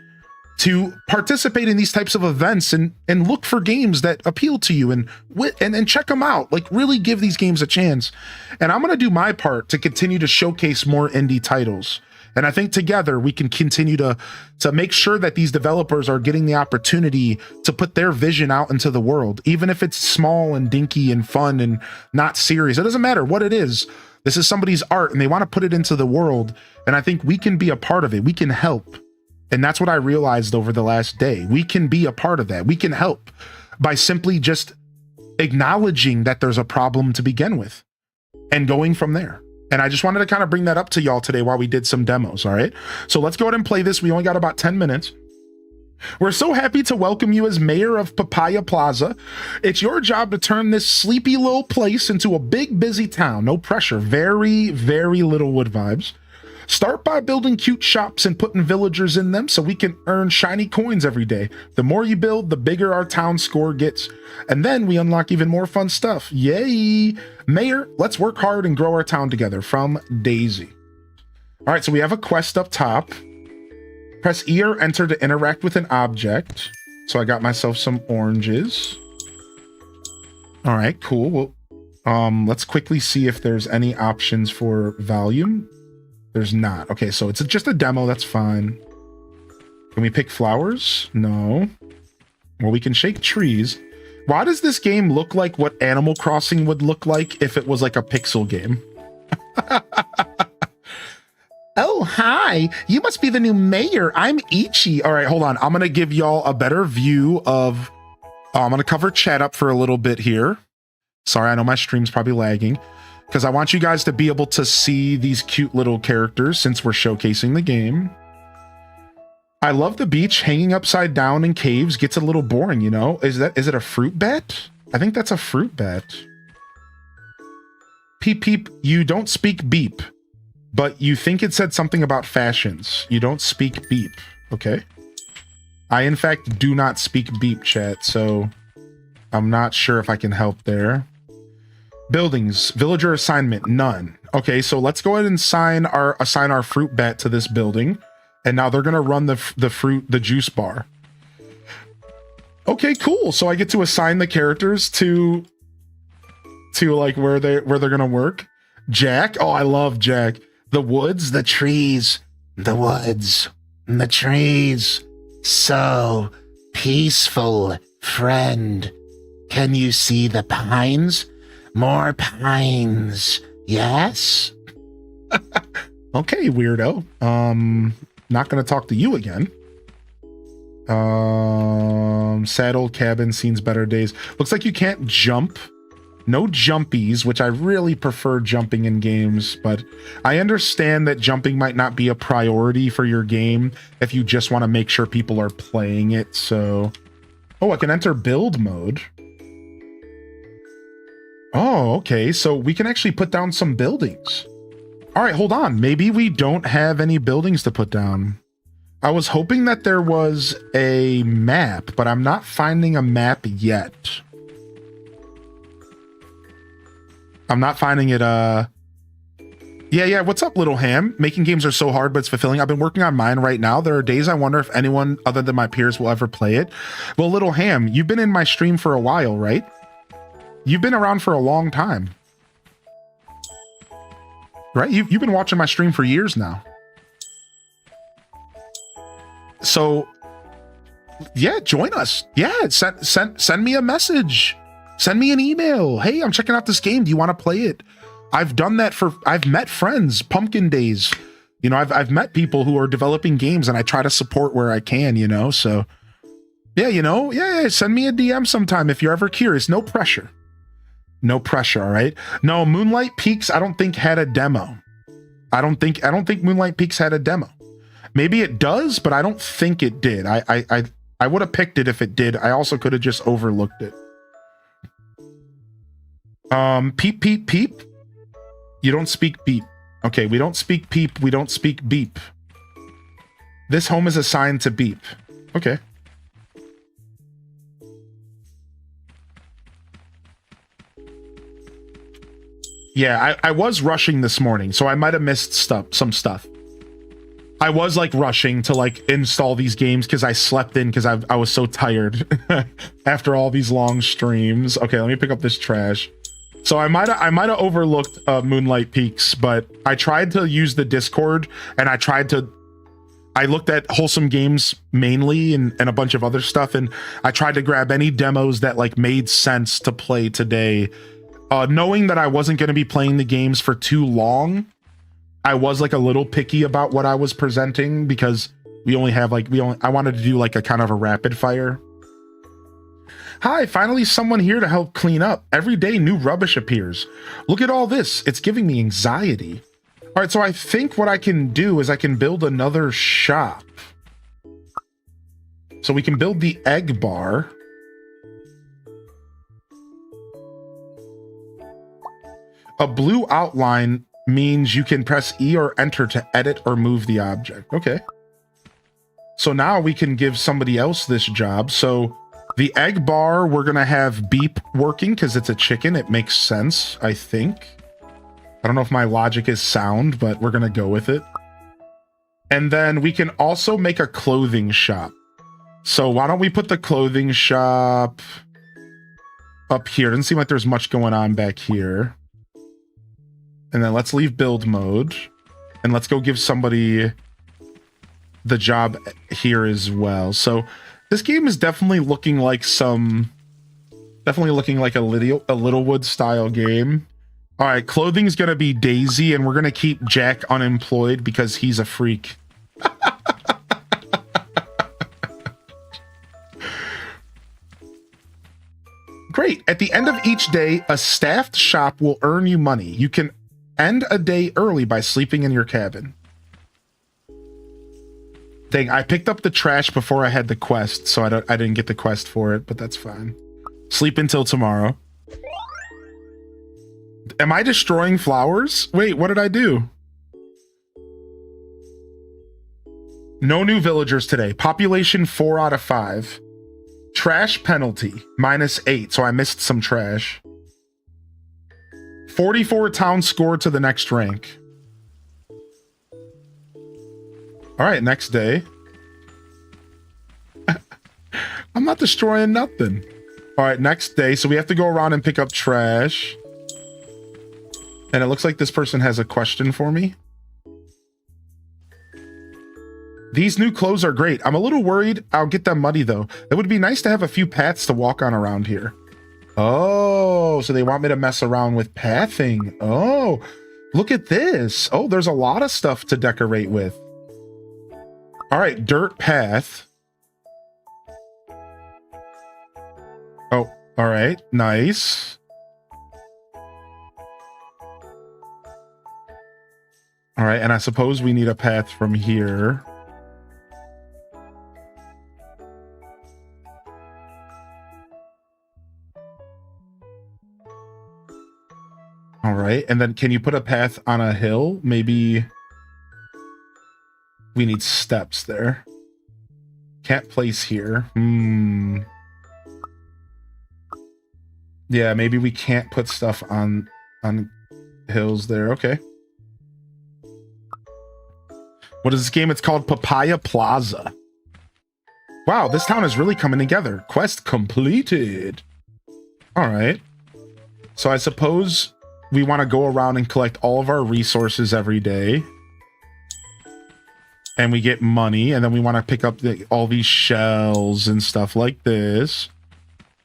to participate in these types of events and look for games that appeal to you and check them out. Like really give these games a chance. And I'm going to do my part to continue to showcase more indie titles. And I think together we can continue to make sure that these developers are getting the opportunity to put their vision out into the world, even if it's small and dinky and fun and not serious. It doesn't matter what it is. This is somebody's art and they want to put it into the world. And I think we can be a part of it. We can help. And that's what I realized over the last day. We can be a part of that. We can help by simply just acknowledging that there's a problem to begin with and going from there. And I just wanted to kind of bring that up to y'all today while we did some demos, all right? So let's go ahead and play this. We only got about 10 minutes. We're so happy to welcome you as mayor of Papaya Plaza. It's your job to turn this sleepy little place into a big, busy town. No pressure. Very, very little wood vibes. Start by building cute shops and putting villagers in them so we can earn shiny coins every day. The more you build, the bigger our town score gets. And then we unlock even more fun stuff. Yay! Mayor, let's work hard and grow our town together. From Daisy. All right, so we have a quest up top. Press E or enter to interact with an object. So I got myself some oranges. All right, cool. Well, let's quickly see if there's any options for volume. There's not. Okay, so it's just a demo. That's fine. Can we pick flowers? No. Well, we can shake trees. Why does this game look like what Animal Crossing would look like if it was like a pixel game? Oh, hi. You must be the new mayor. I'm Ichi. All right, hold on. I'm going to give y'all a better view of... I'm going to cover chat up for a little bit here. Sorry, I know my stream's probably lagging. Because I want you guys to be able to see these cute little characters since we're showcasing the game. I love the beach. Hanging upside down in caves gets a little boring, you know? Is it a fruit bat? I think that's a fruit bat. Peep, peep, you don't speak beep, but you think it said something about fashions. You don't speak beep, okay? I, in fact, do not speak beep, chat, so I'm not sure if I can help there. Buildings, villager assignment, none. Okay, so let's go ahead and assign our fruit bat to this building. And now they're gonna run the juice bar. Okay, cool. So I get to assign the characters to like where they're gonna work. Jack, oh, I love Jack. The woods, the trees, the woods, the trees. So peaceful, friend. Can you see the pines? More pines. Yes? Okay, weirdo. Not gonna talk to you again. Sad old cabin, scenes better days. Looks like you can't jump. No jumpies, which I really prefer jumping in games, but I understand that jumping might not be a priority for your game if you just want to make sure people are playing it, so... Oh, I can enter build mode. Oh, okay, so we can actually put down some buildings. All right, hold on. Maybe we don't have any buildings to put down. I was hoping that there was a map, but I'm not finding a map yet. I'm not finding it, Yeah, what's up, Little Ham? Making games are so hard, but it's fulfilling. I've been working on mine right now. There are days I wonder if anyone other than my peers will ever play it. Well, Little Ham, you've been in my stream for a while, right? You've been around for a long time. Right? You've been watching my stream for years now. So, yeah, join us. Yeah, send me a message. Send me an email. Hey, I'm checking out this game. Do you want to play it? I've done that I've met friends, Pumpkin Days. You know, I've met people who are developing games and I try to support where I can, you know, so yeah, you know, yeah, send me a DM sometime if you're ever curious. No pressure. No pressure, all right? No, Moonlight Peaks, I don't think had a demo. I don't think Moonlight Peaks had a demo. Maybe it does, but I don't think it did. I would have picked it if it did. I also could have just overlooked it. Peep, peep, peep. You don't speak beep. Okay, we don't speak peep. We don't speak beep. This home is assigned to beep. Okay. Yeah, I was rushing this morning, so I might have missed some stuff. I was like rushing to like install these games because I slept in because I was so tired after all these long streams. Okay, let me pick up this trash. So I might have overlooked Moonlight Peaks, but I tried to use the Discord and I looked at Wholesome Games mainly and a bunch of other stuff, and I tried to grab any demos that like made sense to play today. Knowing that I wasn't going to be playing the games for too long, I was like a little picky about what I was presenting because I wanted to do like a kind of a rapid fire. Hi, finally someone here to help clean up. Every day new rubbish appears. Look at all this. It's giving me anxiety. All right, so I think what I can do is I can build another shop. So we can build the egg bar. A blue outline means you can press E or enter to edit or move the object. Okay. So now we can give somebody else this job. So the egg bar, we're going to have beep working because it's a chicken. It makes sense, I think. I don't know if my logic is sound, but we're going to go with it. And then we can also make a clothing shop. So why don't we put the clothing shop up here? Doesn't seem like there's much going on back here. And then let's leave build mode. And let's go give somebody the job here as well. So this game is definitely looking like a Littlewood style game. All right, clothing's gonna be Daisy, and we're gonna keep Jack unemployed because he's a freak. Great. At the end of each day, a staffed shop will earn you money. You can end a day early by sleeping in your cabin. Dang, I picked up the trash before I had the quest, so I didn't get the quest for it, but that's fine. Sleep until tomorrow. Am I destroying flowers? Wait, what did I do? No new villagers today. Population 4 out of 5. Trash penalty, -8, so I missed some trash. 44 town score to the next rank. All right, next day. I'm not destroying nothing. All right, next day. So we have to go around and pick up trash. And it looks like this person has a question for me. These new clothes are great. I'm a little worried I'll get them muddy though. It would be nice to have a few paths to walk on around here. Oh, so they want me to mess around with pathing. Oh, look at this. Oh, there's a lot of stuff to decorate with. All right, dirt path. Oh, all right, nice. All right, and I suppose we need a path from here. All right, and then can you put a path on a hill? Maybe we need steps there. Can't place here. Yeah, maybe we can't put stuff on hills there. Okay. What is this game? It's called Papaya Plaza. Wow, this town is really coming together. Quest completed. All right. So I suppose we want to go around and collect all of our resources every day. And we get money, and then we want to pick up all these shells and stuff like this.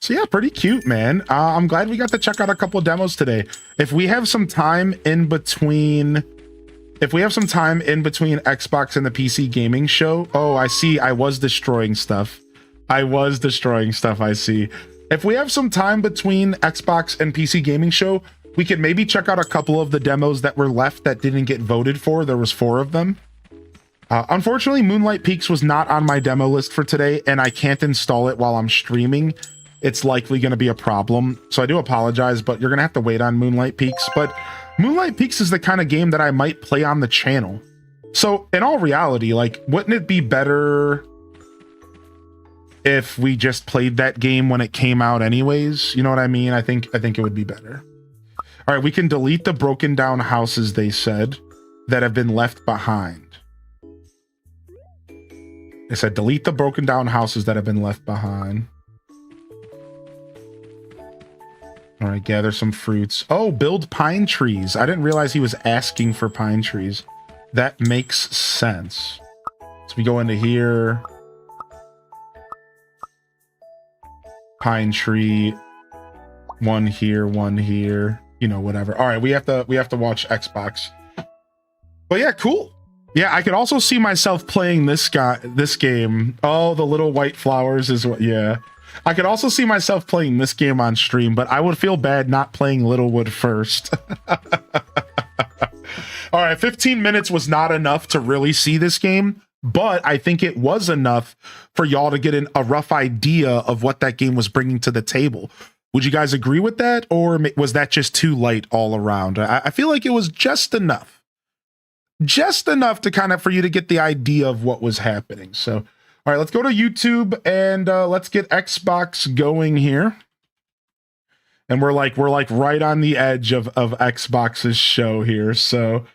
So yeah, pretty cute, man. I'm glad we got to check out a couple demos today. If we have some time in between Xbox and the PC gaming show. Oh, I see. I was destroying stuff. I see. If we have some time between Xbox and PC gaming show, we could maybe check out a couple of the demos that were left that didn't get voted for. There was 4 of them. Unfortunately, Moonlight Peaks was not on my demo list for today, and I can't install it while I'm streaming. It's likely going to be a problem. So I do apologize, but you're going to have to wait on Moonlight Peaks. But Moonlight Peaks is the kind of game that I might play on the channel. So in all reality, like, wouldn't it be better if we just played that game when it came out anyways? You know what I mean? I think it would be better. All right, we can delete the broken down houses, they said, that have been left behind. They said delete the broken down houses that have been left behind. All right, gather some fruits. Oh, build pine trees. I didn't realize he was asking for pine trees. That makes sense. So we go into here. Pine tree. One here, you know, whatever. All right, we have to watch Xbox. But yeah, cool. Yeah, I could also see myself playing this game. Oh, the little white flowers is what, yeah. I could also see myself playing this game on stream, but I would feel bad not playing Littlewood first. All right, 15 minutes was not enough to really see this game, but I think it was enough for y'all to get a rough idea of what that game was bringing to the table. Would you guys agree with that, or was that just too light all around? I feel like it was just enough. Just enough to kind of for you to get the idea of what was happening. So, all right, let's go to YouTube and let's get Xbox going here. And we're like right on the edge of Xbox's show here. So,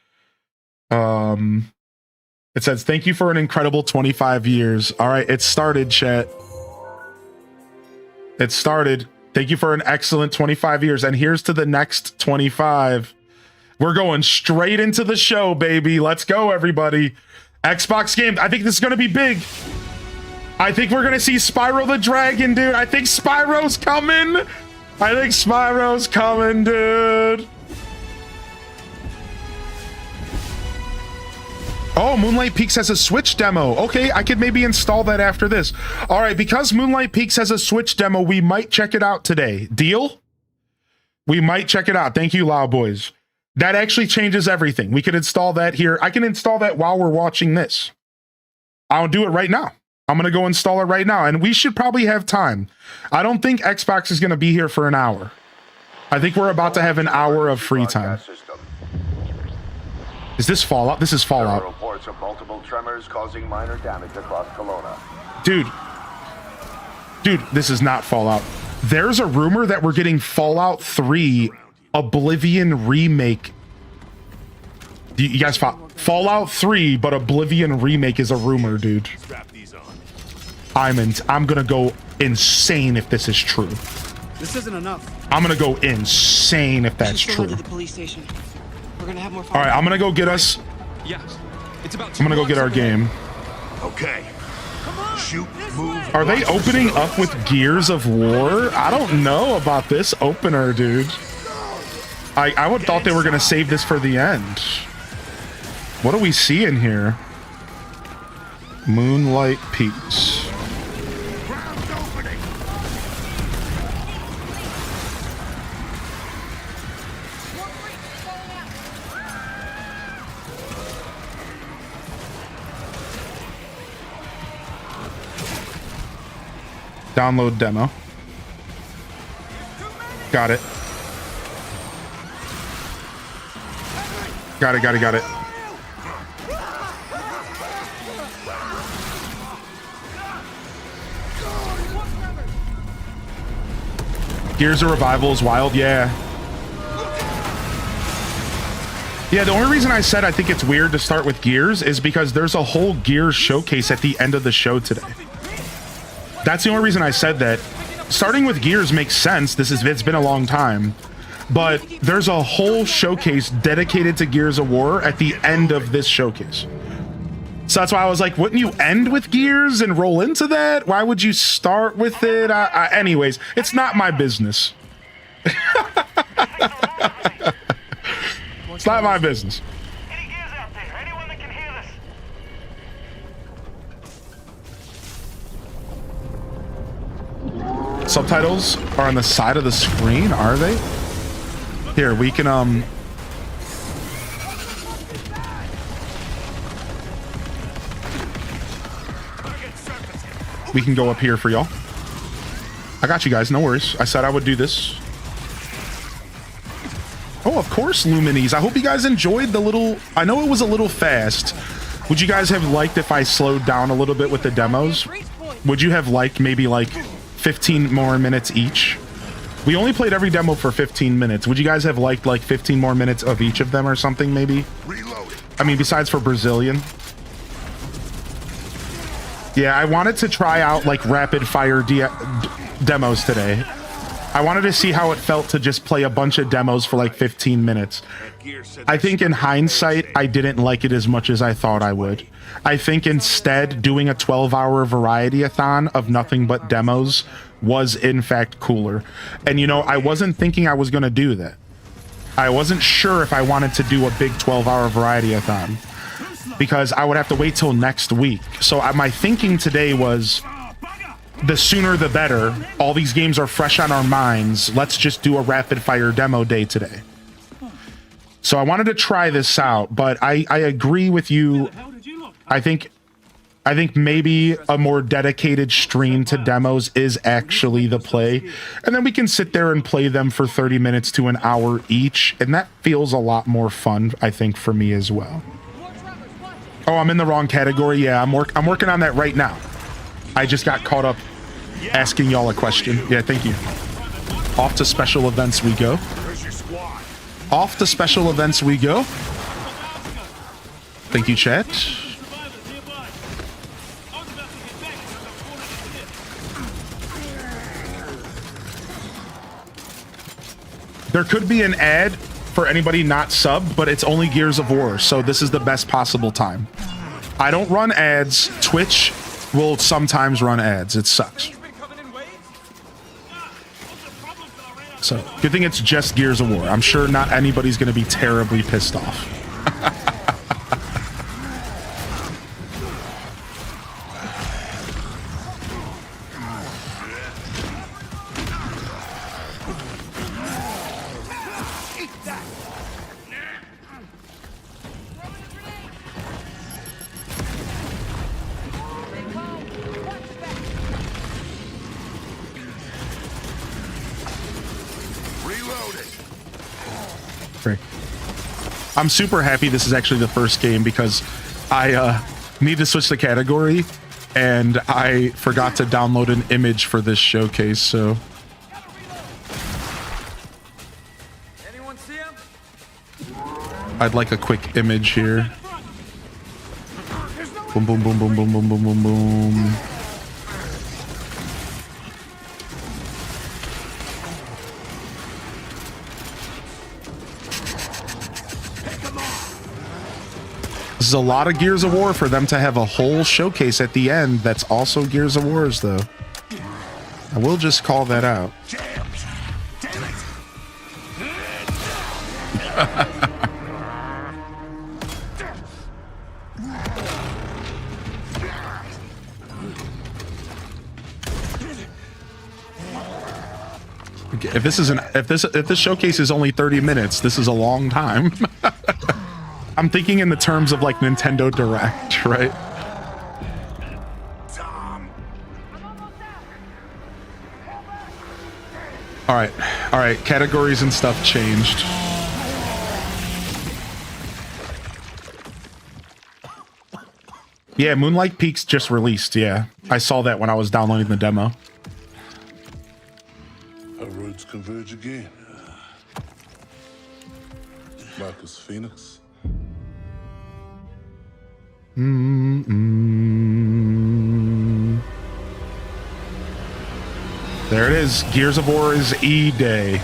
it says, thank you for an incredible 25 years. All right, it started, chat. It started. Thank you for an excellent 25 years. And here's to the next 25. We're going straight into the show, baby. Let's go, everybody. Xbox game. I think this is going to be big. I think we're going to see Spyro the Dragon, dude. I think Spyro's coming. Dude. Oh, Moonlight Peaks has a Switch demo. Okay, I could maybe install that after this. All right, because Moonlight Peaks has a Switch demo, we might check it out today. Deal? We might check it out. Thank you, Loud Boys. That actually changes everything. We could install that here. I can install that while we're watching this. I'll do it right now. I'm going to go install it right now. And we should probably have time. I don't think Xbox is going to be here for an hour. I think we're about to have an hour of free time. Is this Fallout? This is Fallout. Reports of multiple tremors causing minor damage across Kelowna. Dude, this is not Fallout. There's a rumor that we're getting Fallout 3 Oblivion remake. You guys Fallout 3, but Oblivion remake is a rumor, dude. I'm gonna go insane if this is true. This isn't enough. I'm gonna go insane if that's true. To the police station. We're gonna have more fun. All right, I'm gonna go get us. Yes. It's about I'm gonna go get our game. Okay. Shoot, move. Are they opening up with Gears of War? I don't know about this opener, dude. I would thought they were gonna save this for the end. What do we see in here? Moonlight Peaks. Download demo. Got it. Got it. Gears of Revival is wild, yeah. Yeah, the only reason I said I think it's weird to start with Gears is because there's a whole Gears showcase at the end of the show today. That's the only reason I said that. Starting with Gears makes sense. It's been a long time. but there's a whole showcase dedicated to Gears of War at the end of this showcase. So that's why I was like, wouldn't you end with Gears and roll into that? Why would you start with it? Anyways, it's not my business. It's not my business. Any Gears out there? Anyone that can hear this? Subtitles are on the side of the screen, are they? Here, we can we can go up here for y'all. I got you guys, no worries. I said I would do this. Oh, of course, Luminis. I hope you guys enjoyed the little... I know it was a little fast. Would you guys have liked if I slowed down a little bit with the demos? Would you have liked maybe like 15 more minutes each? We only played every demo for 15 minutes. Would you guys have liked like 15 more minutes of each of them or something maybe? I mean, besides for Brazilian. Yeah, I wanted to try out like rapid fire demos today. I wanted to see how it felt to just play a bunch of demos for like 15 minutes. I think in hindsight, I didn't like it as much as I thought I would. I think instead doing a 12-hour variety-a-thon of nothing but demos was in fact cooler. And you know, I wasn't thinking I was going to do that. I wasn't sure if I wanted to do a big 12-hour variety-a-thon because I would have to wait till next week. So my thinking today was the sooner the better. All these games are fresh on our minds. Let's just do a rapid fire demo day today. So I wanted to try this out, but I agree with you. I think maybe a more dedicated stream to demos is actually the play. And then we can sit there and play them for 30 minutes to an hour each. And that feels a lot more fun, I think, for me as well. Oh, I'm in the wrong category. Yeah, I'm working on that right now. I just got caught up asking y'all a question. Yeah, thank you. Off to special events we go. Off to special events we go. Thank you, chat. There could be an ad for anybody not subbed, but it's only Gears of War, so this is the best possible time. I don't run ads. Twitch will sometimes run ads. It sucks. So, good thing it's just Gears of War. I'm sure not anybody's going to be terribly pissed off. I'm super happy this is actually the first game because I need to switch the category and I forgot to download an image for this showcase, so. Anyone see him? I'd like a quick image here. Boom, boom, boom, boom, boom, boom, boom, boom, boom. This is a lot of Gears of War for them to have a whole showcase at the end that's also Gears of Wars, though. I will just call that out. If this showcase is only 30 minutes, this is a long time. I'm thinking in the terms of like Nintendo Direct, right? All right, categories and stuff changed. Yeah, Moonlight Peaks just released, yeah. I saw that when I was downloading the demo. Our roads converge again. Marcus Phoenix. There it is. Gears of War is E-Day.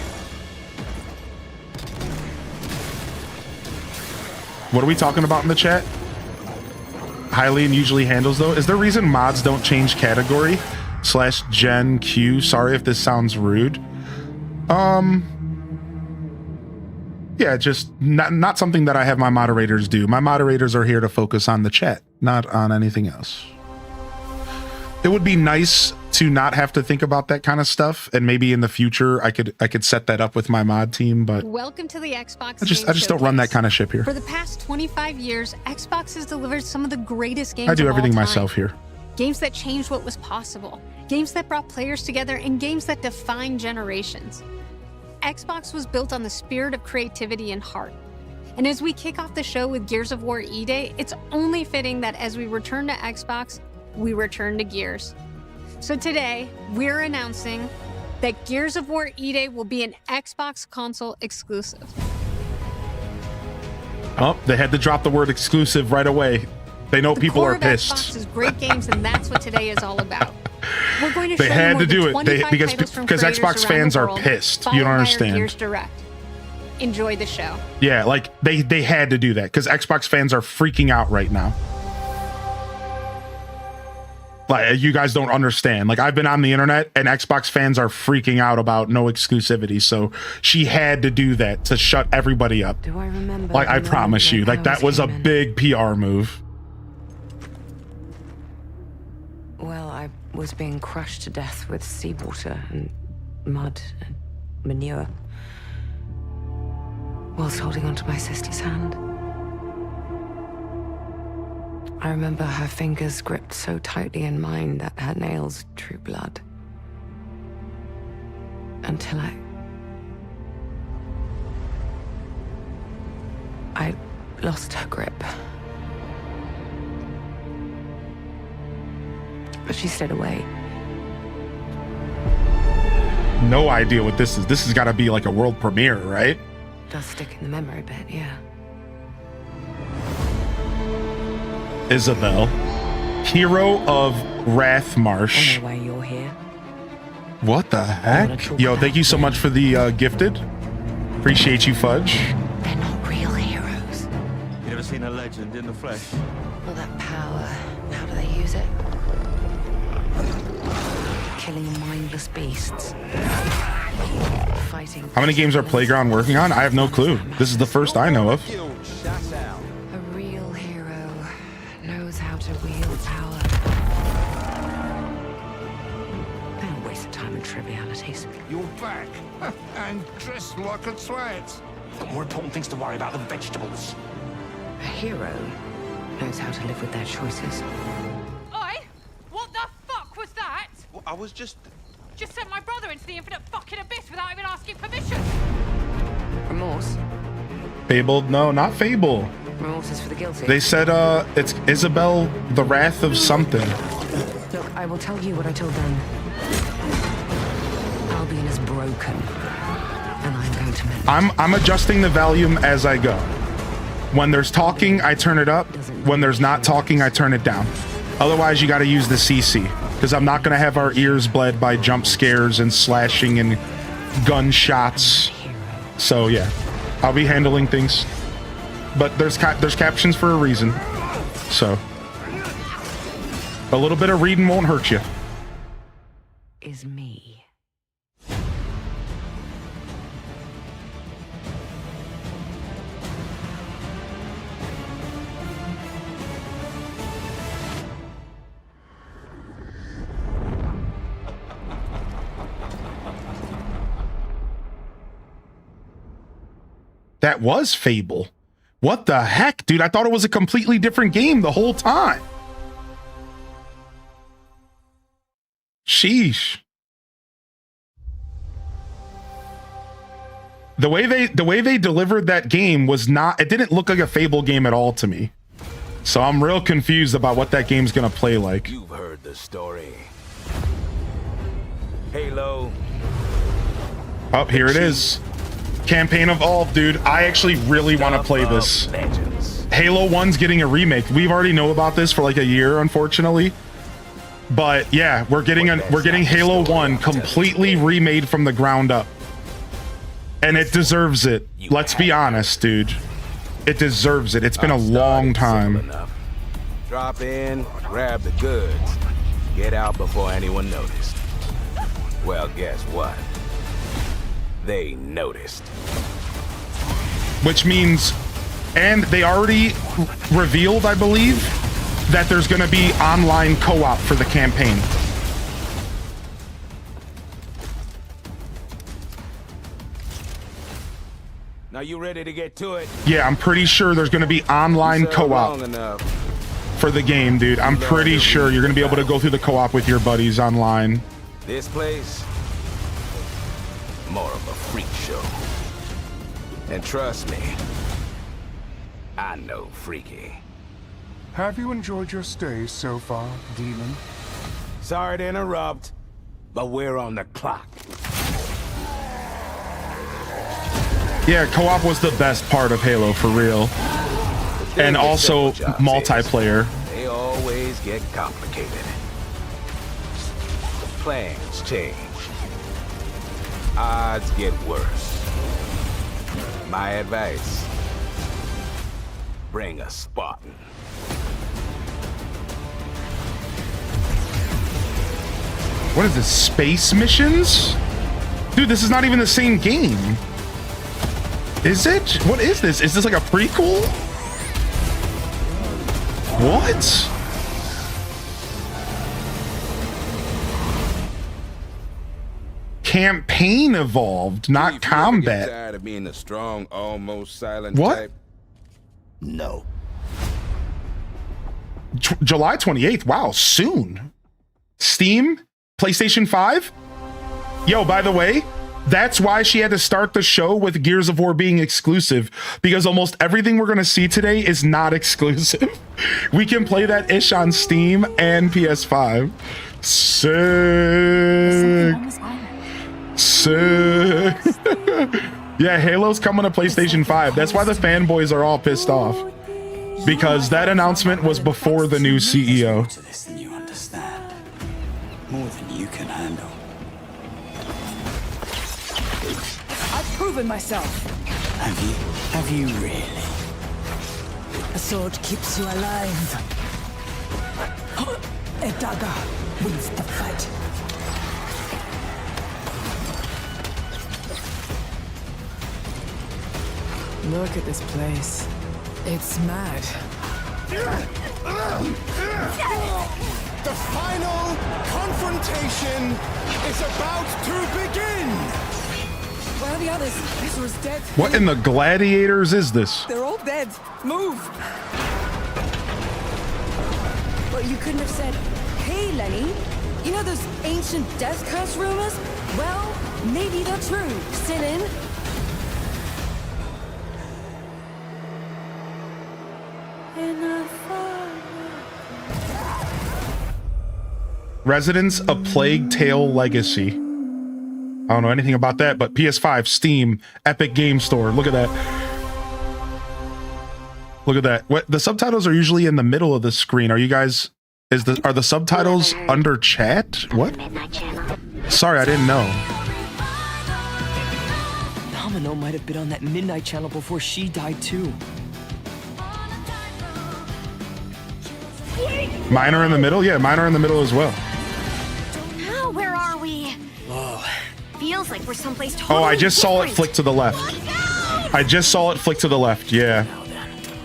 What are we talking about in the chat? Hylian usually handles though. Is there a reason mods don't change category / gen Q? Sorry if this sounds rude. Yeah, just not something that I have my moderators do. My moderators are here to focus on the chat, not on anything else. It would be nice to not have to think about that kind of stuff, and maybe in the future I could set that up with my mod team, but Welcome to the Xbox. I just don't run that kind of ship here. For the past 25 years, Xbox has delivered some of the greatest games. I do of everything all time. myself here. Games that changed what was possible, games that brought players together, and games that defined generations. Xbox was built on the spirit of creativity and heart. And as we kick off the show with Gears of War E-Day, it's only fitting that as we return to Xbox, we return to Gears. So today, we're announcing that Gears of War E-Day will be an Xbox console exclusive. Oh, they had to drop the word exclusive right away. They know people are pissed. Xbox is great games, and that's what today is all about. We're going to They show had you more to do than it. 25 Because titles from Xbox creators around fans the are world, pissed. You followed don't by our understand. Gears Direct. Enjoy the show. Yeah, like they had to do that because Xbox fans are freaking out right now. Like, you guys don't understand. Like, I've been on the internet and Xbox fans are freaking out about no exclusivity. So she had to do that to shut everybody up. Do I remember? Like, I promise you, like that was a big PR move. Well, I was being crushed to death with seawater and mud and manure whilst holding onto my sister's hand. I remember her fingers gripped so tightly in mine that her nails drew blood. Until I lost her grip. But she stayed away. No idea what this is. This has got to be like a world premiere, right? Does stick in the memory a bit, yeah. Isabel, hero of Wrathmarsh. I know why you're here. What the heck? Yo, thank you so much for the gifted. Appreciate you, Fudge. They're not real heroes. You ever seen a legend in the flesh? All that power, how do they use it? Killing mindless beasts. Fighting. How many games are Playground working on? I have no clue. This is the first I know of. A real hero knows how to wield power. They don't waste time on trivialities. You're back and dressed like a twat. Got more important things to worry about than vegetables. A hero knows how to live with their choices. Oi! What the fuck was that? Well, I was just Sent my brother into the infinite fucking abyss without even asking permission. Remorse? Fabled? No, not Fable. Remorse is for the guilty. They said it's Isabel, the Wrath of something. Look, I will tell you what I told them. Albion is broken, and I'm going to mend it. I'm adjusting the volume as I go. When there's talking, I turn it up. When there's not talking, I turn it down. Otherwise, you got to use the CC, because I'm not going to have our ears bled by jump scares and slashing and gunshots. So yeah, I'll be handling things. But there's captions for a reason. So a little bit of reading won't hurt you. Is me. That was Fable. What the heck, dude? I thought it was a completely different game the whole time. Sheesh. The way they delivered that game was not, it didn't look like a Fable game at all to me. So I'm real confused about what that game's gonna play like. You've heard the story. Halo. Oh, here it is. Campaign Evolved, dude. I actually really want to play this. Halo 1's getting a remake. We already know about this for like a year, unfortunately. But yeah, we're getting Halo 1 completely remade from the ground up. And it deserves it. Let's be honest, dude. It deserves it. It's been a long time. Drop in, grab the goods, get out before anyone noticed. Well, guess what? They noticed. Which means, and they already revealed, I believe, that there's going to be online co-op for the campaign. Now you ready to get to it? Yeah, I'm pretty sure there's going to be online co-op for the game, dude. I'm pretty sure you're going to be able to go through the co-op with your buddies online. This place, more of a freak show. And trust me, I know freaky. Have you enjoyed your stay so far, Demon? Sorry to interrupt, but we're on the clock. Yeah, co-op was the best part of Halo, for real. And also multiplayer. They always get complicated. Plans change. Odds get worse. My advice, bring a Spartan. What is this, space missions? Dude, this is not even the same game. Is it? What is this? Is this like a prequel? What? Campaign evolved, not combat. Tired of being a strong, almost silent What? type? No. July 28th. Wow, soon. Steam, PlayStation 5. Yo, by the way, that's why she had to start the show with Gears of War being exclusive, because almost everything we're going to see today is not exclusive. We can play that ish on Steam and PS5. Sick. Yeah, Halo's coming to PlayStation 5. That's why the fanboys are all pissed off, because that announcement was before the new CEO. This than you understand. More than you can handle. I've proven myself. Have you? Have you really? A sword keeps you alive. A dagger wins the fight. Look at this place. It's mad. The final confrontation is about to begin! Where are the others? Ezra's dead. What in the gladiators is this? They're all dead. Move! But you couldn't have said, hey, Lenny, you know those ancient death curse rumors? Well, maybe they're true. Sit in. Residents of Plague Tale Legacy. I don't know anything about that, but PS5, Steam, Epic Game Store. Look at that. Look at that. What, the subtitles are usually in the middle of the screen. Are you guys, are the subtitles under chat? What? Sorry, I didn't know. Domino might have been on that Midnight Channel before she died too. Mine are in the middle? Yeah, mine are in the middle as well. Now, where are we? Whoa. Feels like we're someplace totally Oh, I just saw it different. flick to the left. I just saw it flick to the left. Yeah.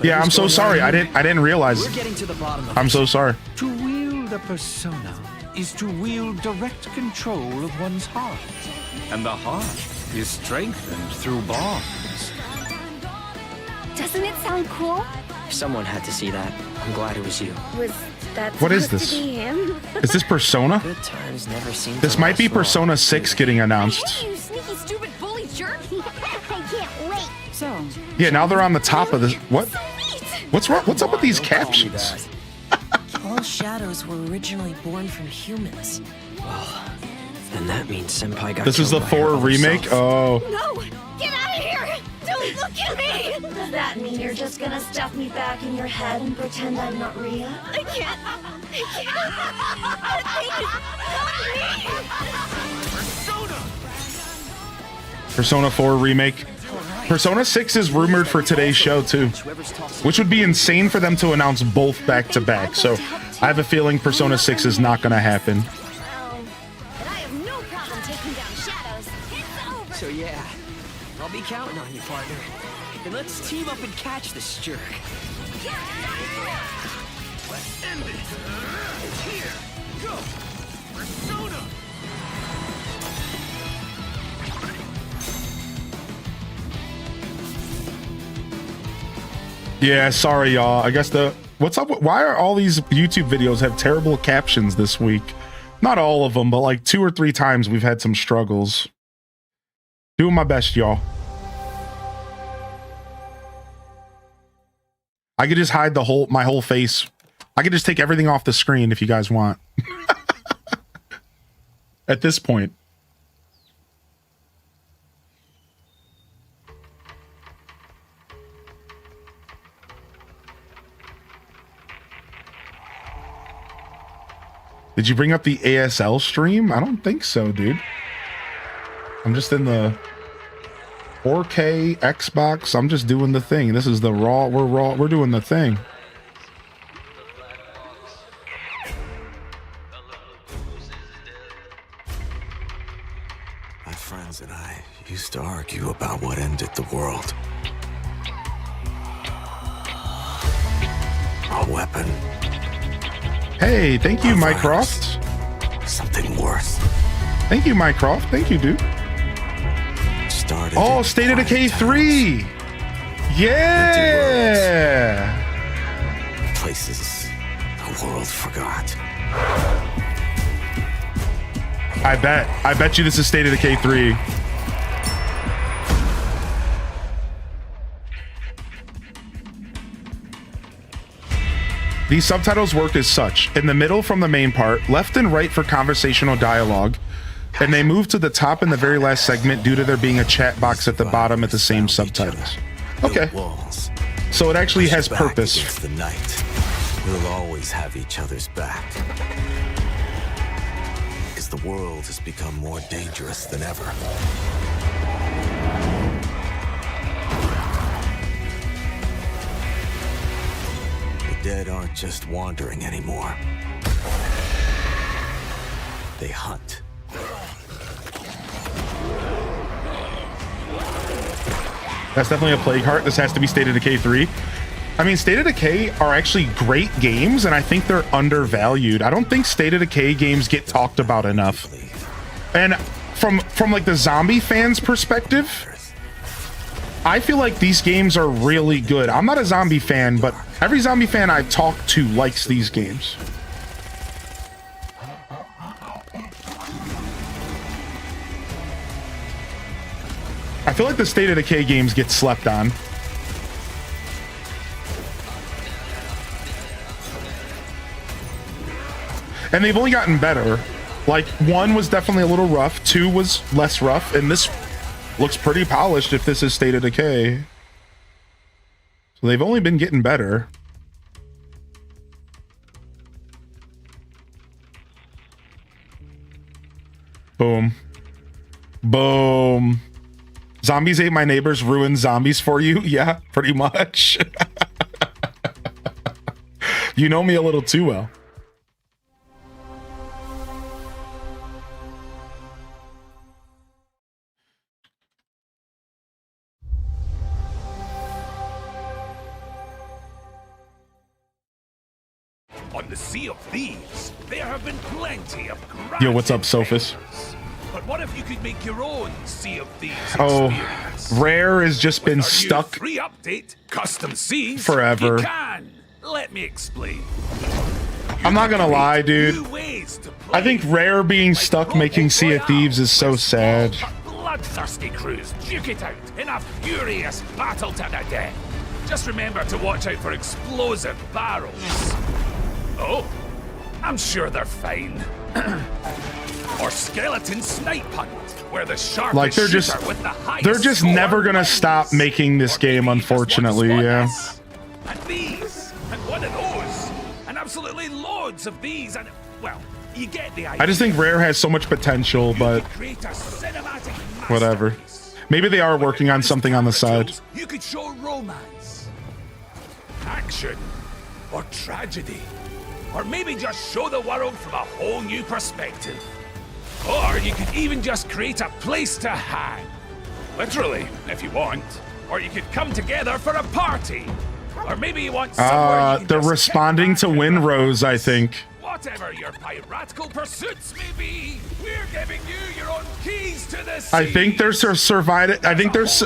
Yeah, I'm so sorry. I didn't realize. We're getting to the bottom of I'm so sorry. To wield a persona is to wield direct control of one's heart. And the heart is strengthened through bonds. Doesn't it sound cool? Someone had to see that. I'm glad it was you. Was that What is supposed this? to be him? Is this Persona? Good times never seem This to might be last long. Persona 6 getting announced. Hey, you sneaky, stupid bully jerk! I can't wait. So, Yeah, now they're on the top of this. What? What's wrong? What's up with these captions? all shadows were originally born from humans. Well, then that means Senpai got This is the killed by her Thor own remake? self. Oh. No! Get out of here! Don't look at me! Does that mean you're just gonna stuff me back in your head and pretend I'm not Rhea? I can't! That thing is... Persona 4 remake. Persona 6 is rumored for today's show too, which would be insane for them to announce both back to back. So I have a feeling Persona 6 is not going to happen. So yeah, I'll be counting on you, partner. And let's team up and catch this jerk. Let's end it. Here, go, Persona. Yeah, sorry y'all. I guess what's up? Why are all these YouTube videos have terrible captions this week? Not all of them, but like 2 or 3 times we've had some struggles. Doing my best, y'all. I could just hide my whole face. I could just take everything off the screen if you guys want. At this point. Did you bring up the ASL stream? I don't think so, dude. I'm just in the 4K Xbox. I'm just doing the thing. This is the raw. We're doing the thing. My friends and I used to argue about what ended the world. A weapon. Hey, thank you, Mycroft. Something worse. Thank you, Mycroft. Thank you, dude. Started State of Decay 3. Yeah. Places the world forgot. I bet you this is State of Decay 3. These subtitles work as such: in the middle from the main part, left and right for conversational dialogue, and they move to the top in the very last segment due to there being a chat box at the bottom at the same subtitles. Okay. So it actually has purpose. The night. We'll always have each other's back. Because the world has become more dangerous than ever. Dead aren't just wandering anymore. They hunt. That's definitely a Plague Heart. This has to be State of Decay 3. I mean, State of Decay are actually great games, and I think they're undervalued. I don't think State of Decay games get talked about enough. And from like the zombie fans' perspective, I feel like these games are really good. I'm not a zombie fan, but every zombie fan I've talked to likes these games. I feel like the State of Decay games get slept on. And they've only gotten better. Like, 1 was definitely a little rough, 2 was less rough, and this looks pretty polished if this is State of Decay. So they've only been getting better. Boom. Boom. Zombies Ate My Neighbors ruined zombies for you? Yeah, pretty much. You know me a little too well. On the Sea of Thieves, there have been plenty of grand Yo, what's up, Sophus? But what if you could make your own Sea of Thieves experience? Rare has just been With our new stuck free update, Custom Seas, forever. You can. Let me explain. I'm not gonna lie, dude. I think Rare being stuck making Sea of Thieves is so sad. Bloodthirsty crews duke it out in a furious battle to the death. Just remember to watch out for explosive barrels. Oh, I'm sure they're fine. Or skeleton snipe hunt, where the sharpest Like they're just never gonna stop making this game, unfortunately. Yeah. And these, and one of those, and absolutely loads of these, and well, you get the idea. I just think Rare has so much potential, but Create a cinematic whatever. Maybe they are working on something on the side. You could show romance, action, or tragedy. Or maybe just show the world from a whole new perspective. Or you could even just create a place to hang. Literally, if you want. Or you could come together for a party. Or maybe you want somewhere you can They're just responding to Windrose, I think. whatever your piratical pursuits may be, we're giving you your own keys to the sea. I think there's a survive. I think there's.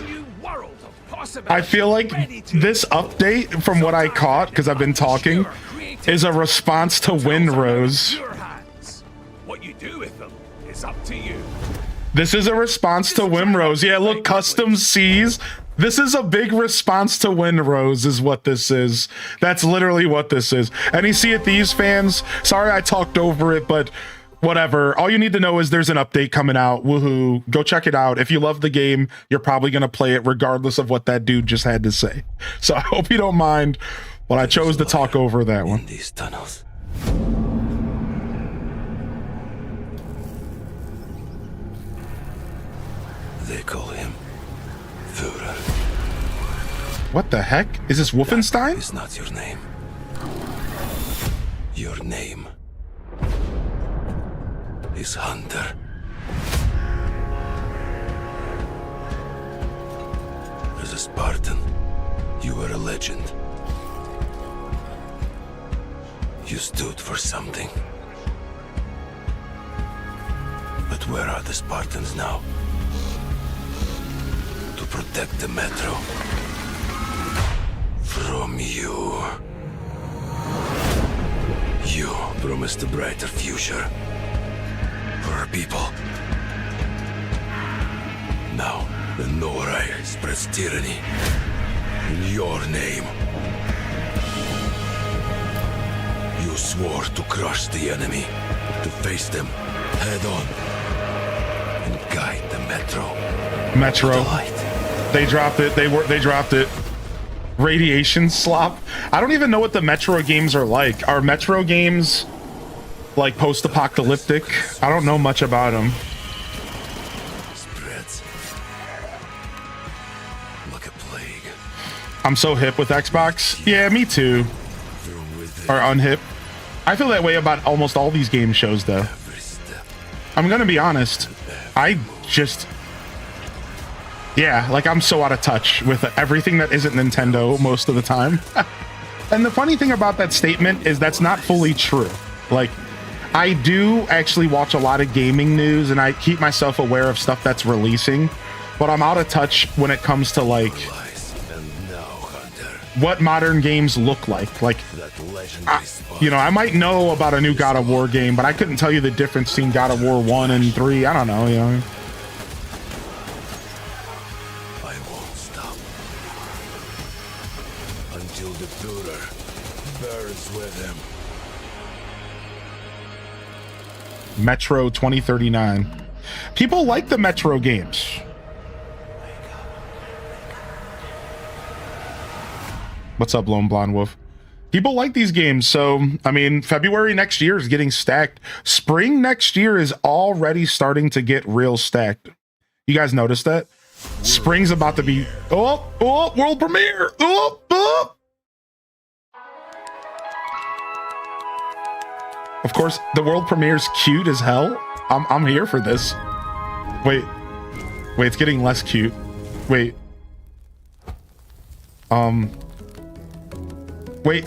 I feel like this update, from what I caught, because I've been talking, is a response to Windrose. What you do with them is up to you. This is a response to Windrose. Yeah, look, custom seas. This is a big response to Windrose is what this is. That's literally what this is. Any Sea of Thieves fans? Sorry I talked over it, but whatever. All you need to know is there's an update coming out. Woohoo. Go check it out. If you love the game, you're probably going to play it regardless of what that dude just had to say. So I hope you don't mind, but I chose to talk over that one. These tunnels. They call him Führer. What the heck? Is this Wolfenstein? It's not your name. Your name is Hunter. As a Spartan, you were a legend. You stood for something. But where are the Spartans now? To protect the Metro from you. You promised a brighter future for our people. Now, the Norai spreads tyranny in your name. You swore to crush the enemy, to face them head on, and guide the Metro. They dropped it. They dropped it. Radiation slop. I don't even know what the Metro games are like. Are Metro games like post-apocalyptic? I don't know much about them. Spreads like a plague. I'm so hip with Xbox. Yeah, me too. Or unhip. I feel that way about almost all these game shows, though. I'm gonna be honest. I just... Yeah, like I'm so out of touch with everything that isn't Nintendo most of the time. And the funny thing about that statement is that's not fully true. Like, I do actually watch a lot of gaming news and I keep myself aware of stuff that's releasing, but I'm out of touch when it comes to like what modern games look like. Like, you know, I might know about a new God of War game, but I couldn't tell you the difference between God of War 1 and 3. I don't know, you know. Until the Führer burns with him. Metro 2039. People like the Metro games. What's up, Lone Blonde Wolf? People like these games, so I mean, February next year is getting stacked. Spring next year is already starting to get real stacked. You guys notice that? Spring's about to be world premiere. Of course, the world premiere's cute as hell. I'm here for this. Wait, it's getting less cute. Wait,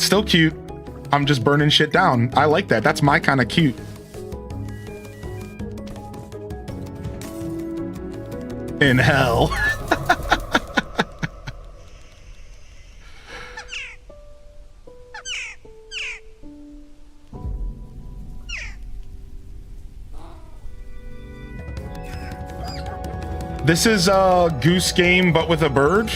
still cute. I'm just burning shit down. I like that. That's my kind of cute. In hell. This is a Goose Game, but with a bird.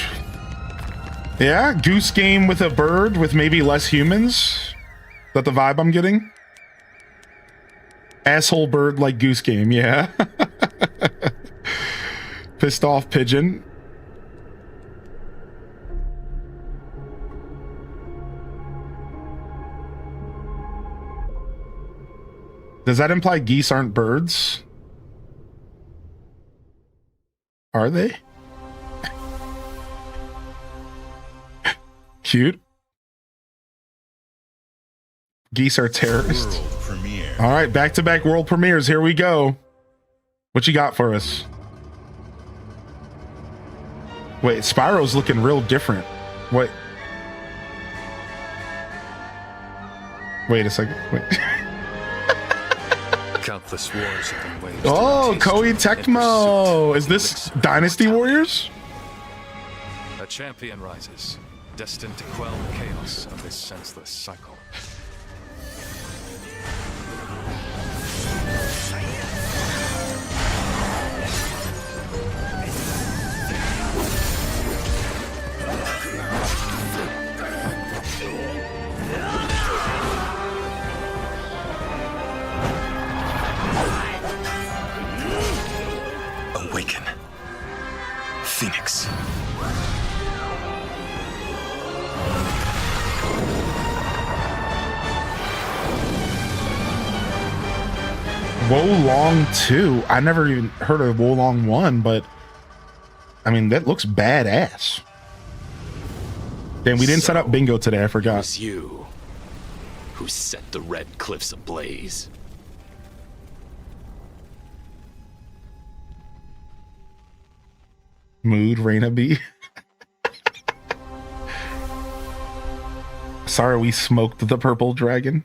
Yeah, Goose Game with a bird with maybe less humans. Is that the vibe I'm getting? Asshole bird like Goose Game, yeah. Pissed off pigeon. Does that imply geese aren't birds? Are they? Cute. Geese are terrorists. All right, back-to-back world premieres. Here we go. What you got for us? Wait, Spyro's looking real different. Wait. Wait a second. Wait. Countless wars have been waged. Oh, Koei Tecmo. Is this Dynasty Warriors? A champion rises, destined to quell the chaos of this senseless cycle. Awaken. Phoenix. Wolong 2. I never even heard of Wolong 1, but I mean, that looks badass. Damn, we didn't set up bingo today. I forgot. It was you who set the Red Cliffs ablaze. Mood, Reina B. Sorry, we smoked the purple dragon.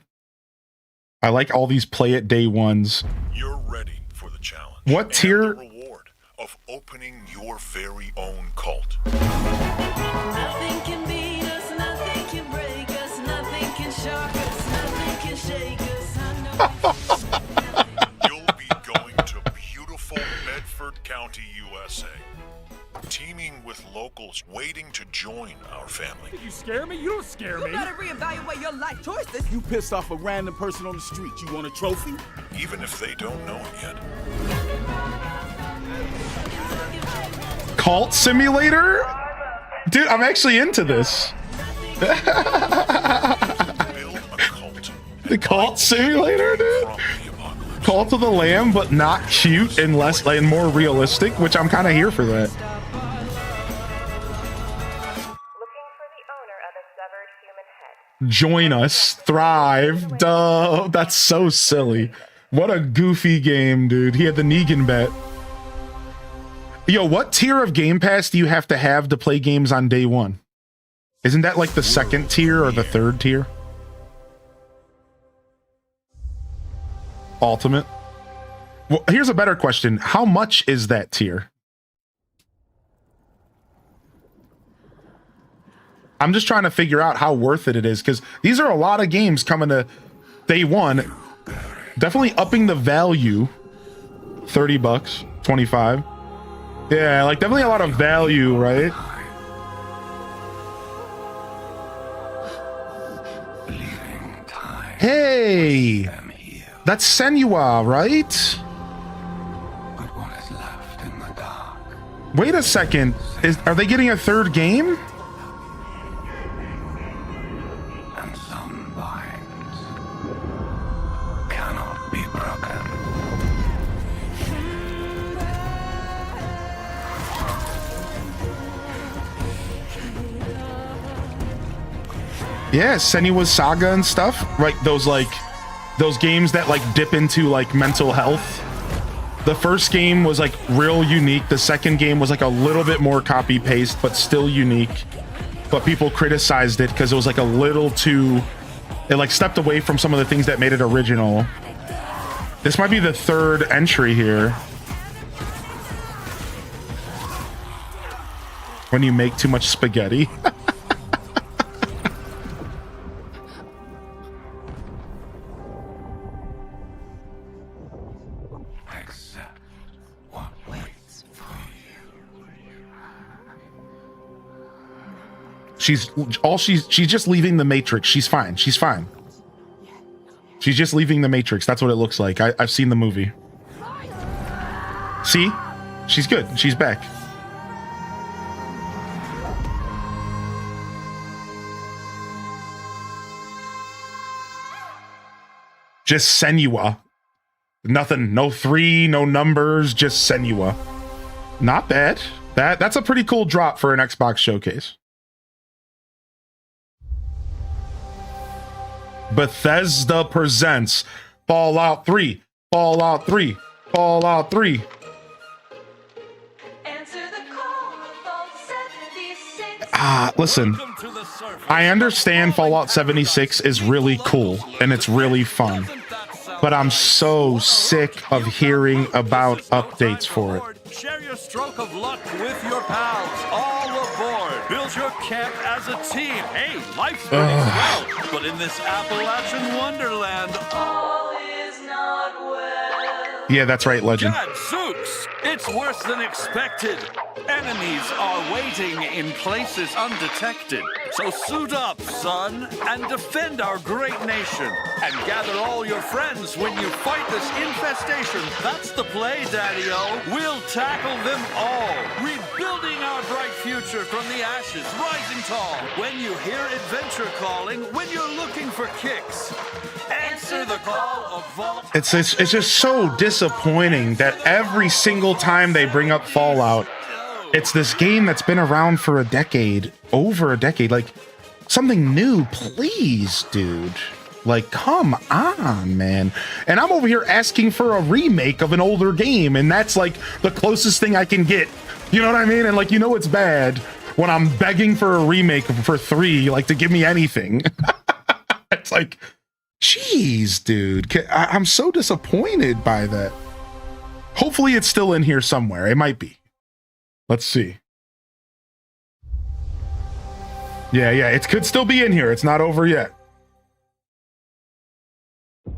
I like all these play it day ones. You're ready for the challenge. What tier? The reward of opening your very own cult. Nothing can beat us, nothing can break us, nothing can shock us, nothing can shake us. You'll be going to beautiful Bedford County, USA. Teaming with locals waiting to join our family. You scare me? You don't scare me. You better reevaluate your life choices. You pissed off a random person on the street. You want a trophy? Even if they don't know it yet. Cult Simulator? Dude, I'm actually into this. The Cult Simulator, dude? Cult of the Lamb, but not cute and less and more realistic, which I'm kind of here for that. Join us, thrive, duh. That's so silly. What a goofy game, dude. He had the Negan bet. Yo, what tier of Game Pass do you have to play games on day one? Isn't that like the second tier or the third tier? Ultimate? Well, here's a better question. How much is that tier? I'm just trying to figure out how worth it is, because these are a lot of games coming to day one. Definitely upping the value. 30 bucks, 25. Yeah, like definitely a lot of value, right? Hey, that's Senua, right? Wait a second. Are they getting a third game? Yeah, Senua's Saga and stuff. Right, those games that like dip into like mental health. The first game was like real unique. The second game was like a little bit more copy paste, but still unique. But people criticized it because it was like a little too, it like stepped away from some of the things that made it original. This might be the third entry here. When you make too much spaghetti. She's just leaving the Matrix. She's fine. She's fine. She's just leaving the Matrix. That's what it looks like. I've seen the movie. See? She's good. She's back. Just Senua. Nothing. No 3, no numbers, just Senua. Not bad. That's a pretty cool drop for an Xbox showcase. Bethesda presents Fallout 3, Fallout 3, Fallout 3. Listen, I understand Fallout 76 is really cool and it's really fun, but I'm so sick of hearing about updates for it. Share your stroke of luck with your pals. All aboard. Build your camp as a team. Hey, life's pretty well, but in this Appalachian wonderland, all is not well. Yeah, that's right, Legend. Gadzooks! It's worse than expected. Enemies are waiting in places undetected. So suit up, son, and defend our great nation. And gather all your friends when you fight this infestation. That's the play, Daddy-O. We'll tackle them all. Rebuilding our bright future from the ashes, rising tall. When you hear adventure calling, when you're looking for kicks, answer the call of Vault. It's just so disappointing that every single time they bring up Fallout, it's this game that's been around for a decade, over a decade. Like, something new, please, dude. Like, come on, man. And I'm over here asking for a remake of an older game, and that's like the closest thing I can get. You know what I mean? And like, you know, it's bad when I'm begging for a remake for 3, like, to give me anything. It's like, jeez, dude. I'm so disappointed by that. Hopefully it's still in here somewhere. It might be. Let's see. Yeah, it could still be in here. It's not over yet. Our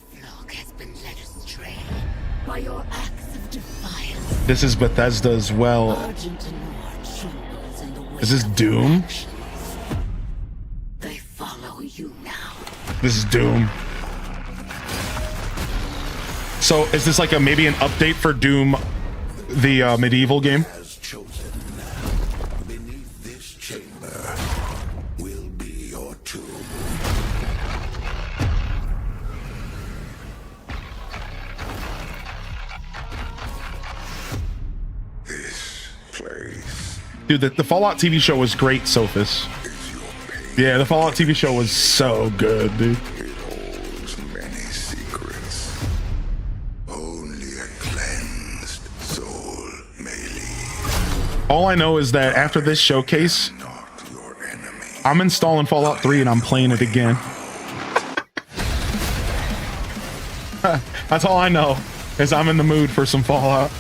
flock has been led astray by your acts of defiance. This is Bethesda as well. Is this Doom? They follow you now. This is Doom. So is this like maybe an update for Doom, the medieval game? Beneath this chamber will be your tomb. This place. Dude, the Fallout TV show was great, Sophus. Yeah, the Fallout TV show was so good, dude. It holds many secrets. Only a cleansed soul may leave. All I know is that after this showcase, I'm installing Fallout 3 and I'm playing it again. That's all I know, is I'm in the mood for some Fallout.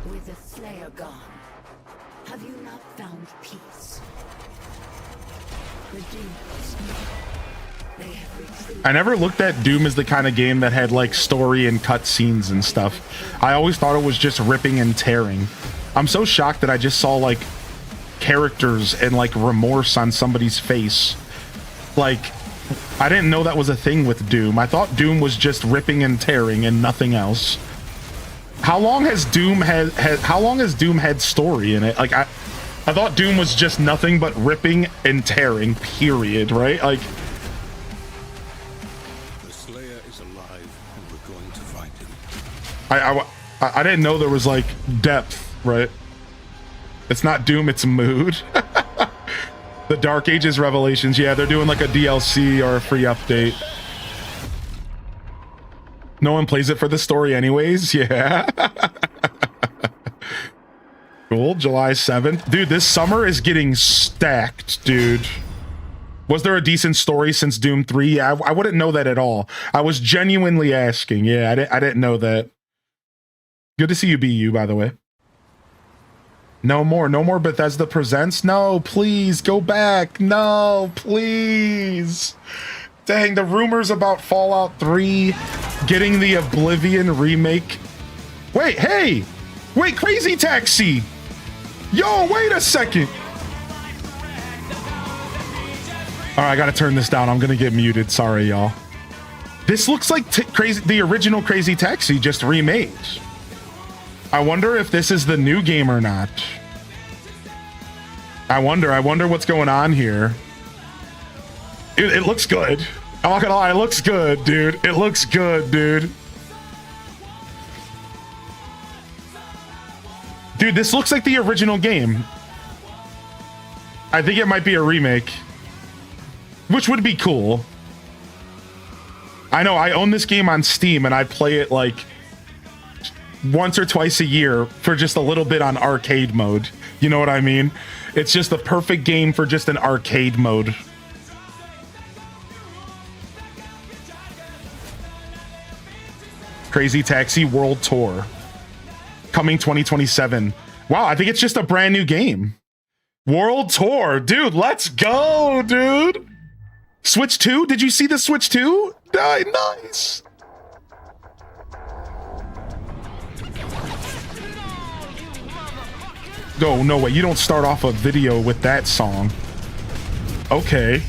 With the Slayer gone, have you not found peace? The demons, they have retreated. I never looked at Doom as the kind of game that had like story and cutscenes and stuff. I always thought it was just ripping and tearing. I'm so shocked that I just saw like characters and like remorse on somebody's face. Like, I didn't know that was a thing with Doom. I thought Doom was just ripping and tearing and nothing else. How long has Doom had story in it? Like, I thought Doom was just nothing but ripping and tearing, period, right? Like, The Slayer is alive, and we're going to find him. I didn't know there was like depth, right? It's not Doom, it's Mood. The Dark Ages Revelations, yeah, they're doing like a DLC or a free update. No one plays it for the story anyways, yeah. Cool, July 7th. Dude, this summer is getting stacked, dude. Was there a decent story since Doom 3? Yeah, I wouldn't know that at all. I was genuinely asking. Yeah, I didn't know that. Good to see you, BU, by the way. No more Bethesda Presents. No, please, go back. No, please. Dang, the rumors about Fallout 3 getting the Oblivion remake. Wait, hey! Wait, Crazy Taxi! Yo, wait a second! Alright, I gotta turn this down. I'm gonna get muted. Sorry, y'all. This looks like the original Crazy Taxi just remade. I wonder if this is the new game or not. I wonder what's going on here. It looks good. I'm not gonna lie, it looks good, dude. It looks good, dude. Dude, this looks like the original game. I think it might be a remake, which would be cool. I know, I own this game on Steam and I play it like once or twice a year for just a little bit on arcade mode. You know what I mean? It's just the perfect game for just an arcade mode. Crazy Taxi World Tour. Coming 2027. Wow, I think it's just a brand new game. World Tour. Dude, let's go, dude. Switch 2? Did you see the Switch 2? Nice. No way. You don't start off a video with that song. Okay.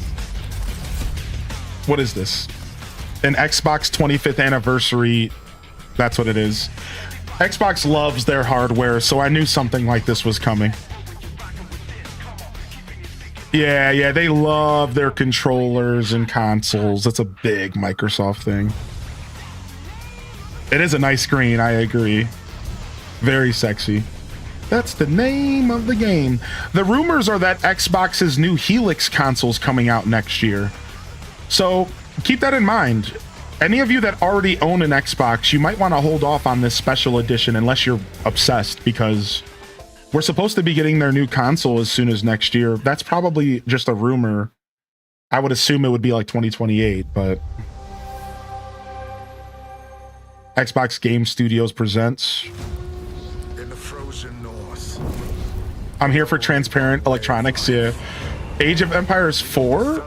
What is this? An Xbox 25th anniversary. That's what it is. Xbox loves their hardware, so I knew something like this was coming. Yeah, they love their controllers and consoles. That's a big Microsoft thing. It is a nice screen, I agree. Very sexy. That's the name of the game. The rumors are that Xbox's new Helix console's coming out next year. So keep that in mind. Any of you that already own an Xbox, you might want to hold off on this special edition unless you're obsessed, because we're supposed to be getting their new console as soon as next year. That's probably just a rumor. I would assume it would be like 2028, but Xbox Game Studios presents. In the frozen north. I'm here for transparent electronics. Yeah. Age of Empires 4?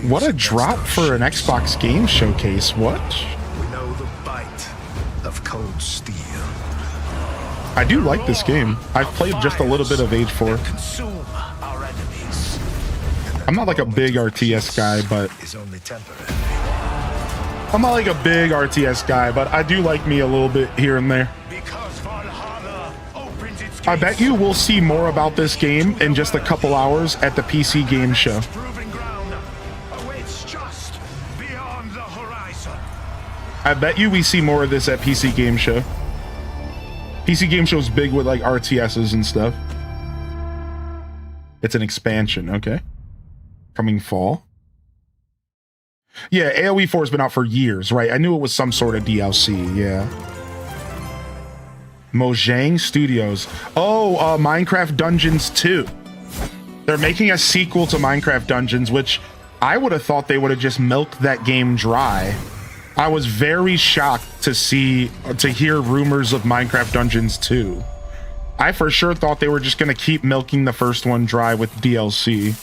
What a drop for an Xbox game showcase. What? We know the bite of cold steel. I do like this game. I've played just a little bit of Age 4. I'm not like a big RTS guy, but I do like me a little bit here and there. I bet you we'll see more about this game in just a couple hours at the PC Game Show. I bet you we see more of this at PC Game Show. PC Game Show's big with like RTSs and stuff. It's an expansion, okay. Coming fall. Yeah, AoE 4 has been out for years, right? I knew it was some sort of DLC, yeah. Mojang Studios. Oh, Minecraft Dungeons 2. They're making a sequel to Minecraft Dungeons, which I would have thought they would have just milked that game dry. I was very shocked to hear rumors of Minecraft Dungeons 2. I for sure thought they were just going to keep milking the first one dry with DLC.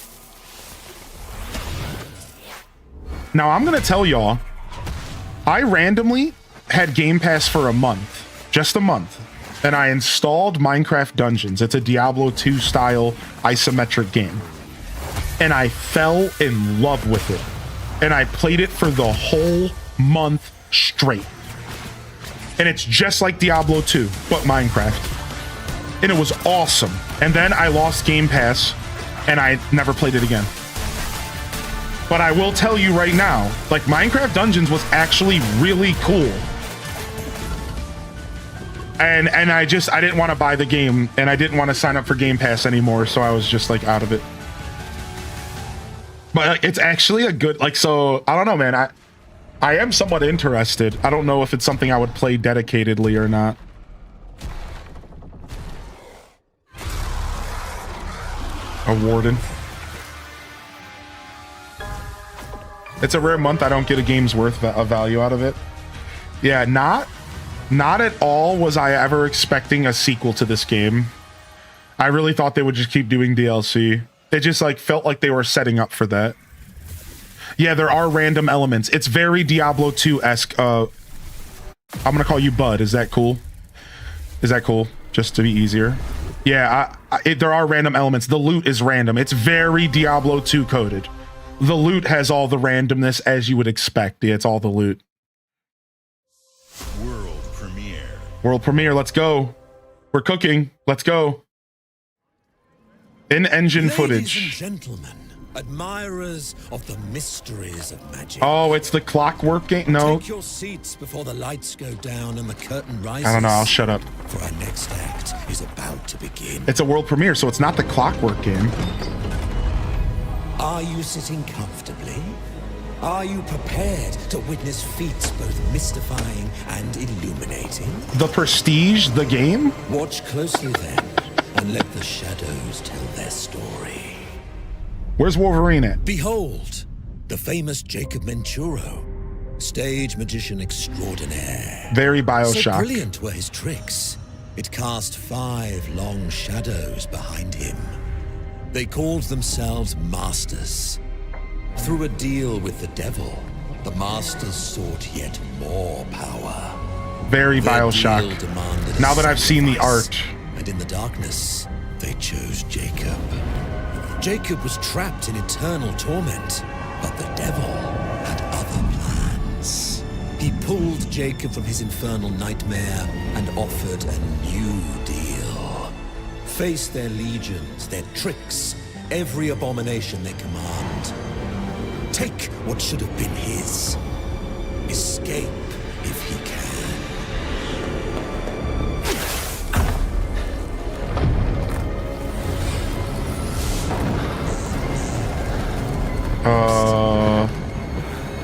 Now, I'm going to tell y'all, I randomly had Game Pass for a month, just a month, and I installed Minecraft Dungeons. It's a Diablo 2 style isometric game. And I fell in love with it. And I played it for the whole month straight. And it's just like Diablo 2, but Minecraft. And it was awesome. And then I lost Game Pass and I never played it again. But I will tell you right now, like, Minecraft Dungeons was actually really cool. And I didn't want to buy the game, and I didn't want to sign up for Game Pass anymore, so I was just like out of it. But like, it's actually a good, like, so I don't know, man. I am somewhat interested. I don't know if it's something I would play dedicatedly or not. A warden. It's a rare month I don't get a game's worth of value out of it. Yeah, not at all was I ever expecting a sequel to this game. I really thought they would just keep doing DLC. It just like felt like they were setting up for that. Yeah, there are random elements. It's very Diablo 2-esque. I'm gonna call you Bud. Is that cool? Is that cool? Just to be easier. Yeah, there are random elements. The loot is random. It's very Diablo 2 coded. The loot has all the randomness as you would expect. Yeah, it's all the loot. World premiere. World premiere. Let's go. We're cooking. Let's go. In-engine Ladies footage. and gentlemen, admirers of the mysteries of magic. Oh, it's the Clockwork game? No. Take your seats before the lights go down and the curtain rises. I don't know. I'll shut up. For our next act is about to begin. It's a world premiere, so it's not the Clockwork game. Are you sitting comfortably? Are you prepared to witness feats both mystifying and illuminating? The Prestige, the game? Watch closely then, and let the shadows tell their story. Where's Wolverine at? Behold, the famous Jacob Menturo, stage magician extraordinaire. Very Bioshock. So brilliant were his tricks, it cast 5 long shadows behind him. They called themselves Masters. Through a deal with the devil, the Masters sought yet more power. Very Their Bioshock. deal demanded a Now that I've seen the sacrifice, art. And in the darkness, they chose Jacob. Jacob was trapped in eternal torment, but the devil had other plans. He pulled Jacob from his infernal nightmare and offered a new deal. Face their legions, their tricks, every abomination they command. Take what should have been his. Escape if he can.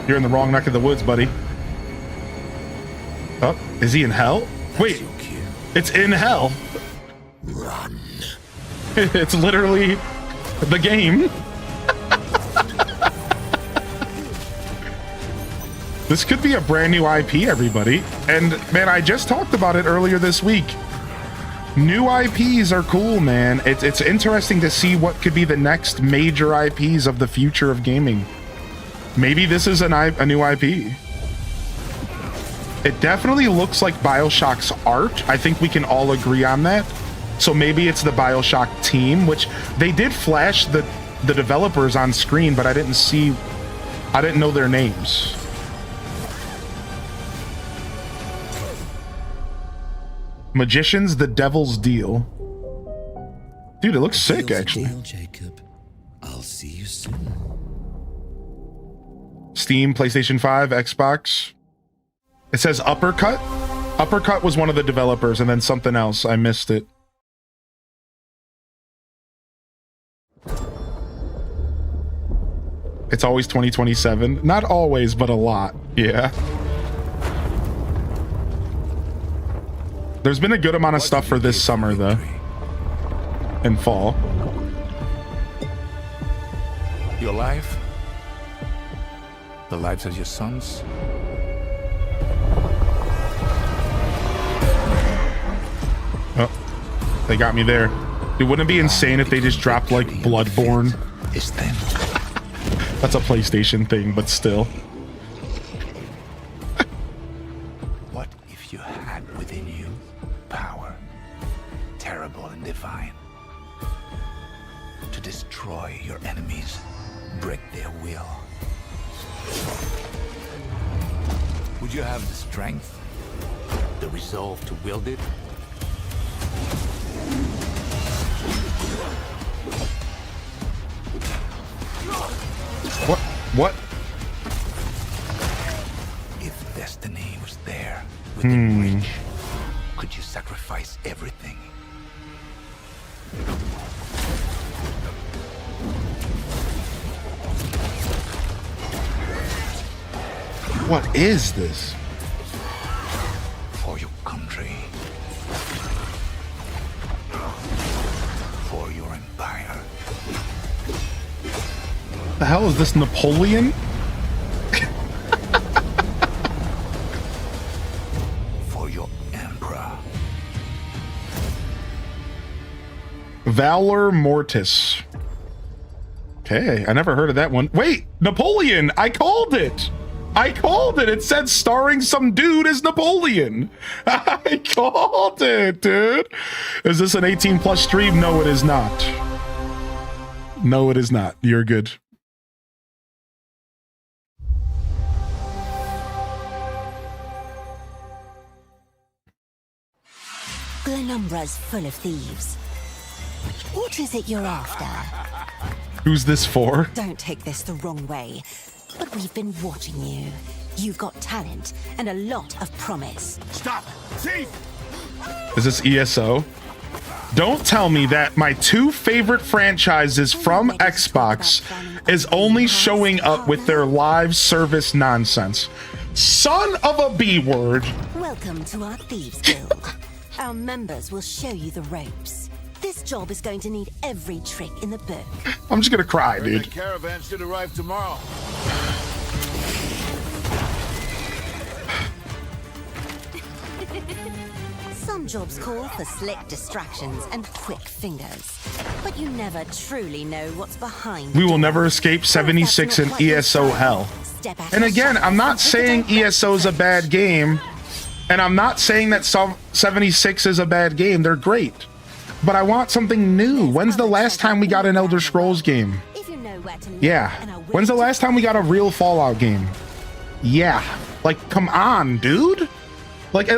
You're in the wrong neck of the woods, buddy. Oh, is he in hell? Wait, it's in hell. Run. It's literally the game. This could be a brand new IP, everybody. And man, I just talked about it earlier this week. New IPs are cool, man. It's interesting to see what could be the next major IPs of the future of gaming. Maybe this is a new IP. It definitely looks like Bioshock's art. I think we can all agree on that. So maybe it's the Bioshock team, which they did flash the developers on screen, but I didn't know their names. Magicians, the Devil's Deal. Dude, it looks sick, actually. Deal, Jacob. I'll see you soon. Steam, PlayStation 5, Xbox. It says Uppercut. Uppercut was one of the developers, and then something else. I missed it. It's always 2027. Not always, but a lot. Yeah. There's been a good amount of stuff for this summer, though. And fall. Your life? The lives of your sons? Oh, they got me there. It wouldn't it be insane if they just dropped, like, Bloodborne? That's a PlayStation thing, but still. What if you had within you power, terrible and divine, to destroy your enemies, break their will? Would you have the strength, the resolve to wield it? What? If destiny was there within reach, could you sacrifice everything? What is this? For your country. For your empire. The hell is this, Napoleon? For your emperor. Valor Mortis. Okay, I never heard of that one. Wait, Napoleon! I called it! I called it! It said starring some dude as Napoleon! I called it, dude! Is this an 18+ stream? No, it is not. No, it is not. You're good. Glenumbra's full of thieves. What is it you're after? Who's this for? Don't take this the wrong way, but we've been watching you. You've got talent and a lot of promise. Stop! Thief! Is this ESO? Don't tell me that my two favorite franchises from Xbox is only showing up with their live service nonsense. Son of a B word. Welcome to our Thieves Guild. Our members will show you the ropes. This job is going to need every trick in the book. I'm just gonna cry, The dude. caravan should arrive tomorrow. Some jobs call for slick distractions and quick fingers, but you never truly know what's behind. We will never escape 76 and ESO hell. And again, I'm not saying ESO is a bad game, and I'm not saying that 76 is a bad game. They're great. But I want something new. When's the last time we got an Elder Scrolls game? Yeah. When's the last time we got a real Fallout game? Yeah. Like, come on, dude. Like,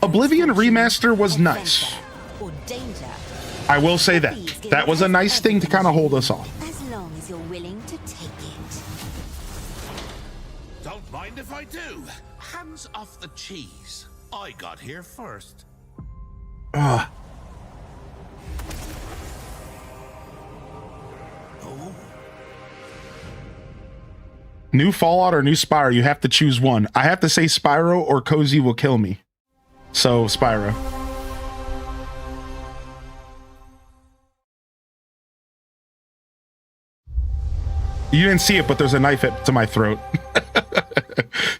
Oblivion Remaster was nice. I will say that. That was a nice thing to kind of hold us off. As long as you're willing to take it. Don't mind if I do. Hands off the cheese. I got here first. Ugh. New Fallout or new Spyro? You have to choose one. I have to say Spyro or Cozy will kill me. So, Spyro. You didn't see it, but there's a knife to my throat.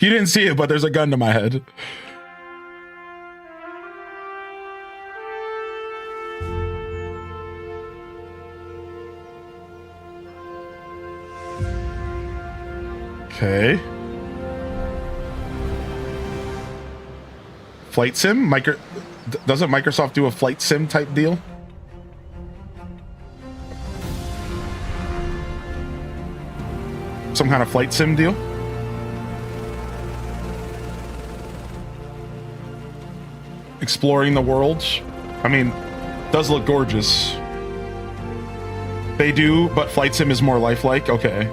You didn't see it, but there's a gun to my head. Okay. Flight sim? Doesn't Microsoft do a flight sim type deal? Some kind of flight sim deal? Exploring the world? I mean, does look gorgeous. They do, but flight sim is more lifelike? Okay.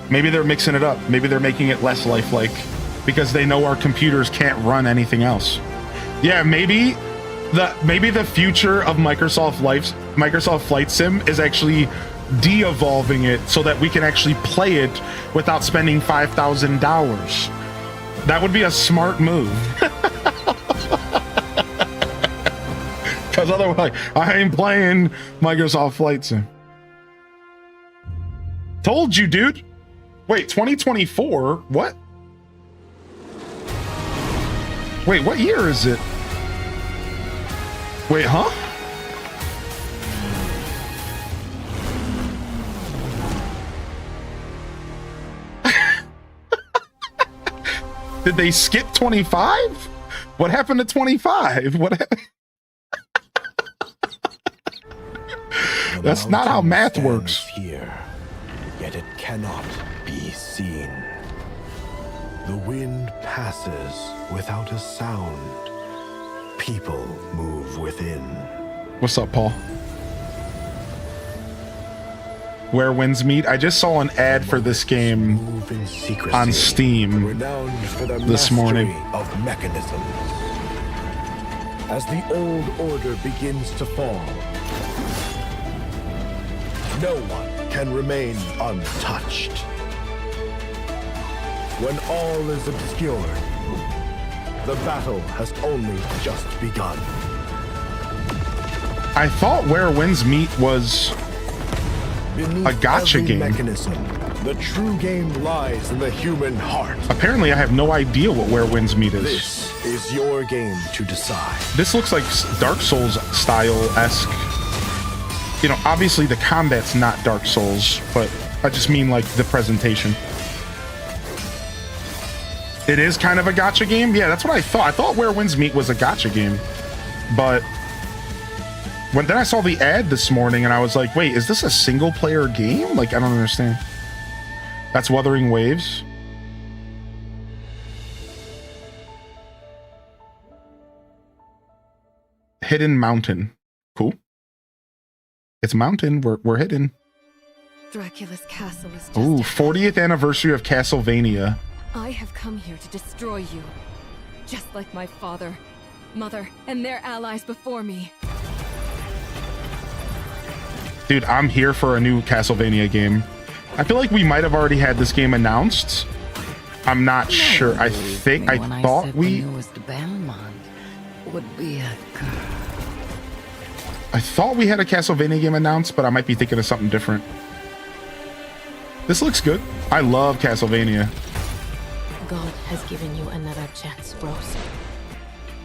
Maybe they're mixing it up. Maybe they're making it less lifelike because they know our computers can't run anything else. Yeah, maybe the future of Microsoft Flight Sim is actually de-evolving it so that we can actually play it without spending $5,000. That would be a smart move. Because otherwise, I ain't playing Microsoft Flight Sim. Told you, dude. Wait, 2024? What? Wait, what year is it? Wait, huh? Did they skip 25? What happened to 25? What happened? That's not how math works. Here, yet it cannot be seen. The wind passes without a sound. People move within. What's up, Paul? Where Winds Meet? I just saw an ad for this game on Steam this morning. Of mechanisms. As the old order begins to fall, no one can remain untouched. When all is obscured, the battle has only just begun. I thought Where Winds Meet was a gacha game. Mechanism, the true game lies in the human heart. Apparently, I have no idea what Where Winds Meet is. This is your game to decide. This looks like Dark Souls style-esque. You know, obviously the combat's not Dark Souls, but I just mean like the presentation. It is kind of a gacha game? Yeah, that's what I thought. I thought Where Winds Meet was a gacha game. But then I saw the ad this morning and I was like, wait, is this a single player game? Like, I don't understand. That's Wuthering Waves. Hidden Mountain. Cool. It's a mountain. We're hidden. Dracula's castle is just... Ooh, 40th anniversary of Castlevania. I have come here to destroy you. Just like my father, mother, and their allies before me. Dude, I'm here for a new Castlevania game. I feel like we might have already had this game announced. I'm not sure. I thought we... would be a girl. I thought we had a Castlevania game announced, but I might be thinking of something different. This looks good. I love Castlevania. God has given you another chance, Rose.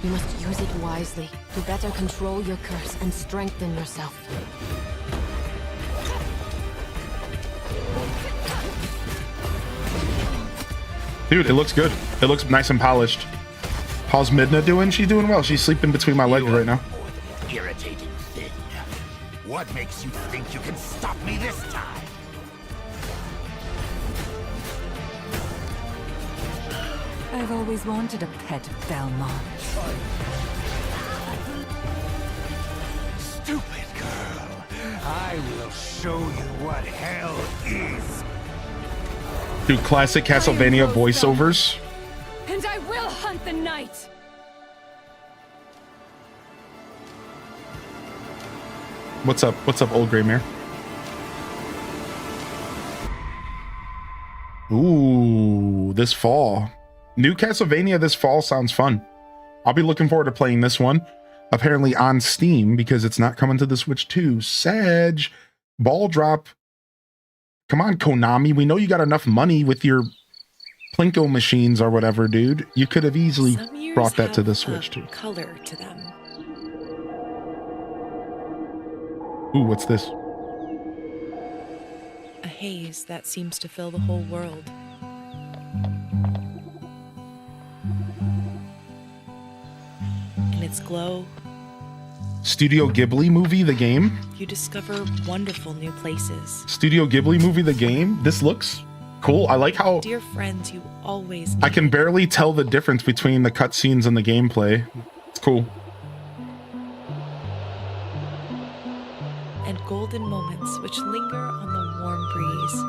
You must use it wisely to better control your curse and strengthen yourself. Dude, it looks good. It looks nice and polished. How's Midna doing? She's doing well. She's sleeping between my legs right now. Irritating thing. What makes you think you can stop me this time? I've always wanted a pet Belmont. Stupid girl. I will show you what hell is. Dude, classic Castlevania voiceovers. And I will hunt the night! What's up? What's up, old Greymare? Ooh, this fall. New Castlevania this fall sounds fun. I'll be looking forward to playing this one. Apparently on Steam, because it's not coming to the Switch 2. Sag, ball drop. Come on, Konami. We know you got enough money with your Plinko machines or whatever, dude. You could have easily brought that to the Switch too. Color to them. Ooh, what's this? A haze that seems to fill the whole world. In its glow, Studio Ghibli movie, the game. you discover wonderful new places. Studio Ghibli movie, the game. This looks cool. I like how Dear friends you always I can barely tell the difference between the cutscenes and the gameplay. It's cool. and golden moments which linger on the warm breeze.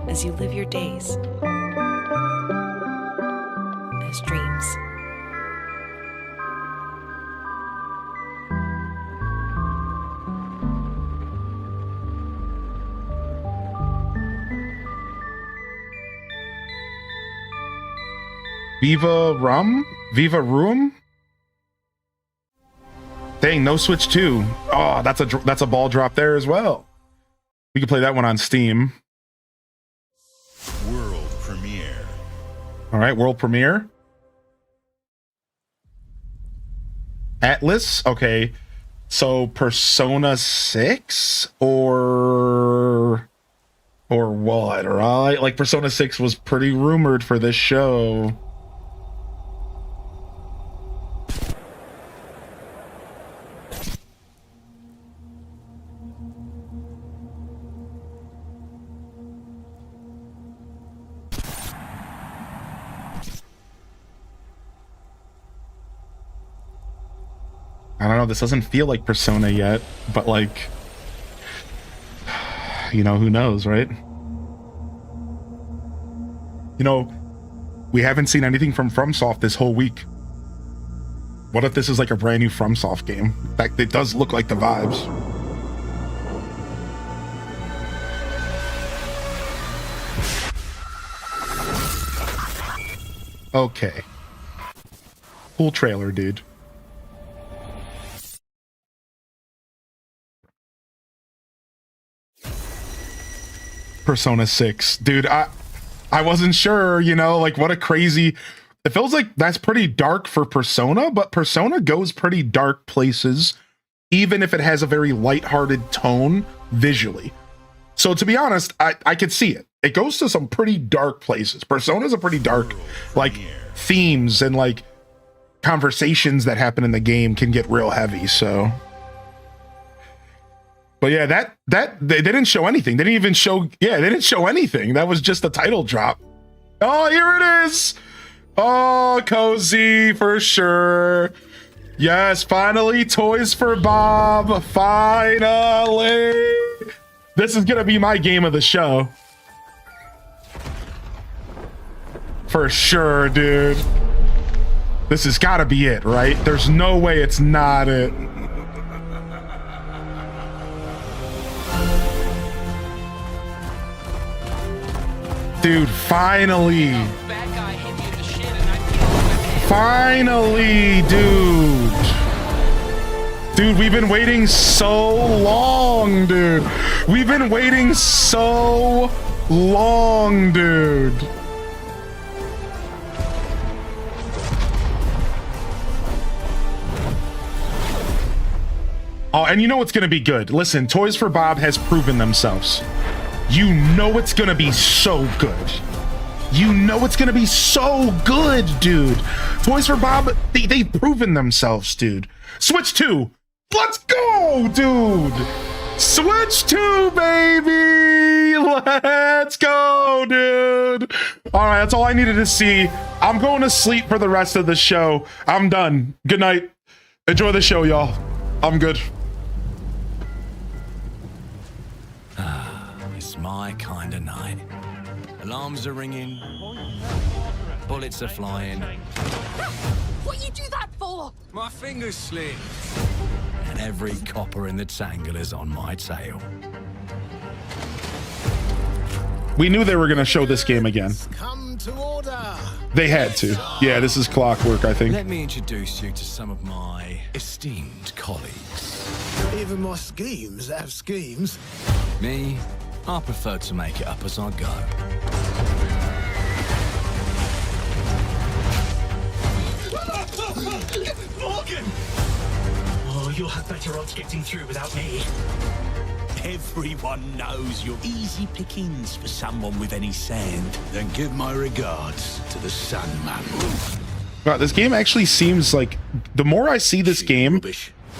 As you live your days as dreams. Viva Rum? Viva Room? Dang, no Switch 2. Oh, that's a ball drop there as well. We can play that one on Steam. World premiere. All right, world premiere. Atlas. Okay, so Persona 6 or what? Right? Like Persona 6 was pretty rumored for this show. I don't know, this doesn't feel like Persona yet, but like, you know, who knows, right? You know, we haven't seen anything from FromSoft this whole week. What if this is like a brand new FromSoft game? In fact, it does look like the vibes. Okay. Cool trailer, dude. Persona 6. Dude, I wasn't sure, you know, like what a crazy... It feels like that's pretty dark for Persona, but Persona goes pretty dark places, even if it has a very lighthearted tone visually. So to be honest, I could see it. It goes to some pretty dark places. Persona's a pretty dark, like, themes and like conversations that happen in the game can get real heavy. So, but yeah, that they didn't show anything. They didn't even show. Yeah, they didn't show anything. That was just a title drop. Oh, here it is. Oh, cozy for sure. Yes, finally, Toys for Bob. Finally. This is gonna be my game of the show. For sure, dude. This has gotta be it, right? There's no way it's not it. Dude, finally. Finally, dude. Dude, we've been waiting so long, dude. We've been waiting so long, dude. Oh, and you know what's gonna be good? Listen, Toys for Bob has proven themselves. You know it's gonna be so good. You know it's gonna be so good, dude. Toys for Bob, they've proven themselves, dude. Switch 2. Let's go, dude. Switch 2, baby. Let's go, dude. All right, that's all I needed to see. I'm going to sleep for the rest of the show. I'm done. Good night. Enjoy the show, y'all. I'm good. It's my kind of night. Alarms are ringing. Bullets are flying. What you do that for? My fingers slip. And every copper in the tangle is on my tail. We knew they were going to show this game again. Come to order. They had to. Yeah, this is clockwork, I think. Let me introduce you to some of my esteemed colleagues. Even my schemes have schemes. Me, I prefer to make it up as I go. Morgan! Oh, you'll have better odds getting through without me. Everyone knows you're easy pickings for someone with any sand. Then give my regards to the Sandman. Wow, this game actually seems like, the more I see this game,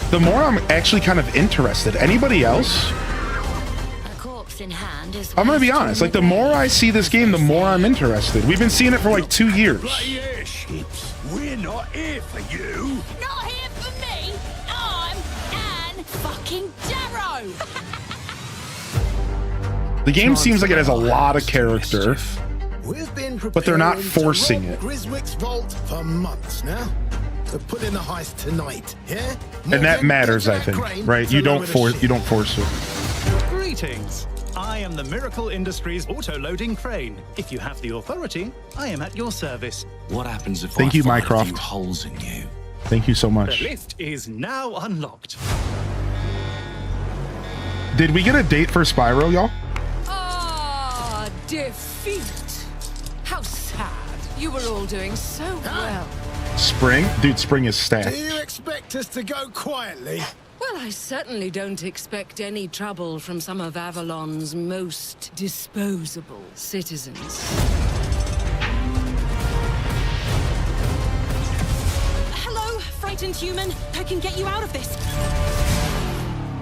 the more I'm actually kind of interested. Anybody else? In hand is I'm gonna be honest, like the more I see this game, the more I'm interested. We've been seeing it for like 2 years. Right, ships. We're not here for you. Not here for me. I'm Anne fucking Darrow. The game seems like it has a lot of character, We've been but they're not preparing to forcing rob it. Griswick's vault for months now. We're putting the heist tonight, yeah? And that matters, I think, right? You don't force it. Greetings. I am the Miracle Industries auto-loading crane. If you have the authority, I am at your service. What happens if Thank I you, find a Mycroft. few holes in you? Thank you so The much. lift is now unlocked. Did we get a date for Spyro, y'all? Ah, defeat. How sad. You were all doing so well. Spring? Dude, spring is Do stacked. you expect us to go quietly? Well, I certainly don't expect any trouble from some of Avalon's most disposable citizens. Hello, frightened human. I can get you out of this.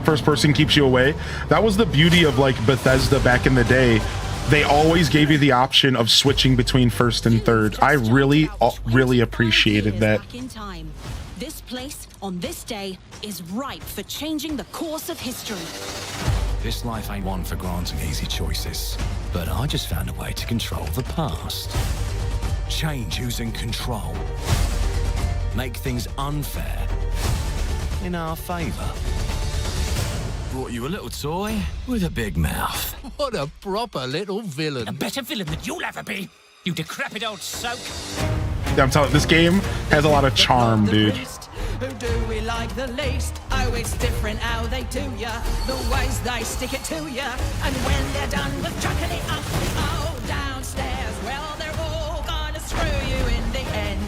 First person keeps you away. That was the beauty of like Bethesda back in the day. They always gave you the option of switching between first and third. I really appreciated that. Back in time. This place, on this day, is ripe for changing the course of history. This life ain't one for granting easy choices, but I just found a way to control the past. Change who's in control. Make things unfair in our favor. Brought you a little toy with a big mouth. What a proper little villain. A better villain than you'll ever be, you decrepit old soak. Yeah, I'm telling you, this game has a lot of charm, dude. Who do we like the least? Oh, it's different how they do ya. The ways they stick it to ya. And when they're done with chucking it up, oh, downstairs, well, they're all gonna screw you in the end.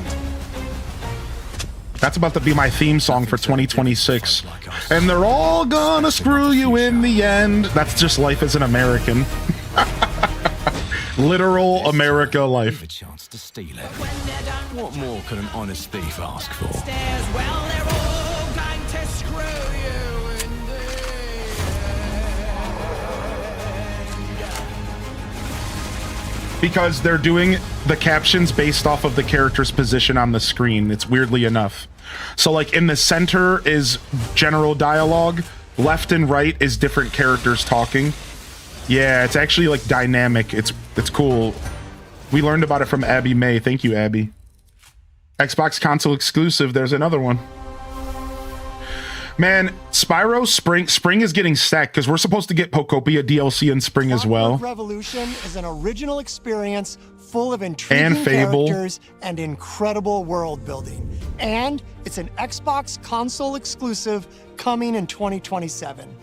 That's about to be my theme song for 2026. And they're all gonna screw you in the end. That's just life as an American. Literal America life. A chance to steal it. What more could an honest thief ask for? Stairs, well, they're all going to screw you in the Because they're doing the captions based off of the character's position on the screen. It's weirdly enough. So like in the center is general dialogue, left and right is different characters talking. Yeah, it's actually like dynamic. It's cool. We learned about it from Abby May. Thank you, Abby. Xbox console exclusive. There's another one. Man, Spyro Spring is getting stacked because we're supposed to get Pokopia DLC in spring as well. Revolution is an original experience full of intriguing And Fable. characters and incredible world building. And it's an Xbox console exclusive coming in 2027.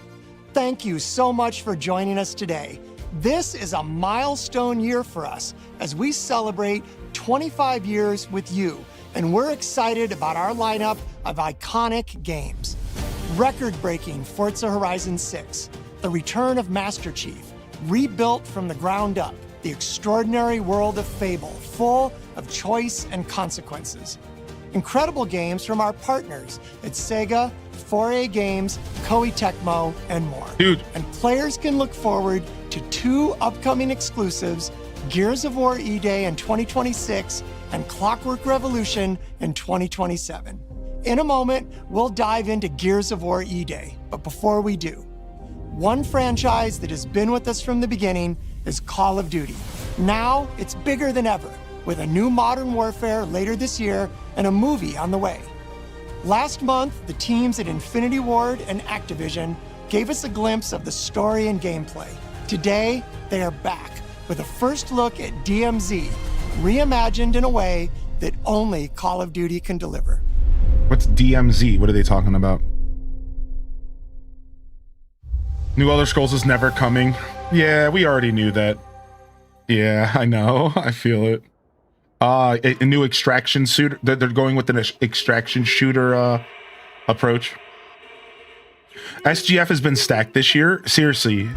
Thank you so much for joining us today. This is a milestone year for us as we celebrate 25 years with you, and we're excited about our lineup of iconic games. Record-breaking Forza Horizon 6, the return of Master Chief, rebuilt from the ground up, the extraordinary world of Fable, full of choice and consequences. Incredible games from our partners at Sega, 4A Games, Koei Tecmo, and more. Dude. And players can look forward to 2 upcoming exclusives, Gears of War E-Day in 2026 and Clockwork Revolution in 2027. In a moment, we'll dive into Gears of War E-Day, but before we do, one franchise that has been with us from the beginning is Call of Duty. Now, it's bigger than ever, with a new Modern Warfare later this year and a movie on the way. Last month, the teams at Infinity Ward and Activision gave us a glimpse of the story and gameplay. Today, they are back with a first look at DMZ, reimagined in a way that only Call of Duty can deliver. What's DMZ? What are they talking about? New Elder Scrolls is never coming. Yeah, we already knew that. Yeah, I know. I feel it. A new extraction shooter. They're going with an extraction shooter approach. SGF has been stacked this year. Seriously.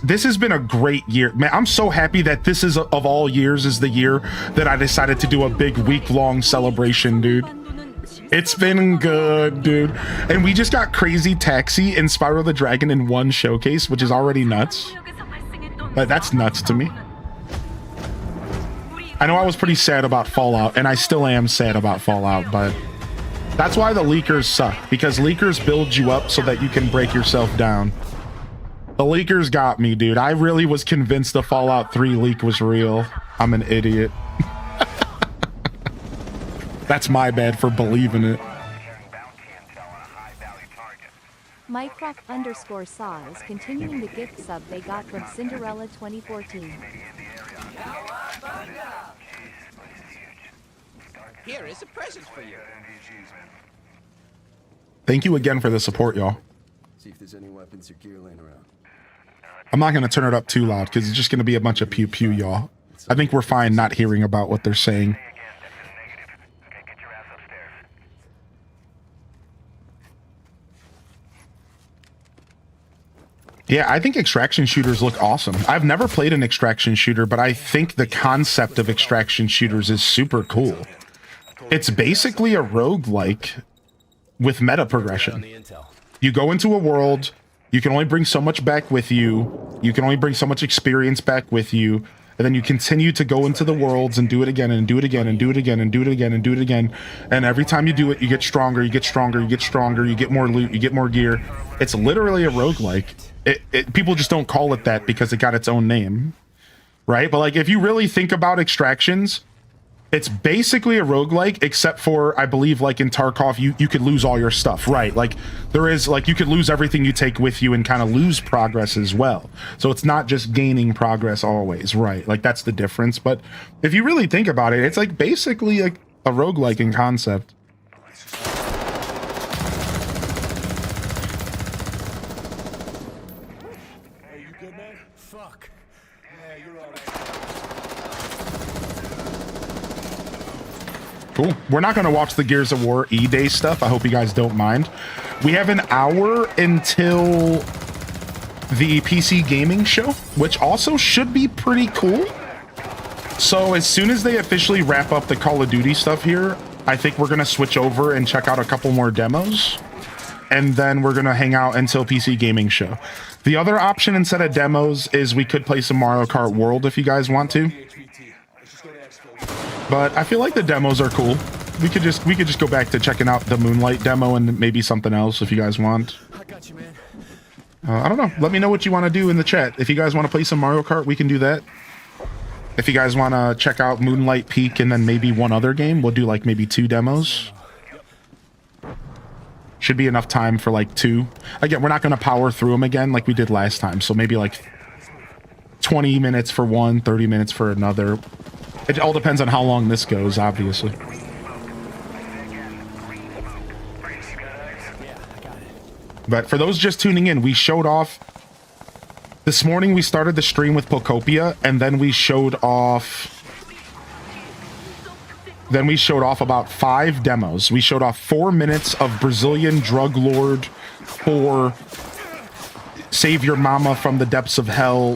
This has been a great year. Man, I'm so happy that this is, of all years, is the year that I decided to do a big week-long celebration, dude. It's been good, dude. And we just got Crazy Taxi and Spyro the Dragon in one showcase, which is already nuts. That's nuts to me. I know I was pretty sad about Fallout, and I still am sad about Fallout, but that's why the leakers suck, because leakers build you up so that you can break yourself down. The leakers got me, dude. I really was convinced the Fallout 3 leak was real. I'm an idiot. That's my bad for believing it. Mycroft_Saw is continuing the gift sub they got from Cinderella 2014. Here is a present for you. Thank you again for the support, y'all. See if there's any weapons or gear laying around. I'm not going to turn it up too loud because it's just going to be a bunch of pew pew, y'all. I think we're fine not hearing about what they're saying. Yeah, I think extraction shooters look awesome. I've never played an extraction shooter, but I think the concept of extraction shooters is super cool. It's basically a roguelike with meta progression. You go into a world, you can only bring so much back with you, you can only bring so much experience back with you, and then you continue to go into the worlds and do it again and do it again and do it again and do it again and do it again. And every time you do it, you get stronger, you get stronger, you get stronger, you get more loot, you get more gear. It's literally a roguelike. People just don't call it that because it got its own name, right? But like, if you really think about extractions, it's basically a roguelike, except for, I believe, like in Tarkov, you could lose all your stuff, right? Like, there is, like, you could lose everything you take with you and kind of lose progress as well. So it's not just gaining progress always, right? Like, that's the difference. But if you really think about it, it's like basically like a roguelike in concept. Cool. We're not going to watch the Gears of War E-Day stuff. I hope you guys don't mind. We have an hour until the PC gaming show, which also should be pretty cool. So as soon as they officially wrap up the Call of Duty stuff here, I think we're going to switch over and check out a couple more demos. And then we're going to hang out until PC gaming show. The other option instead of demos is we could play some Mario Kart World if you guys want to. But I feel like the demos are cool. We could just go back to checking out the Moonlight demo and maybe something else if you guys want. I got you, man. I don't know. Let me know what you want to do in the chat. If you guys want to play some Mario Kart, we can do that. If you guys want to check out Moonlight Peak and then maybe one other game, we'll do like maybe 2 demos. Should be enough time for like 2. Again, we're not going to power through them again like we did last time. So maybe like 20 minutes for one, 30 minutes for another. It all depends on how long this goes, obviously. But for those just tuning in, we showed off... This morning we started the stream with Pocopia, and then we showed off... Then we showed off about 5 demos. We showed off 4 minutes of Brazilian Drug Lord 4 Save Your Mama from the Depths of Hell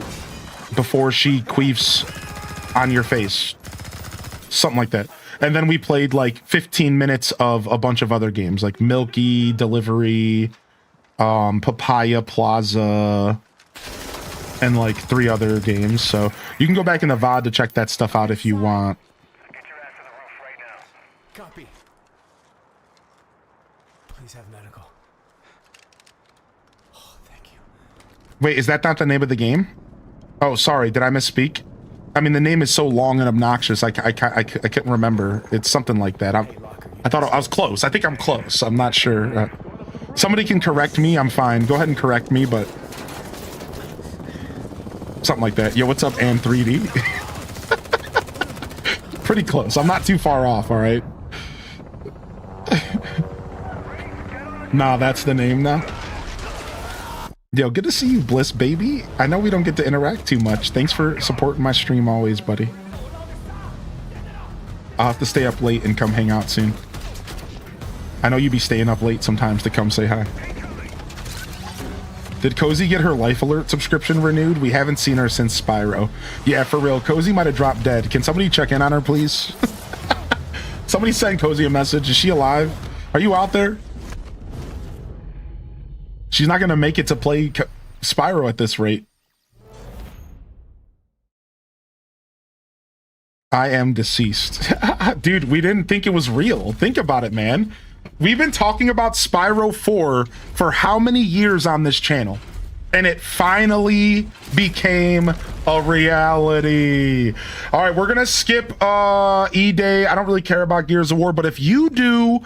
before she queefs on your face. Something like that. And then we played like 15 minutes of a bunch of other games like Milky, Delivery, Papaya Plaza, and like 3 other games. So you can go back in the VOD to check that stuff out if you want. Copy. Please have medical. Oh, thank you. Wait, is that not the name of the game? Oh, sorry. Did I misspeak? I mean, the name is so long and obnoxious. I couldn't remember. It's something like that. I thought I was close. I think I'm close. I'm not sure. Somebody can correct me. I'm fine. Go ahead and correct me, but something like that. Yo, what's up, and 3D? Pretty close. I'm not too far off. All right. Nah, that's the name now. Yo, good to see you, Bliss baby. I know we don't get to interact too much. Thanks for supporting my stream always, buddy. I'll have to stay up late and come hang out soon. I know you be staying up late sometimes to come say hi. Did Cozy get her Life Alert subscription renewed? We haven't seen her since Spyro. Yeah, for real. Cozy might have dropped dead. Can somebody check in on her, please? Somebody send Cozy a message. Is she alive? Are you out there? She's not going to make it to play Spyro at this rate. I am deceased. Dude, we didn't think it was real. Think about it, man. We've been talking about Spyro 4 for how many years on this channel? And it finally became a reality. All right, we're going to skip E-Day. I don't really care about Gears of War, but if you do...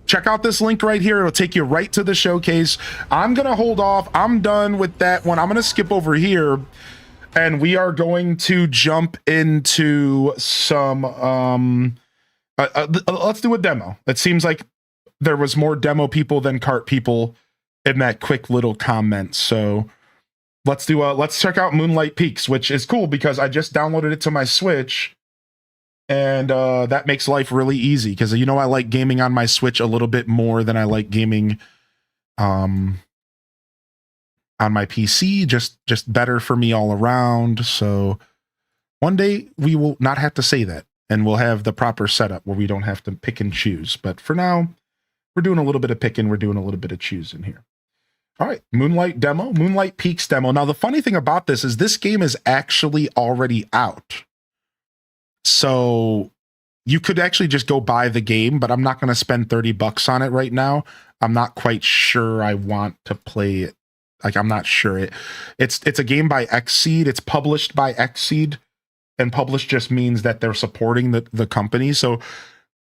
check out this link right here. It'll take you right to the showcase. I'm going to hold off. I'm done with that one. I'm going to skip over here, and we are going to jump into some... let's do a demo. It seems like there was more demo people than cart people in that quick little comment. So let's check out Moonlight Peaks, which is cool because I just downloaded it to my Switch. And that makes life really easy because, you know, I like gaming on my Switch a little bit more than I like gaming on my PC. Just better for me all around. So one day we will not have to say that, and we'll have the proper setup where we don't have to pick and choose. But for now, we're doing a little bit of picking. We're doing a little bit of choosing here. All right, Moonlight demo, Moonlight Peaks demo. Now, the funny thing about this is this game is actually already out. So you could actually just go buy the game, but I'm not going to spend $30 on it right now. I'm not quite sure I want to play it. Like, I'm not sure. It's a game by Xseed. It's published by Xseed, and published just means that they're supporting the company. So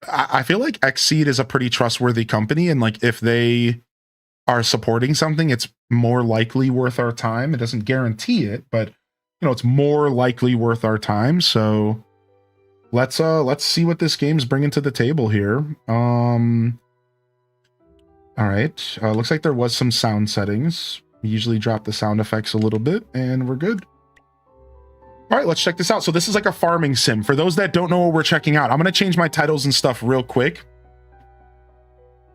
I feel like Xseed is a pretty trustworthy company, and like if they are supporting something, it's more likely worth our time. It doesn't guarantee it, but you know, it's more likely worth our time. So let's see what this game's bringing to the table here. All right. Looks like there was some sound settings. We usually drop the sound effects a little bit, and we're good. All right, let's check this out. So this is like a farming sim. For those that don't know what we're checking out, I'm going to change my titles and stuff real quick.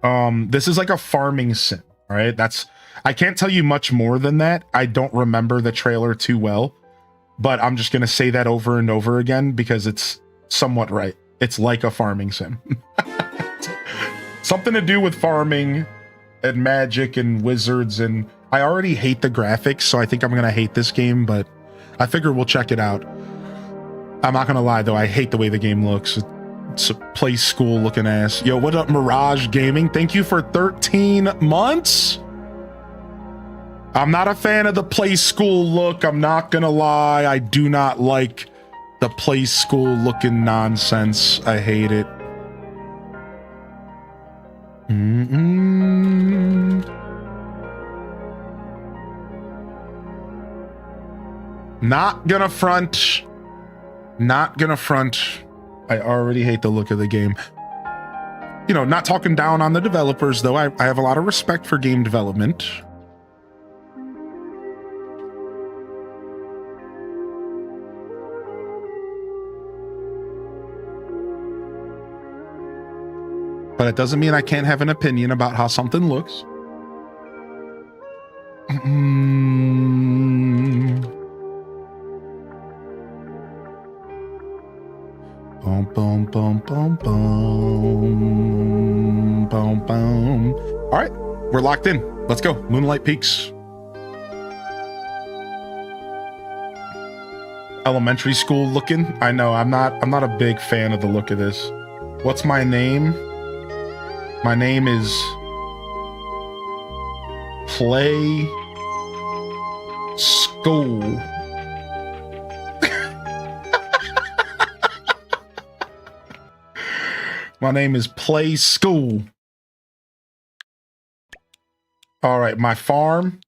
This is like a farming sim. All right, I can't tell you much more than that. I don't remember the trailer too well, but I'm just going to say that over and over again because it's somewhat right. It's like a farming sim. Something to do with farming and magic and wizards, and I already hate the graphics, so I think I'm going to hate this game, but I figure we'll check it out. I'm not going to lie, though. I hate the way the game looks. It's a play school looking ass. Yo, what up, Mirage Gaming? Thank you for 13 months. I'm not a fan of the play school look. I'm not gonna lie. I do not like the play school looking nonsense. I hate it. Not gonna front. Not gonna front. I already hate the look of the game. You know, not talking down on the developers, though. I have a lot of respect for game development. But it doesn't mean I can't have an opinion about how something looks. Boom, boom, boom, boom, boom, boom, boom. All right, we're locked in. Let's go. Moonlight Peaks. Elementary school looking. I know. I'm not a big fan of the look of this. What's my name? My name is Play School. My name is Play School. All right, my farm.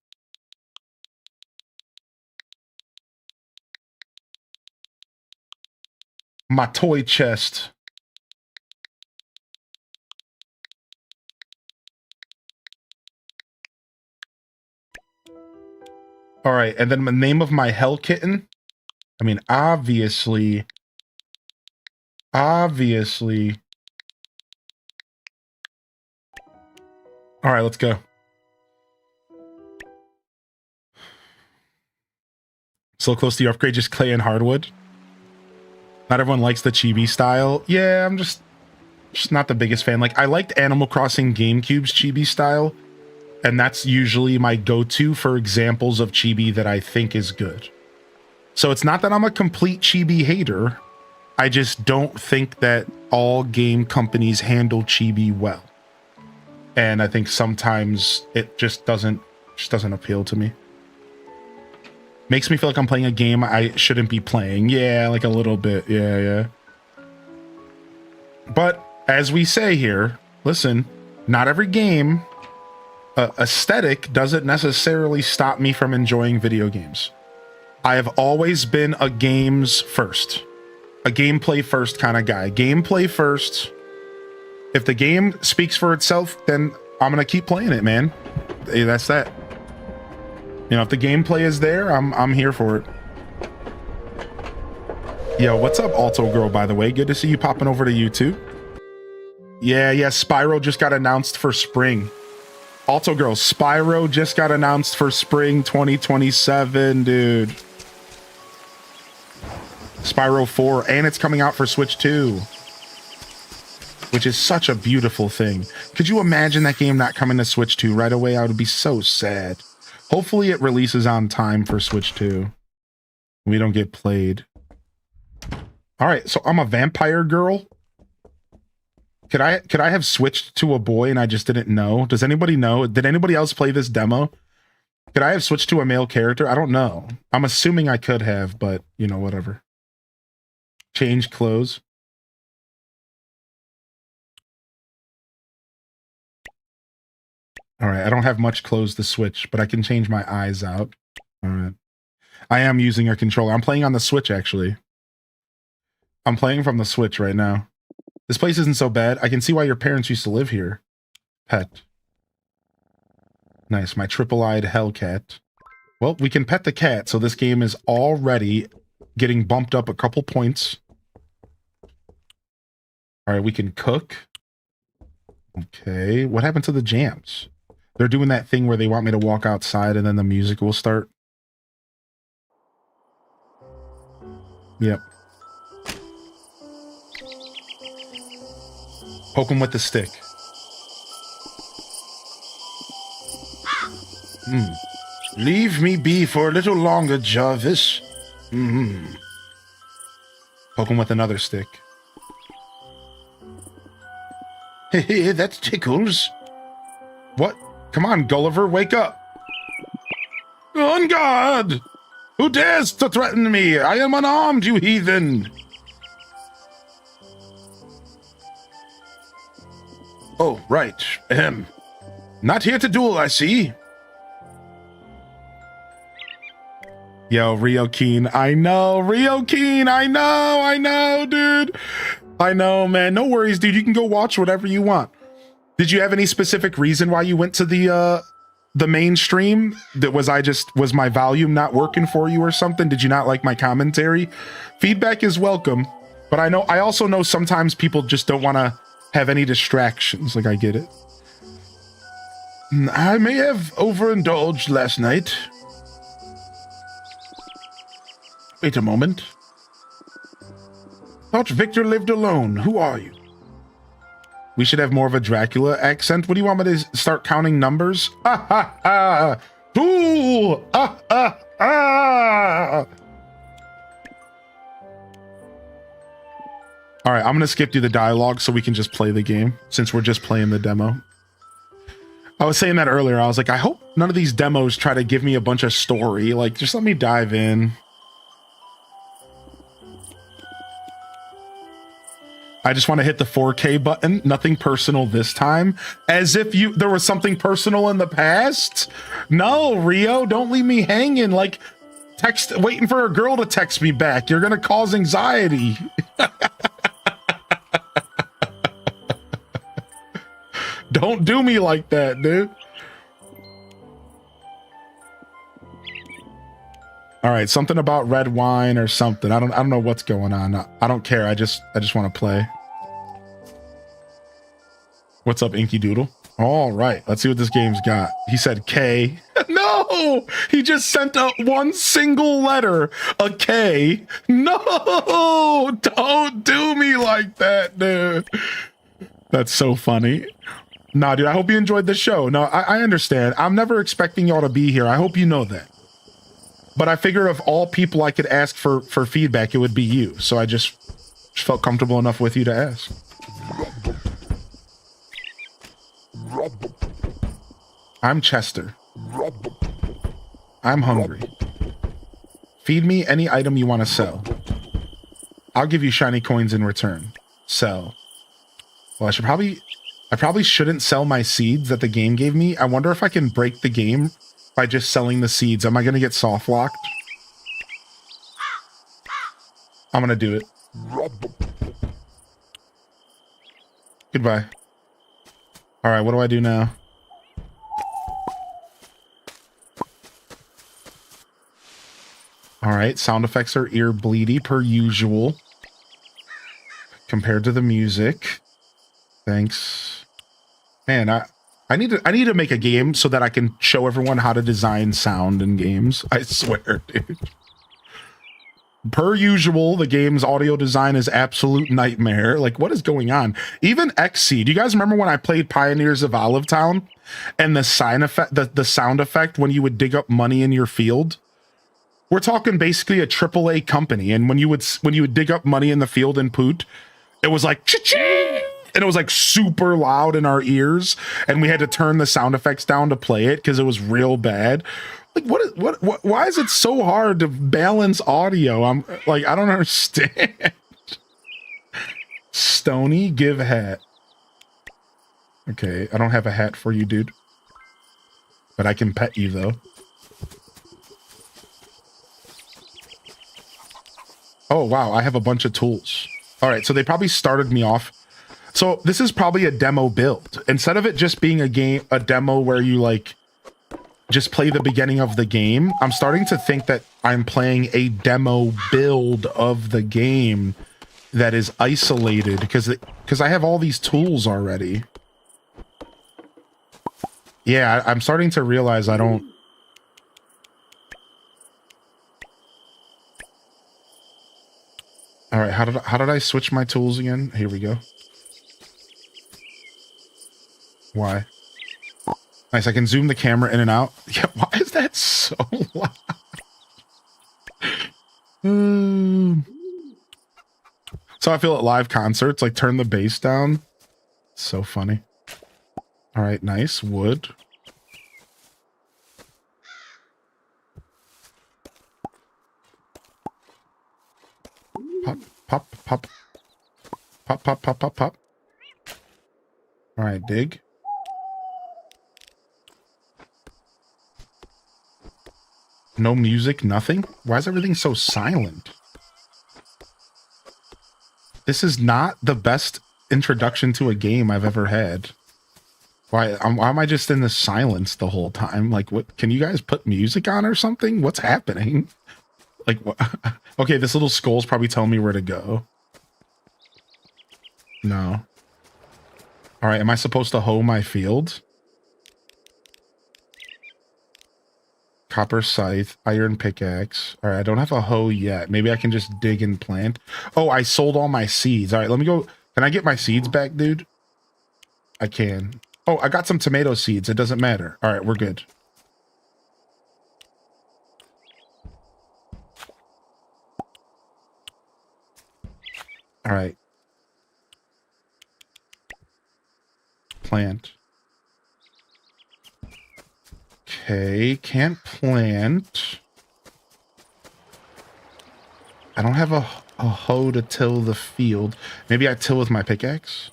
My toy chest. All right, and then the name of my Hell Kitten. I mean, obviously. All right, let's go. So close to the upgrade, just clay and hardwood. Not everyone likes the chibi style. Yeah, I'm just not the biggest fan. Like, I liked Animal Crossing GameCube's chibi style, and that's usually my go-to for examples of chibi that I think is good. So it's not that I'm a complete chibi hater. I just don't think that all game companies handle chibi well. And I think sometimes it just doesn't appeal to me. Makes me feel like I'm playing a game I shouldn't be playing. Yeah, like a little bit. Yeah. But as we say here, listen, not every game aesthetic doesn't necessarily stop me from enjoying video games. I have always been a games first, a gameplay first kind of guy. Gameplay first. If the game speaks for itself, then I'm gonna keep playing it, man. Hey, that's that. You know, if the gameplay is there, I'm here for it. Yo, what's up, Alto Girl, by the way? Good to see you popping over to YouTube. Yeah, Spyro just got announced for spring. Alto Girl, Spyro just got announced for spring 2027, dude. Spyro 4, and it's coming out for Switch 2. Which is such a beautiful thing. Could you imagine that game not coming to Switch 2 right away? I would be so sad. Hopefully it releases on time for Switch 2. We don't get played. All right, so I'm a vampire girl. Could I have switched to a boy and I just didn't know? Does anybody know? Did anybody else play this demo? Could I have switched to a male character? I don't know. I'm assuming I could have, but you know, whatever. Change clothes. All right, I don't have much clothes to switch, but I can change my eyes out. All right. I am using a controller. I'm playing on the Switch, actually. I'm playing from the Switch right now. This place isn't so bad. I can see why your parents used to live here. Pet. Nice, my triple-eyed Hellcat. Well, we can pet the cat, so this game is already getting bumped up a couple points. All right, we can cook. Okay, what happened to the jams? They're doing that thing where they want me to walk outside and then the music will start. Yep. Poke him with the stick. Leave me be for a little longer, Jarvis. Poke him with another stick. Hey, that tickles. What? Come on, Gulliver, wake up. On guard! Who dares to threaten me? I am unarmed, you heathen! Oh, right. Not here to duel, I see. Yo, Rio Keen. I know, Rio Keen. I know, dude. I know, man. No worries, dude. You can go watch whatever you want. Did you have any specific reason why you went to the mainstream? That was my volume not working for you or something? Did you not like my commentary? Feedback is welcome, but I also know sometimes people just don't want to have any distractions. Like, I get it. I may have overindulged last night. Wait a moment. Thought Victor lived alone. Who are you? We should have more of a Dracula accent. What do you want me to start counting numbers? Ah, ha, ha. Fool! Ah, ah, ah. All right, I'm going to skip through the dialogue so we can just play the game since we're just playing the demo. I was saying that earlier. I was like, I hope none of these demos try to give me a bunch of story. Like, just let me dive in. I just want to hit the 4K button. Nothing personal this time. As if there was something personal in the past. No, Rio, don't leave me hanging. Like, waiting for a girl to text me back. You're going to cause anxiety. Don't do me like that, dude. All right, something about red wine or something. I don't know what's going on. I don't care. I just want to play. What's up, Inky Doodle? All right, let's see what this game's got. He said K. No, he just sent out one single letter, a K. No, don't do me like that, dude. That's so funny. Nah, dude, I hope you enjoyed the show. No, I understand. I'm never expecting y'all to be here. I hope you know that. But I figured of all people I could ask for feedback, it would be you. So I just felt comfortable enough with you to ask. I'm Chester. I'm hungry. Feed me any item you want to sell. I'll give you shiny coins in return. Sell. Well, I probably shouldn't sell my seeds that the game gave me. I wonder if I can break the game by just selling the seeds. Am I going to get soft locked? I'm going to do it. Goodbye. All right, what do I do now? All right, sound effects are ear bleedy per usual. Compared to the music. Thanks. Man, I need to make a game so that I can show everyone how to design sound in games. I swear, dude. Per usual, the game's audio design is absolute nightmare. Like, what is going on? Even XSEED. Do you guys remember when I played Pioneers of Olive Town and the sound effect when you would dig up money in your field? We're talking basically a AAA company, and when you would dig up money in the field in Poot, it was like cha-ching! And it was like super loud in our ears, and we had to turn the sound effects down to play it because it was real bad. Like, what? Why is it so hard to balance audio? I'm like, I don't understand. Stony, give hat. Okay, I don't have a hat for you, dude. But I can pet you, though. Oh, wow, I have a bunch of tools. All right, so they probably started me off. So this is probably a demo build. Instead of it just being a demo where you like just play the beginning of the game, I'm starting to think that I'm playing a demo build of the game that is isolated because I have all these tools already. Yeah, I'm starting to realize I don't... All right, how did I switch my tools again? Here we go. Why? Nice, I can zoom the camera in and out. Yeah, why is that so loud? So I feel at live concerts, like turn the bass down. So funny. All right, nice. Wood. Pop, pop, pop. Pop, pop, pop, pop, pop. All right, dig. No music, nothing? Why is everything so silent? This is not the best introduction to a game I've ever had. Why am I just in the silence the whole time? Like, what? Can you guys put music on or something? What's happening? Like, okay, this little skull's probably telling me where to go. No. All right, am I supposed to hoe my field? Copper scythe, iron pickaxe. All right, I don't have a hoe yet. Maybe I can just dig and plant. Oh, I sold all my seeds. All right, let me go. Can I get my seeds back, dude? I can. Oh, I got some tomato seeds. It doesn't matter. All right, we're good. All right. Plant. Okay, can't plant. I don't have a hoe to till the field. Maybe I till with my pickaxe.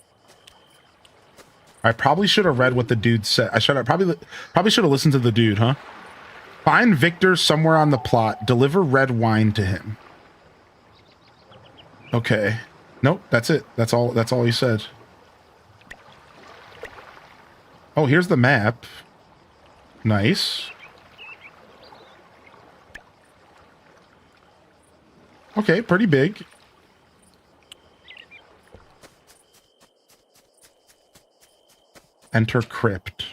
I probably should have read what the dude said. I probably should have listened to the dude, huh? Find Victor somewhere on the plot. Deliver red wine to him. Okay. Nope, that's it. That's all he said. Oh, here's the map. Nice. Okay, pretty big. Enter crypt.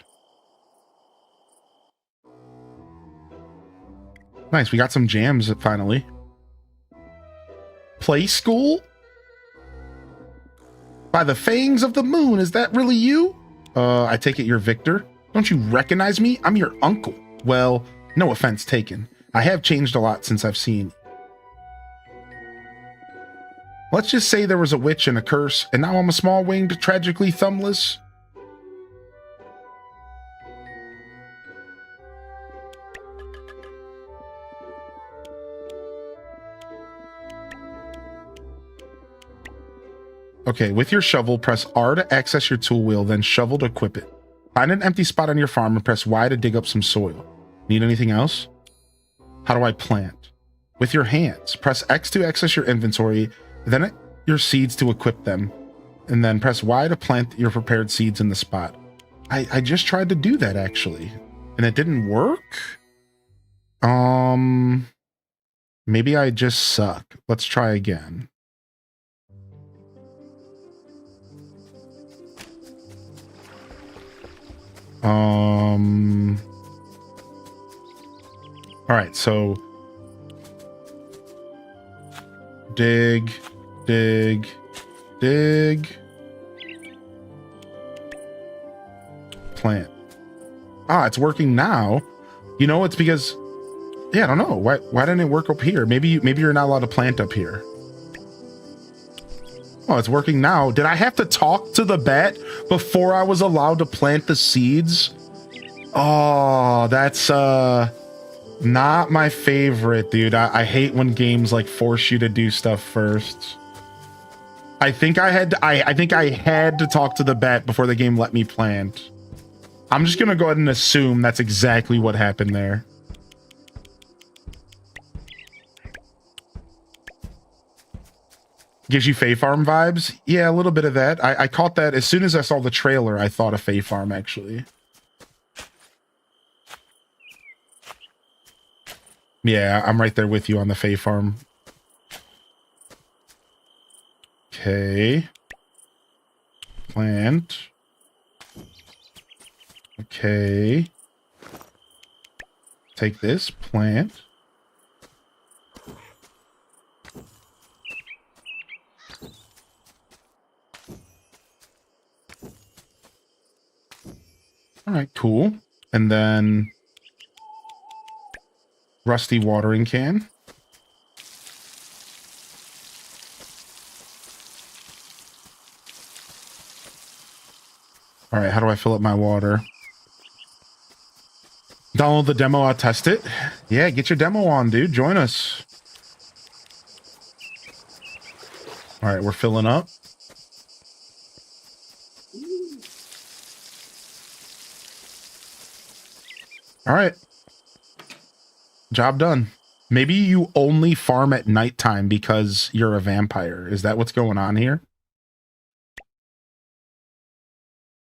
Nice, we got some jams finally. Play school? By the fangs of the moon, is that really you? I take it you're Victor. Don't you recognize me? I'm your uncle. Well, no offense taken. I have changed a lot since I've seen you. Let's just say there was a witch and a curse, and now I'm a small-winged, tragically thumbless. Okay, with your shovel, press R to access your tool wheel, then shovel to equip it. Find an empty spot on your farm and press Y to dig up some soil. Need anything else? How do I plant? With your hands, press X to access your inventory, then your seeds to equip them, and then press Y to plant your prepared seeds in the spot. I just tried to do that actually, and it didn't work? Maybe I just suck. Let's try again. All right, so dig, dig, dig, plant. Ah, it's working now. You know, it's because, yeah, I don't know. Why didn't it work up here? Maybe you're not allowed to plant up here. Oh, it's working now. Did I have to talk to the bat before I was allowed to plant the seeds? Oh, that's not my favorite, dude. I hate when games like force you to do stuff first. I think I had to talk to the bat before the game let me plant. I'm just gonna go ahead and assume that's exactly what happened there. Gives you Fae Farm vibes? Yeah, a little bit of that. I caught that as soon as I saw the trailer. I thought of Fae Farm, actually. Yeah, I'm right there with you on the Fae Farm. Okay. Plant. Okay. Take this plant. All right, cool. And then rusty watering can. All right, how do I fill up my water? Download the demo, I'll test it. Yeah, get your demo on, dude. Join us. All right, we're filling up. All right. Job done. Maybe you only farm at nighttime because you're a vampire. Is that what's going on here?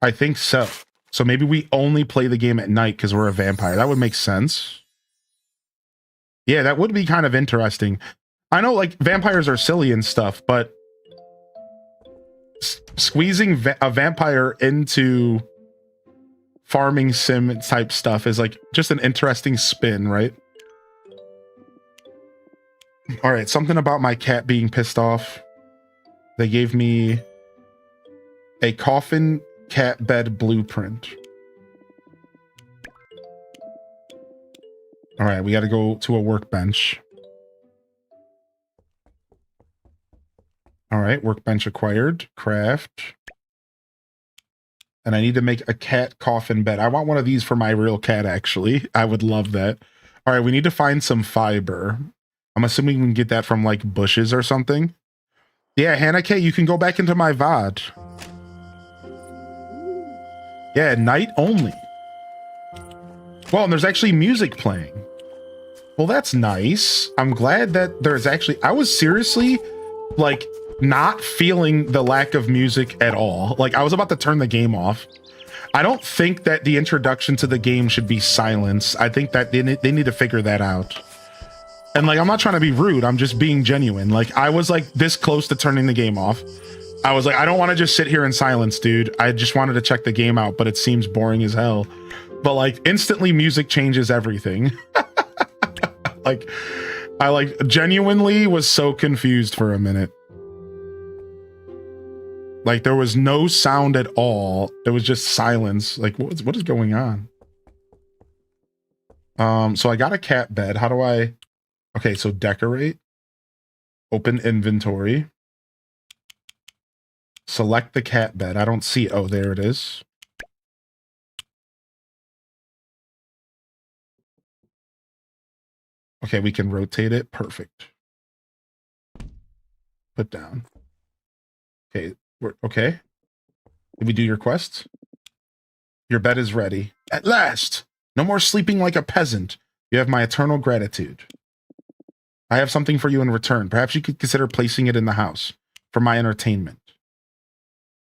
I think so. So maybe we only play the game at night because we're a vampire. That would make sense. Yeah, that would be kind of interesting. I know, like, vampires are silly and stuff, but squeezing a vampire into farming sim type stuff is like just an interesting spin, right? All right, something about my cat being pissed off. They gave me a coffin cat bed blueprint. All right, we got to go to a workbench. All right, workbench acquired. Craft. And I need to make a cat coffin bed. I want one of these for my real cat, actually. I would love that. All right, we need to find some fiber. I'm assuming we can get that from, like, bushes or something. Yeah, Hannah K, you can go back into my VOD. Yeah, night only. Well, and there's actually music playing. Well, that's nice. I'm glad that there's actually... I was seriously, like, not feeling the lack of music at all. Like, I was about to turn the game off. I don't think that the introduction to the game should be silence. I think that they need to figure that out. And, like, I'm not trying to be rude. I'm just being genuine. Like, I was, like, this close to turning the game off. I was like, I don't want to just sit here in silence, dude. I just wanted to check the game out, but it seems boring as hell. But, like, instantly music changes everything. Like, I, like, genuinely was so confused for a minute. Like, there was no sound at all. There was just silence. Like, what is going on? So I got a cat bed. How do I... Okay, so decorate. Open inventory. Select the cat bed. I don't see it. Oh, there it is. Okay, we can rotate it. Perfect. Put down. Okay, okay. Did we do your quest? Your bed is ready. At last! No more sleeping like a peasant. You have my eternal gratitude. I have something for you in return. Perhaps you could consider placing it in the house for my entertainment.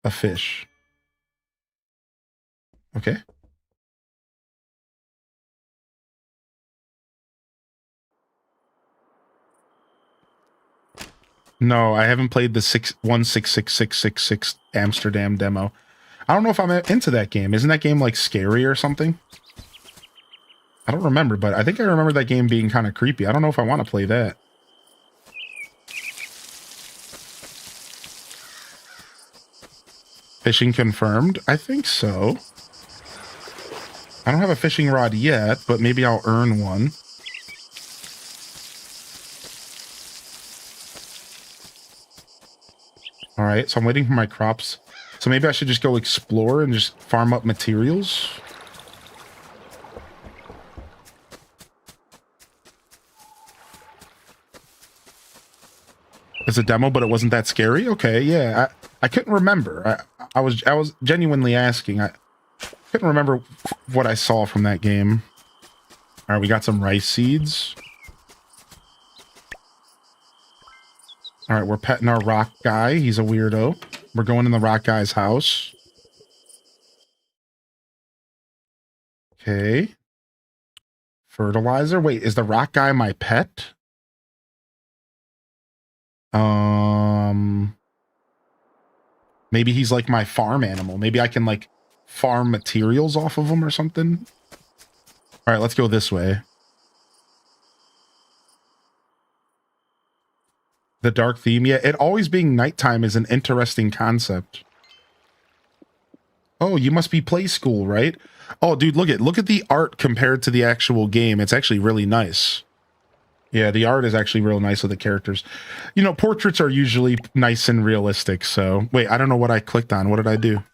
A fish. Okay. No, I haven't played the 1666666 Amsterdam demo. I don't know if I'm into that game. Isn't that game like scary or something? I don't remember, but I think I remember that game being kind of creepy. I don't know if I want to play that. Fishing confirmed? I think so. I don't have a fishing rod yet, but maybe I'll earn one. All right, so I'm waiting for my crops. So maybe I should just go explore and just farm up materials. It's a demo, but it wasn't that scary. Okay, yeah, I couldn't remember. I was genuinely asking. I couldn't remember what I saw from that game. All right, we got some rice seeds. All right, we're petting our rock guy. He's a weirdo. We're going in the rock guy's house. Okay. Fertilizer. Wait, is the rock guy my pet? Maybe he's like my farm animal. Maybe I can like farm materials off of them or something. All right, let's go this way. The dark theme. Yeah, it always being nighttime is an interesting concept. Oh, you must be play school, right? Oh, dude, look at the art compared to the actual game. It's actually really nice. Yeah, the art is actually real nice of the characters. You know, portraits are usually nice and realistic. So, wait, I don't know what I clicked on. What did I do?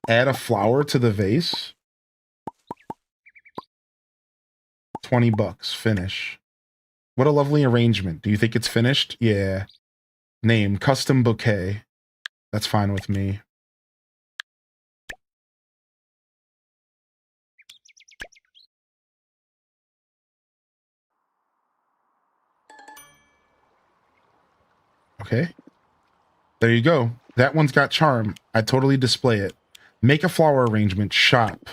Add a flower to the vase. $20. Finish. What a lovely arrangement. Do you think it's finished? Yeah. Name, custom bouquet. That's fine with me. Okay. There you go. That one's got charm. I totally display it. Make a flower arrangement. Shop.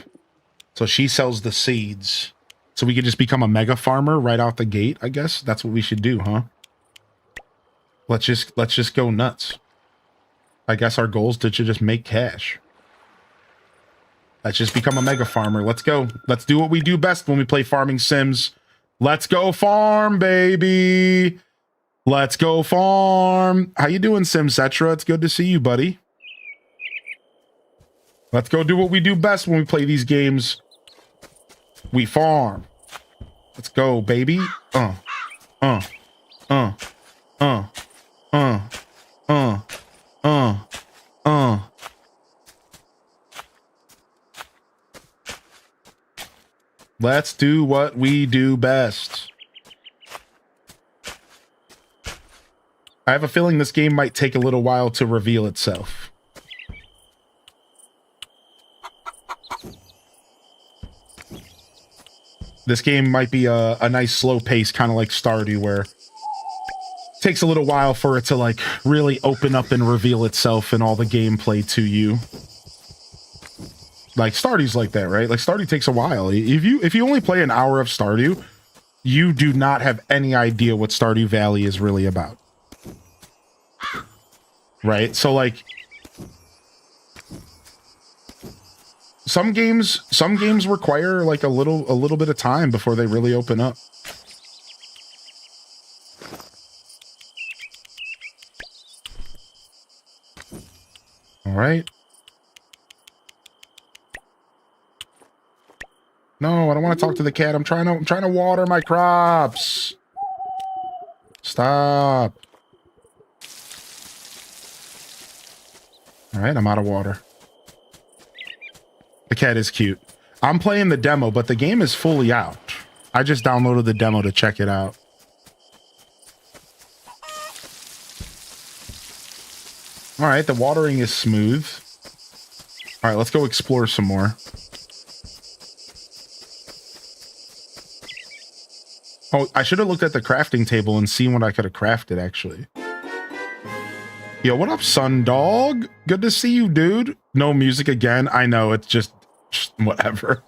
So she sells the seeds. So we could just become a mega farmer right out the gate, I guess. That's what we should do, huh? Let's just go nuts. I guess our goal is to just make cash. Let's just become a mega farmer. Let's go. Let's do what we do best when we play farming sims. Let's go farm, baby. Let's go farm. How you doing, Simcetra? It's good to see you, buddy. Let's go do what we do best when we play these games. We farm. Let's go, baby. Let's do what we do best. I have a feeling this game might take a little while to reveal itself. This game might be a nice slow pace, kind of like Stardew, where it takes a little while for it to like really open up and reveal itself and all the gameplay to you. Like Stardew's like that, right? Like Stardew takes a while. If you only play an hour of Stardew, you do not have any idea what Stardew Valley is really about. Right? So like some games require like a little bit of time before they really open up. All right. No, I don't want to talk to the cat. I'm trying to water my crops. Stop. All right, I'm out of water. The cat is cute. I'm playing the demo, but the game is fully out. I just downloaded the demo to check it out. All right, the watering is smooth. All right, let's go explore some more. Oh, I should have looked at the crafting table and seen what I could have crafted, actually. Yo, what up, son dog? Good to see you, dude. No music again. I know, it's just whatever.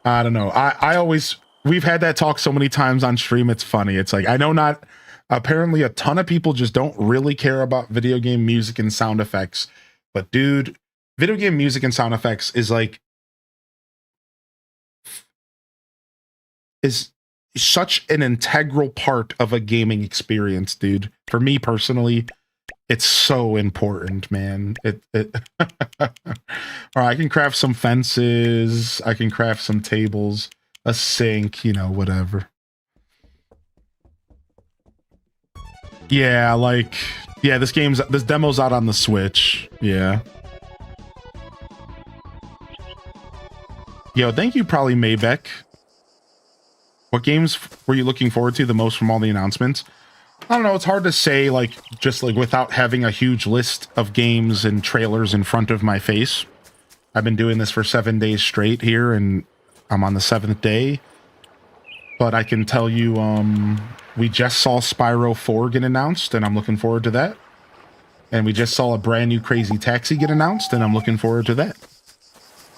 I don't know. I always, we've had that talk so many times on stream. It's funny. It's like, I know not, apparently a ton of people just don't really care about video game music and sound effects. But dude, video game music and sound effects is like, is such an integral part of a gaming experience, dude. For me personally, it's so important, man. All right, I can craft some fences. I can craft some tables, a sink, you know, whatever. Yeah, like, yeah, this demo's out on the Switch. Yeah. Yo, thank you, probably Maybeck. What games were you looking forward to the most from all the announcements? I don't know. It's hard to say, like, just like without having a huge list of games and trailers in front of my face. I've been doing this for 7 days straight here, and I'm on the 7th day. But I can tell you, we just saw Spyro 4 get announced, and I'm looking forward to that. And we just saw a brand new Crazy Taxi get announced, and I'm looking forward to that.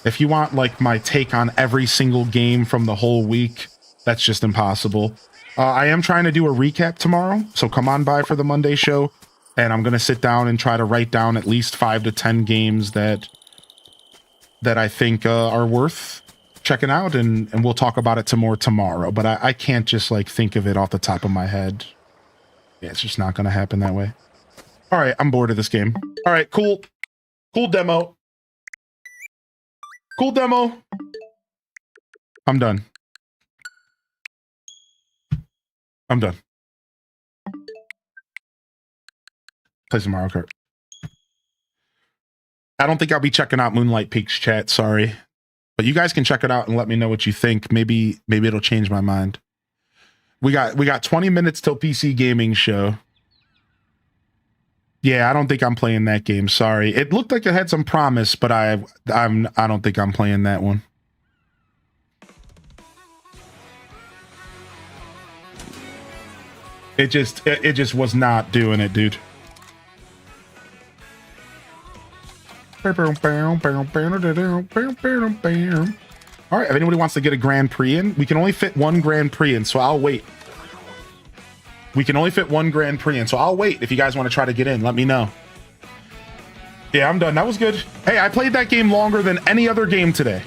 If you want, like, my take on every single game from the whole week, that's just impossible. I am trying to do a recap tomorrow, so come on by for the Monday show. and I'm gonna sit down and try to write down at least 5 to 10 games that I think are worth checking out, and we'll talk about it some more tomorrow. But I can't just like think of it off the top of my head. Yeah, it's just not gonna happen that way. All right, I'm bored of this game. All right, cool demo. Cool demo. I'm done. I'm done. Play some Mario Kart. I don't think I'll be checking out Moonlight Peaks, chat. Sorry. But you guys can check it out and let me know what you think. Maybe it'll change my mind. We got 20 minutes till PC gaming show. Yeah, I don't think I'm playing that game. Sorry. It looked like it had some promise, but I don't think I'm playing that one. It just was not doing it, dude. All right, if anybody wants to get a Grand Prix in, we can only fit 1 Grand Prix in, so I'll wait. We can only fit 1 Grand Prix in, so I'll wait. If you guys want to try to get in, let me know. Yeah, I'm done. That was good. Hey, I played that game longer than any other game today.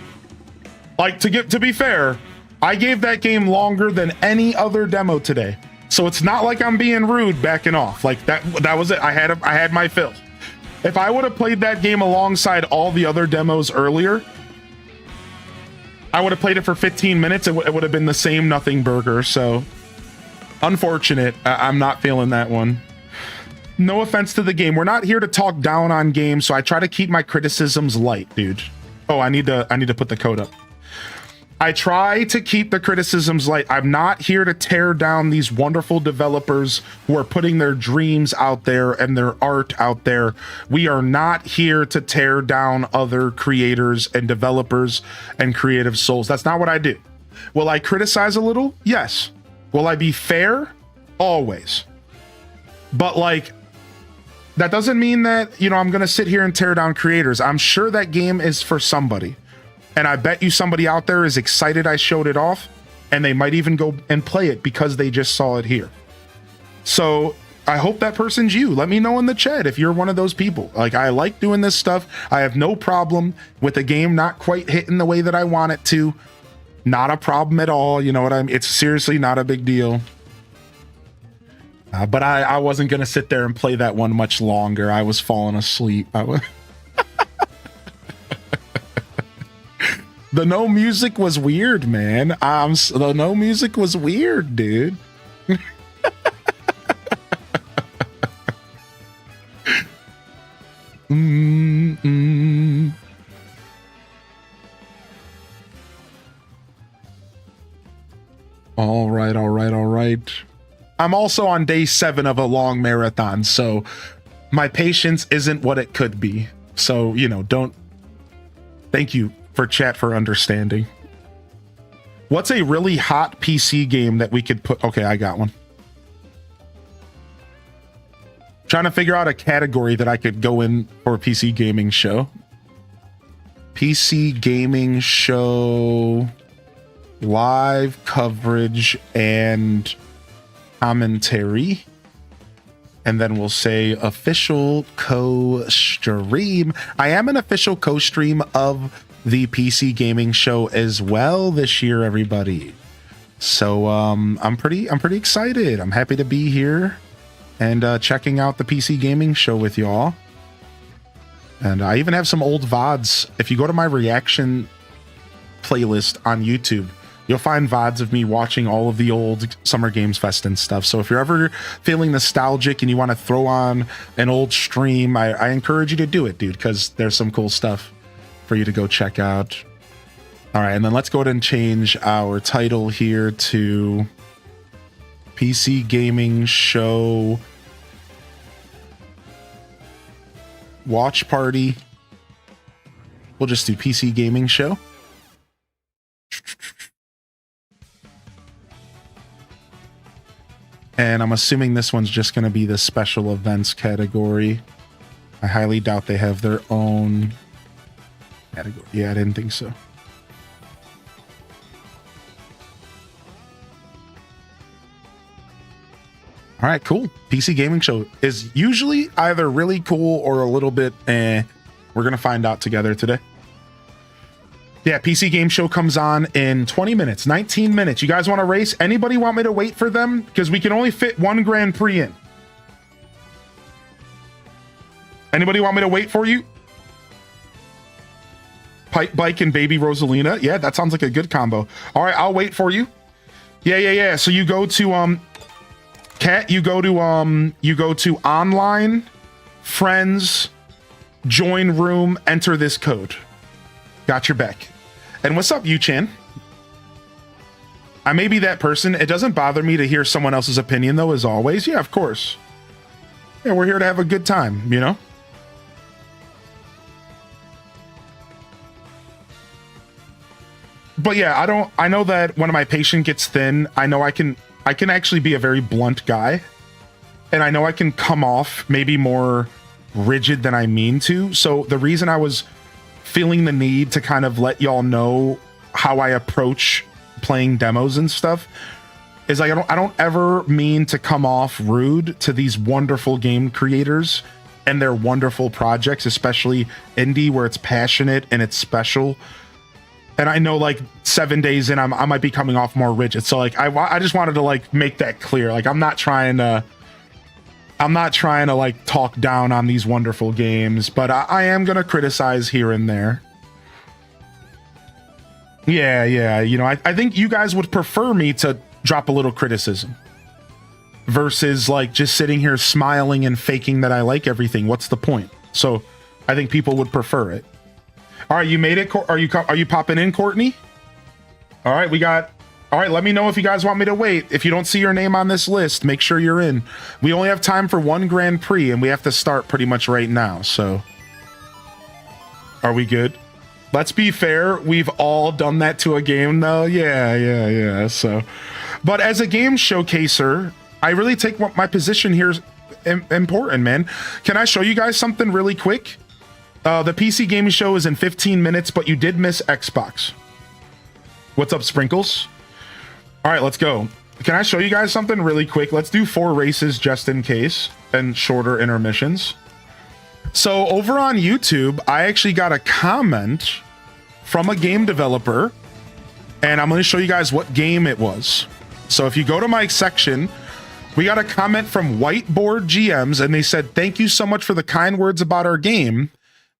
Like, to be fair, I gave that game longer than any other demo today. So it's not like I'm being rude backing off. Like, that was it. I had my fill. If I would have played that game alongside all the other demos earlier, I would have played it for 15 minutes. It would have been the same nothing burger. So, unfortunate. I'm not feeling that one. No offense to the game. We're not here to talk down on games, so I try to keep my criticisms light, dude. Oh, I need to put the code up. I try to keep the criticisms light. I'm not here to tear down these wonderful developers who are putting their dreams out there and their art out there. We are not here to tear down other creators and developers and creative souls. That's not what I do. Will I criticize a little? Yes. Will I be fair? Always. But like, that doesn't mean that, you know, I'm going to sit here and tear down creators. I'm sure that game is for somebody. And I bet you somebody out there is excited I showed it off, and they might even go and play it because they just saw it here. So I hope that person's you. Let me know in the chat if you're one of those people. Like, I like doing this stuff. I have no problem with the game not quite hitting the way that I want it to. Not a problem at all. You know what I mean? It's seriously not a big deal. But I wasn't going to sit there and play that one much longer. I was falling asleep. The no music was weird, man. The no music was weird, dude. All right. I'm also on day 7 of a long marathon, so my patience isn't what it could be. So, you know, thank you for chat for understanding. What's a really hot PC game that we could put? Okay, I got one. Trying to figure out a category that I could go in for a PC gaming show. PC gaming show, live coverage and commentary. And then we'll say official co-stream. I am an official co-stream of the PC gaming show as well this year, everybody. So I'm pretty excited. I'm happy to be here and checking out the PC gaming show with y'all. And I even have some old VODs. If you go to my reaction playlist on YouTube, you'll find VODs of me watching all of the old Summer Games Fest and stuff. So if you're ever feeling nostalgic and you want to throw on an old stream, I encourage you to do it, dude, because there's some cool stuff for you to go check out. All right, and then let's go ahead and change our title here to PC Gaming Show Watch Party. We'll just do PC Gaming Show. And I'm assuming this one's just going to be the special events category. I highly doubt they have their own category. Yeah, I didn't think so. All right, cool. PC Gaming Show is usually either really cool or a little bit eh. We're going to find out together today. Yeah, PC Game Show comes on in 20 minutes, 19 minutes. You guys want to race? Anybody want me to wait for them? Because we can only fit one Grand Prix in. Anybody want me to wait for you? Pipe Bike and Baby Rosalina. Yeah, that sounds like a good combo. All right, I'll wait for you. Yeah. So you go to Kat, you go to online, friends, join room, enter this code. Got your back. And what's up, Yu-chan? I may be that person. It doesn't bother me to hear someone else's opinion, though, as always. Yeah, of course. Yeah, we're here to have a good time, you know? But yeah, I know that when my patience gets thin, I know I can actually be a very blunt guy. And I know I can come off maybe more rigid than I mean to. So the reason I was feeling the need to kind of let y'all know how I approach playing demos and stuff is like I don't ever mean to come off rude to these wonderful game creators and their wonderful projects, especially indie where it's passionate and it's special. And I know like 7 days in, I might be coming off more rigid. So like I just wanted to like make that clear. Like I'm not trying to like talk down on these wonderful games, but I am going to criticize here and there. Yeah. You know, I think you guys would prefer me to drop a little criticism versus like just sitting here smiling and faking that I like everything. What's the point? So I think people would prefer it. All right, you made it. Are you popping in, Courtney? All right, all right, let me know if you guys want me to wait. If you don't see your name on this list, make sure you're in. We only have time for one Grand Prix, and we have to start pretty much right now, so. Are we good? Let's be fair. We've all done that to a game, though. Yeah, so. But as a game showcaser, I really take what my position here is important, man. Can I show you guys something really quick? The PC Gaming Show is in 15 minutes, but you did miss Xbox. What's up, Sprinkles? All right, let's go. Can I show you guys something really quick? Let's do 4 races just in case and shorter intermissions. So over on YouTube, I actually got a comment from a game developer, and I'm going to show you guys what game it was. So if you go to my section, we got a comment from Whiteboard GMs, and they said, "Thank you so much for the kind words about our game."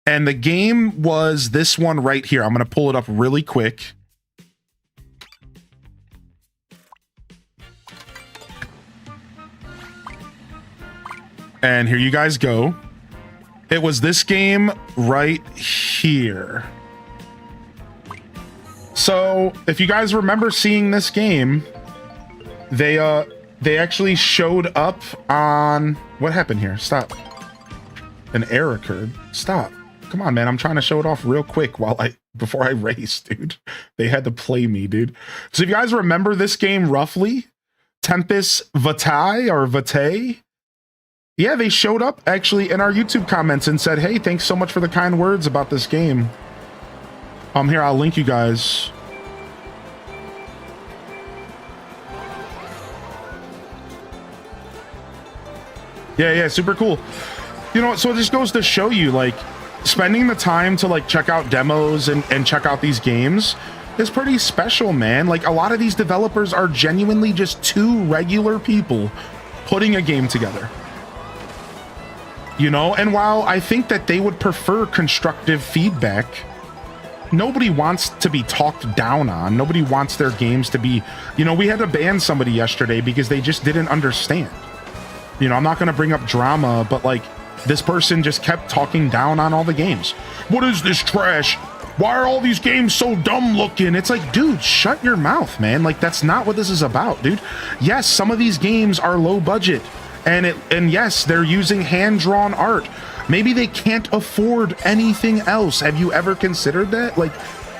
And the game was this one right here. I'm going to pull it up really quick. And here you guys go. It was this game right here. So if you guys remember seeing this game, they actually showed up on, what happened here? Stop. An error occurred. Stop. Come on, man. I'm trying to show it off real quick before I race, dude. They had to play me, dude. So if you guys remember this game roughly, Tempest Vatae, yeah, they showed up actually in our YouTube comments and said, "Hey, thanks so much for the kind words about this game." Here, I'll link you guys. Yeah, super cool. You know, so it just goes to show you, like, spending the time to like check out demos and check out these games is pretty special, man. Like, a lot of these developers are genuinely just 2 regular people putting a game together. You know, and while I think that they would prefer constructive feedback, nobody wants to be talked down on. Nobody wants their games to be, you know, we had to ban somebody yesterday because they just didn't understand. You know, I'm not going to bring up drama, but like, this person just kept talking down on all the games. What is this trash? Why are all these games so dumb looking? It's like, dude, shut your mouth, man. Like, that's not what this is about, dude. Yes, some of these games are low budget, and yes, they're using hand-drawn art. Maybe they can't afford anything else. Have you ever considered that? Like,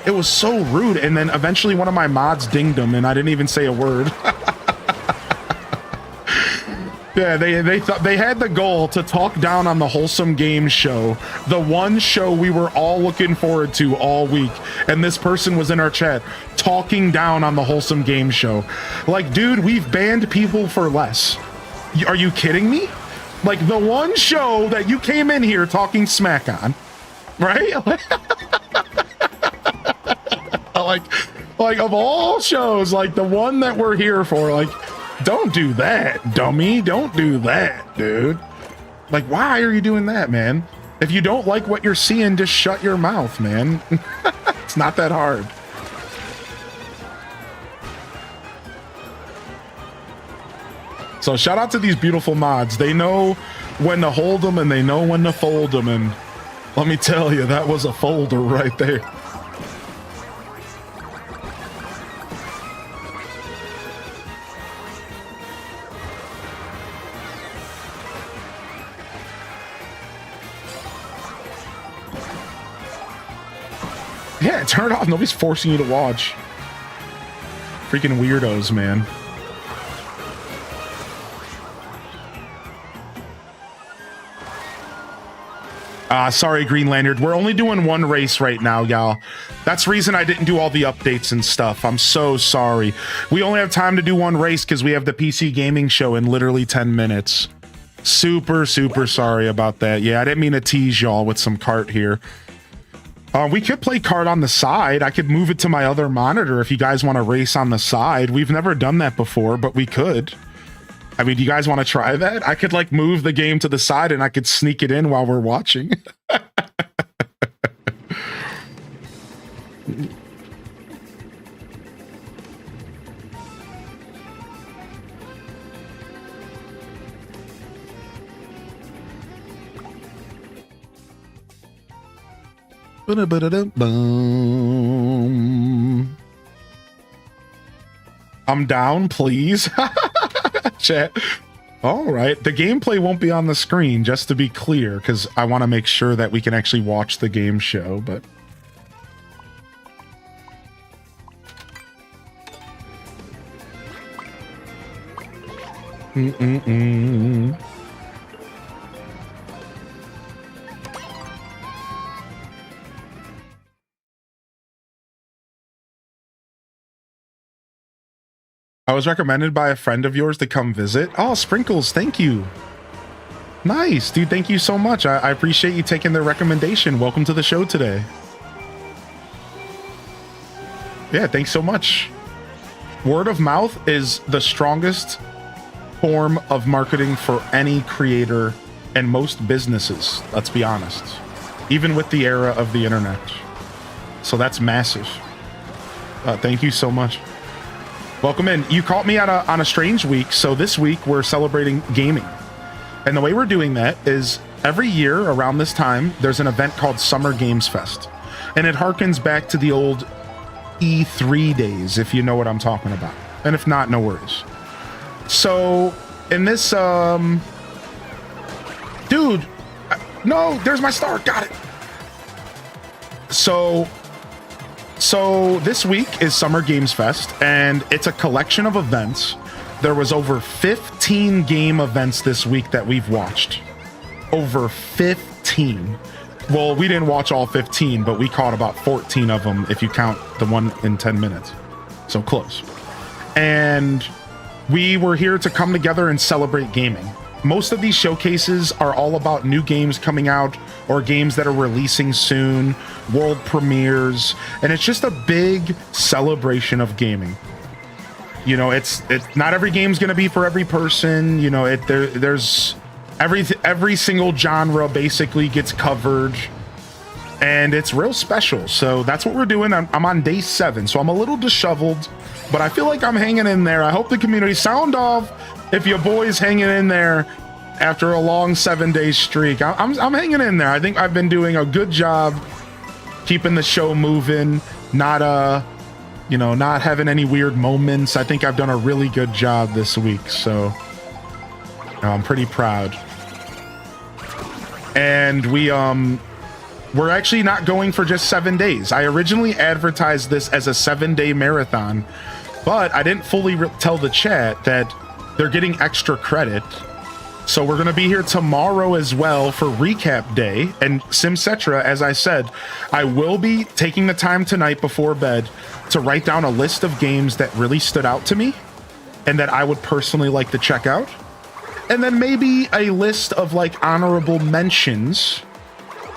it was so rude. And then eventually one of my mods dinged them, and I didn't even say a word. Yeah, they thought they had the goal to talk down on the Wholesome Games Show, the one show we were all looking forward to all week, and this person was in our chat talking down on the Wholesome Games Show. Like, dude, we've banned people for less. Are you kidding me? Like the one show that you came in here talking smack on, right? like of all shows, like the one that we're here for, like, don't do that, dummy. Don't do that, dude. Like, why are you doing that, man? If you don't like what you're seeing, just shut your mouth, man. It's not that hard. So shout out to these beautiful mods. They know when to hold them and they know when to fold them. And let me tell you, that was a folder right there. Yeah, turn it off. Nobody's forcing you to watch. Freaking weirdos, man. Sorry, Green Lanyard. We're only doing one race right now, y'all. That's the reason I didn't do all the updates and stuff. I'm so sorry. We only have time to do one race because we have the PC gaming show in literally 10 minutes. Super, super sorry about that. Yeah, I didn't mean to tease y'all with some kart here. We could play kart on the side. I could move it to my other monitor if you guys want to race on the side. We've never done that before, but we could. I mean, do you guys want to try that? I could like move the game to the side and I could sneak it in while we're watching. I'm down, please. Chat. All right. The gameplay won't be on the screen, just to be clear, because I want to make sure that we can actually watch the game show, but... I was recommended by a friend of yours to come visit. Oh, Sprinkles, thank you. Nice, dude. Thank you so much. I appreciate you taking the recommendation. Welcome to the show today. Yeah, thanks so much. Word of mouth is the strongest form of marketing for any creator and most businesses, let's be honest. Even with the era of the internet. So that's massive. Thank you so much. Welcome in. You caught me on a strange week, so this week we're celebrating gaming. And the way we're doing that is every year around this time, there's an event called Summer Games Fest. And it harkens back to the old E3 days, if you know what I'm talking about. And if not, no worries. So, in this, dude, no, there's my star, got it. So this week is Summer Games Fest, and it's a collection of events. There was over 15 game events this week that we've watched. Over 15. Well, we didn't watch all 15, but we caught about 14 of them if you count the one in 10 minutes. So close. And we were here to come together and celebrate gaming. Most of these showcases are all about new games coming out or games that are releasing soon, world premieres, and it's just a big celebration of gaming. You know, it's not every game's going to be for every person. You know, there's every single genre basically gets covered, and it's real special. So that's what we're doing. I'm on day 7, so I'm a little disheveled, but I feel like I'm hanging in there. I hope the community sound off if your boy's hanging in there after a long 7-day streak. I'm hanging in there. I think I've been doing a good job keeping the show moving, not having any weird moments. I think I've done a really good job this week, so I'm pretty proud. And we're actually not going for just 7 days. I originally advertised this as a 7-day marathon, but I didn't fully tell the chat that they're getting extra credit. So we're going to be here tomorrow as well for recap day. And Simcetra, as I said, I will be taking the time tonight before bed to write down a list of games that really stood out to me and that I would personally like to check out. And then maybe a list of like honorable mentions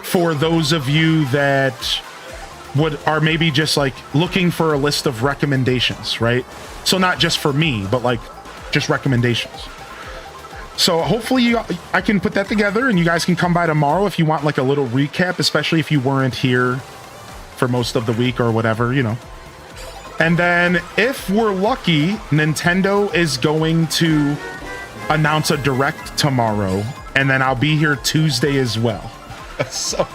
for those of you that are maybe just like looking for a list of recommendations, right? So not just for me, but like just recommendations. So hopefully I can put that together and you guys can come by tomorrow if you want like a little recap, especially if you weren't here for most of the week or whatever, you know. And then if we're lucky, Nintendo is going to announce a direct tomorrow, and then I'll be here Tuesday as well. So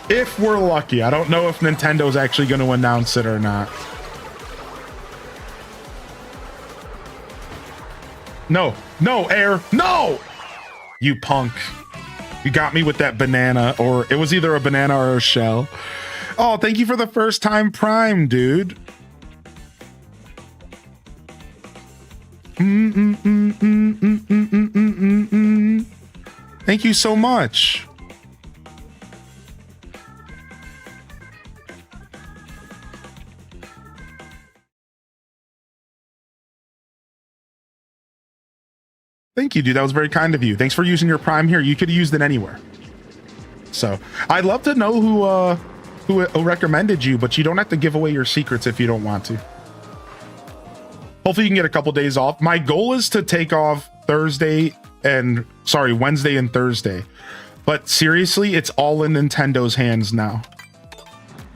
if we're lucky, I don't know if Nintendo's actually going to announce it or not. No, Air, no! You punk. You got me with that banana, or it was either a banana or a shell. Oh, thank you for the first time Prime, dude. Thank you so much. Thank you, dude. That was very kind of you. Thanks for using your Prime here. You could have used it anywhere. So I'd love to know who recommended you, but you don't have to give away your secrets if you don't want to. Hopefully you can get a couple days off. My goal is to take off Wednesday and Thursday. But seriously, it's all in Nintendo's hands now.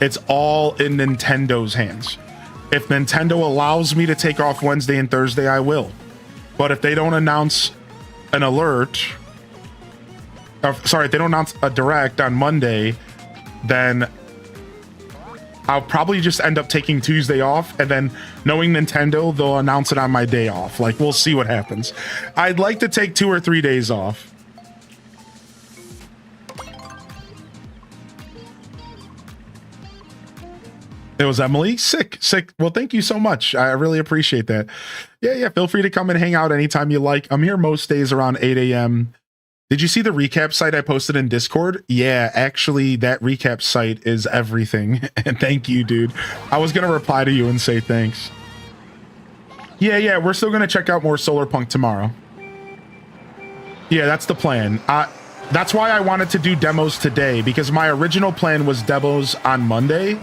It's all in Nintendo's hands. If Nintendo allows me to take off Wednesday and Thursday, I will. But if they don't announce an alert, if they don't announce a direct on Monday, then I'll probably just end up taking Tuesday off, and then knowing Nintendo, they'll announce it on my day off. Like, we'll see what happens. I'd like to take 2 or 3 days off. It was Emily. Sick. Well, thank you so much. I really appreciate that. Yeah. Feel free to come and hang out anytime you like. I'm here most days around 8 a.m. Did you see the recap site I posted in Discord? Yeah, actually, that recap site is everything. And thank you, dude. I was going to reply to you and say thanks. Yeah, we're still going to check out more Solar Punk tomorrow. Yeah, that's the plan. That's why I wanted to do demos today, because my original plan was demos on Monday.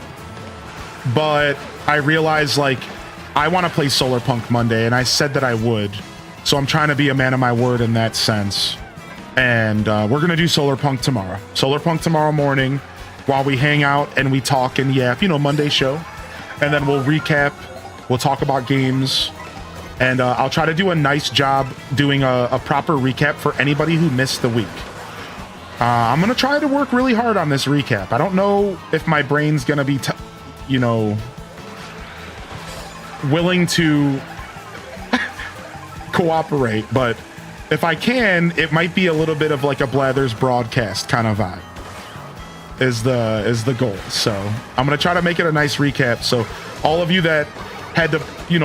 But I realized, like, I want to play Solar Punk Monday, and I said that I would. So I'm trying to be a man of my word in that sense. And we're going to do Solar Punk tomorrow. Solar Punk tomorrow morning while we hang out and we talk and yap, Monday show. And then we'll recap. We'll talk about games. And I'll try to do a nice job doing a proper recap for anybody who missed the week. I'm going to try to work really hard on this recap. I don't know if my brain's going to be willing to cooperate, but if I can, it might be a little bit of like a Blathers broadcast kind of vibe is the goal. So I'm going to try to make it a nice recap. So all of you that had to,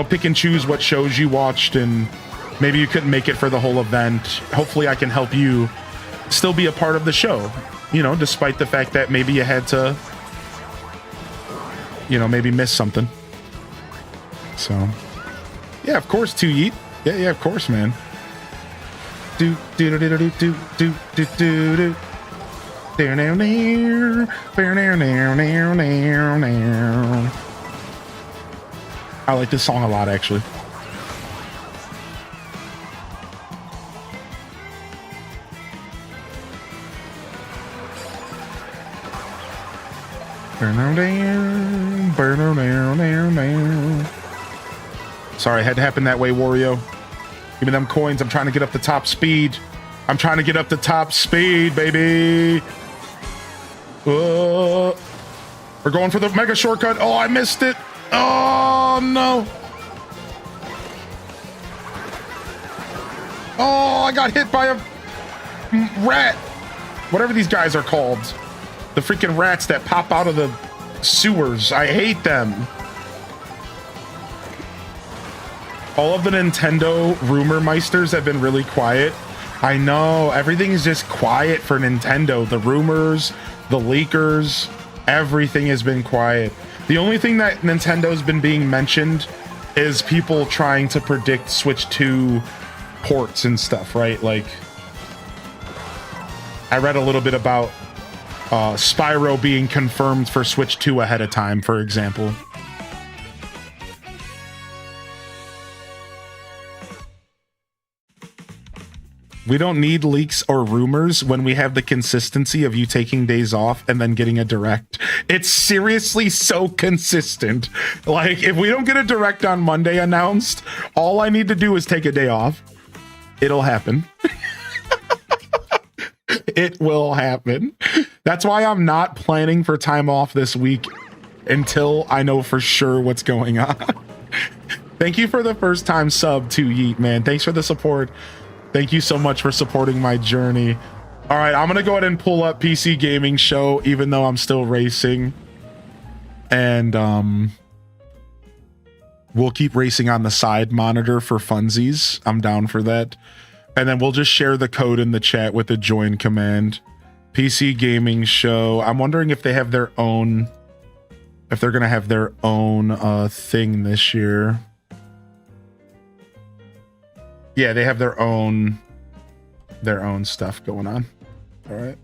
pick and choose what shows you watched and maybe you couldn't make it for the whole event, hopefully I can help you still be a part of the show, despite the fact that maybe you had to maybe miss something. So, yeah, of course, 2Yeet. Yeah, of course, man. Do. I like this song a lot, actually. Sorry, it had to happen that way, Wario. Give me them coins. I'm trying to get up the top speed. Baby. We're going for the mega shortcut. Oh, I missed it. Oh, no. Oh, I got hit by a rat. Whatever these guys are called. The freaking rats that pop out of the sewers. I hate them. All of the Nintendo rumor meisters have been really quiet. I know, everything is just quiet for Nintendo. The rumors, the leakers, everything has been quiet. The only thing that Nintendo's been being mentioned is people trying to predict Switch 2 ports and stuff, right? Like, I read a little bit about Spyro being confirmed for Switch 2 ahead of time, for example. We don't need leaks or rumors when we have the consistency of you taking days off and then getting a direct. It's seriously so consistent. Like, if we don't get a direct on Monday announced, all I need to do is take a day off. It'll happen. It will happen. That's why I'm not planning for time off this week until I know for sure what's going on. Thank you for the first time sub to Yeet, man. Thanks for the support. Thank you so much for supporting my journey. All right, I'm gonna go ahead and pull up PC Gaming Show, even though I'm still racing. And we'll keep racing on the side monitor for funsies. I'm down for that. And then we'll just share the code in the chat with the join command. PC Gaming Show. I'm wondering if they have their own, if they're gonna have their own thing this year. Yeah, they have their own stuff going on. All right.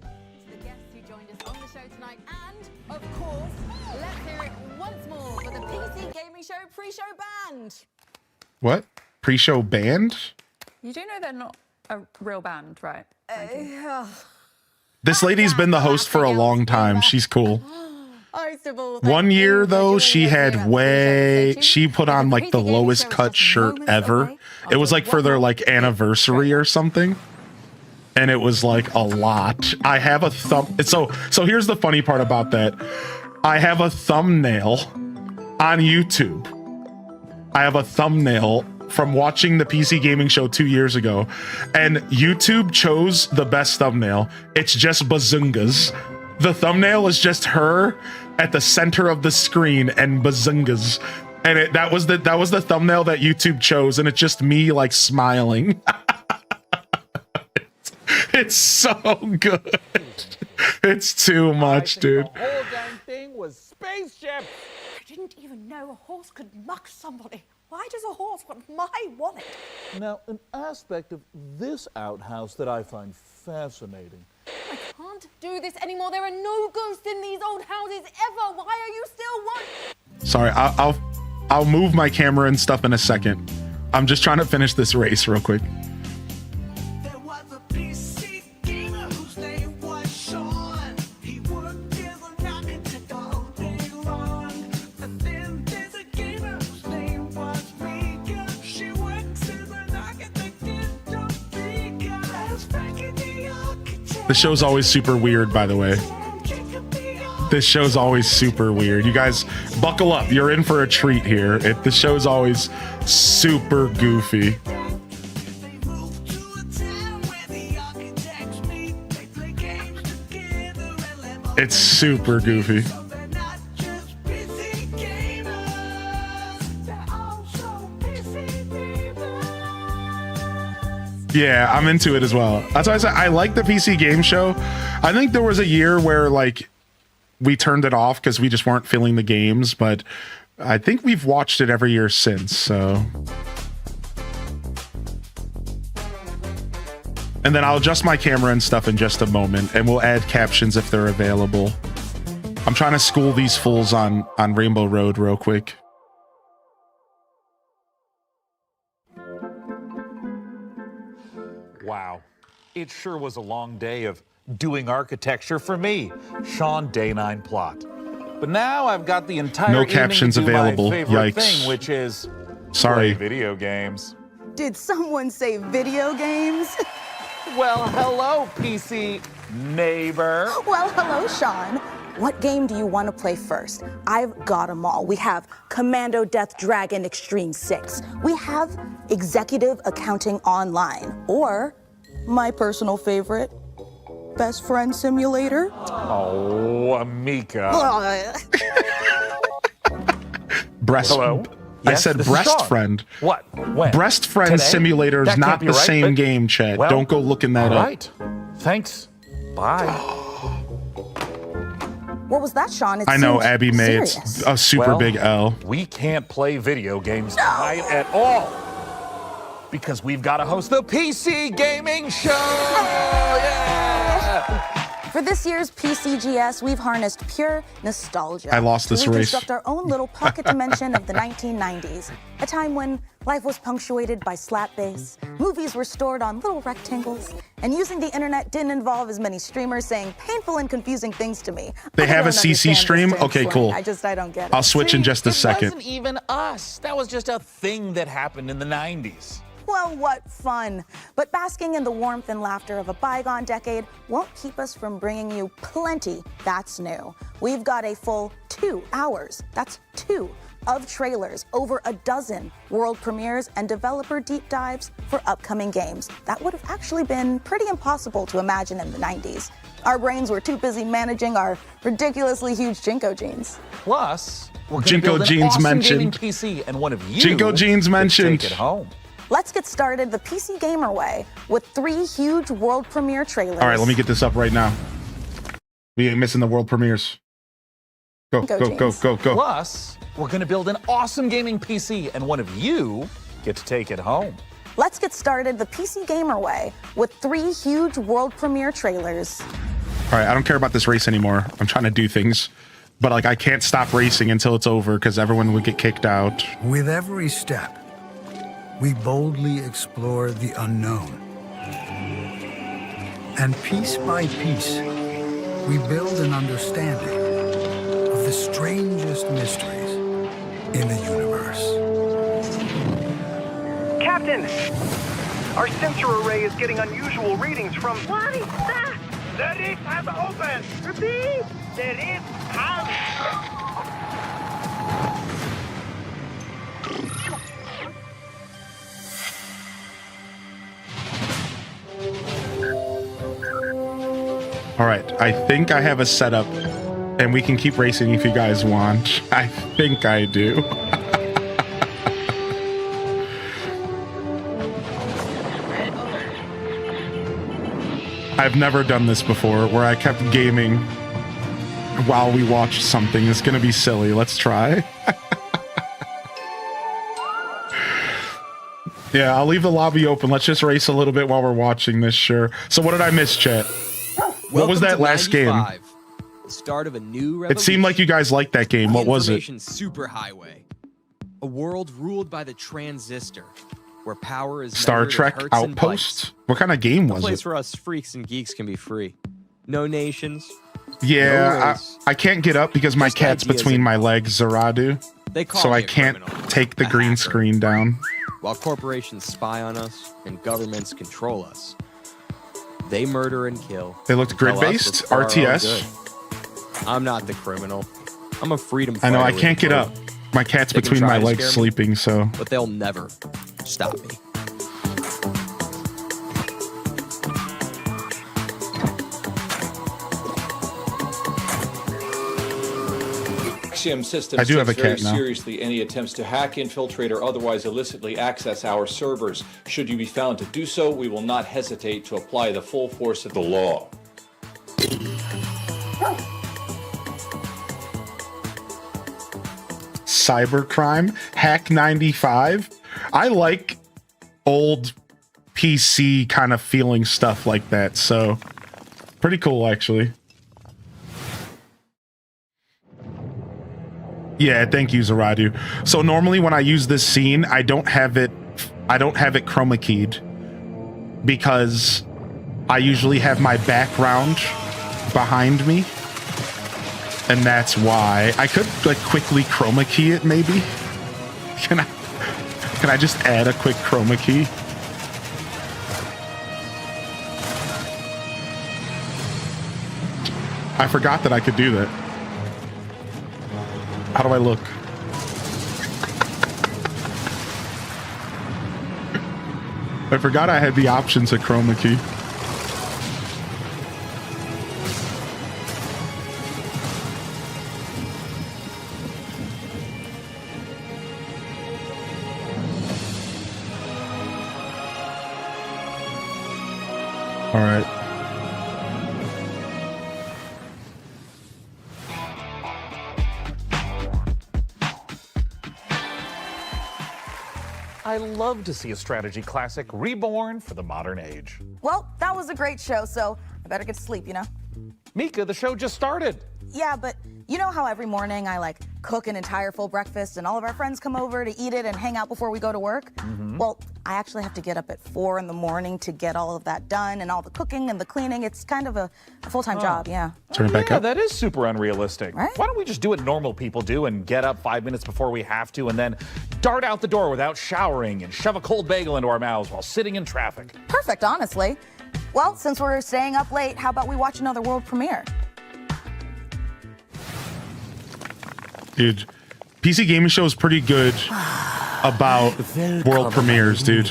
The guests who joined us on the show tonight, and of course, let's hear it once more for the PC Gaming Show pre-show band. What? Pre-show band? You do know they're not a real band, right? This lady's been the host for a long time. She's cool. All, One year though, she put on like the lowest cut shirt ever. It was like for their like anniversary or something. And it was like a lot. I have a so here's the funny part about that. I have a thumbnail on YouTube. I have a thumbnail from watching the PC Gaming Show 2 years ago, and YouTube chose the best thumbnail. It's just Bazungas. The thumbnail is just her at the center of the screen and Bazungas, and that was the thumbnail that YouTube chose, and it's just me like smiling. It's so good. It's too much, dude. The whole damn thing was spaceship. I didn't even know a horse could muck somebody. Why does a horse want my wallet? Now, an aspect of this outhouse that I find fascinating. I can't do this anymore. There are no ghosts in these old houses ever. Why are you still one? Sorry, I'll move my camera and stuff in a second. I'm just trying to finish this race real quick. This show's always super weird, by the way. This show's always super weird. You guys, buckle up. You're in for a treat here. The show's always super goofy. It's super goofy. Yeah, I'm into it as well. That's why I said I like the PC Game Show. I think there was a year where like we turned it off because we just weren't feeling the games, but I think we've watched it every year since, so. And then I'll adjust my camera and stuff in just a moment, and we'll add captions if they're available. I'm trying to school these fools on Rainbow Road real quick. Wow, it sure was a long day of doing architecture for me, Sean Day9 Plot. But now I've got the entire no captions available. My favorite Yikes. thing, which is sorry, play video games. Did someone say video games? Well, hello, PC neighbor. Well, hello, Sean. What game do you want to play first? I've got them all. We have Commando Death Dragon Extreme 6. We have Executive Accounting Online. Or, my personal favorite, Best Friend Simulator. Oh, Amika. Breast. Hello? I Yes, said this is breast Sean. friend. What? When? Breast Friend Today? Simulator is That not can't be the right, same but- game, Chad. Well, Don't go looking that all up. right. Thanks. Bye. What was that, Sean? It I know, seemed Abby May. serious. It's a super Well, big L. We can't play video games tonight at all. because we've got to host the PC Gaming Show! Yeah! For this year's PCGS, we've harnessed pure nostalgia. I lost this to race. reconstruct our own little pocket dimension of the 1990s, a time when life was punctuated by slap bass, movies were stored on little rectangles, and using the internet didn't involve as many streamers saying painful and confusing things to me. They I have a don't CC understand stream? this Okay, slang. cool. I don't get it. I'll switch in just a It second. wasn't even us. That was just a thing that happened in the 90s. Well, what fun. But basking in the warmth and laughter of a bygone decade won't keep us from bringing you plenty that's new. We've got a full 2 hours, that's 2, of trailers, over a dozen world premieres and developer deep dives for upcoming games. That would have actually been pretty impossible to imagine in the 90s. Our brains were too busy managing our ridiculously huge Jinko jeans. Plus, we're going to Jinko build an jeans awesome gaming mentioned. PC, and one of you Jinko jeans can mentioned. take it home. Let's get started the PC Gamer way with 3 huge world premiere trailers. All right, let me get this up right now. We ain't missing the world premieres. Go, go. Plus, we're going to build an awesome gaming PC, and one of you get to take it home. Let's get started the PC Gamer way with 3 huge world premiere trailers. All right, I don't care about this race anymore. I'm trying to do things, but like I can't stop racing until it's over because everyone would get kicked out. With every step, we boldly explore the unknown. And piece by piece, we build an understanding of the strangest mysteries in the universe. Captain! Our sensor array is getting unusual readings from... What is that? The rift has opened! Repeat! The rift has... All right, I think I have a setup and we can keep racing if you guys want. I think I do. I've never done this before where I kept gaming while we watched something. It's gonna be silly. Let's try. Yeah, I'll leave the lobby open. Let's just race a little bit while we're watching this, sure. So what did I miss, chat? What was that last game? The start of a new It seemed like you guys liked that game. What was it? Superhighway. A world ruled by the transistor, where power is Star measured in Trek hertz and Outpost? What kind of game bytes. A was place it? where us freaks and geeks can be free. No nations. Yeah, no race, I can't get up because my cat's ideas between my legs, Zaradu. They call So me I a can't criminal, take the a green hacker. screen down. While corporations spy on us and governments control us, they murder and kill. They looked Tell us grid-based, it's for our own RTS. good. I'm not the criminal. I'm a freedom I fighter. know I with can't a get code. up. My cat's They can between try my to legs scare me, sleeping, so. But they'll never stop me. Axiom Systems I do have takes a very cat now. seriously any attempts to hack, infiltrate, or otherwise illicitly access our servers. Should you be found to do so, we will not hesitate to apply the full force of the law. Cybercrime, Hack 95. I like old PC kind of feeling stuff like that, so pretty cool actually. Yeah, thank you, Zaradu. So normally when I use this scene, I don't have it chroma keyed because I usually have my background behind me. And that's why I could like quickly chroma key it maybe. Can I just add a quick chroma key? I forgot that I could do that. How do I look? I forgot I had the option to chroma key. All right. I love to see a strategy classic reborn for the modern age. Well, that was a great show, so I better get to sleep, you know? Mika, the show just started. Yeah, but you know how every morning I like cook an entire full breakfast and all of our friends come over to eat it and hang out before we go to work? Well, I actually have to get up at 4 in the morning to get all of that done and all the cooking and the cleaning. It's kind of a full-time job, yeah. Turn it back up. That is super unrealistic. Right? Why don't we just do what normal people do and get up 5 minutes before we have to and then dart out the door without showering and shove a cold bagel into our mouths while sitting in traffic? Perfect, honestly. Well, since we're staying up late, how about we watch another world premiere? Dude, PC Gaming Show is pretty good about world premieres, dude.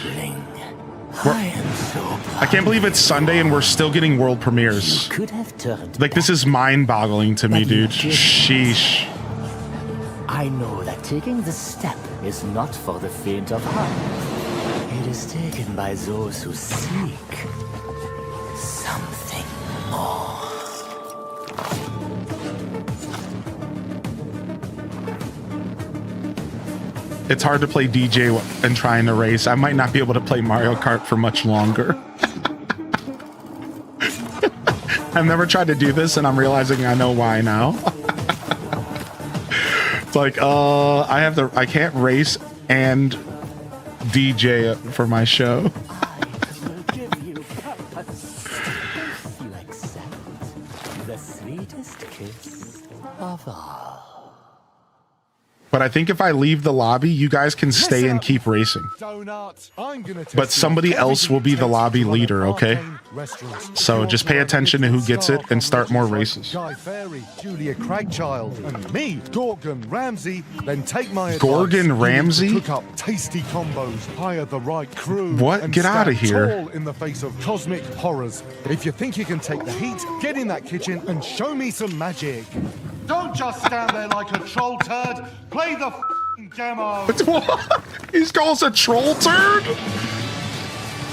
I can't believe it's Sunday and we're still getting world premieres. Like, this is mind-boggling to me, dude. Sheesh. I know that taking the step is not for the faint of heart. It is taken by those who seek something more. It's hard to play DJ and try and race. I might not be able to play Mario Kart for much longer. I've never tried to do this and I'm realizing I know why now. It's like, I can't race and DJ for my show. The sweetest kiss of all. But I think if I leave the lobby, you guys can stay and keep racing. But somebody else will be the lobby leader, okay? So just pay attention to who gets it and start more races. Guy Fieri, Julia Craigchild, and me, Gorgon Ramsay. Then take my Gorgon advice. Ramsay? Cook up tasty combos, hire the right crew. What? And Get out of stand here. tall in the face of cosmic horrors. If you think you can take the heat, get in that kitchen and show me some magic. Don't just stand there like a troll turd. Play the f***ing demo. What? He calls a troll turd?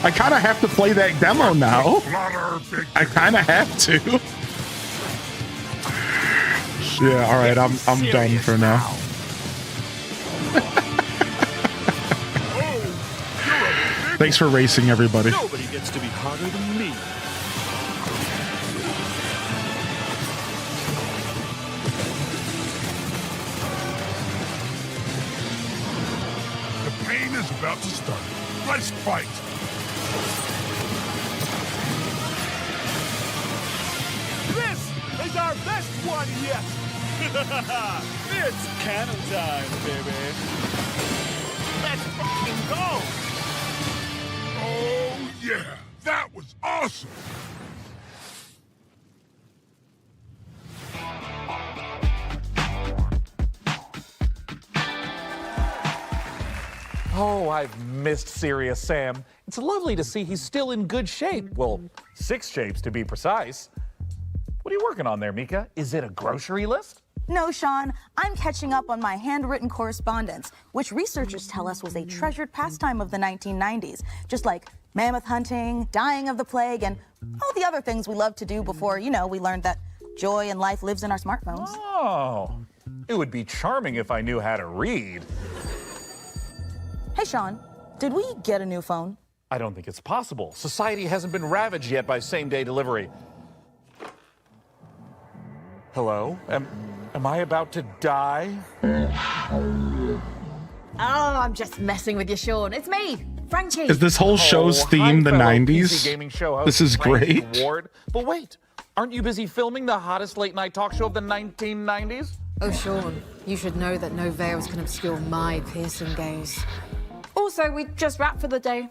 I kind of have to play that demo now. I kind of have to. Yeah, all right, I'm done for now. Thanks for racing, everybody. Nobody gets to be harder than me. The pain is about to start. Let's fight. This is our best one yet. It's cannon time, baby. Let's fucking go. Oh, yeah. That was awesome. Oh, I've missed Serious Sam. It's lovely to see he's still in good shape. Well, 6 shapes to be precise. What are you working on there, Mika? Is it a grocery list? No, Sean, I'm catching up on my handwritten correspondence, which researchers tell us was a treasured pastime of the 1990s, just like mammoth hunting, dying of the plague, and all the other things we loved to do before, you know, we learned that joy in life lives in our smartphones. Oh, it would be charming if I knew how to read. Hey, Sean, did we get a new phone? I don't think it's possible. Society hasn't been ravaged yet by same-day delivery. Hello? Am I about to die? Oh, I'm just messing with you, Sean. It's me, Frankie. Is this whole show's theme the 90s? PC Gaming Show host This is Frankie great. Ward. But wait, aren't you busy filming the hottest late-night talk show of the 1990s? Oh, Sean, you should know that no veils can obscure my piercing gaze. Also, we just wrapped for the day.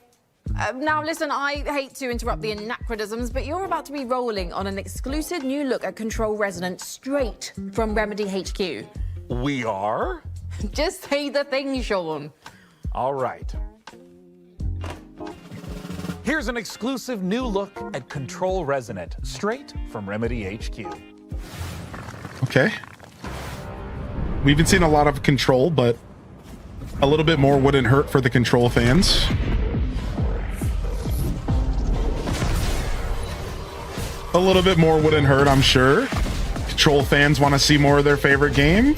Now, listen, I hate to interrupt the anachronisms, but you're about to be rolling on an exclusive new look at Control Resonant straight from Remedy HQ. We are? Just say the thing, Sean. All right. Here's an exclusive new look at Control Resonant, straight from Remedy HQ. Okay. We haven't seen a lot of Control, but a little bit more wouldn't hurt for the Control fans. A little bit more wouldn't hurt, I'm sure. Control fans want to see more of their favorite game.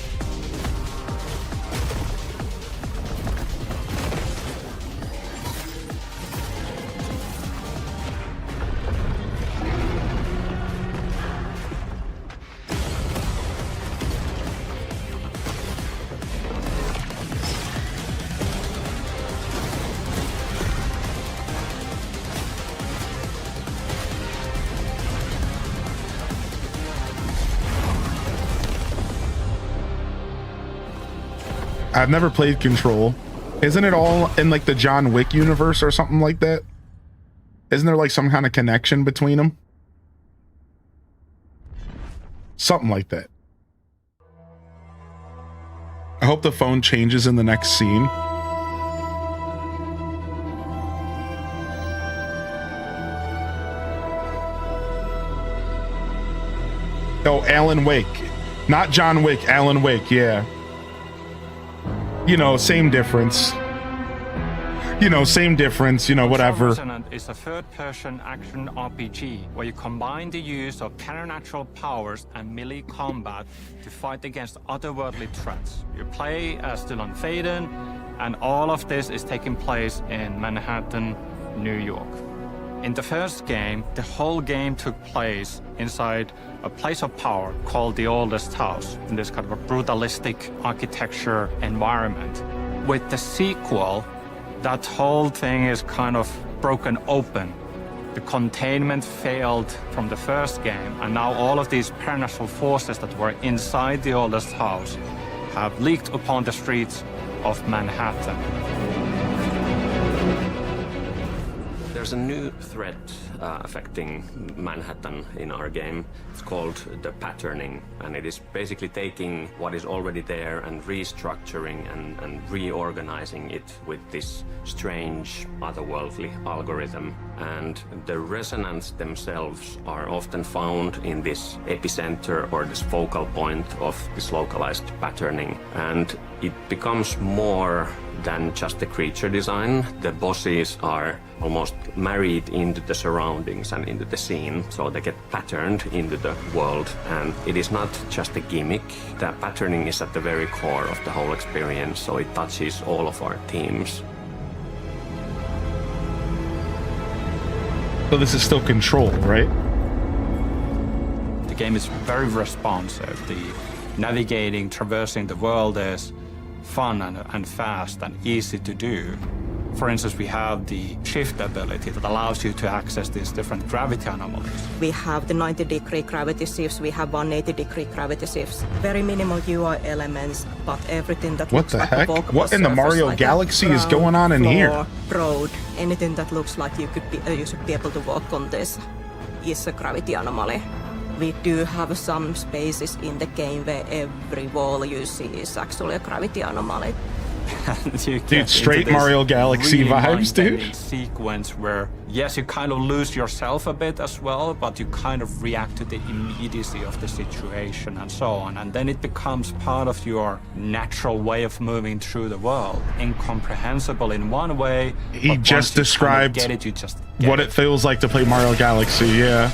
I've never played Control. Isn't it all in like the John Wick universe or something like that? Isn't there like some kind of connection between them? Something like that. I hope the phone changes in the next scene. Oh, Alan Wake. Not John Wick, Alan Wake, yeah. You know, same difference. You know, same difference, you know, whatever. Resonant is a third-person action RPG where you combine the use of supernatural powers and melee combat to fight against otherworldly threats. You play as Dylan Faden, and all of this is taking place in Manhattan, New York. In the first game, the whole game took place inside a place of power called the Oldest House, in this kind of a brutalistic architecture environment. With the sequel, that whole thing is kind of broken open. The containment failed from the first game, and now all of these supernatural forces that were inside the Oldest House have leaked upon the streets of Manhattan. There's a new threat affecting Manhattan in our game. It's called the patterning, and it is basically taking what is already there and restructuring and reorganizing it with this strange, otherworldly algorithm. And the resonance themselves are often found in this epicenter or this focal point of this localized patterning. And it becomes more than just the creature design. The bosses are almost married into the surroundings and into the scene, so they get patterned into the world. And it is not just a gimmick. The patterning is at the very core of the whole experience, so it touches all of our themes. So this is still Control, right? The game is very responsive. The navigating, traversing the world is fun and fast and easy to do. For instance, we have the shift ability that allows you to access these different gravity anomalies. We have the 90-degree gravity shifts, we have 180-degree gravity shifts. Very minimal UI elements, but everything that What looks the like heck? a walkable What in the surface, Mario like Galaxy is ground, going on in here? floor, road, anything that looks like you should be able to walk on this is a gravity anomaly. We do have some spaces in the game where every wall you see is actually a gravity anomaly. Dude, straight Mario Galaxy vibes, dude. Sequence where, yes, you kind of lose yourself a bit as well, but you kind of react to the immediacy of the situation and so on. And then it becomes part of your natural way of moving through the world. Incomprehensible in one way. He just described what it feels like to play Mario Galaxy, yeah.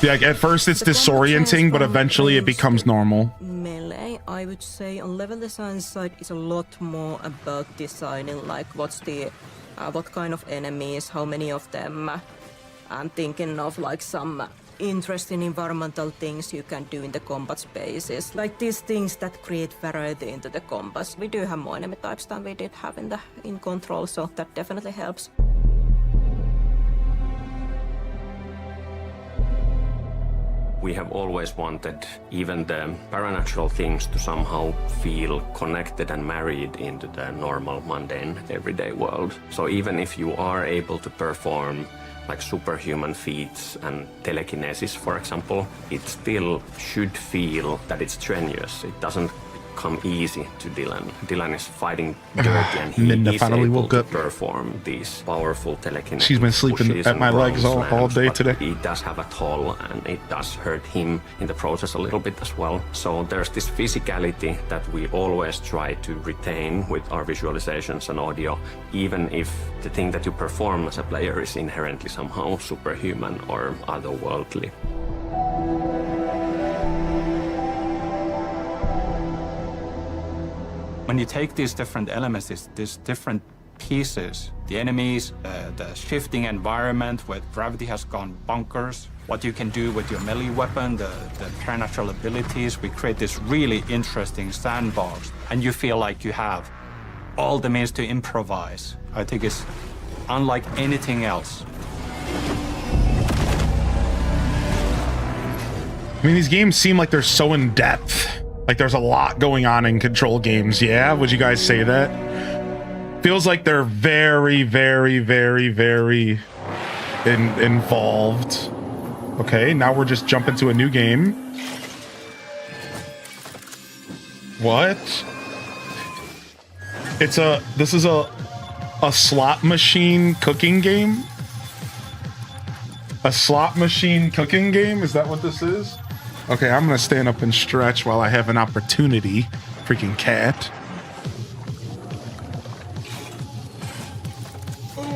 Yeah, at first it's disorienting, but eventually it becomes normal. Melee, I would say on level design side is a lot more about designing like what's the what kind of enemies, how many of them. I'm thinking of like some interesting environmental things you can do in the combat spaces, like these things that create variety into the combats. We do have more enemy types than we did have in Control, so that definitely helps. We have always wanted even the paranatural things to somehow feel connected and married into the normal, mundane, everyday world. So even if you are able to perform like superhuman feats and telekinesis, for example, it still should feel that it's strenuous. It doesn't come easy to Dylan. Dylan is fighting dirty and he Minda is finally able woke to up. perform these powerful telekinetic She's been sleeping pushes at and my legs ground all slams, day but today. It does have a toll and it does hurt him in the process a little bit as well. So there's this physicality that we always try to retain with our visualizations and audio, even if the thing that you perform as a player is inherently somehow superhuman or otherworldly. When you take these different elements, these different pieces, the enemies, the shifting environment where gravity has gone bonkers, what you can do with your melee weapon, the supernatural abilities, we create this really interesting sandbox, and you feel like you have all the means to improvise. I think it's unlike anything else. I mean, these games seem like they're so in depth. Like there's a lot going on in Control games. Yeah, would you guys say that? Feels like they're very, very, very, very involved. Okay, now we're just jumping to a new game. What? This is a slot machine cooking game? A slot machine cooking game? Is that what this is? Okay, I'm gonna stand up and stretch while I have an opportunity. Freaking cat.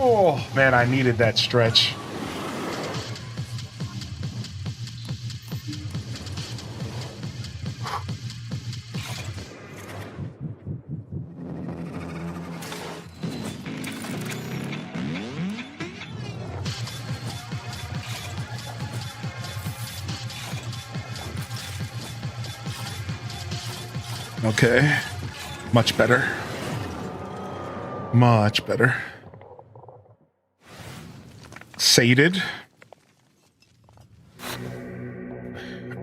Oh, man, I needed that stretch. Okay, much better. Much better. Sated.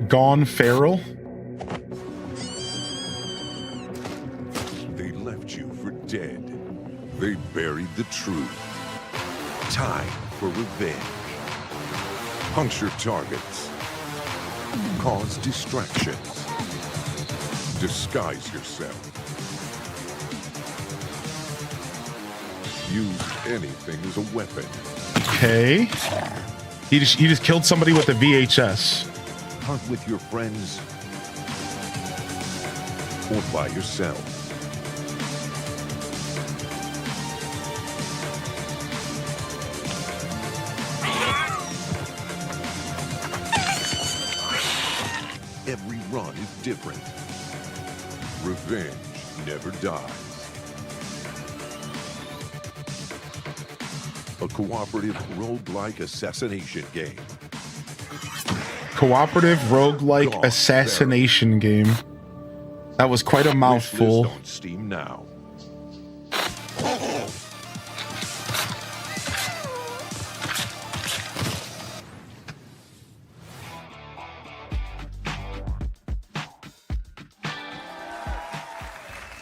Gone feral. They left you for dead. They buried the truth. Time for revenge. Puncture targets. Cause distractions. Disguise yourself. Use anything as a weapon. Okay. You just killed somebody with a VHS. Hunt with your friends or by yourself. Every run is different. Revenge never dies. A cooperative roguelike assassination game. Cooperative roguelike assassination game. That was quite a mouthful. On Steam now.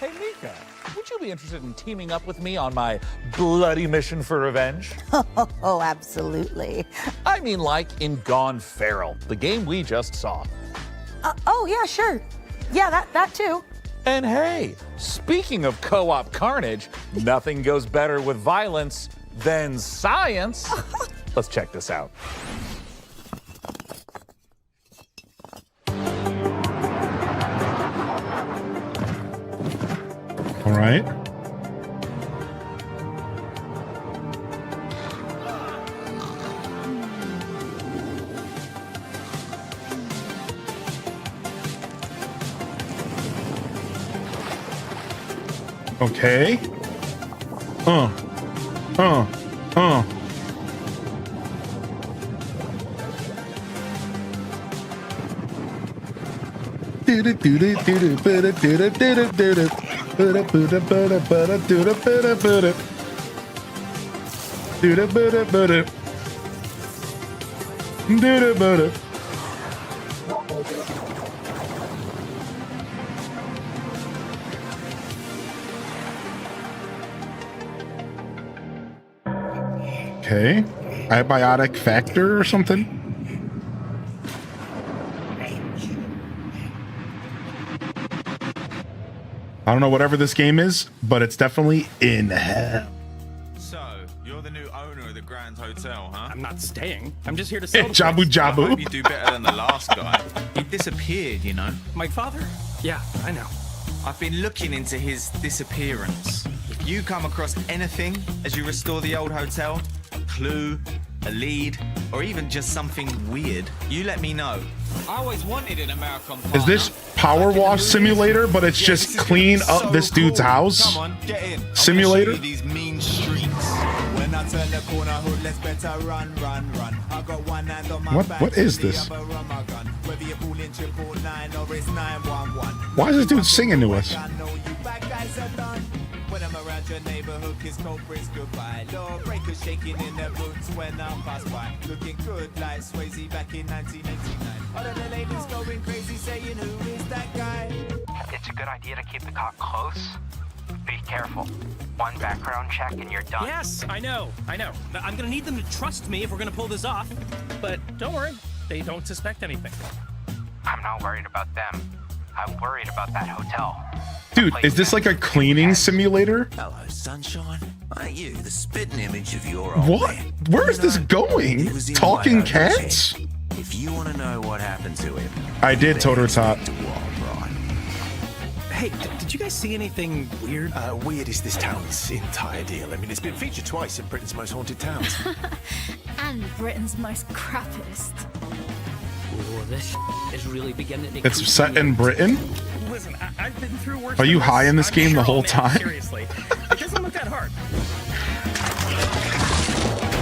Hey, Mika, would you be interested in teaming up with me on my bloody mission for revenge? Oh, absolutely. I mean, like in Gone Feral, the game we just saw. Oh, yeah, sure. Yeah, that too. And hey, speaking of co-op carnage, nothing goes better with violence than science. Let's check this out. All right. Okay. Okay. Abiotic factor or something? I don't know whatever this game is, but it's definitely in hell. So, you're the new owner of the Grand Hotel, huh? I'm not staying. I'm just here to sell the Jabu place. Jabu. I hope you do better than the last guy. He disappeared, you know. My father? Yeah, I know. I've been looking into his disappearance. If you come across anything as you restore the old hotel, a clue, a lead, or even just something weird, you let me know. I always wanted an American partner. Is this Power Wash Simulator, but it's just clean up this dude's house? Come on, get in. Simulator? I'll show you these mean streets. When I turn the corner, hood, let's better run. I got one hand on my back, What is this? Whether you're pulling 999 or it's 911. Why is this dude singing to us? I know you bad guys are done. When I'm around your neighborhood, kiss culprits goodbye. Lawbreakers shaking in their boots when I pass by. Looking good like Swayze back in 1989. All of the ladies going crazy saying, who is that guy? a good idea to keep the cop close. Be careful. One background check and you're done. Yes, I know. I'm gonna need them to trust me if we're gonna pull this off. But don't worry, they don't suspect anything. I'm not worried about them. I'm worried about that hotel. Dude, is this like a cleaning simulator? Hello, sunshine. Aren't you the spitting image of your old What? man? Where is this going? Talking cats? If you want to know what happened to him, I did Total Tot. Hey, did you guys see anything weird? Weird is this town's entire deal. I mean, it's been featured twice in Britain's most haunted towns. And Britain's most crappiest. Oh, this is really beginning to It's set in Britain? Listen, I've been through worse. Are you than high this. in this I'm game the sure whole I'll manage, time? Seriously, it doesn't look that hard.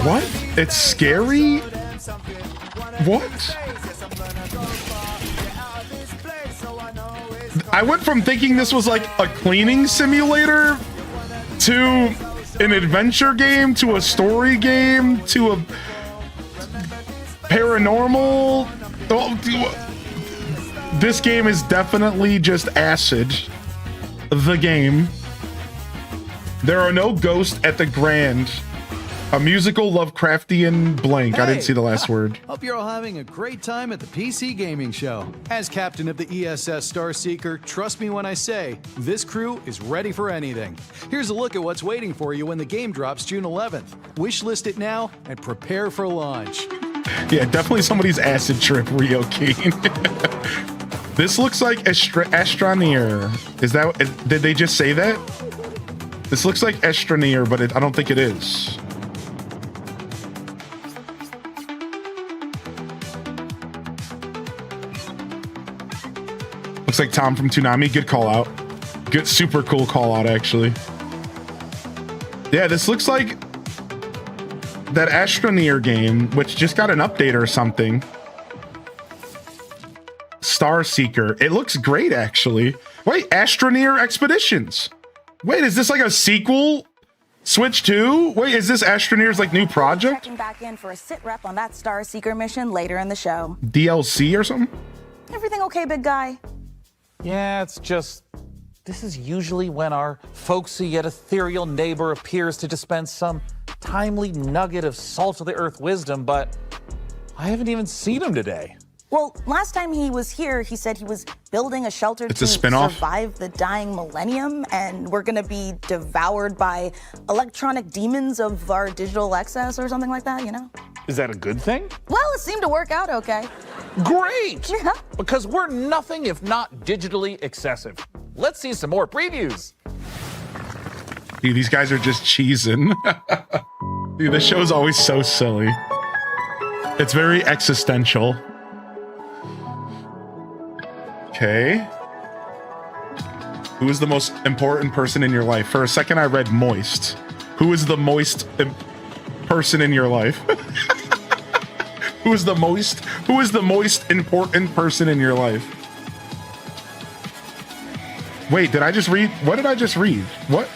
What? It's scary? What? I went from thinking this was like a cleaning simulator to an adventure game to a story game to a paranormal. This game is definitely just acid. The game. There are no ghosts at the Grand. A musical Lovecraftian blank. I didn't see the last word. Hope you're all having a great time at the PC Gaming Show. As captain of the ESS Starseeker, trust me when I say, this crew is ready for anything. Here's a look at what's waiting for you when the game drops June 11th. Wishlist it now and prepare for launch. Yeah, definitely somebody's acid trip, Rio Keen. This looks like Astroneer. Did they just say that? This looks like Astroneer, but I don't think it is. Looks like Tom from Toonami. Good call out. Good, super cool call out, actually. Yeah, this looks like that Astroneer game, which just got an update or something. Starseeker. It looks great, actually. Wait, Astroneer Expeditions. Wait, is this like a sequel? Switch 2? Wait, is this Astroneer's like new project? Checking back in for a sit rep on that Starseeker mission later in the show. DLC or something? Everything okay, big guy? Yeah, it's just, this is usually when our folksy yet ethereal neighbor appears to dispense some timely nugget of salt-of-the-earth wisdom, but I haven't even seen him today. Well, last time he was here, he said he was building a shelter It's to a spin-off? survive the dying millennium, and we're gonna be devoured by electronic demons of our digital excess or something like that, you know? Is that a good thing? Well, it seemed to work out okay. Great! Because we're nothing if not digitally excessive. Let's see some more previews. Dude, these guys are just cheesing. Dude, this show's always so silly. It's very existential. Okay. Who is the most important person in your life? For a second, I read moist. Who is the moist person in your life? Who is the most important person in your life? Wait, did I just read? What did I just read? What?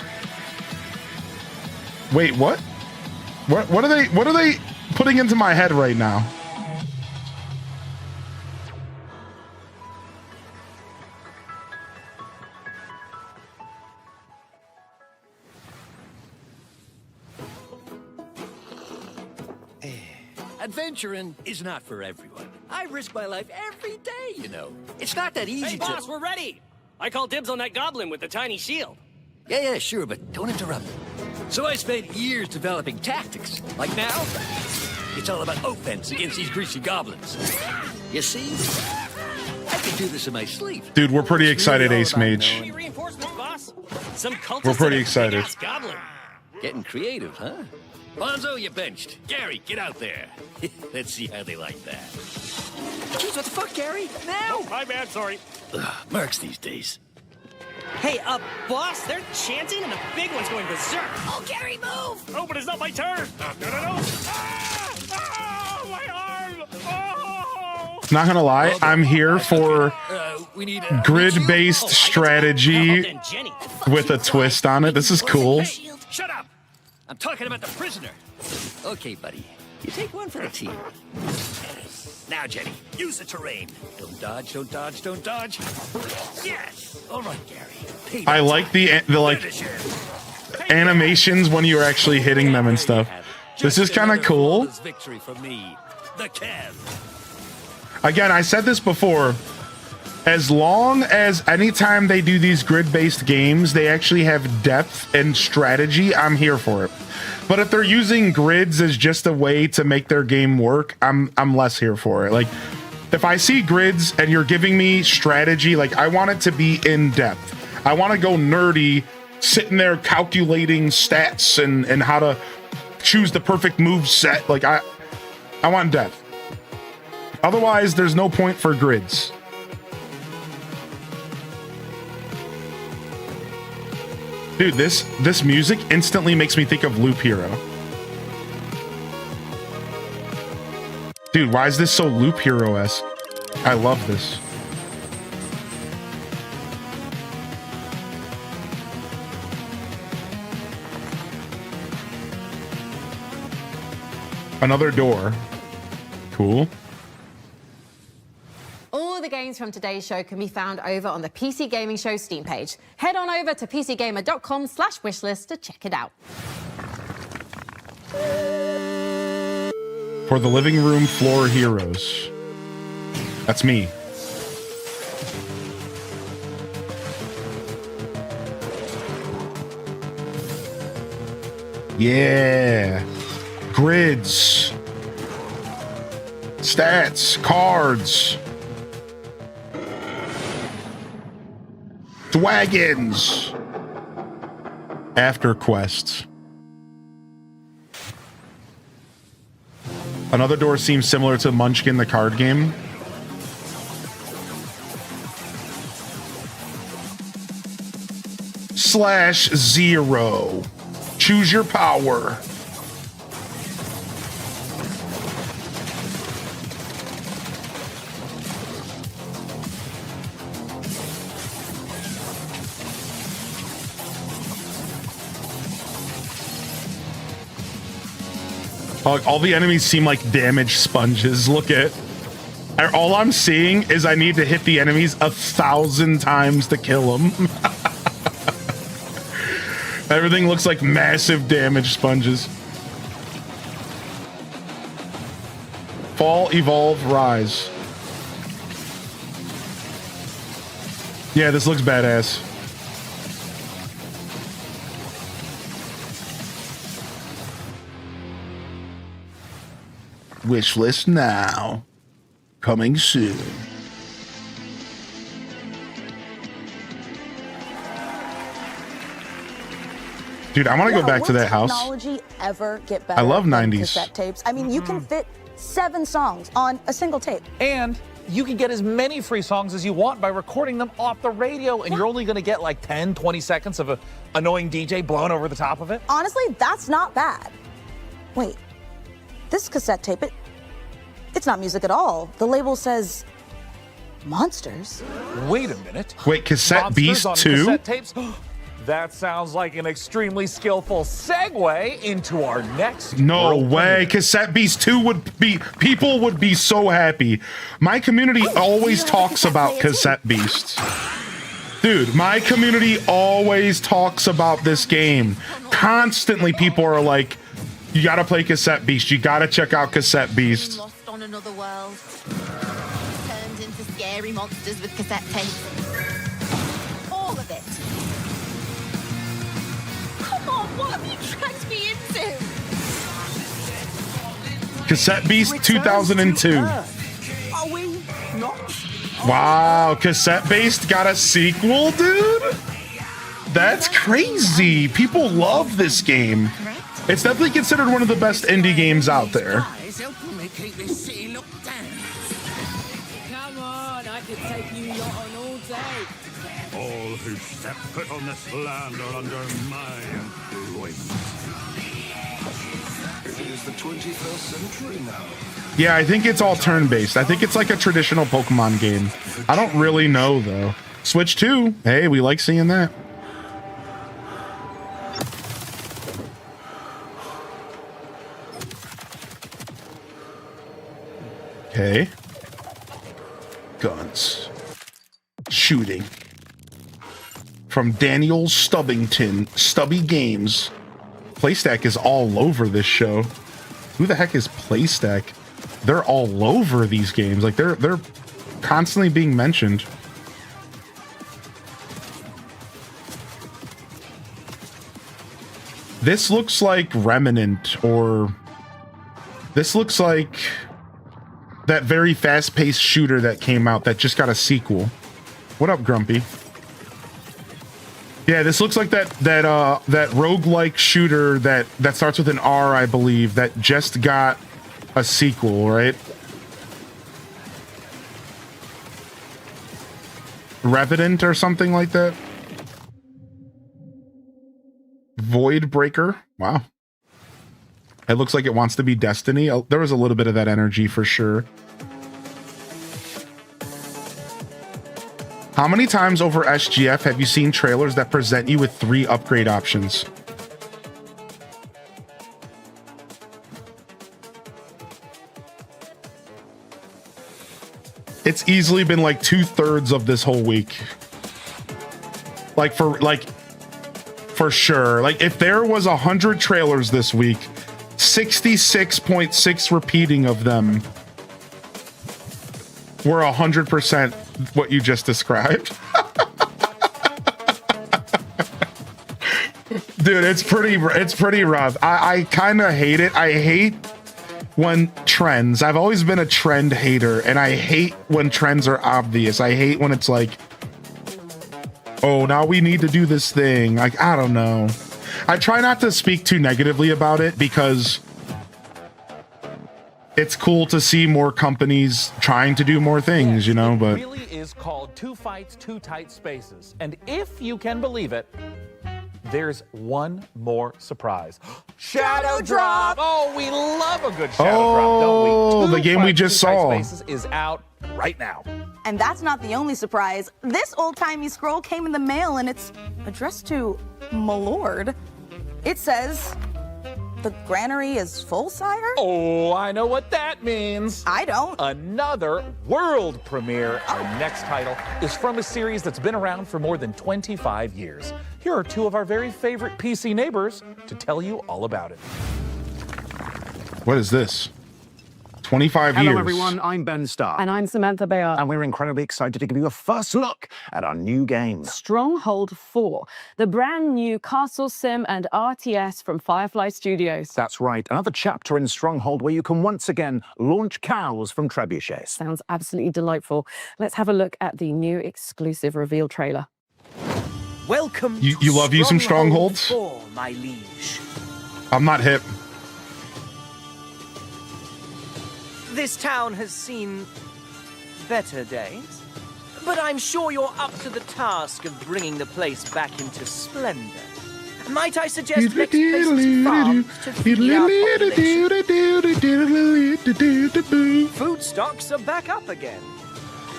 Wait, what? What are they putting into my head right now? Adventuring is not for everyone. I risk my life every day, you know. It's not that easy Hey, boss, we're ready. I call dibs on that goblin with the tiny shield. Yeah, sure, but don't interrupt me. So I spent years developing tactics. Like now, it's all about offense against these greasy goblins. You see? I can do this in my sleep. Dude, we're pretty excited, Ace Mage. Reinforcements, boss. Some cultists We're pretty and a excited. big-ass goblin. Getting creative, huh? Bonzo, you benched. Gary, get out there. Let's see how they like that. Jeez, what the fuck, Gary? Now! My bad, sorry. Mercs these days. Hey, boss, they're chanting and the big one's going berserk. Oh, Gary, move! Oh, but it's not my turn. No. Ah! Oh, my arm! Oh! Not gonna lie, I'm here for grid-based strategy with a twist on it. This is cool. Shut up! I'm talking about the prisoner. Okay, buddy. You take one for the team. Now, Jenny, use the terrain. Don't dodge, don't dodge, don't dodge. Yes. All right, Gary. I like the like animations when you're actually hitting them and stuff. This is kind of cool. Victory for me, the Kev. Again, I said this before. As long as anytime they do these grid-based games, they actually have depth and strategy, I'm here for it. But if they're using grids as just a way to make their game work, I'm less here for it. Like, if I see grids and you're giving me strategy, like, I want it to be in depth. I want to go nerdy, sitting there calculating stats and how to choose the perfect move set. Like, I want depth. Otherwise, there's no point for grids. Dude, this music instantly makes me think of Loop Hero. Dude, why is this so Loop Hero-esque? I love this. Another door. Cool. All the games from today's show can be found over on the PC Gaming Show Steam page. Head on over to pcgamer.com/wishlist to check it out. For the living room floor heroes. That's me. Yeah. Grids. Stats. Cards. Wagons. After quests. Another door seems similar to Munchkin, the card game. /0. Choose your power. All the enemies seem like damage sponges. Look at... All I'm seeing is I need to hit the enemies 1,000 times to kill them. Everything looks like massive damage sponges. Fall, evolve, rise. Yeah, this looks badass. Wish list now. Coming soon. Dude, I want to go back to that house. Technology ever get better? I love than 90s. cassette tapes. I mean, you can fit 7 songs on a single tape. And you can get as many free songs as you want by recording them off the radio, and you're only going to get like 10, 20 seconds of an annoying DJ blowing over the top of it. Honestly, that's not bad. Wait, this cassette tape, it's not music at all. The label says monsters. Wait a minute. Wait, Cassette Monsters Beast on 2? cassette tapes? That sounds like an extremely skillful segue into our next. No world way. premiere. Cassette Beast 2 would be... People would be so happy. My community always talks about Cassette Beasts. Dude, my community always talks about this game. Constantly people are like, you gotta play Cassette Beast. You gotta check out Cassette Beast. Lost on another world. Turned into scary monsters with cassette tapes. All of it. Come on, what have you dragged me into? Cassette Beast 2002. Are we not? Wow, Cassette Beast got a sequel, dude? That's crazy. People love this game. It's definitely considered one of the best indie games out there. Helping me keep this city locked down. Come on, I could take you lot on all day. All who step foot on this land are under my influence. It is the 21st century now. Yeah, I think it's all turn-based. I think it's like a traditional Pokemon game. I don't really know, though. Switch 2. Hey, we like seeing that. Okay. Guns. Shooting. From Daniel Stubbington, Stubby Games. PlayStack is all over this show. Who the heck is PlayStack? They're all over these games. Like they're constantly being mentioned. This looks like Remnant, or this looks like that very fast-paced shooter that came out that just got a sequel. What up, Grumpy? Yeah, this looks like that roguelike shooter that starts with an R, I believe, that just got a sequel, right? Revenant or something like that. Void Breaker. Wow. It looks like it wants to be Destiny. There was a little bit of that energy for sure. How many times over SGF have you seen trailers that present you with 3 upgrade options? It's easily been like 2/3 of this whole week. For sure. Like if there was 100 trailers this week, 66.6 repeating of them were 100% what you just described. Dude, it's pretty rough. I kind of hate it. I hate when trends, I've always been a trend hater, and I hate when trends are obvious. I hate when it's like, oh, now we need to do this thing. Like, I don't know. I try not to speak too negatively about it because it's cool to see more companies trying to do more things, you know, but It really is called Two Fights, Two Tight Spaces. And if you can believe it, there's one more surprise. Shadow Drop! Oh, we love a good Shadow Drop, don't we? Oh, the game we just saw. Two Tight Spaces is out right now. And that's not the only surprise. This old-timey scroll came in the mail, and it's addressed to Malord. It says, "The granary is full, sire?" Oh, I know what that means. I don't. Another world premiere. Our next title is from a series that's been around for more than 25 years. Here are 2 of our very favorite PC neighbors to tell you all about it. what is this? 25 years. Hello everyone, I'm Ben Starr. And I'm Samantha Bayard. And we're incredibly excited to give you a first look at our new game. Stronghold 4, the brand new castle sim and RTS from Firefly Studios. That's right, another chapter in Stronghold where you can once again launch cows from trebuchets. Sounds absolutely delightful. Let's have a look at the new exclusive reveal trailer. Welcome you love you some Strongholds? 4, my liege. I'm not hip. This town has seen better days, but I'm sure you're up to the task of bringing the place back into splendor. Might I suggest next place farm to feed our population? Food stocks are back up again.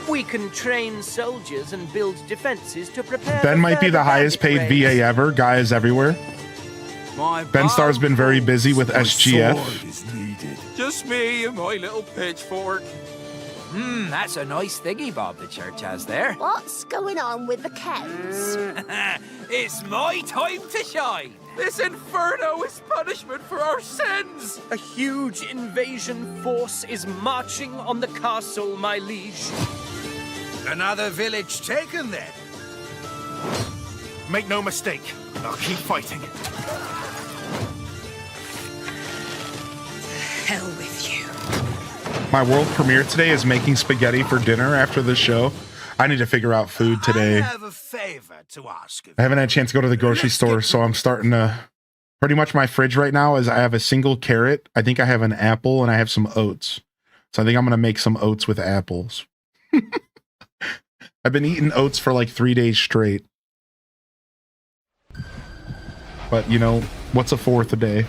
We can train soldiers and build defenses to prepare. Ben might be the highest paid VA ever. Guys everywhere. Ben Starr's been very busy with SGF. Just me and my little pitchfork. That's a nice thingy bob the church has there. What's going on with the cows? It's my time to shine. This inferno is punishment for our sins. A huge invasion force is marching on the castle, my liege. Another village taken then. Make no mistake, I'll keep fighting. Hell with you. My world premiere today is making spaghetti for dinner after the show. I need to figure out food today. I have a favor to ask of you. I haven't had a chance to go to the grocery store, so I'm starting to... Pretty much my fridge right now is I have a single carrot, I think I have an apple, and I have some oats. So I think I'm going to make some oats with apples. I've been eating oats for like 3 days straight. But, you know, what's a fourth a day?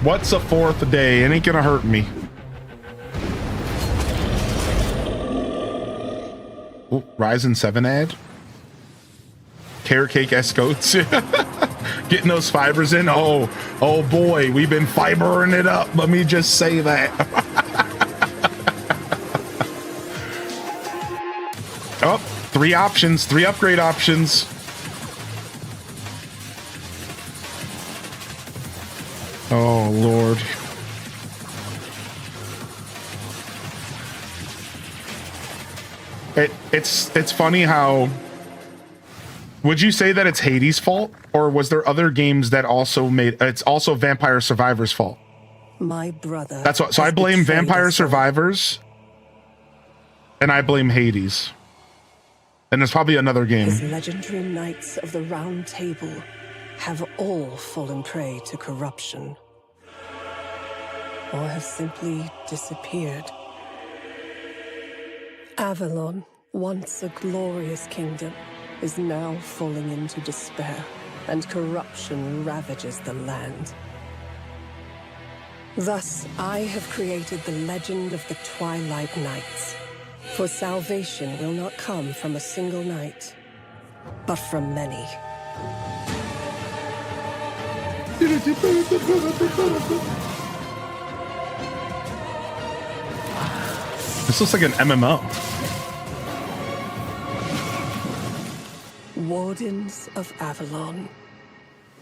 What's a fourth a day? It ain't gonna hurt me. Ooh, Ryzen 7 ad? Carrot cake escotes. Getting those fibers in. Oh boy, we've been fibering it up. Let me just say that. Oh, 3 options, 3 upgrade options. Oh Lord. It's funny how. Would you say that it's Hades' fault, or was there other games that also made it's also Vampire Survivors' fault? My brother. That's what. So I blame Vampire Survivors, and I blame Hades. And there's probably another game. His legendary knights of the Round Table have all fallen prey to corruption, or have simply disappeared. Avalon, once a glorious kingdom, is now falling into despair, and corruption ravages the land. Thus, I have created the legend of the Twilight Knights. For salvation will not come from a single knight, but from many. This looks like an MMO. Wardens of Avalon.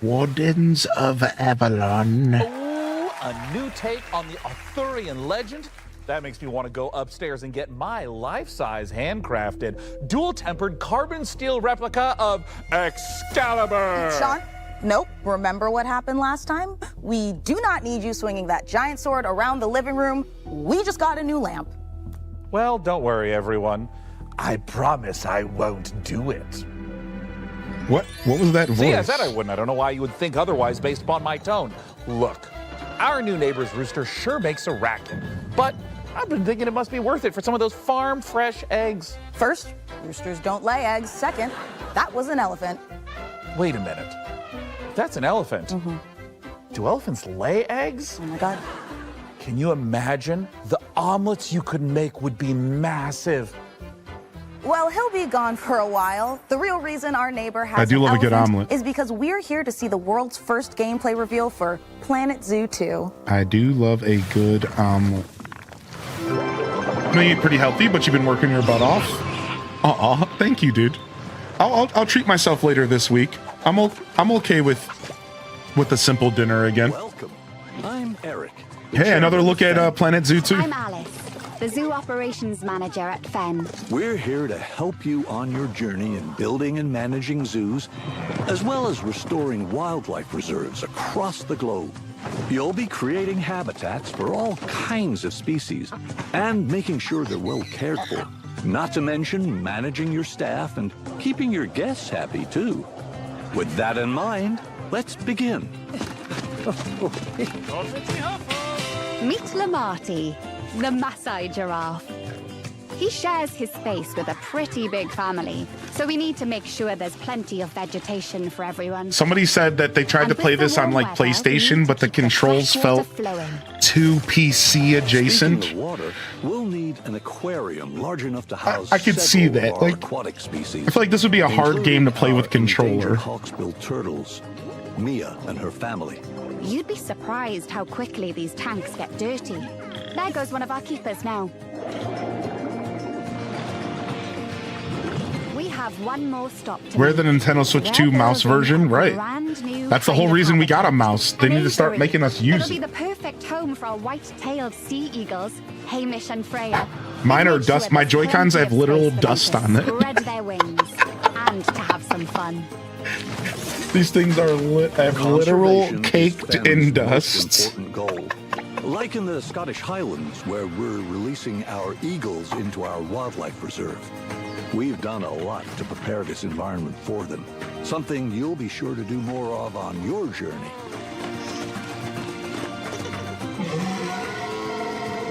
Wardens of Avalon. Oh, a new take on the Arthurian legend? That makes me want to go upstairs and get my life-size handcrafted, dual-tempered carbon steel replica of Excalibur. Sean? Nope. Remember what happened last time? We do not need you swinging that giant sword around the living room. We just got a new lamp. Well, don't worry, everyone. I promise I won't do it. What was that voice? See, I said I wouldn't. I don't know why you would think otherwise based upon my tone. Look, our new neighbor's rooster sure makes a racket, but I've been thinking it must be worth it for some of those farm-fresh eggs. First, roosters don't lay eggs. Second, that was an elephant. Wait a minute. That's an elephant. Mm-hmm. Do elephants lay eggs? Oh my God. Can you imagine? The omelets you could make would be massive. Well, he'll be gone for a while. The real reason our neighbor has I do an love a good elephant omelet. is because we're here to see the world's first gameplay reveal for Planet Zoo 2. I do love a good omelet. I know you eat pretty healthy, but you've been working your butt off. Thank you, dude. I'll treat myself later this week. I'm okay with a simple dinner again. Welcome. I'm Eric. Hey, another look at Planet Zoo 2. I'm Alice, the zoo operations manager at Fen. We're here to help you on your journey in building and managing zoos, as well as restoring wildlife reserves across the globe. You'll be creating habitats for all kinds of species and making sure they're well cared for. Not to mention managing your staff and keeping your guests happy, too. With that in mind, let's begin. Meet Lamarty, the Maasai giraffe. He shares his space with a pretty big family, so we need to make sure there's plenty of vegetation for everyone. Somebody said that they tried to play this on like PlayStation, but the controls felt too PC adjacent. Speaking of water, we'll need an aquarium large enough to house I could see several that. of our Like, aquatic species. I feel like this would be a hard game to play with controller. Hawksbill turtles, Mia and her family. You'd be surprised how quickly these tanks get dirty. There goes one of our keepers now. We have one more stop to We're the Nintendo Switch 2 mouse version, right? That's the whole reason we got a mouse. They need to start making us use It'll be it. the perfect home for our white-tailed sea eagles, Hamish and Freya. Mine are dust. My Joy-Cons have literal dust on it. Spread their wings and to have some fun. These things are have literal caked in dust. Important goal. Like in the Scottish Highlands, where we're releasing our eagles into our wildlife reserve. We've done a lot to prepare this environment for them. Something you'll be sure to do more of on your journey.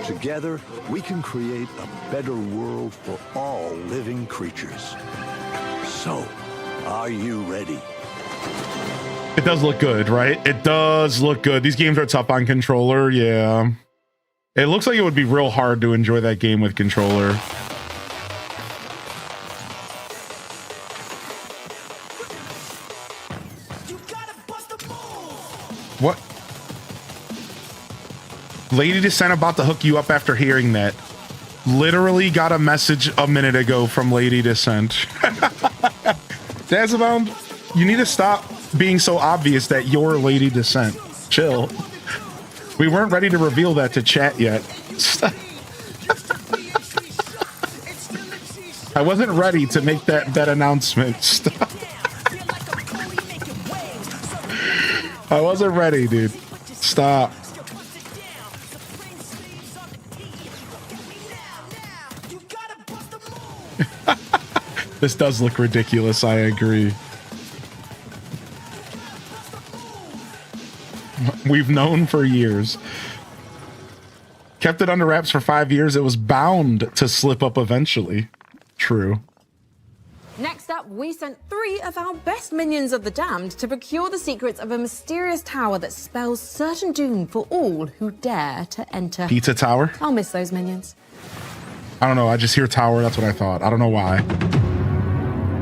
Together, we can create a better world for all living creatures. So, are you ready? It does look good, right? It does look good. These games are tough on controller, yeah. It looks like it would be real hard to enjoy that game with controller. Lady Descent about to hook you up after hearing that. Literally got a message a minute ago from Lady Descent. Dazabound, you need to stop being so obvious that you're Lady Descent. Chill. We weren't ready to reveal that to chat yet. I wasn't ready to make that announcement. I wasn't ready, dude. Stop. This does look ridiculous, I agree. We've known for years. Kept it under wraps for 5 years. It was bound to slip up eventually. True. Next up, we sent 3 of our best minions of the damned to procure the secrets of a mysterious tower that spells certain doom for all who dare to enter. Pizza Tower? I'll miss those minions. I don't know. I just hear tower. That's what I thought. I don't know why.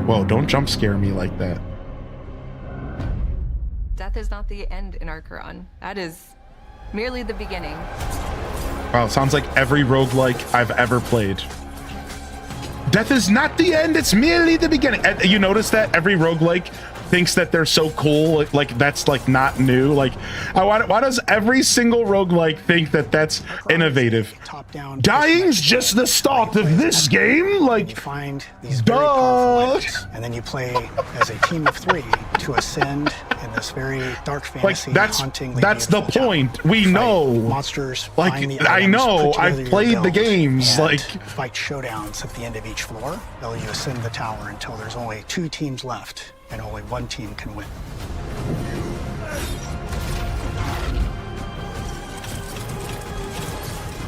Whoa, don't jump scare me like that. Death is not the end in Archeron. That is merely the beginning. Wow, it sounds like every roguelike I've ever played. Death is not the end, it's merely the beginning. And you notice that every roguelike thinks that they're so cool, like that's like not new. Like, why does every single roguelike think that that's innovative? Dying's just the start of this game. Like, find these very powerful items, and then you play as a team of 3 to ascend in this very dark fantasy. Like that's the point. We know monsters. Like, I know. I've played the games. Like, fight showdowns at the end of each floor. Though you ascend the tower until there's only 2 teams left, and only 1 team can win.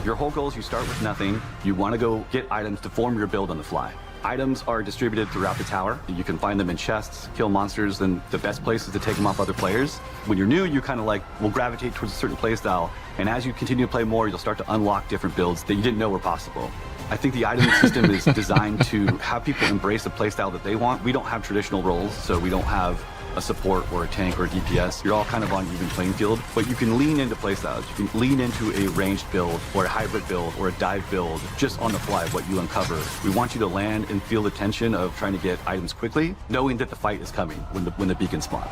Your whole goal is you start with nothing. You want to go get items to form your build on the fly. Items are distributed throughout the tower. You can find them in chests, kill monsters, and the best place is to take them off other players. When you're new, you kind of like will gravitate towards a certain play style, and as you continue to play more, you'll start to unlock different builds that you didn't know were possible. I think the item system is designed to have people embrace the playstyle that they want. We don't have traditional roles, so we don't have a support or a tank or a DPS. You're all kind of on even playing field, but you can lean into playstyles. You can lean into a ranged build or a hybrid build or a dive build just on the fly, what you uncover. We want you to land and feel the tension of trying to get items quickly, knowing that the fight is coming when the beacon spawns.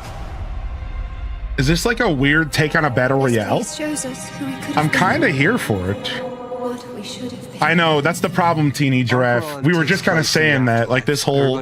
is this like a weird take on a battle royale? I'm kind of here for it. I know, that's the problem, Teeny Giraffe. We were just kind of saying that, like, this whole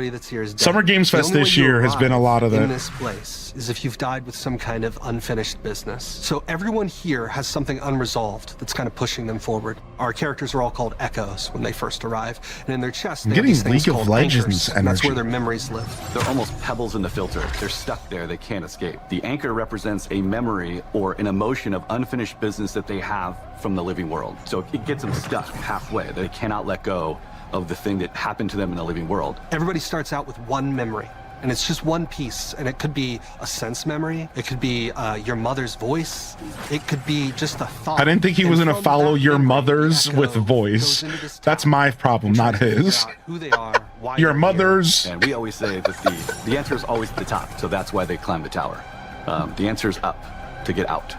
Summer Games Fest this year has been a lot of that. In this place is if you've died with some kind of unfinished business. So everyone here has something unresolved that's kind of pushing them forward. Our characters are all called echoes when they first arrive, and in their chests they have these things called anchors, and that's where their memories live. They're almost pebbles in the filter. They're stuck there, they can't escape. The anchor represents a memory or an emotion of unfinished business that they have from the living world. So it gets them stuck halfway. They cannot let go of the thing that happened to them in the living world. Everybody starts out with one memory, and it's just one piece, and it could be a sense memory, it could be your mother's voice, it could be just a thought. I didn't think he was going to follow your mother's with voice. That's my problem, not his. Who they are, why your mother's. And we always say that the answer is always at the top, so that's why they climb the tower. The answer is up, to get out.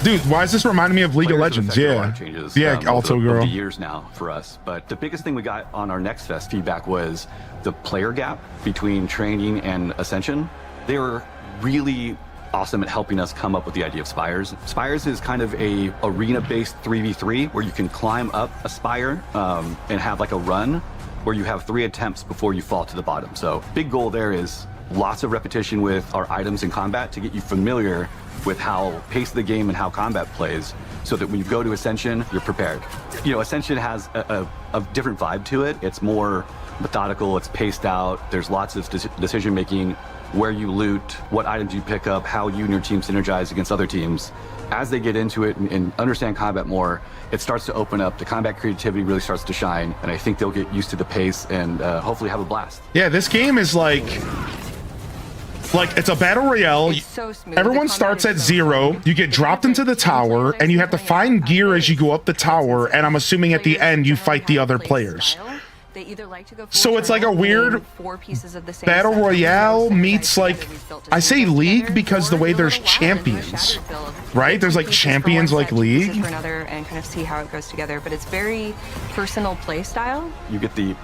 Dude, why is this reminding me of League of Legends? Yeah, yeah, Alto Girl. Over the years now for us, but the biggest thing we got on our Next Fest feedback was the player gap between training and Ascension. They were really awesome at helping us come up with the idea of Spires. Spires is kind of a arena-based 3v3 where you can climb up a spire and have like a run where you have 3 attempts before you fall to the bottom. So big goal there is lots of repetition with our items in combat to get you familiar with how pace of the game and how combat plays, so that when you go to Ascension, you're prepared. You know, Ascension has a different vibe to it. It's more methodical, it's paced out, there's lots of decision making, where you loot, what items you pick up, how you and your team synergize against other teams. As they get into it and understand combat more, it starts to open up, the combat creativity really starts to shine, and I think they'll get used to the pace and hopefully have a blast. Yeah, this game is like it's a battle royale. So smooth. Everyone starts at 0. You get dropped into the tower, and you have to find gear as you go up the tower. And I'm assuming at the end you fight the other players. They either like to go So it's like a weird 4 pieces of the same battle stuff, royale meets like, I say league because the way there's champions, right? There's like champions like league. For another and kind of see how it goes together, but it's very personal play style. You get the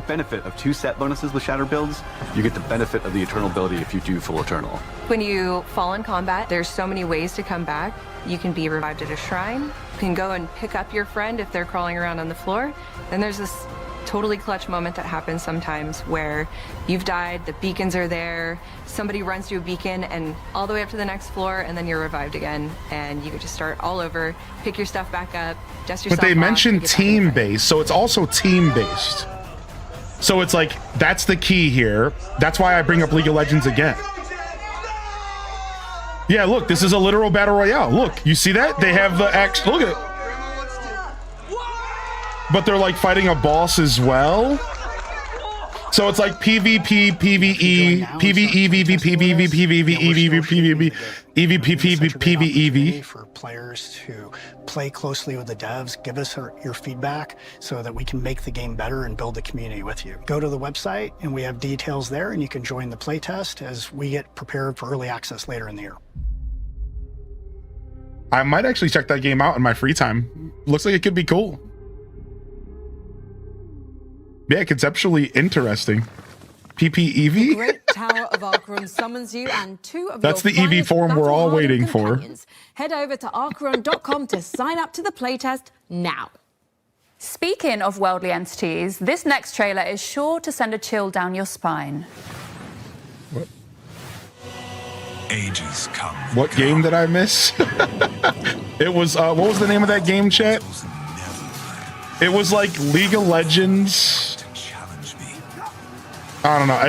benefit of 2 set bonuses with Shatter builds. You get the benefit of the Eternal ability if you do full Eternal. When you fall in combat, there's so many ways to come back. You can be revived at a shrine. You can go and pick up your friend if they're crawling around on the floor. Then there's this totally clutch moment that happens sometimes where you've died, the beacons are there, somebody runs to a beacon and all the way up to the next floor, and then you're revived again, and you get to start all over, pick your stuff back up, dust yourself But they off, mentioned and get back in the fight. team-based, so it's also team-based. So it's like, that's the key here. That's why I bring up League of Legends again. Yeah, look, this is a literal battle royale. Look, you see that? They have the act. Look at it. But they're like fighting a boss as well. So it's like PvP, PvE, PvE, VV, PvV, PvV, EVV, PvV, EVP, PvEV. For players to play closely with the devs, give us your feedback so that we can make the game better and build the community with you. Go to the website and we have details there, and you can join the playtest as we get prepared for early access later in the year. I might actually check that game out in my free time. Looks like it could be cool. Yeah, conceptually interesting. PPEV? Great Tower of Archeron summons you and 2 of That's your the EV finest form we're all battle-hardened waiting for. companions. Head over to Archeron.com to sign up to the playtest now. Speaking of worldly entities, this next trailer is sure to send a chill down your spine. What? Ages come. What game did I miss? It was, what was the name of that game, chat? It was like League of Legends. I don't know.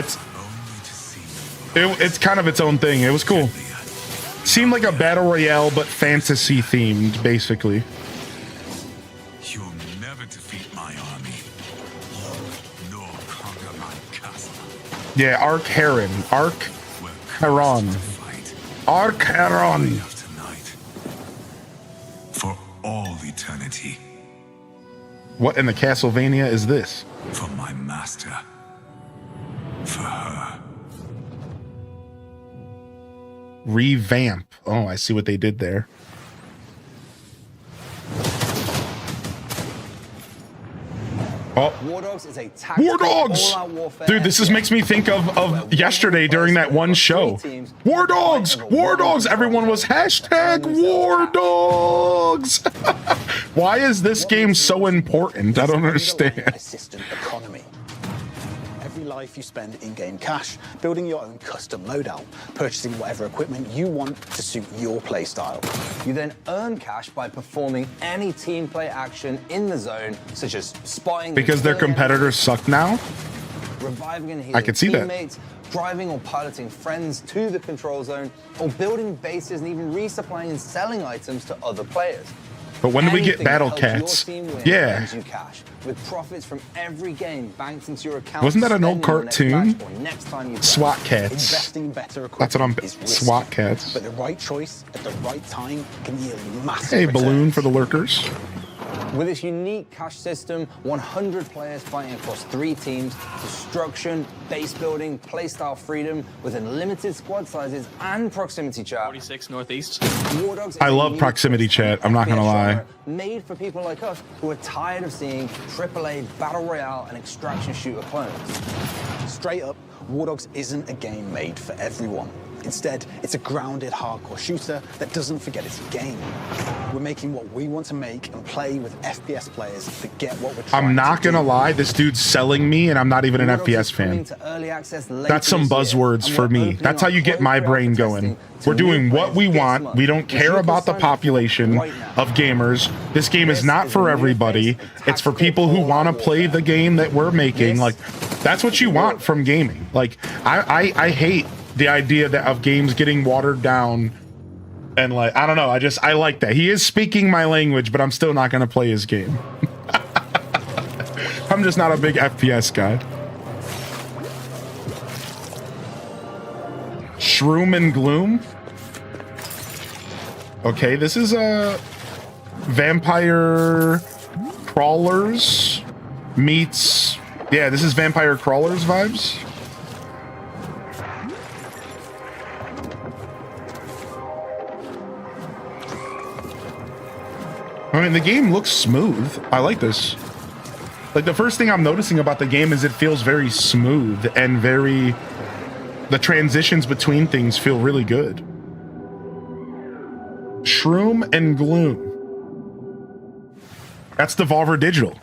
It's kind of its own thing. It was cool. Seemed like a battle royale, but fantasy themed, basically. You'll never defeat my army, nor conquer my castle. Yeah, Arc Heron. Arc Heron. Arc Heron. For all eternity. What in the Castlevania is this? For my master. For her. Revamp. Oh, I see what they did there. Oh, War Dogs is a War Dogs! Dude, this makes me think of yesterday during that one show. War Dogs! War Dogs! Everyone was hashtag War Dogs! Why is this game so important? I don't understand. Assistant economy. Every life you spend in-game cash, building your own custom loadout, purchasing whatever equipment you want to suit your playstyle. You then earn cash by performing any team play action in the zone, such as spotting. Because their competitors suck now? Reviving and healing I could see that. teammates, driving or piloting friends to the control zone, or building bases and even resupplying and selling items to other players. But when do we get Anything Battle that helps Cats? your team win Yeah. earns you cash, with profits from every game banked into your account. Wasn't that an old spending on next cartoon? match or next time you play. SWAT Cats. Investing in better equipment That's what I'm... is risky, SWAT Cats. but the right choice at the right time can yield massive Hey, returns. balloon for the lurkers. With this unique cash system, 100 players fighting across 3 teams, destruction, base building, playstyle freedom, with unlimited squad sizes and proximity chat. 46 Northeast. War Dogs is I a love unique proximity chat. I'm not gonna lie. genre made for people like us who are tired of seeing AAA battle royale and extraction shooter clones. Straight up, War Dogs isn't a game made for everyone. Instead, it's a grounded, hardcore shooter that doesn't forget it's a game. We're making what we want to make and play with FPS players that get what we're trying I'm not to gonna do. lie, this dude's selling me, and I'm not even an FPS fan. That's some buzzwords for me. That's how you get my brain going. We're doing what we want. We don't care about the population of gamers. This game is not for everybody. It's for people who want to play the game that we're making. Like, that's what you want from gaming. Like, I hate the idea that of games getting watered down. And like, I don't know. I like that. He is speaking my language, but I'm still not going to play his game. I'm just not a big FPS guy. Shroom and Gloom. Okay, this is a vampire crawlers meets Yeah, this is Vampire Crawlers vibes. I mean, the game looks smooth. I like this. Like, the first thing I'm noticing about the game is it feels very smooth and very... The transitions between things feel really good. Shroom and Gloom. That's Devolver Digital.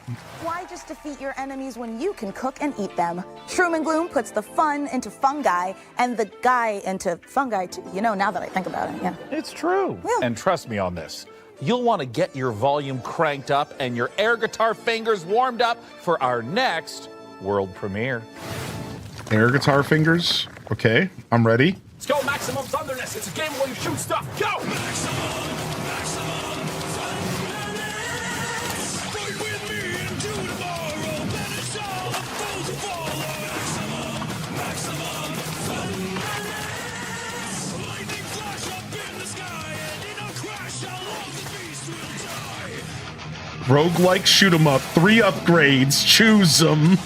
Why just defeat your enemies when you can cook and eat them? Shroom and Gloom puts the fun into fungi and the guy into fungi too. You know, now that I think about it, yeah. It's true. Yeah. And trust me on this. You'll want to get your volume cranked up and your air guitar fingers warmed up for our next world premiere. Air guitar fingers. Okay, I'm ready. Let's go, Maximum Thunderness. It's a game where you shoot stuff. Go! Roguelike shoot 'em up. 3 upgrades. Choose them.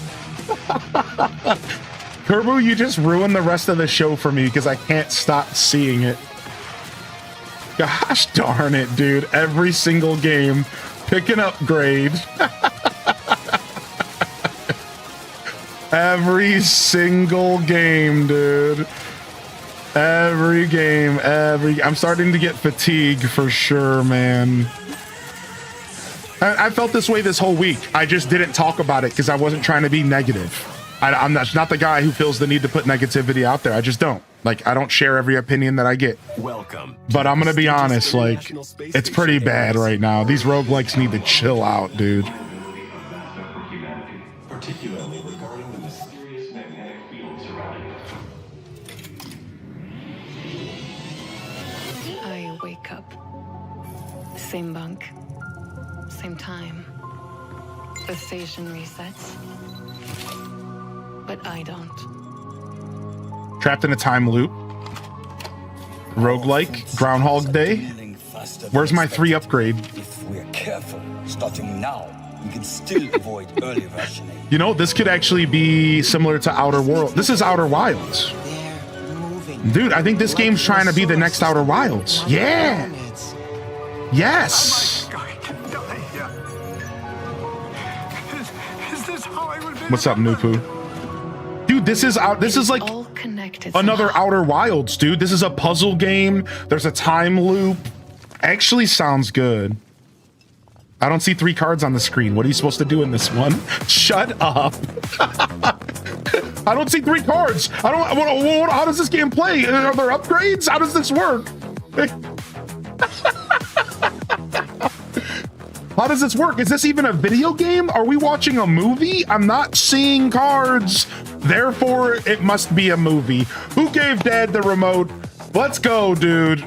Kerbu, you just ruined the rest of the show for me because I can't stop seeing it. Gosh darn it, dude. Every single game, pick an upgrade. Every single game, dude. Every game, I'm starting to get fatigue for sure, man. I felt this way this whole week. I just didn't talk about it because I wasn't trying to be negative. I'm not the guy who feels the need to put negativity out there. I just don't. Like, I don't share every opinion that I get. Welcome. But I'm gonna be honest, like, it's pretty bad right now. These roguelikes need to chill out, dude. Particularly regarding the mysterious magnetic field surrounding it. I wake up. Same bunk. Same time. The station resets. But I don't. Trapped in a time loop. Roguelike. Groundhog Day. Where's my 3 upgrade? If we're careful, starting now, we can still avoid early rationing. You know, this could actually be similar to Outer Worlds. This is Outer Wilds. Dude, I think this game's trying to be the next Outer Wilds. Yeah. Yes. What's up, Nupu? Dude, this is like another Outer Wilds, dude. This is a puzzle game. There's a time loop. Actually sounds good. I don't see 3 cards on the screen. What are you supposed to do in this one? Shut up. I don't see 3 cards. How does this game play? Are there upgrades? How does this work? How does this work? Is this even a video game? Are we watching a movie? I'm not seeing cards. Therefore, it must be a movie. Who gave Dad the remote? Let's go, dude.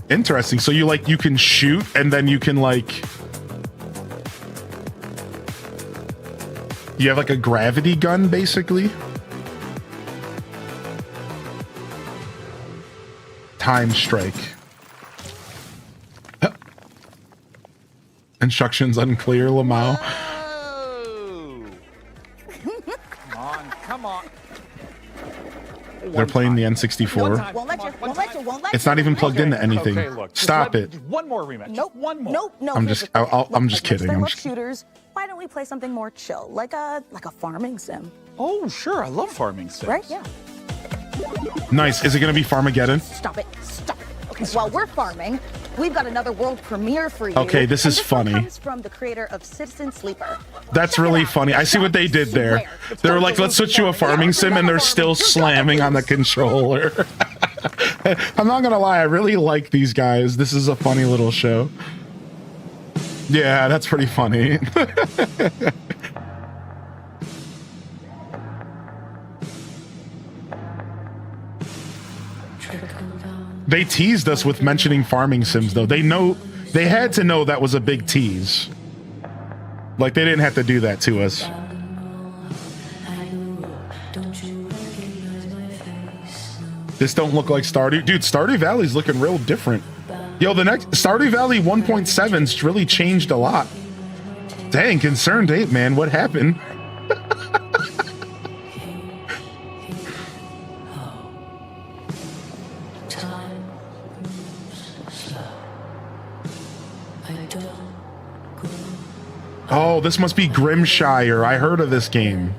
Interesting. So you can shoot and then you can you have like a gravity gun basically. Time strike. Huh. Instructions unclear, Lamau. Come on. They're playing the N64. Won't let you. It's not even plugged into anything. Okay, look, Stop it. One more rematch. Nope. One more. No. I'm just kidding. I I'm love just shooters. Why don't we play something more chill, like a farming sim? Oh, sure. I love farming sims. Right? Yeah. nice. Is it going to be Farmageddon? Stop it. Okay, while we're farming, we've got another world premiere for you. Okay, this is funny. Comes from the creator of Citizen Sleeper. That's really funny. I see what they did there. They were like, let's switch you a farming sim, and they're still slamming on the controller. I'm not gonna lie, I really like these guys. This is a funny little show. Yeah, that's pretty funny. They teased us with mentioning farming sims, though. They had to know that was a big tease. Like, they didn't have to do that to us. This don't look like Stardew. Dude, Stardew Valley's looking real different. Yo, the next Stardew Valley 1.7's really changed a lot. Dang, Concerned Ape, man, what happened? Oh, this must be Grimshire. I heard of this game.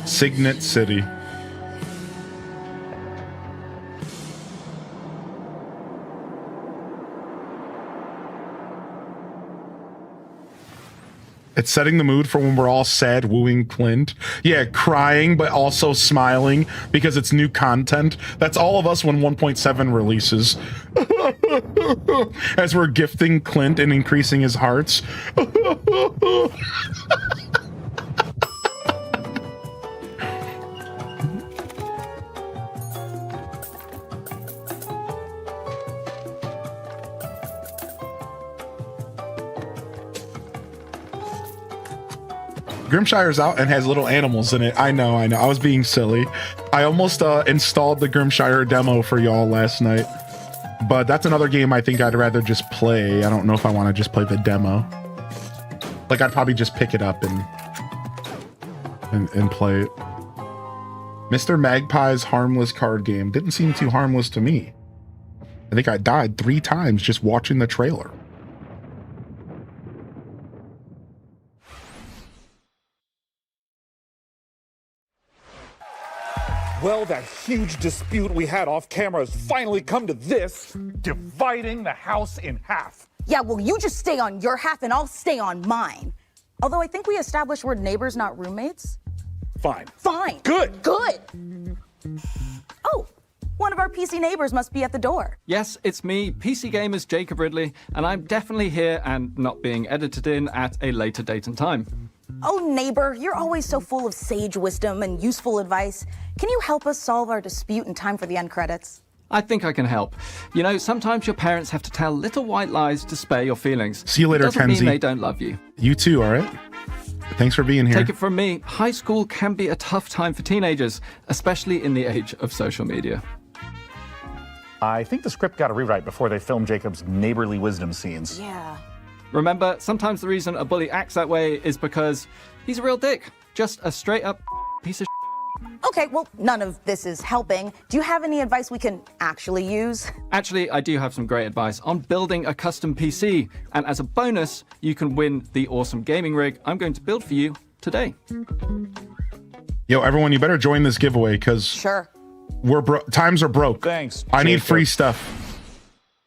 Signet City. It's setting the mood for when we're all sad wooing Clint. Yeah, crying, but also smiling because it's new content. That's all of us when 1.7 releases. As we're gifting Clint and increasing his hearts. Grimshire's out and has little animals in it. I know. I was being silly. I almost installed the Grimshire demo for y'all last night. But that's another game I think I'd rather just play. I don't know if I want to just play the demo. Like, I'd probably just pick it up and play it. Mr. Magpie's harmless card game didn't seem too harmless to me. I think I died 3 times just watching the trailer. Well, that huge dispute we had off camera has finally come to this, dividing the house in half. Yeah, well, you just stay on your half and I'll stay on mine. Although I think we established we're neighbors, not roommates. Fine. Fine. Good. Good. Oh, one of our PC neighbors must be at the door. Yes, it's me, PC Gamer's Jacob Ridley, and I'm definitely here and not being edited in at a later date and time. Oh, neighbor, you're always so full of sage wisdom and useful advice. Can you help us solve our dispute in time for the end credits? I think I can help. You know, sometimes your parents have to tell little white lies to spare your feelings. See you later, Doesn't Kenzie. mean they don't love you. You too, all right? Thanks for being here. Take it from me, high school can be a tough time for teenagers, especially in the age of social media. I think the script got a rewrite before they filmed Jacob's neighborly wisdom scenes. Yeah. Remember, sometimes the reason a bully acts that way is because he's a real dick. Just a straight up piece of Okay, well, none of this is helping. Do you have any advice we can actually use? Actually, I do have some great advice on building a custom PC. And as a bonus, you can win the awesome gaming rig I'm going to build for you today. Yo, everyone, you better join this giveaway because sure. Times are broke. Thanks. I need free stuff.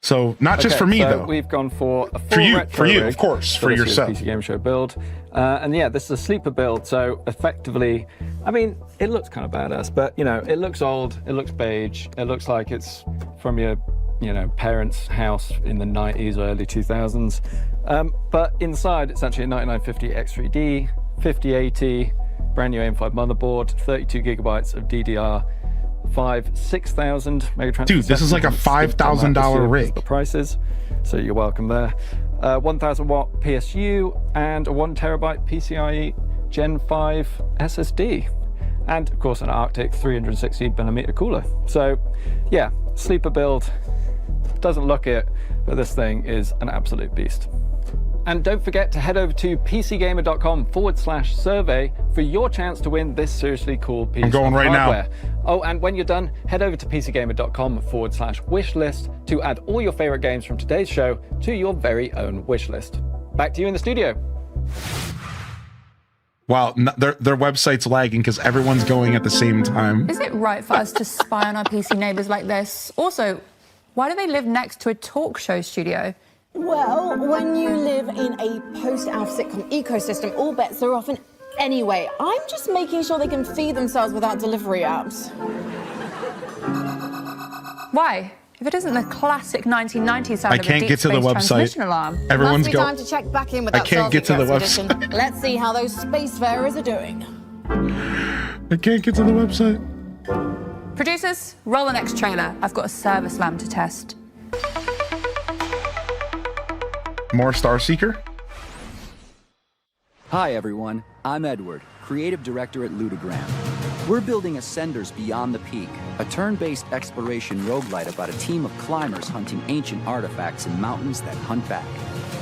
So not just for me though. We've gone for a full for you, rig of course, for this yourself. PC Game Show build, and yeah, this is a sleeper build. So effectively, I mean, it looks kind of badass, but you know, it looks old, it looks beige, it looks like it's from your, you know, parents' house in the 90s or early 2000s. But inside, it's actually a 9950 X3D, 5080, brand new AM5 motherboard, 32 gigabytes of DDR. 6,000 Megatransfer. Dude, this is like a $5,000 rig. The prices, so you're welcome there. 1,000 watt PSU and a 1 terabyte PCIe Gen 5 SSD, and of course an Arctic 360 millimeter cooler. So, yeah, sleeper build. Doesn't look it, but this thing is an absolute beast. And don't forget to head over to pcgamer.com/survey for your chance to win this seriously cool piece I'm going of right hardware. now. Oh, and when you're done, head over to pcgamer.com/wishlist to add all your favorite games from today's show to your very own wish list. Back to you in the studio. Wow, their website's lagging because everyone's going at the same time. Is it right for us to spy on our PC neighbors like this? Also, why do they live next to a talk show studio? Well, when you live in a post-Alf sitcom ecosystem, all bets are off. And anyway, I'm just making sure they can feed themselves without delivery apps. Why? If it isn't the classic 1990s sound I of a can't deep get to the space website. transmission alarm. Everyone's Must be time to check back in with I that can't get to the Starfleet expedition. website. Let's see how those spacefarers are doing. I can't get to the website. Producers, roll the next trailer. I've got a service lamp to test. More Starseeker? Hi everyone, I'm Edward, creative director at Ludogram. We're building Ascenders Beyond the Peak, a turn-based exploration roguelite about a team of climbers hunting ancient artifacts in mountains that hunt back.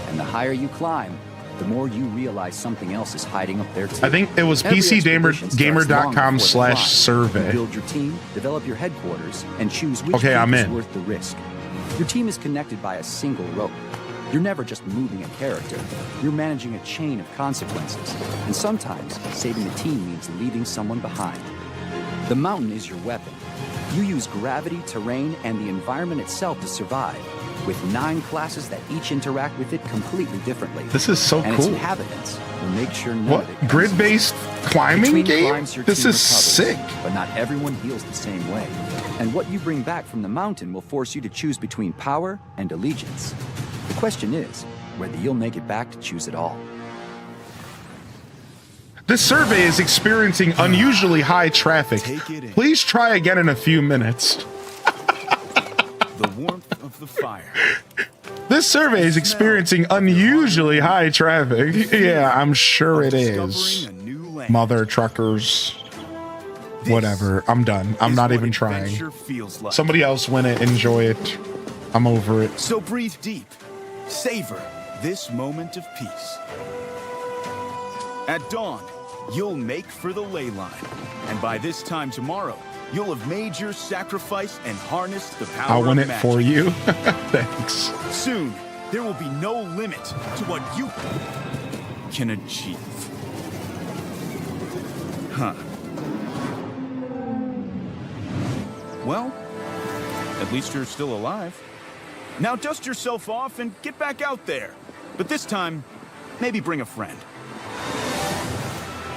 And the higher you climb, the more you realize something else is hiding up there too. I think it was PCgamer.com/survey. Build your team, develop your headquarters, and choose which Okay, I'm is in. worth the risk. Your team is connected by a single rope. You're never just moving a character. You're managing a chain of consequences. And sometimes, saving the team means leaving someone behind. The mountain is your weapon. You use gravity, terrain, and the environment itself to survive, with 9 classes that each interact with it completely differently. This is so and its cool. inhabitants will make sure none What? of it Grid-based climbing Between game? climbs, your This team is recovers, sick. But not everyone heals the same way. And what you bring back from the mountain will force you to choose between power and allegiance. The question is whether you'll make it back to choose it all. This survey is experiencing unusually high traffic. Please try again in a few minutes. The warmth of the fire. This survey is experiencing unusually high traffic. Yeah, I'm sure it is. Mother truckers. Whatever. I'm done. I'm not even trying. Somebody else win it. Enjoy it. I'm over it. So breathe deep. Savor this moment of peace. At dawn, you'll make for the ley line. And by this time tomorrow, you'll have made your sacrifice and harnessed the power I'll win of it magic. for you. Thanks. Soon, there will be no limit to what you can achieve. Huh. Well, at least you're still alive. Now dust yourself off and get back out there. But this time, maybe bring a friend.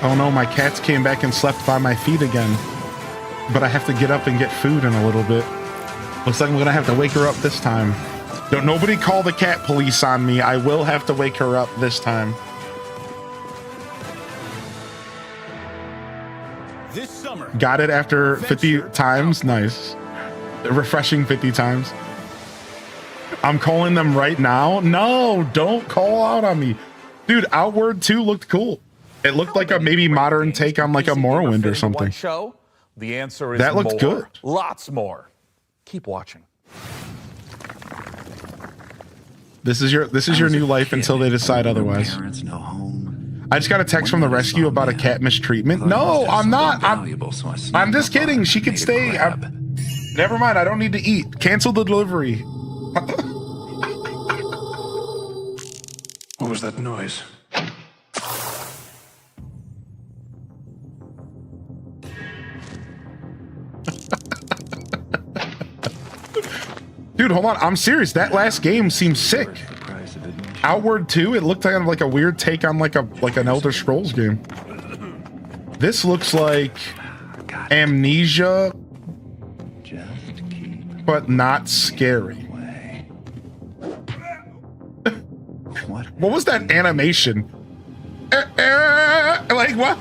Oh no, my cats came back and slept by my feet again. But I have to get up and get food in a little bit. Looks like I'm gonna have to wake her up this time. Don't nobody call the cat police on me. I will have to wake her up this time. This summer. Got it after 50 times? Nice. Refreshing 50 times. I'm calling them right now. No, don't call out on me. Dude, Outward 2 looked cool. It looked like a maybe modern take on like a Morrowind or something. Show? The answer is That looked more. good. Lots more. Keep watching. This is your new life until they decide otherwise. I just got a text from the rescue about a cat mistreatment. No, I'm not. I'm just kidding. She could stay. Never mind. I don't need to eat. Cancel the delivery. What was that noise? Dude, hold on. I'm serious. That last game seems sick. Outward 2, it looked like a weird take on like an Elder Scrolls game. This looks like Amnesia, but not scary. What was that animation? Like what?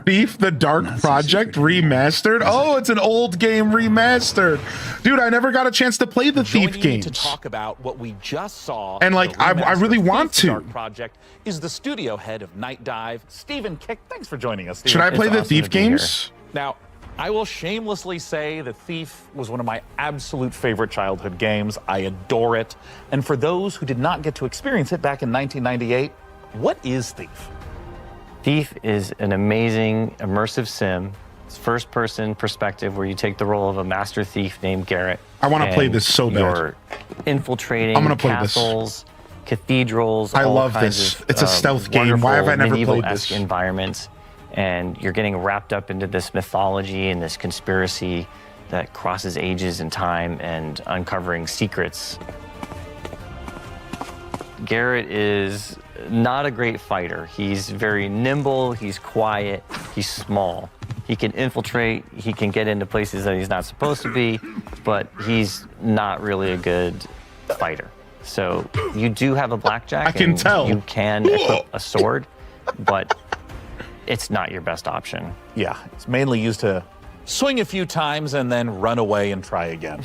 Thief the Dark Project remastered. Oh, it's an old game remastered. Dude, I never got a chance to play the Thief games. To talk about what we just saw, and like I really want Thief the to. Dark Project is the studio head of Night Dive, Stephen Kick. Thanks for joining us, Stephen. Should I play It's the awesome Thief to be here. games? Now, I will shamelessly say that Thief was one of my absolute favorite childhood games. I adore it. And for those who did not get to experience it back in 1998, what is Thief? Thief is an amazing immersive sim. It's first-person perspective where you take the role of a master thief named Garrett. I want to play and this so bad. You're infiltrating I'm gonna play this. castles, cathedrals. I all love kinds this. of, It's a stealth game. Why have I never played medieval-esque this? environments, and you're getting wrapped up into this mythology and this conspiracy that crosses ages and time and uncovering secrets. Garrett is not a great fighter. He's very nimble, he's quiet, he's small. He can infiltrate, he can get into places that he's not supposed to be, but he's not really a good fighter. So you do have a blackjack. I can and tell. You can equip a sword, but it's not your best option. Yeah, it's mainly used to swing a few times and then run away and try again.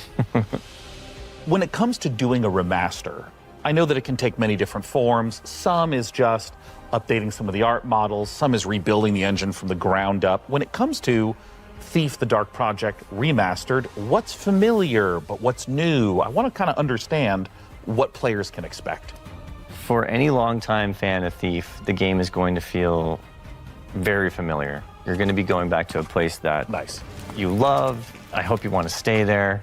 When it comes to doing a remaster, I know that it can take many different forms. Some is just updating some of the art models. Some is rebuilding the engine from the ground up. When it comes to Thief: The Dark Project Remastered, what's familiar but what's new? I want to kind of understand what players can expect. For any longtime fan of Thief, the game is going to feel very familiar. You're going to be going back to a place that you love. I hope you want to stay there.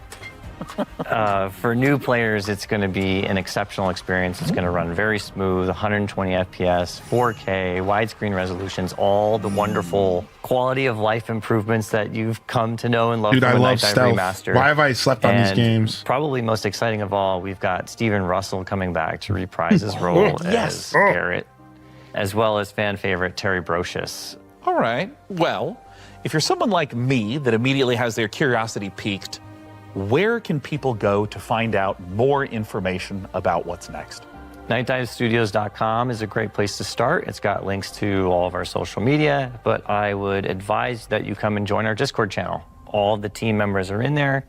For new players, it's going to be an exceptional experience. It's going to run very smooth, 120 FPS, 4K, widescreen resolutions, all the wonderful quality of life improvements that you've come to know and love Dude, from I a love Night Dive stealth. Remastered. Why have I slept on these And games? Probably most exciting of all, we've got Steven Russell coming back to reprise his role as Garrett, as well as fan favorite Terry Brocious. All right. Well, if you're someone like me that immediately has their curiosity piqued, where can people go to find out more information about what's next? NightDiveStudios.com is a great place to start. It's got links to all of our social media, but I would advise that you come and join our Discord channel. All of the team members are in there.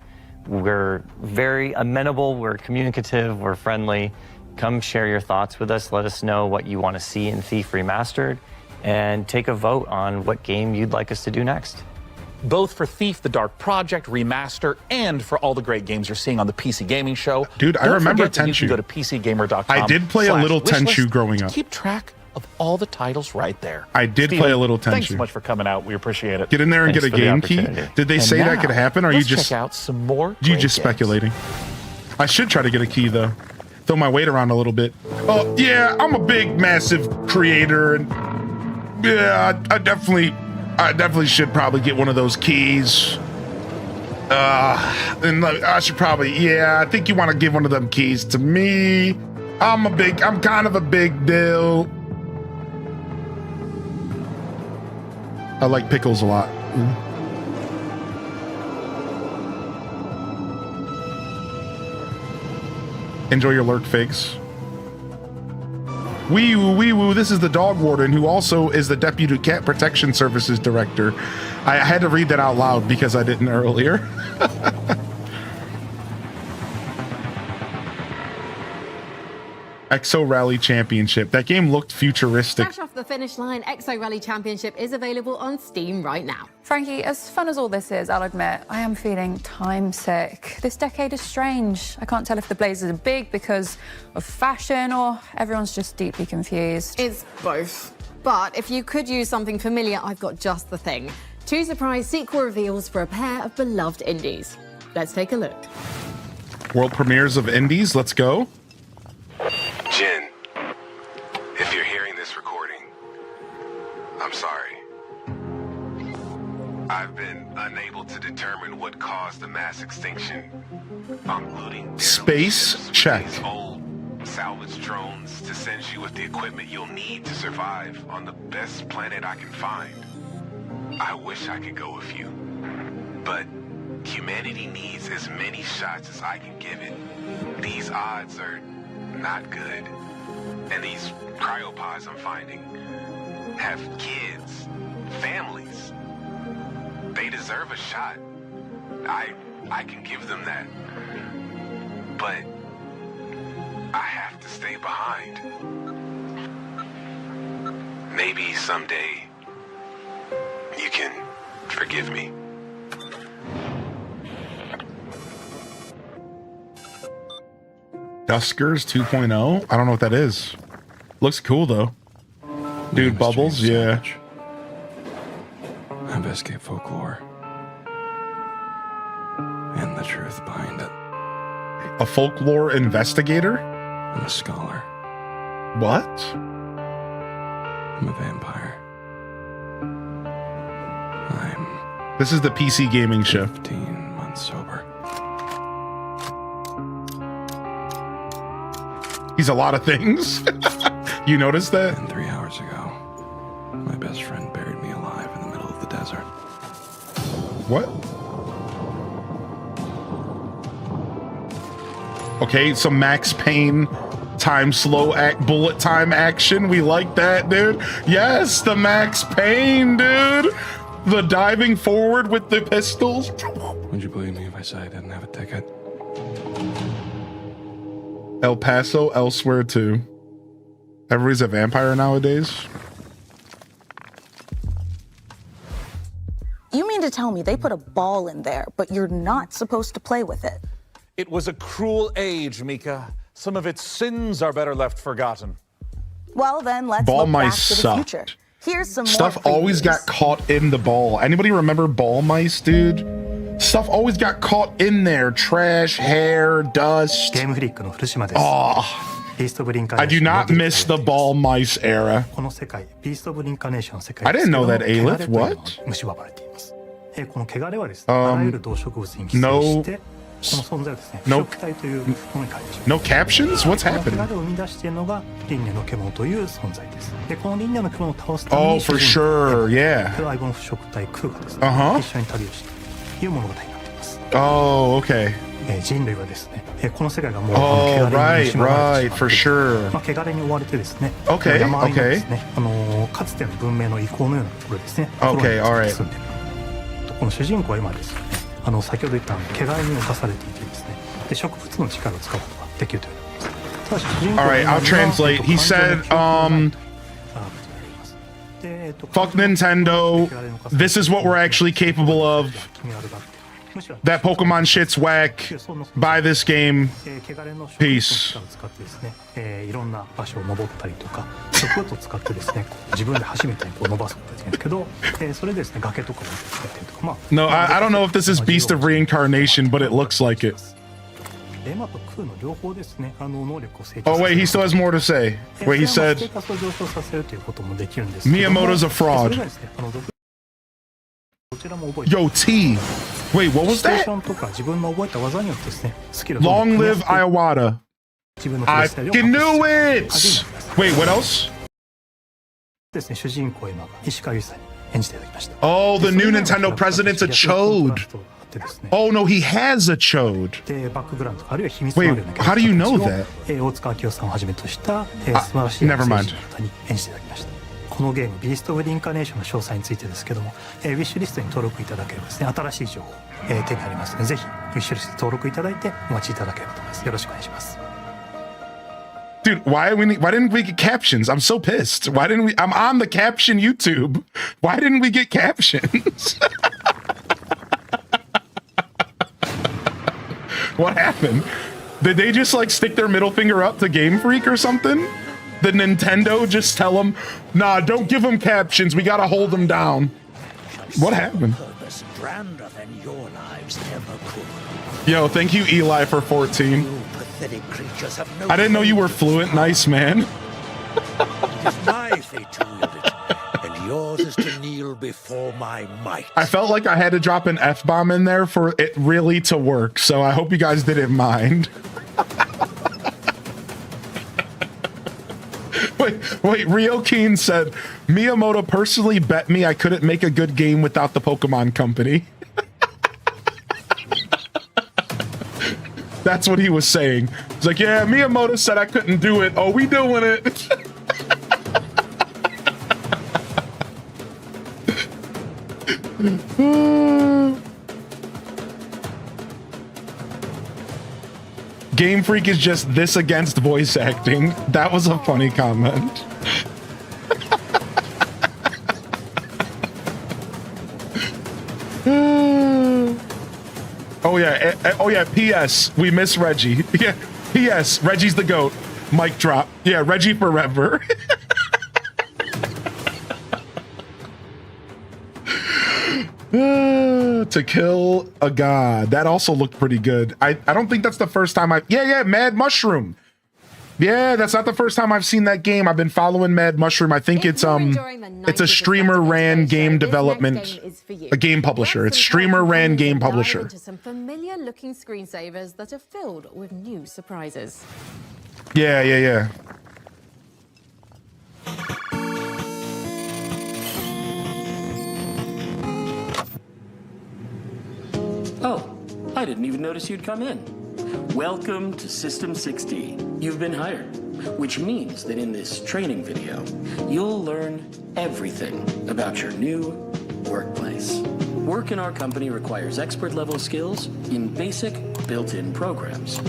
We're very amenable, we're communicative, we're friendly. Come share your thoughts with us. Let us know what you want to see in Thief Remastered, and take a vote on what game you'd like us to do next. Both for Thief: The Dark Project Remaster and for all the great games you're seeing on the PC Gaming Show. Dude, I Don't remember forget that you Tenchu. can go to PCGamer.com. I did play a little Tenchu wishlist growing to up. Keep track of all the titles right there. I did Steven, play a little Thanks Tenchu. so much for coming out. We appreciate it. Get in there and Thanks get a for the game key. opportunity. Did they And say that now, could happen, or are you let's just check out some more? you great just games. speculating? I should try to get a key though. Throw my weight around a little bit. Oh yeah, I'm a big, massive creator, and yeah, I definitely should probably get one of those keys. And I should probably, I think you want to give one of them keys to me. I'm kind of a big deal. I like pickles a lot. Enjoy your lurk figs. Wee woo, this is the dog warden who also is the Deputy Cat Protection Services Director. I had to read that out loud because I didn't earlier. Exo Rally Championship. That game looked futuristic. Fresh off the finish line, Exo Rally Championship is available on Steam right now. Frankie, as fun as all this is, I'll admit, I am feeling time sick. This decade is strange. I can't tell if the blazers are big because of fashion or everyone's just deeply confused. It's both. But if you could use something familiar, I've got just the thing. 2 surprise sequel reveals for a pair of beloved indies. Let's take a look. World premieres of indies. Let's go. Jen, if you're hearing this recording, I'm sorry. I've been unable to determine what caused the mass extinction, including Space check. old salvage drones to send you with the equipment you'll need to survive on the best planet I can find. I wish I could go with you, but humanity needs as many shots as I can give it. These odds are not good. And these cryopods I'm finding have kids, families. They deserve a shot. I can give them that. But I have to stay behind. Maybe someday you can forgive me. Duskers 2.0. I don't know what that is. Looks cool though. Dude, Bubbles, yeah. Investigate folklore and the truth behind it. A folklore investigator? I'm a scholar. What? I'm a vampire. This is the PC gaming show. 15 months sober. He's a lot of things. You noticed that? And 3 hours ago, my best friend buried me alive in the middle of the desert. What? Okay, some Max Payne time slow bullet time action. We like that, dude. Yes, the Max Payne, dude. The diving forward with the pistols. Would you believe me if I said I didn't have a ticket? El Paso, elsewhere too. Everybody's a vampire nowadays. You mean to tell me they put a ball in there, but you're not supposed to play with it? It was a cruel age, Mika. Some of its sins are better left forgotten. Well, then let's Ball look back mice to the sucked. future. Here's some Stuff more always previews. got caught in the ball. Anybody remember ball mice, dude? Stuff always got caught in there. Trash, hair, dust. Oh, I do not miss the ball mice era. I didn't know that, Aleph. What? No captions? What's happening? Oh, for sure, yeah. Uh-huh. Oh, okay. Oh, right, for sure. Okay, okay. Okay, all right. この主人公は今ですね、先ほど言った毛皮に侵されていてですね、で植物の力を使うことができるということです。ただし主人公は All right, I'll translate. He said, fuck Nintendo. This is what we're actually capable of. That Pokemon shit's whack. Buy this game. Peace. いろんな場所を登ったりとか、植物を使ってですね、自分で走るみたいにこう伸ばすことができるんですけど、それでですね、崖とかも使ったりとか、まあ。No, I don't know if this is Beast of Reincarnation, but it looks like it. エマとクーの両方ですね、能力を成長させる。Oh, wait, he still has more to say. Wait, he said, ステータスを上昇させるということもできるんですけども、 Miyamoto's a fraud. それがですね、どちらも覚えて Yo, T. Wait, what was シチュエー that? ションとか自分の覚えた技によってですね、スキルを Long live Iwata. 自分のプレ I イスタイルを fucking knew it! Wait, what else? ですね、主人公エマが石川由依さんに演じていただきました。 Oh, the new Nintendo president's a chode. Oh, no, he has a chode. で、バックグラウンドあるいは秘密のあるような Wait, how do you know that? 大塚明夫さんをはじめとした素晴らしい never mind. 選手の方に演じていただきました。このゲーム、ビースト・オブ・リンカネーションの詳細についてですけども、ウィッシュリストに登録いただければですね、新しい情報、手に入りますので、ぜひウィッシュリストに登録いただいてお待ちいただければと思います。よろしくお願いします。 Dude, why didn't we get captions? I'm so pissed. Why didn't we? I'm on the caption YouTube. Why didn't we get captions? What happened? Did they just like stick their middle finger up to Game Freak or something? Did Nintendo just tell them, nah, don't give them captions. We gotta hold them down. What happened? Yo, thank you, Eli, for 14. I didn't know you were fluent. Nice, man. It's my fate to wield it, and yours is to kneel before my might. I felt like I had to drop an F-bomb in there for it really to work, so I hope you guys didn't mind. Wait, Rio Keen said, Miyamoto personally bet me I couldn't make a good game without the Pokemon Company. That's what he was saying. He's like, yeah, Miyamoto said I couldn't do it. Oh, we doing it. Game Freak is just this against voice acting. That was a funny comment. Oh yeah, P.S. We miss Reggie. Yeah, P.S. Reggie's the GOAT. Mic drop. Yeah, Reggie forever. To kill a god. That also looked pretty good. I don't think that's the first time yeah, Mad Mushroom. Yeah, that's not the first time I've seen that game. I've been following Mad Mushroom. I think it's a streamer ran game development, a game publisher. It's streamer ran game publisher. Into some familiar looking screensavers that are filled with new surprises. Yeah. Oh, I didn't even notice you'd come in. Welcome to System 6D. You've been hired, which means that in this training video, you'll learn everything about your new workplace. Work in our company requires expert-level skills in basic, built-in programs.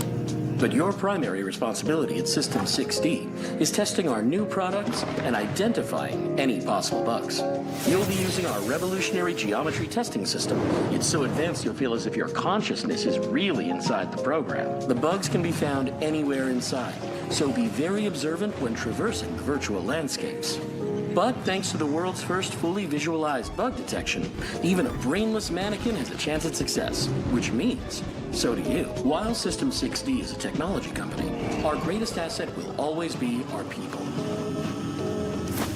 But your primary responsibility at System 6D is testing our new products and identifying any possible bugs. You'll be using our revolutionary geometry testing system. It's so advanced you'll feel as if your consciousness is really inside the program. The bugs can be found anywhere inside, so be very observant when traversing the virtual landscapes. But thanks to the world's first fully visualized bug detection, even a brainless mannequin has a chance at success, which means so do you. While System 6D is a technology company, our greatest asset will always be our people.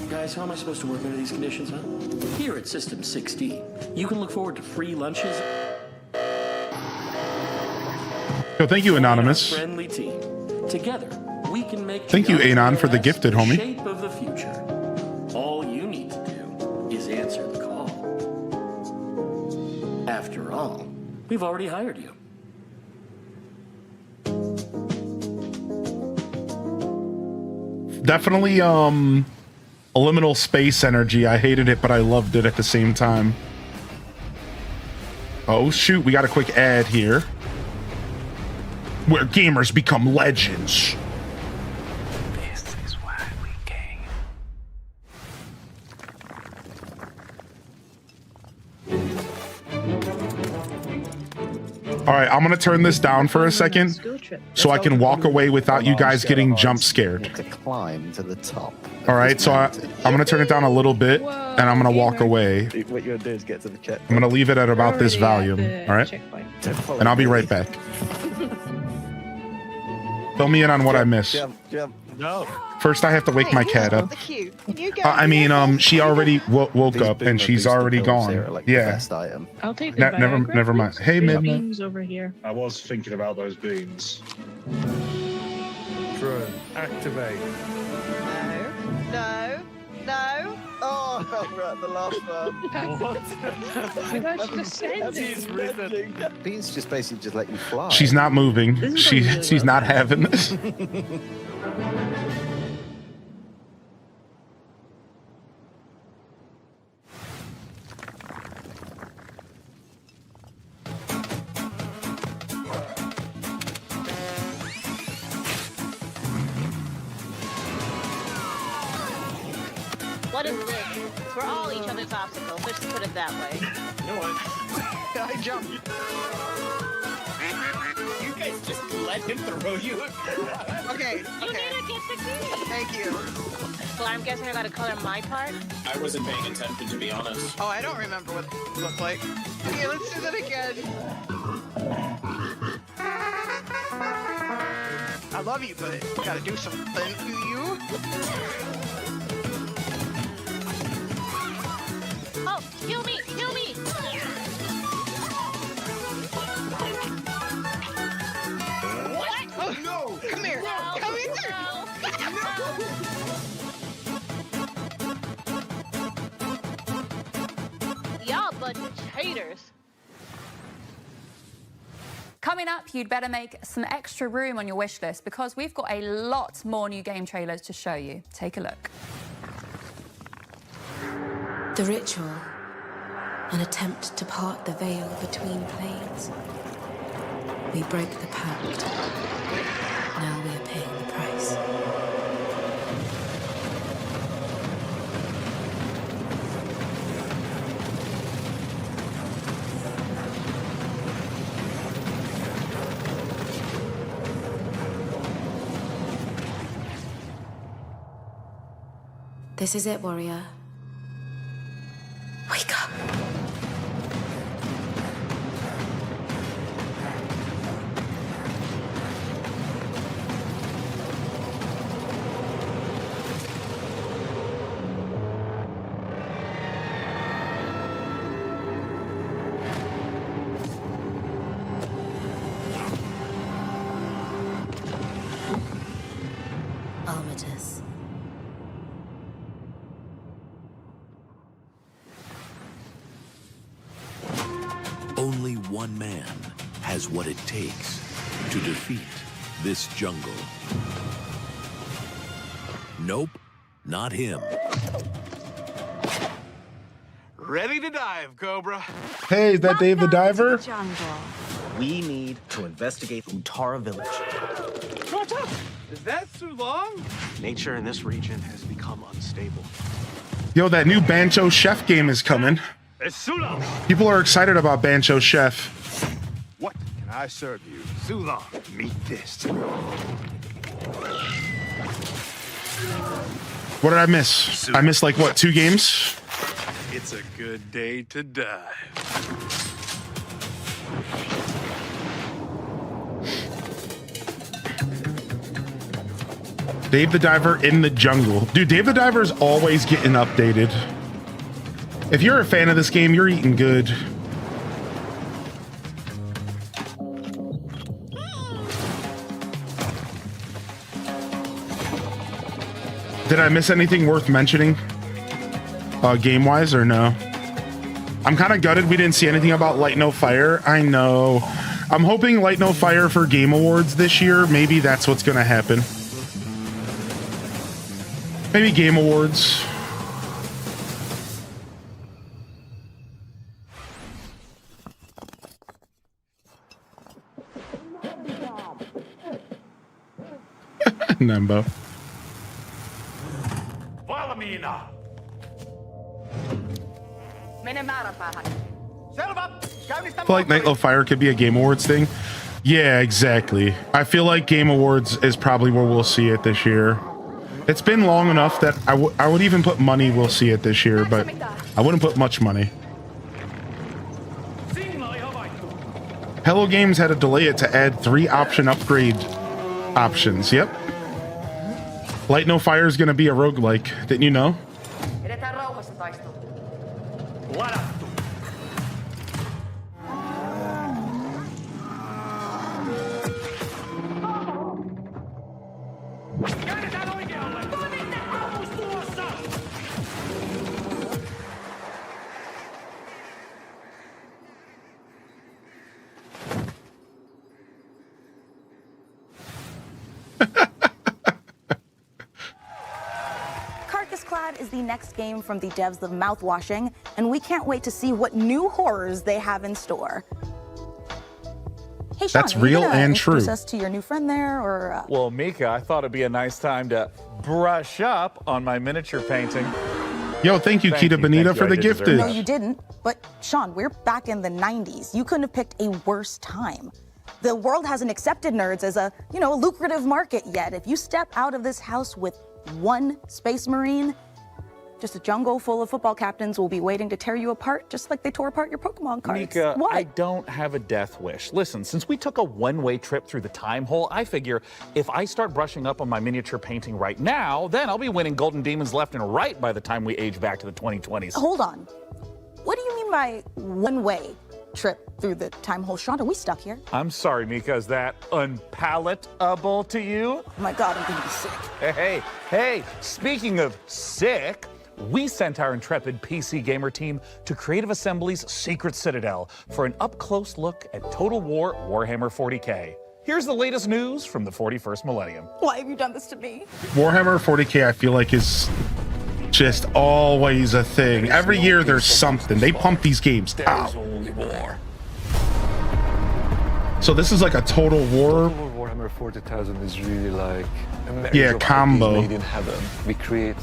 Guys, how am I supposed to work under these conditions, huh? Here at System 6D, you can look forward to free lunches. Yo, thank you, Anonymous. Friendly team. Together, we can make Thank you, Anon, for the gifted, homie. shape of the future. All you need to do is answer the call. After all, we've already hired you. Definitely a liminal space energy. I hated it, but I loved it at the same time. Oh shoot, we got a quick ad here. Where gamers become legends. This is why we came. All right, I'm gonna turn this down for a second so I can walk away without you guys getting jump scared. To climb to the top. All right, so I'm gonna turn it down a little bit and I'm gonna walk away. What you're gonna do is get to the checkpoint. I'm gonna leave it at about this volume. All right, and I'll be right back. Fill me in on what I missed. Jump. No. First, I have to wake my cat up. I mean, she already woke up and she's already gone. Yeah. I'll take the never mind. Hey, Midna. beans over here. I was thinking about those beans. Drone, activate. No. Oh, we're at the last one. What? That's descending. Beans just basically just let you fly. She's not moving. She's not having this. What is this? We're all each other's obstacles. Let's just put it that way. You know what? I jumped. You guys just let him throw you. Okay. You need to get the key. Thank you. Well, I'm guessing I gotta color my part. I wasn't paying attention, to be honest. Oh, I don't remember what it looked like. Okay, let's do that again. I love you, but I gotta do something to you. Oh, kill me! Kill me! What? Oh, no! Come here! No. Come here! No. Y'all bunch of traitors. Coming up, you'd better make some extra room on your wish list because we've got a lot more new game trailers to show you. Take a look. The ritual, an attempt to part the veil between planes. We broke the pact. Now we are paying the price. This is it, warrior. Wake up. Armistice. Only one man has what it takes to defeat this jungle. Nope, not him. Ready to dive, Cobra. Hey, is that Dave the Diver? We need to investigate Utara Village. Is that too long? Nature in this region has become unstable. Yo, that new Bancho Chef game is coming. People are excited about Bancho Chef. What can I serve you? Sula, meet this. What did I miss? I missed like what, 2 games? It's a good day to dive. Dave the Diver in the jungle. Dude, Dave the Diver is always getting updated. If you're a fan of this game, you're eating good. Did I miss anything worth mentioning? Game-wise or no? I'm kind of gutted we didn't see anything about Light No Fire. I know. I'm hoping Light No Fire for Game Awards this year. Maybe that's what's going to happen. Maybe Game Awards. Nembo. I feel like Night Low Fire could be a Game Awards thing. Yeah, exactly. I feel like Game Awards is probably where we'll see it this year. It's been long enough that I would even put money we'll see it this year, but I wouldn't put much money. Hello Games had to delay it to add 3 option upgrade options. Yep. Light No Fire is going to be a roguelike. Didn't you know? Carcass-Clad is the next game from the devs of Mouthwashing, and we can't wait to see what new horrors they have in store. Hey, Sean, that's real and true. Introduce us to your new friend there, or? Well, Mika, I thought it'd be a nice time to brush up on my miniature painting. Yo, thank you, Kita Bonita, for the gifted. No, you didn't. But Sean, we're back in the 90s. You couldn't have picked a worse time. The world hasn't accepted nerds as a, lucrative market yet. If you step out of this house with one Space Marine, just a jungle full of football captains will be waiting to tear you apart, just like they tore apart your Pokemon cards. Mika, what? I don't have a death wish. Listen, since we took a one-way trip through the time hole, I figure if I start brushing up on my miniature painting right now, then I'll be winning Golden Demons left and right by the time we age back to the 2020s. Hold on. What do you mean by one-way trip through the time hole? Sean, are we stuck here? I'm sorry, Mika. Is that unpalatable to you? Oh my God, I'm gonna be sick. Hey, speaking of sick, we sent our intrepid PC gamer team to Creative Assembly's Secret Citadel for an up-close look at Total War Warhammer 40K. Here's the latest news from the 41st millennium. Why have you done this to me? Warhammer 40K, I feel like, is just always a thing. Every year there's something. They pump these games out. So this is like a Total War. Total War Warhammer 40,000 is really like a marriage of combo. IP made in heaven. We create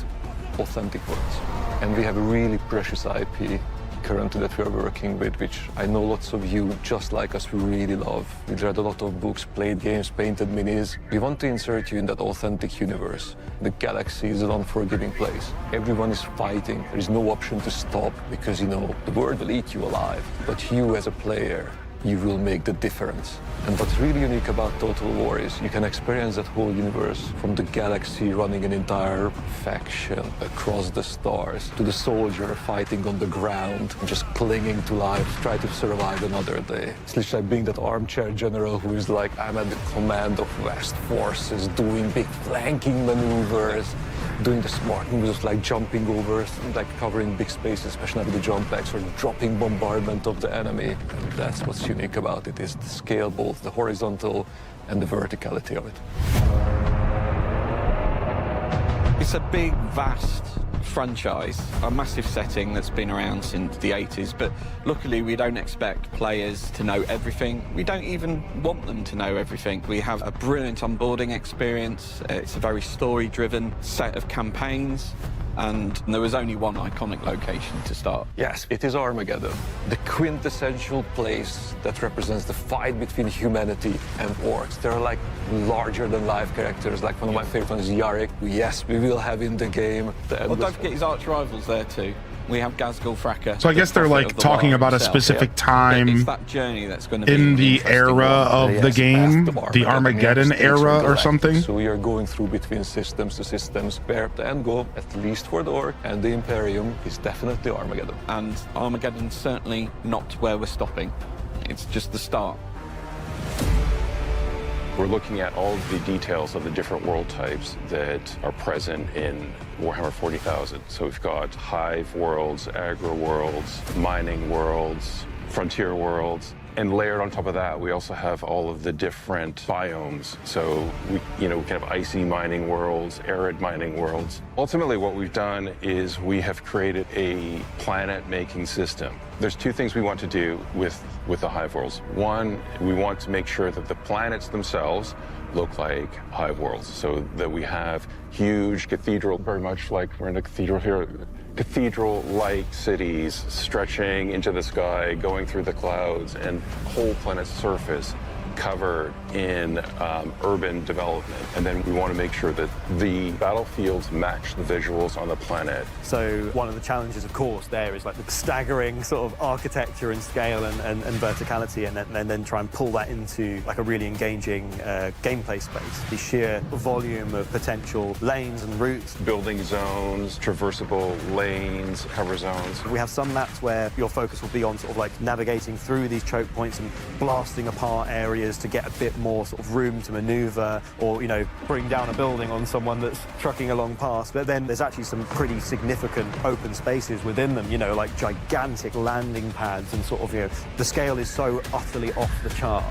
authentic worlds, and we have a really precious IP currently that we are working with, which I know lots of you, just like us, we really love. We read a lot of books, played games, painted minis. We want to insert you in that authentic universe. The galaxy is an unforgiving place. Everyone is fighting. There is no option to stop because, the world will eat you alive. But you as a player, you will make the difference. And what's really unique about Total War is you can experience that whole universe, from the galaxy running an entire faction across the stars, to the soldier fighting on the ground, just clinging to life, try to survive another day. It's literally like being that armchair general who is like, I'm at the command of vast forces, doing big flanking maneuvers, doing the smart moves of like jumping over, like covering big spaces, especially with the jump backs, or dropping bombardment of the enemy. And that's what's unique about it, is the scale, both the horizontal and the verticality of it. It's a big, vast franchise, a massive setting that's been around since the 80s, but luckily we don't expect players to know everything. We don't even want them to know everything. We have a brilliant onboarding experience. It's a very story-driven set of campaigns, and there was only one iconic location to start. Yes, it is Armageddon, the quintessential place that represents the fight between humanity and orcs. There are like larger-than-life characters, like one of my favorite ones is Yarrick, who, yes, we will have in the game. Well, don't forget his arch rivals there too. We have Ghazghkull Fracka. So I guess they're like talking about a specific time it's that journey that's going to be in the era of the game, the Armageddon era or something. So we are going through between systems to systems, where the end goal, at least for the Orc and the Imperium, is definitely Armageddon. And Armageddon's certainly not where we're stopping. It's just the start. We're looking at all of the details of the different world types that are present in Warhammer 40,000. So we've got hive worlds, agro worlds, mining worlds, frontier worlds, and layered on top of that, we also have all of the different biomes. So we can have icy mining worlds, arid mining worlds. Ultimately, what we've done is we have created a planet-making system. There's two things we want to do with the hive worlds. One, we want to make sure that the planets themselves look like hive worlds, so that we have huge cathedral, very much like we're in a cathedral here, cathedral-like cities stretching into the sky, going through the clouds, and whole planet's surface covered in urban development. And then we want to make sure that the battlefields match the visuals on the planet. So one of the challenges, of course, there is like the staggering sort of architecture and scale and verticality, and then try and pull that into like a really engaging gameplay space. The sheer volume of potential lanes and routes. Building zones, traversable lanes, cover zones. We have some maps where your focus will be on sort of like navigating through these choke points and blasting apart areas to get a bit more sort of room to maneuver, or bring down a building on someone that's trucking along past. But then there's actually some pretty significant open spaces within them, like gigantic landing pads, and sort of the scale is so utterly off the chart.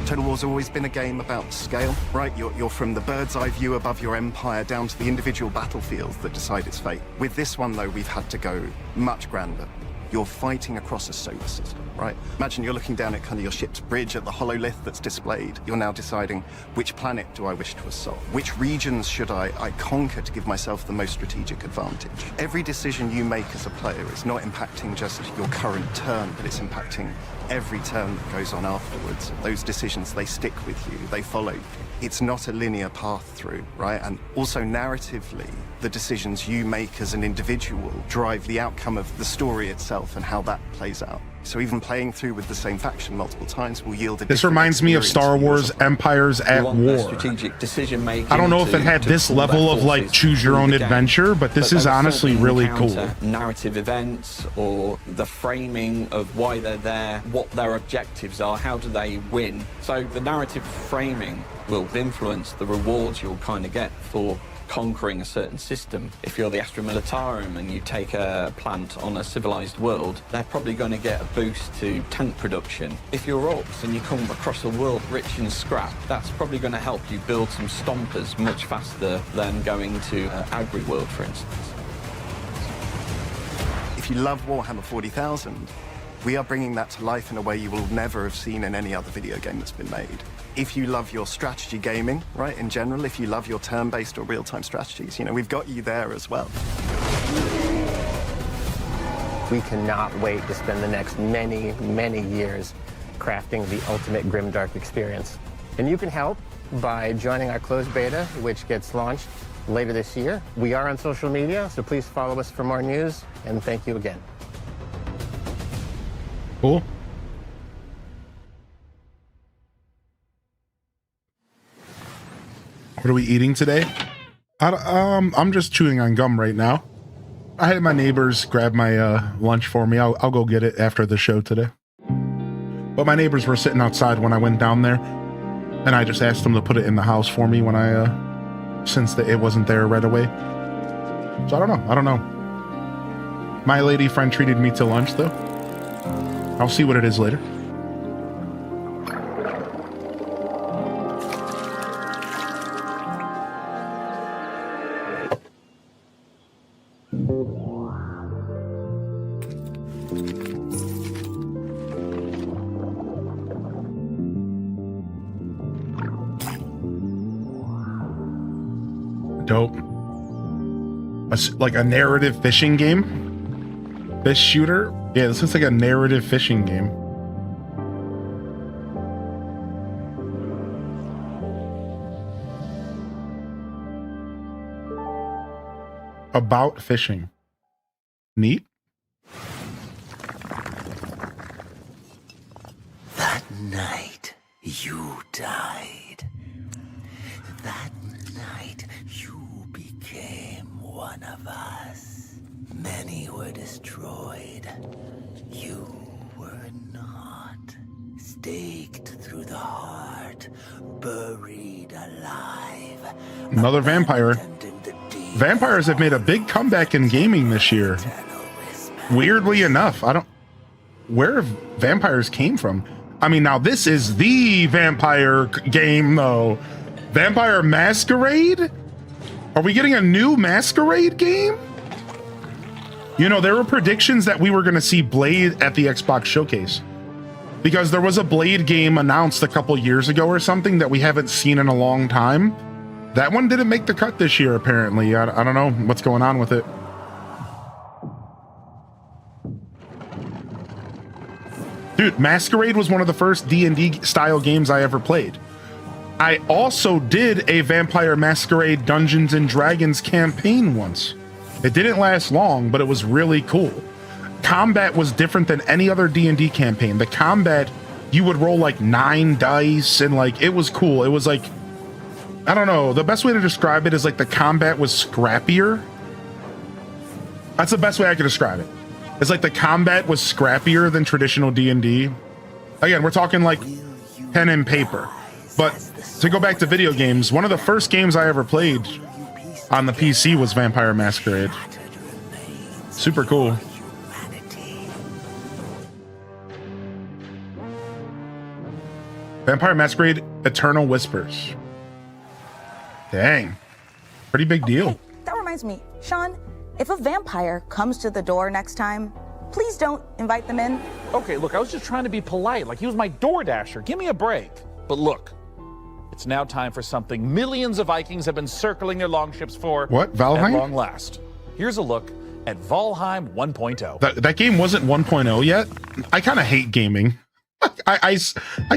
Total War's always been a game about scale, right? You're from the bird's eye view above your empire down to the individual battlefields that decide its fate. With this one, though, we've had to go much grander. You're fighting across a solar system, right? Imagine you're looking down at kind of your ship's bridge at the hololith that's displayed. You're now deciding, which planet do I wish to assault? Which regions should I conquer to give myself the most strategic advantage? Every decision you make as a player is not impacting just your current turn, but it's impacting every turn that goes on afterwards. Those decisions, they stick with you, they follow you. It's not a linear path through, right? And also narratively, the decisions you make as an individual drive the outcome of the story itself and how that plays out. So even playing through with the same faction multiple times will yield a This reminds me of Star Wars Empires at War. Strategic decision making. I don't know if it had this level of like choose your own adventure, but this is honestly really cool. Narrative events, or the framing of why they're there, what their objectives are, how do they win. So the narrative framing will influence the rewards you'll kind of get for conquering a certain system. If you're the Astra Militarum and you take a plant on a civilized world, they're probably going to get a boost to tank production. If you're orcs and you come across a world rich in scrap, that's probably going to help you build some stompers much faster than going to Agri World, for instance. If you love Warhammer 40,000, we are bringing that to life in a way you will never have seen in any other video game that's been made. If you love your strategy gaming, right, in general, if you love your turn-based or real-time strategies, we've got you there as well. We cannot wait to spend the next many, many years crafting the ultimate grimdark experience. And you can help by joining our closed beta, which gets launched later this year. We are on social media, so please follow us for more news, and thank you again. Cool. What are we eating today? I'm just chewing on gum right now. I had my neighbors grab my lunch for me. I'll go get it after the show today. But my neighbors were sitting outside when I went down there, and I just asked them to put it in the house for me when since it wasn't there right away. So I don't know. My lady friend treated me to lunch though. I'll see what it is later. Dope. Like a narrative fishing game? This shooter? Yeah, this looks like a narrative fishing game. About fishing. Neat. That night, you died. That night, you became one of us. Many were destroyed. You were not. Staked through the heart, buried alive. Another vampire. Vampires have made a big comeback in gaming this year. Weirdly enough, where vampires came from. I mean, now this is the vampire game though. Vampire Masquerade? Are we getting a new Masquerade game? You know, there were predictions that we were going to see Blade at the Xbox Showcase. Because there was a Blade game announced a couple years ago or something that we haven't seen in a long time. That one didn't make the cut this year, apparently. I don't know what's going on with it. Dude, Masquerade was one of the first D&D style games I ever played. I also did a Vampire Masquerade Dungeons and Dragons campaign once. It didn't last long, but it was really cool. Combat was different than any other D&D campaign. The combat, you would roll like 9 dice and like, it was cool. It was like, I don't know, the best way to describe it is like the combat was scrappier. That's the best way I could describe it. It's like the combat was scrappier than traditional D&D. Again, we're talking like pen and paper. But to go back to video games, one of the first games I ever played on the PC was Vampire Masquerade. Super cool. Vampire Masquerade Eternal Whispers. Dang. Pretty big deal. Hey, that reminds me, Sean, if a vampire comes to the door next time, please don't invite them in. Okay, look, I was just trying to be polite. Like, he was my door dasher. Give me a break. But look, it's now time for something millions of Vikings have been circling their longships for. What? Valheim? At long last. Here's a look at Valheim 1.0. That game wasn't 1.0 yet? I kind of hate gaming. I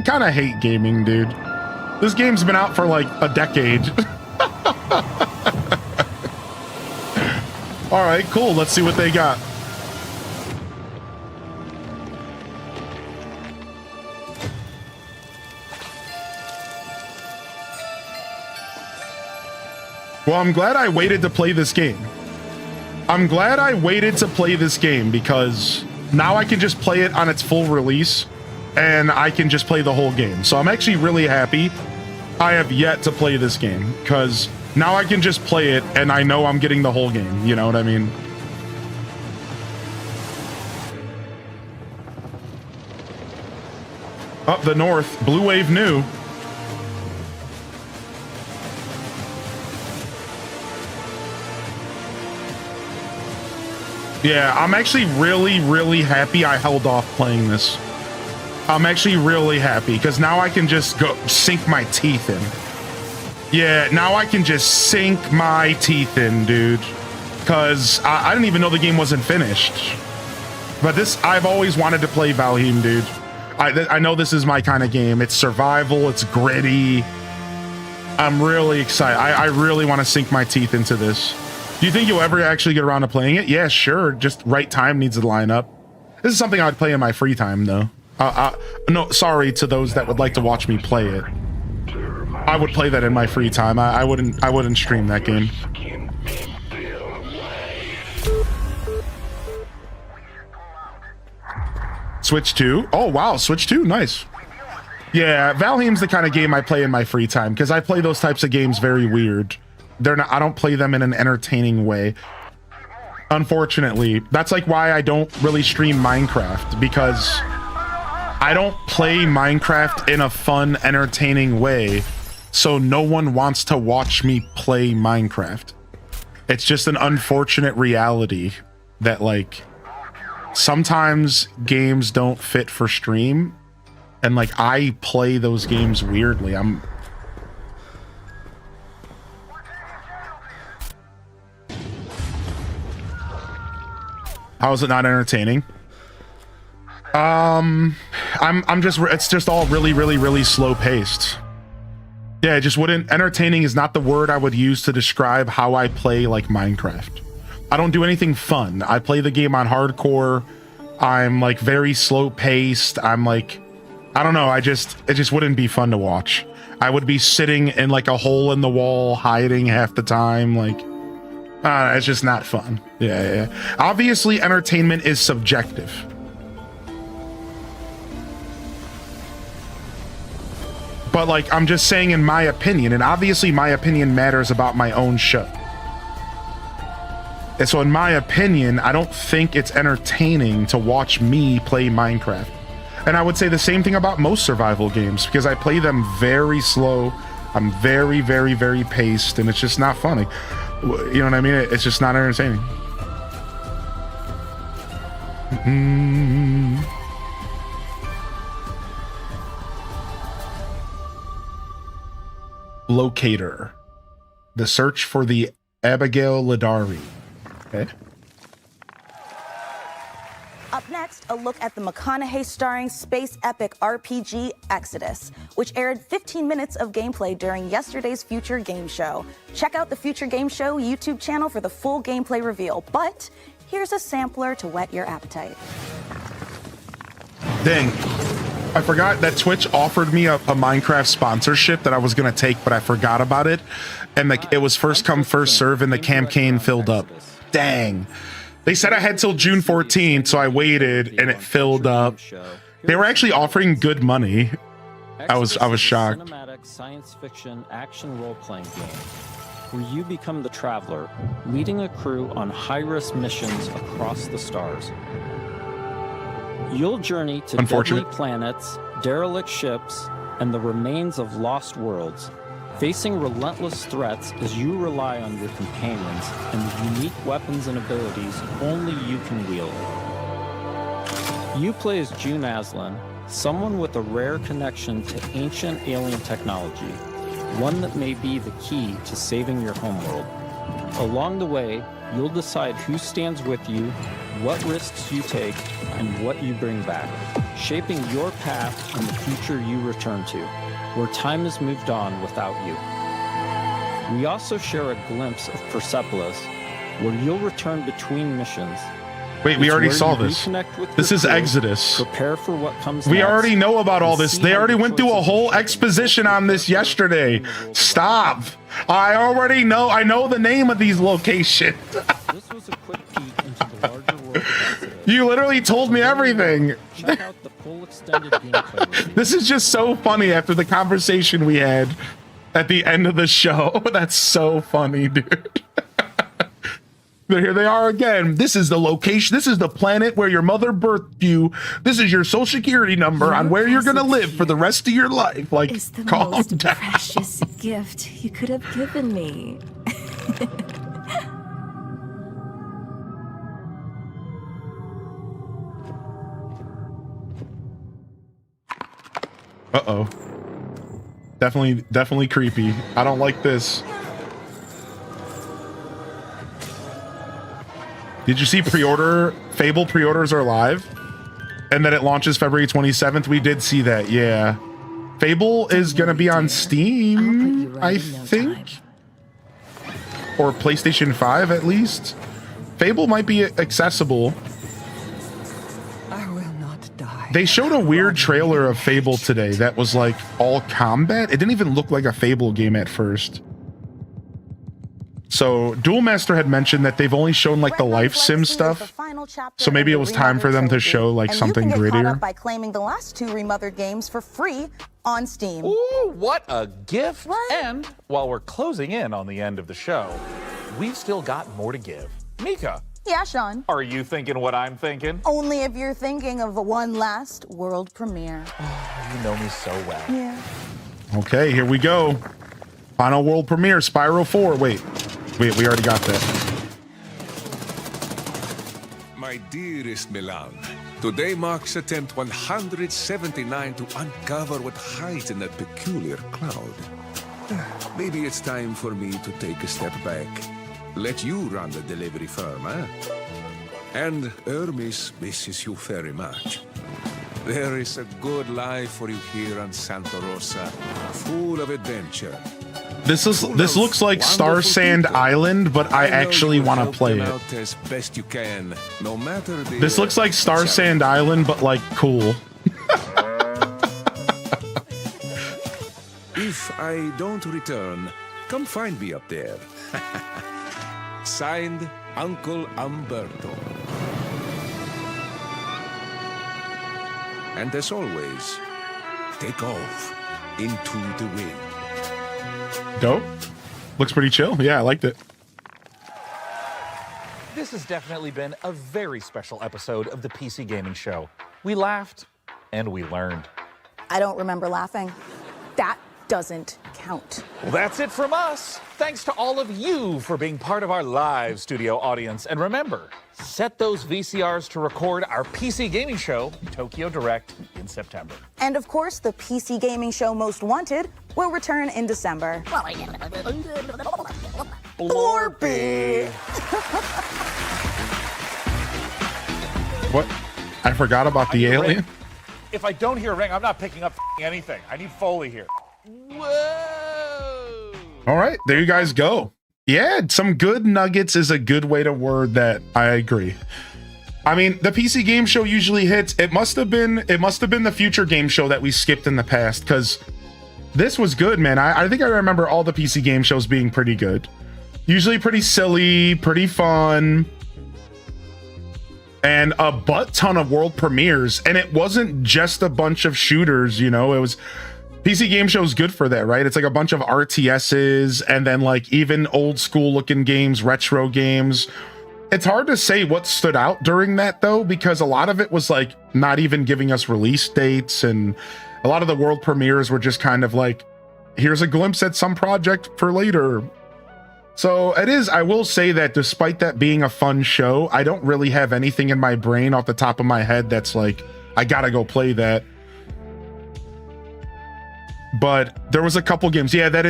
kind of hate gaming, dude. This game's been out for like a decade. All right, cool. Let's see what they got. Well, I'm glad I waited to play this game. I'm glad I waited to play this game because now I can just play it on its full release and I can just play the whole game. So I'm actually really happy I have yet to play this game because now I can just play it and I know I'm getting the whole game. You know what I mean? Up the north, Blue Wave New. Yeah, I'm actually really, really happy I held off playing this. I'm actually really happy because now I can just go sink my teeth in. Yeah, now I can just sink my teeth in, dude. Because I didn't even know the game wasn't finished. But this, I've always wanted to play Valheim, dude. I know this is my kind of game. It's survival, it's gritty. I'm really excited. I really want to sink my teeth into this. Do you think you'll ever actually get around to playing it? Yeah, sure. Just right time needs to line up. This is something I'd play in my free time, though. No, sorry to those that would like to watch me play it. I would play that in my free time. I wouldn't stream that game. Switch 2. Oh, wow. Switch 2. Nice. Yeah, Valheim's the kind of game I play in my free time because I play those types of games very weird. They're not, I don't play them in an entertaining way. Unfortunately, that's like why I don't really stream Minecraft, because I don't play Minecraft in a fun, entertaining way. So no one wants to watch me play Minecraft. It's just an unfortunate reality that, like, sometimes games don't fit for stream, and like I play those games weirdly. How is it not entertaining? I'm just, it's just all really slow paced. Yeah, it just wouldn't, entertaining is not the word I would use to describe how I play like Minecraft. I don't do anything fun. I play the game on hardcore. I'm like very slow paced. I'm like, I don't know. It just wouldn't be fun to watch. I would be sitting in like a hole in the wall, hiding half the time. Like, it's just not fun. Yeah. Obviously, entertainment is subjective. But like, I'm just saying in my opinion, and obviously my opinion matters about my own show. And so in my opinion, I don't think it's entertaining to watch me play Minecraft. And I would say the same thing about most survival games, because I play them very slow. I'm very paced, and it's just not funny. You know what I mean? It's just not entertaining. Locator. The search for the Abigail Ladari. Okay. Up next, a look at the McConaughey starring space epic RPG Exodus, which aired 15 minutes of gameplay during yesterday's Future Game Show. Check out the Future Game Show YouTube channel for the full gameplay reveal, but here's a sampler to whet your appetite. Dang. I forgot that Twitch offered me a Minecraft sponsorship that I was going to take, but I forgot about it. And like, it was first come, first serve, and the campaign filled up. Dang. They said I had till June 14th, so I waited and it filled up. They were actually offering good money. I was shocked. Cinematic science fiction action role-playing game where you become the traveler, leading a crew on high-risk missions across the stars. You'll journey to deadly planets, derelict ships, and the remains of lost worlds, facing relentless threats as you rely on your companions and the unique weapons and abilities only you can wield. You play as June Aslan, someone with a rare connection to ancient alien technology, one that may be the key to saving your homeworld. Along the way, you'll decide who stands with you, what risks you take, and what you bring back, shaping your path and the future you return to, where time has moved on without you. We also share a glimpse of Persepolis, where you'll return between missions. Wait, we already saw this. This is Exodus. Prepare for what comes We next, already know about all this. They already went through a whole exposition on this yesterday. Stop. I already know. I know the name of these locations. This was a quick peek into the larger world of Exodus. You literally told me everything. Check out the full extended gameplay review. This is just so funny after the conversation we had at the end of the show. That's so funny, dude. But here they are again. This is the location. This is the planet where your mother birthed you. This is your social security number on where you're going to live for the rest of your life. Like, It's the calm most down. precious gift you could have given me. Uh-oh. Definitely creepy. I don't like this. Did you see pre-order? Fable pre-orders are live, and that it launches February 27th. We did see that, yeah. Fable is gonna be on Steam, I think, or PlayStation 5 at least. Fable might be accessible. I will not die. They showed a weird trailer of Fable today that was like all combat. It didn't even look like a Fable game at first. So Duel Master had mentioned that they've only shown like the life sim stuff. final chapter. So maybe of it the was time for them to Remothered show like trilogy, something and you can get caught grittier. up by claiming the last 2 Remothered games for free on Steam. Ooh, what a gift! And while we're closing in on the end of the show, we've still got more to give. Mika, Yeah, Sean. are you thinking what I'm thinking? Only if you're thinking of one last world premiere. You know me so well. Yeah. Okay, here we go. Final world premiere, Spyro 4. Wait, we already got that. My dearest Milan, today marks attempt 179 to uncover what hides in that peculiar cloud. Maybe it's time for me to take a step back. Let you run the delivery firm, huh? And Hermes misses you very much. There is a good life for you here on Santa Rosa, full of adventure. This looks like Star Sand Island, but I actually want to play it. Out as best you can, no matter the This looks like Star Sand Island, but like cool. If I don't return, come find me up there. Signed, Uncle Umberto. And as always, take off into the wind. Dope. Looks pretty chill. Yeah, I liked it. This has definitely been a very special episode of the PC Gaming Show. We laughed and we learned. I don't remember laughing. That doesn't count. Well, that's it from us. Thanks to all of you for being part of our live studio audience. And remember, set those VCRs to record our PC Gaming Show, Tokyo Direct, in September. And of course, the PC Gaming Show Most Wanted will return in December. Blorby! What? I forgot about the alien. If I don't hear a ring, I'm not picking up anything. I need Foley here. All right, there you guys go. Yeah, some good nuggets is a good way to word that. I agree. I mean, the PC Game Show usually hits. It must have been the Future Game Show that we skipped in the past, because this was good, man. I think I remember all the PC Game Shows being pretty good. Usually pretty silly, pretty fun, and a butt ton of world premieres. And it wasn't just a bunch of shooters, you know, it was PC Game Show is good for that, right? It's like a bunch of RTSs and then like even old school looking games, retro games. It's hard to say what stood out during that though, because a lot of it was like not even giving us release dates, and a lot of the world premieres were just kind of like, here's a glimpse at some project for later. So it is, I will say that despite that being a fun show, I don't really have anything in my brain off the top of my head that's like, I gotta go play that. But there was a couple games. Yeah, that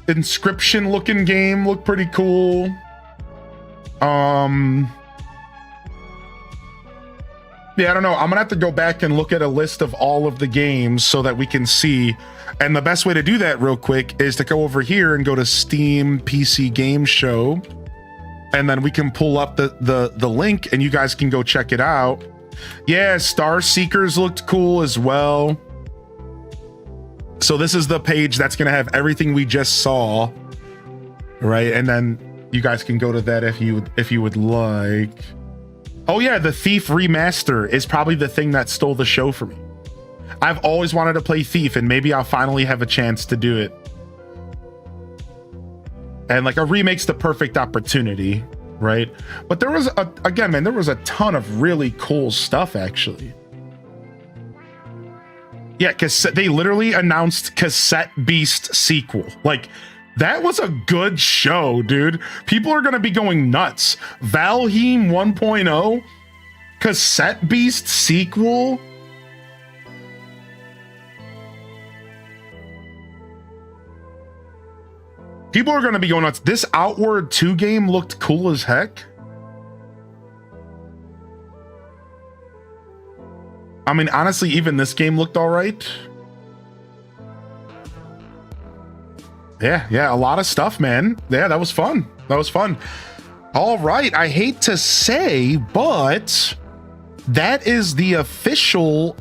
Inscription looking game looked pretty cool. Yeah, I don't know. I'm gonna have to go back and look at a list of all of the games so that we can see. And the best way to do that real quick is to go over here and go to Steam PC Game Show. And then we can pull up the link and you guys can go check it out. Yeah, Star Seekers looked cool as well. So this is the page that's going to have everything we just saw, right? And then you guys can go to that if you would like. Oh yeah, the Thief remaster is probably the thing that stole the show for me. I've always wanted to play Thief, and maybe I'll finally have a chance to do it. And like a remake's the perfect opportunity, right? But there was again, man, there was a ton of really cool stuff actually. Yeah, they literally announced Cassette Beast sequel. Like, that was a good show, dude. People are gonna be going nuts. Valheim 1.0, Cassette Beast sequel. People are gonna be going nuts. This Outward 2 game looked cool as heck. I mean, honestly, even this game looked all right. Yeah, a lot of stuff, man. Yeah, that was fun. All right, I hate to say, but that is the official,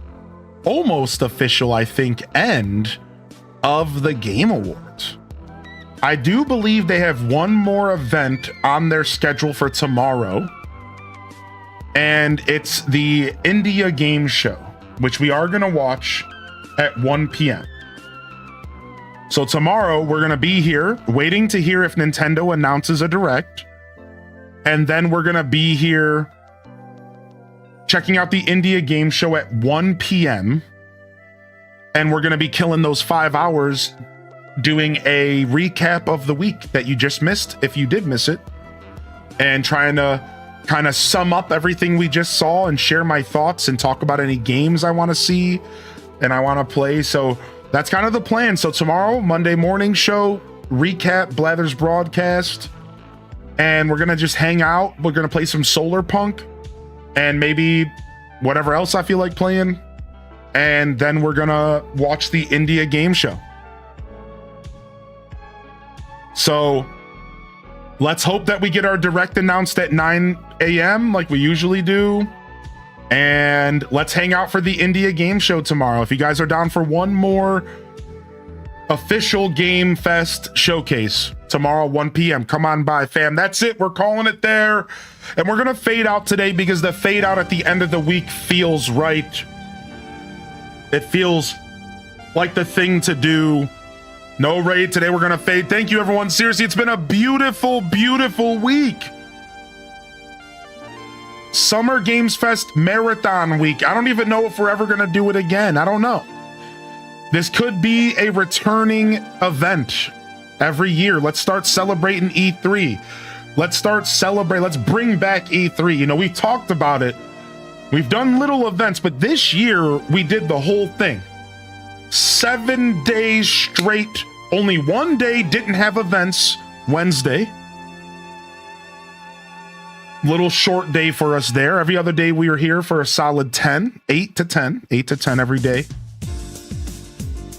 almost official, I think, end of the Game Awards. I do believe they have one more event on their schedule for tomorrow. and it's the India Game Show, which we are going to watch at 1 p.m. So tomorrow we're going to be here waiting to hear if Nintendo announces a direct. And then we're going to be here checking out the India Game Show at 1 p.m. And we're going to be killing those 5 hours doing a recap of the week that you just missed, if you did miss it, and trying to kind of sum up everything we just saw and share my thoughts and talk about any games I want to see and I want to play. So that's kind of the plan. So tomorrow, Monday morning show, recap Blathers broadcast, and we're going to just hang out. We're going to play some Solar Punk and maybe whatever else I feel like playing. And then we're going to watch the India Game Show. So let's hope that we get our direct announced at 9 a.m. like we usually do. And let's hang out for the India Game Show tomorrow. If you guys are down for one more official Game Fest showcase tomorrow, 1 p.m., come on by, fam. That's it. We're calling it there. And we're going to fade out today because the fade out at the end of the week feels right. It feels like the thing to do. No raid today. We're going to fade. Thank you, everyone. Seriously, it's been a beautiful, beautiful week. Summer Games Fest Marathon Week. I don't even know if we're ever going to do it again. I don't know. This could be a returning event every year. Let's start celebrating E3. Let's start celebrating. Let's bring back E3. You know, we've talked about it. We've done little events, but this year we did the whole thing. 7 days straight. Only one day didn't have events, Wednesday. Little short day for us there. Every other day we were here for a solid 10, 8 to 10 every day,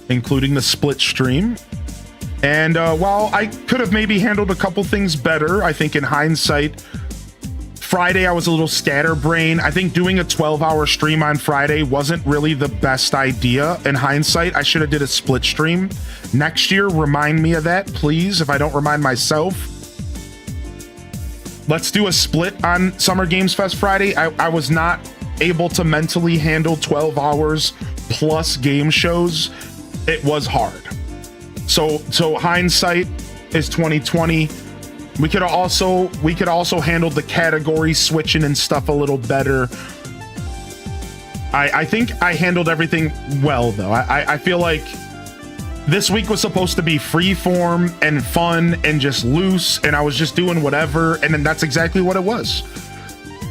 including the split stream. And while I could have maybe handled a couple things better, I think in hindsight, Friday I was a little scatterbrained. I think doing a 12-hour stream on Friday wasn't really the best idea. In hindsight, I should have did a split stream. Next year, remind me of that, please, if I don't remind myself. Let's do a split on Summer Games Fest Friday. I was not able to mentally handle 12 hours plus game shows. It was hard. So hindsight is 2020. We could also handle the category switching and stuff a little better. I think I handled everything well, though. I feel like this week was supposed to be freeform and fun and just loose, and I was just doing whatever, and then that's exactly what it was.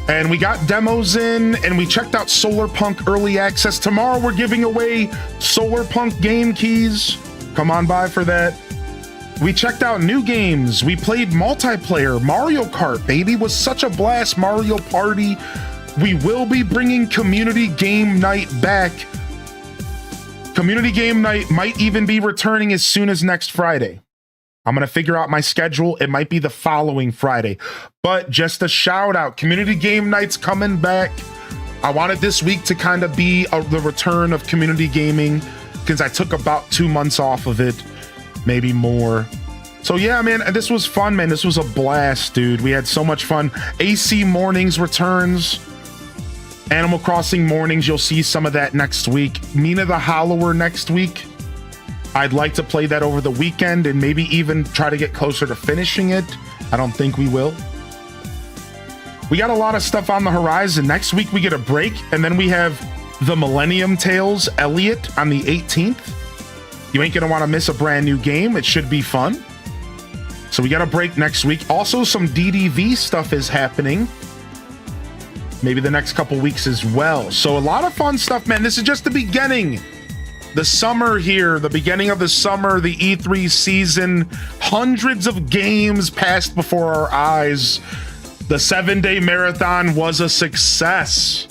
And we got demos in, and we checked out Solar Punk Early Access. Tomorrow we're giving away Solar Punk game keys. Come on by for that. We checked out new games. We played multiplayer. Mario Kart, baby, was such a blast. Mario Party. We will be bringing Community Game Night back. Community Game Night might even be returning as soon as next Friday. I'm going to figure out my schedule. It might be the following Friday. But just a shout out. Community Game Night's coming back. I wanted this week to kind of be the return of community gaming because I took about 2 months off of it. Maybe more. So yeah, man, this was fun, man. This was a blast, dude. We had so much fun. AC Mornings returns. Animal Crossing Mornings, you'll see some of that next week. Mina the Hollower next week. I'd like to play that over the weekend and maybe even try to get closer to finishing it. I don't think we will. We got a lot of stuff on the horizon. Next week we get a break, and then we have the Millennium Tales Elliot on the 18th. You ain't gonna want to miss a brand new game. It should be fun. So we got a break next week. Also, some DDV stuff is happening. Maybe the next couple weeks as well. So a lot of fun stuff, man. This is just the beginning. The summer here, the beginning of the summer, the E3 season. Hundreds of games passed before our eyes. The 7-day marathon was a success.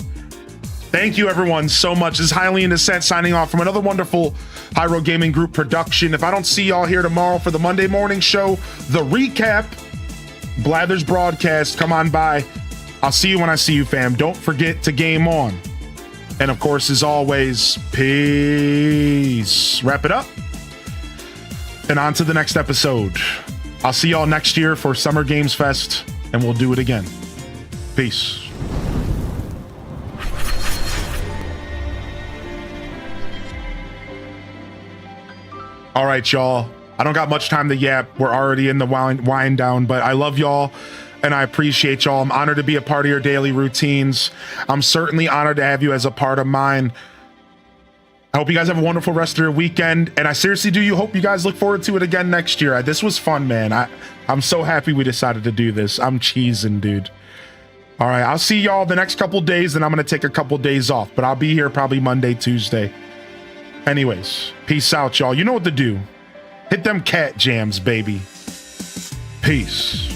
Thank you, everyone, so much. This is Highly in Descent signing off from another wonderful Hyro Gaming Group production. If I don't see y'all here tomorrow for the Monday morning show, the recap, Blathers broadcast, come on by. I'll see you when I see you, fam. Don't forget to game on. And of course, as always, peace. Wrap it up. And on to the next episode. I'll see y'all next year for Summer Games Fest, and we'll do it again. Peace. All right, y'all. I don't got much time to yap. We're already in the wind down, but I love y'all and I appreciate y'all. I'm honored to be a part of your daily routines. I'm certainly honored to have you as a part of mine. I hope you guys have a wonderful rest of your weekend. And I seriously do hope you guys look forward to it again next year. This was fun, man. I'm so happy we decided to do this. I'm cheesing, dude. All right, I'll see y'all the next couple days, then I'm going to take a couple days off, but I'll be here probably Monday, Tuesday. Anyways, peace out, y'all. You know what to do. Hit them cat jams, baby. Peace.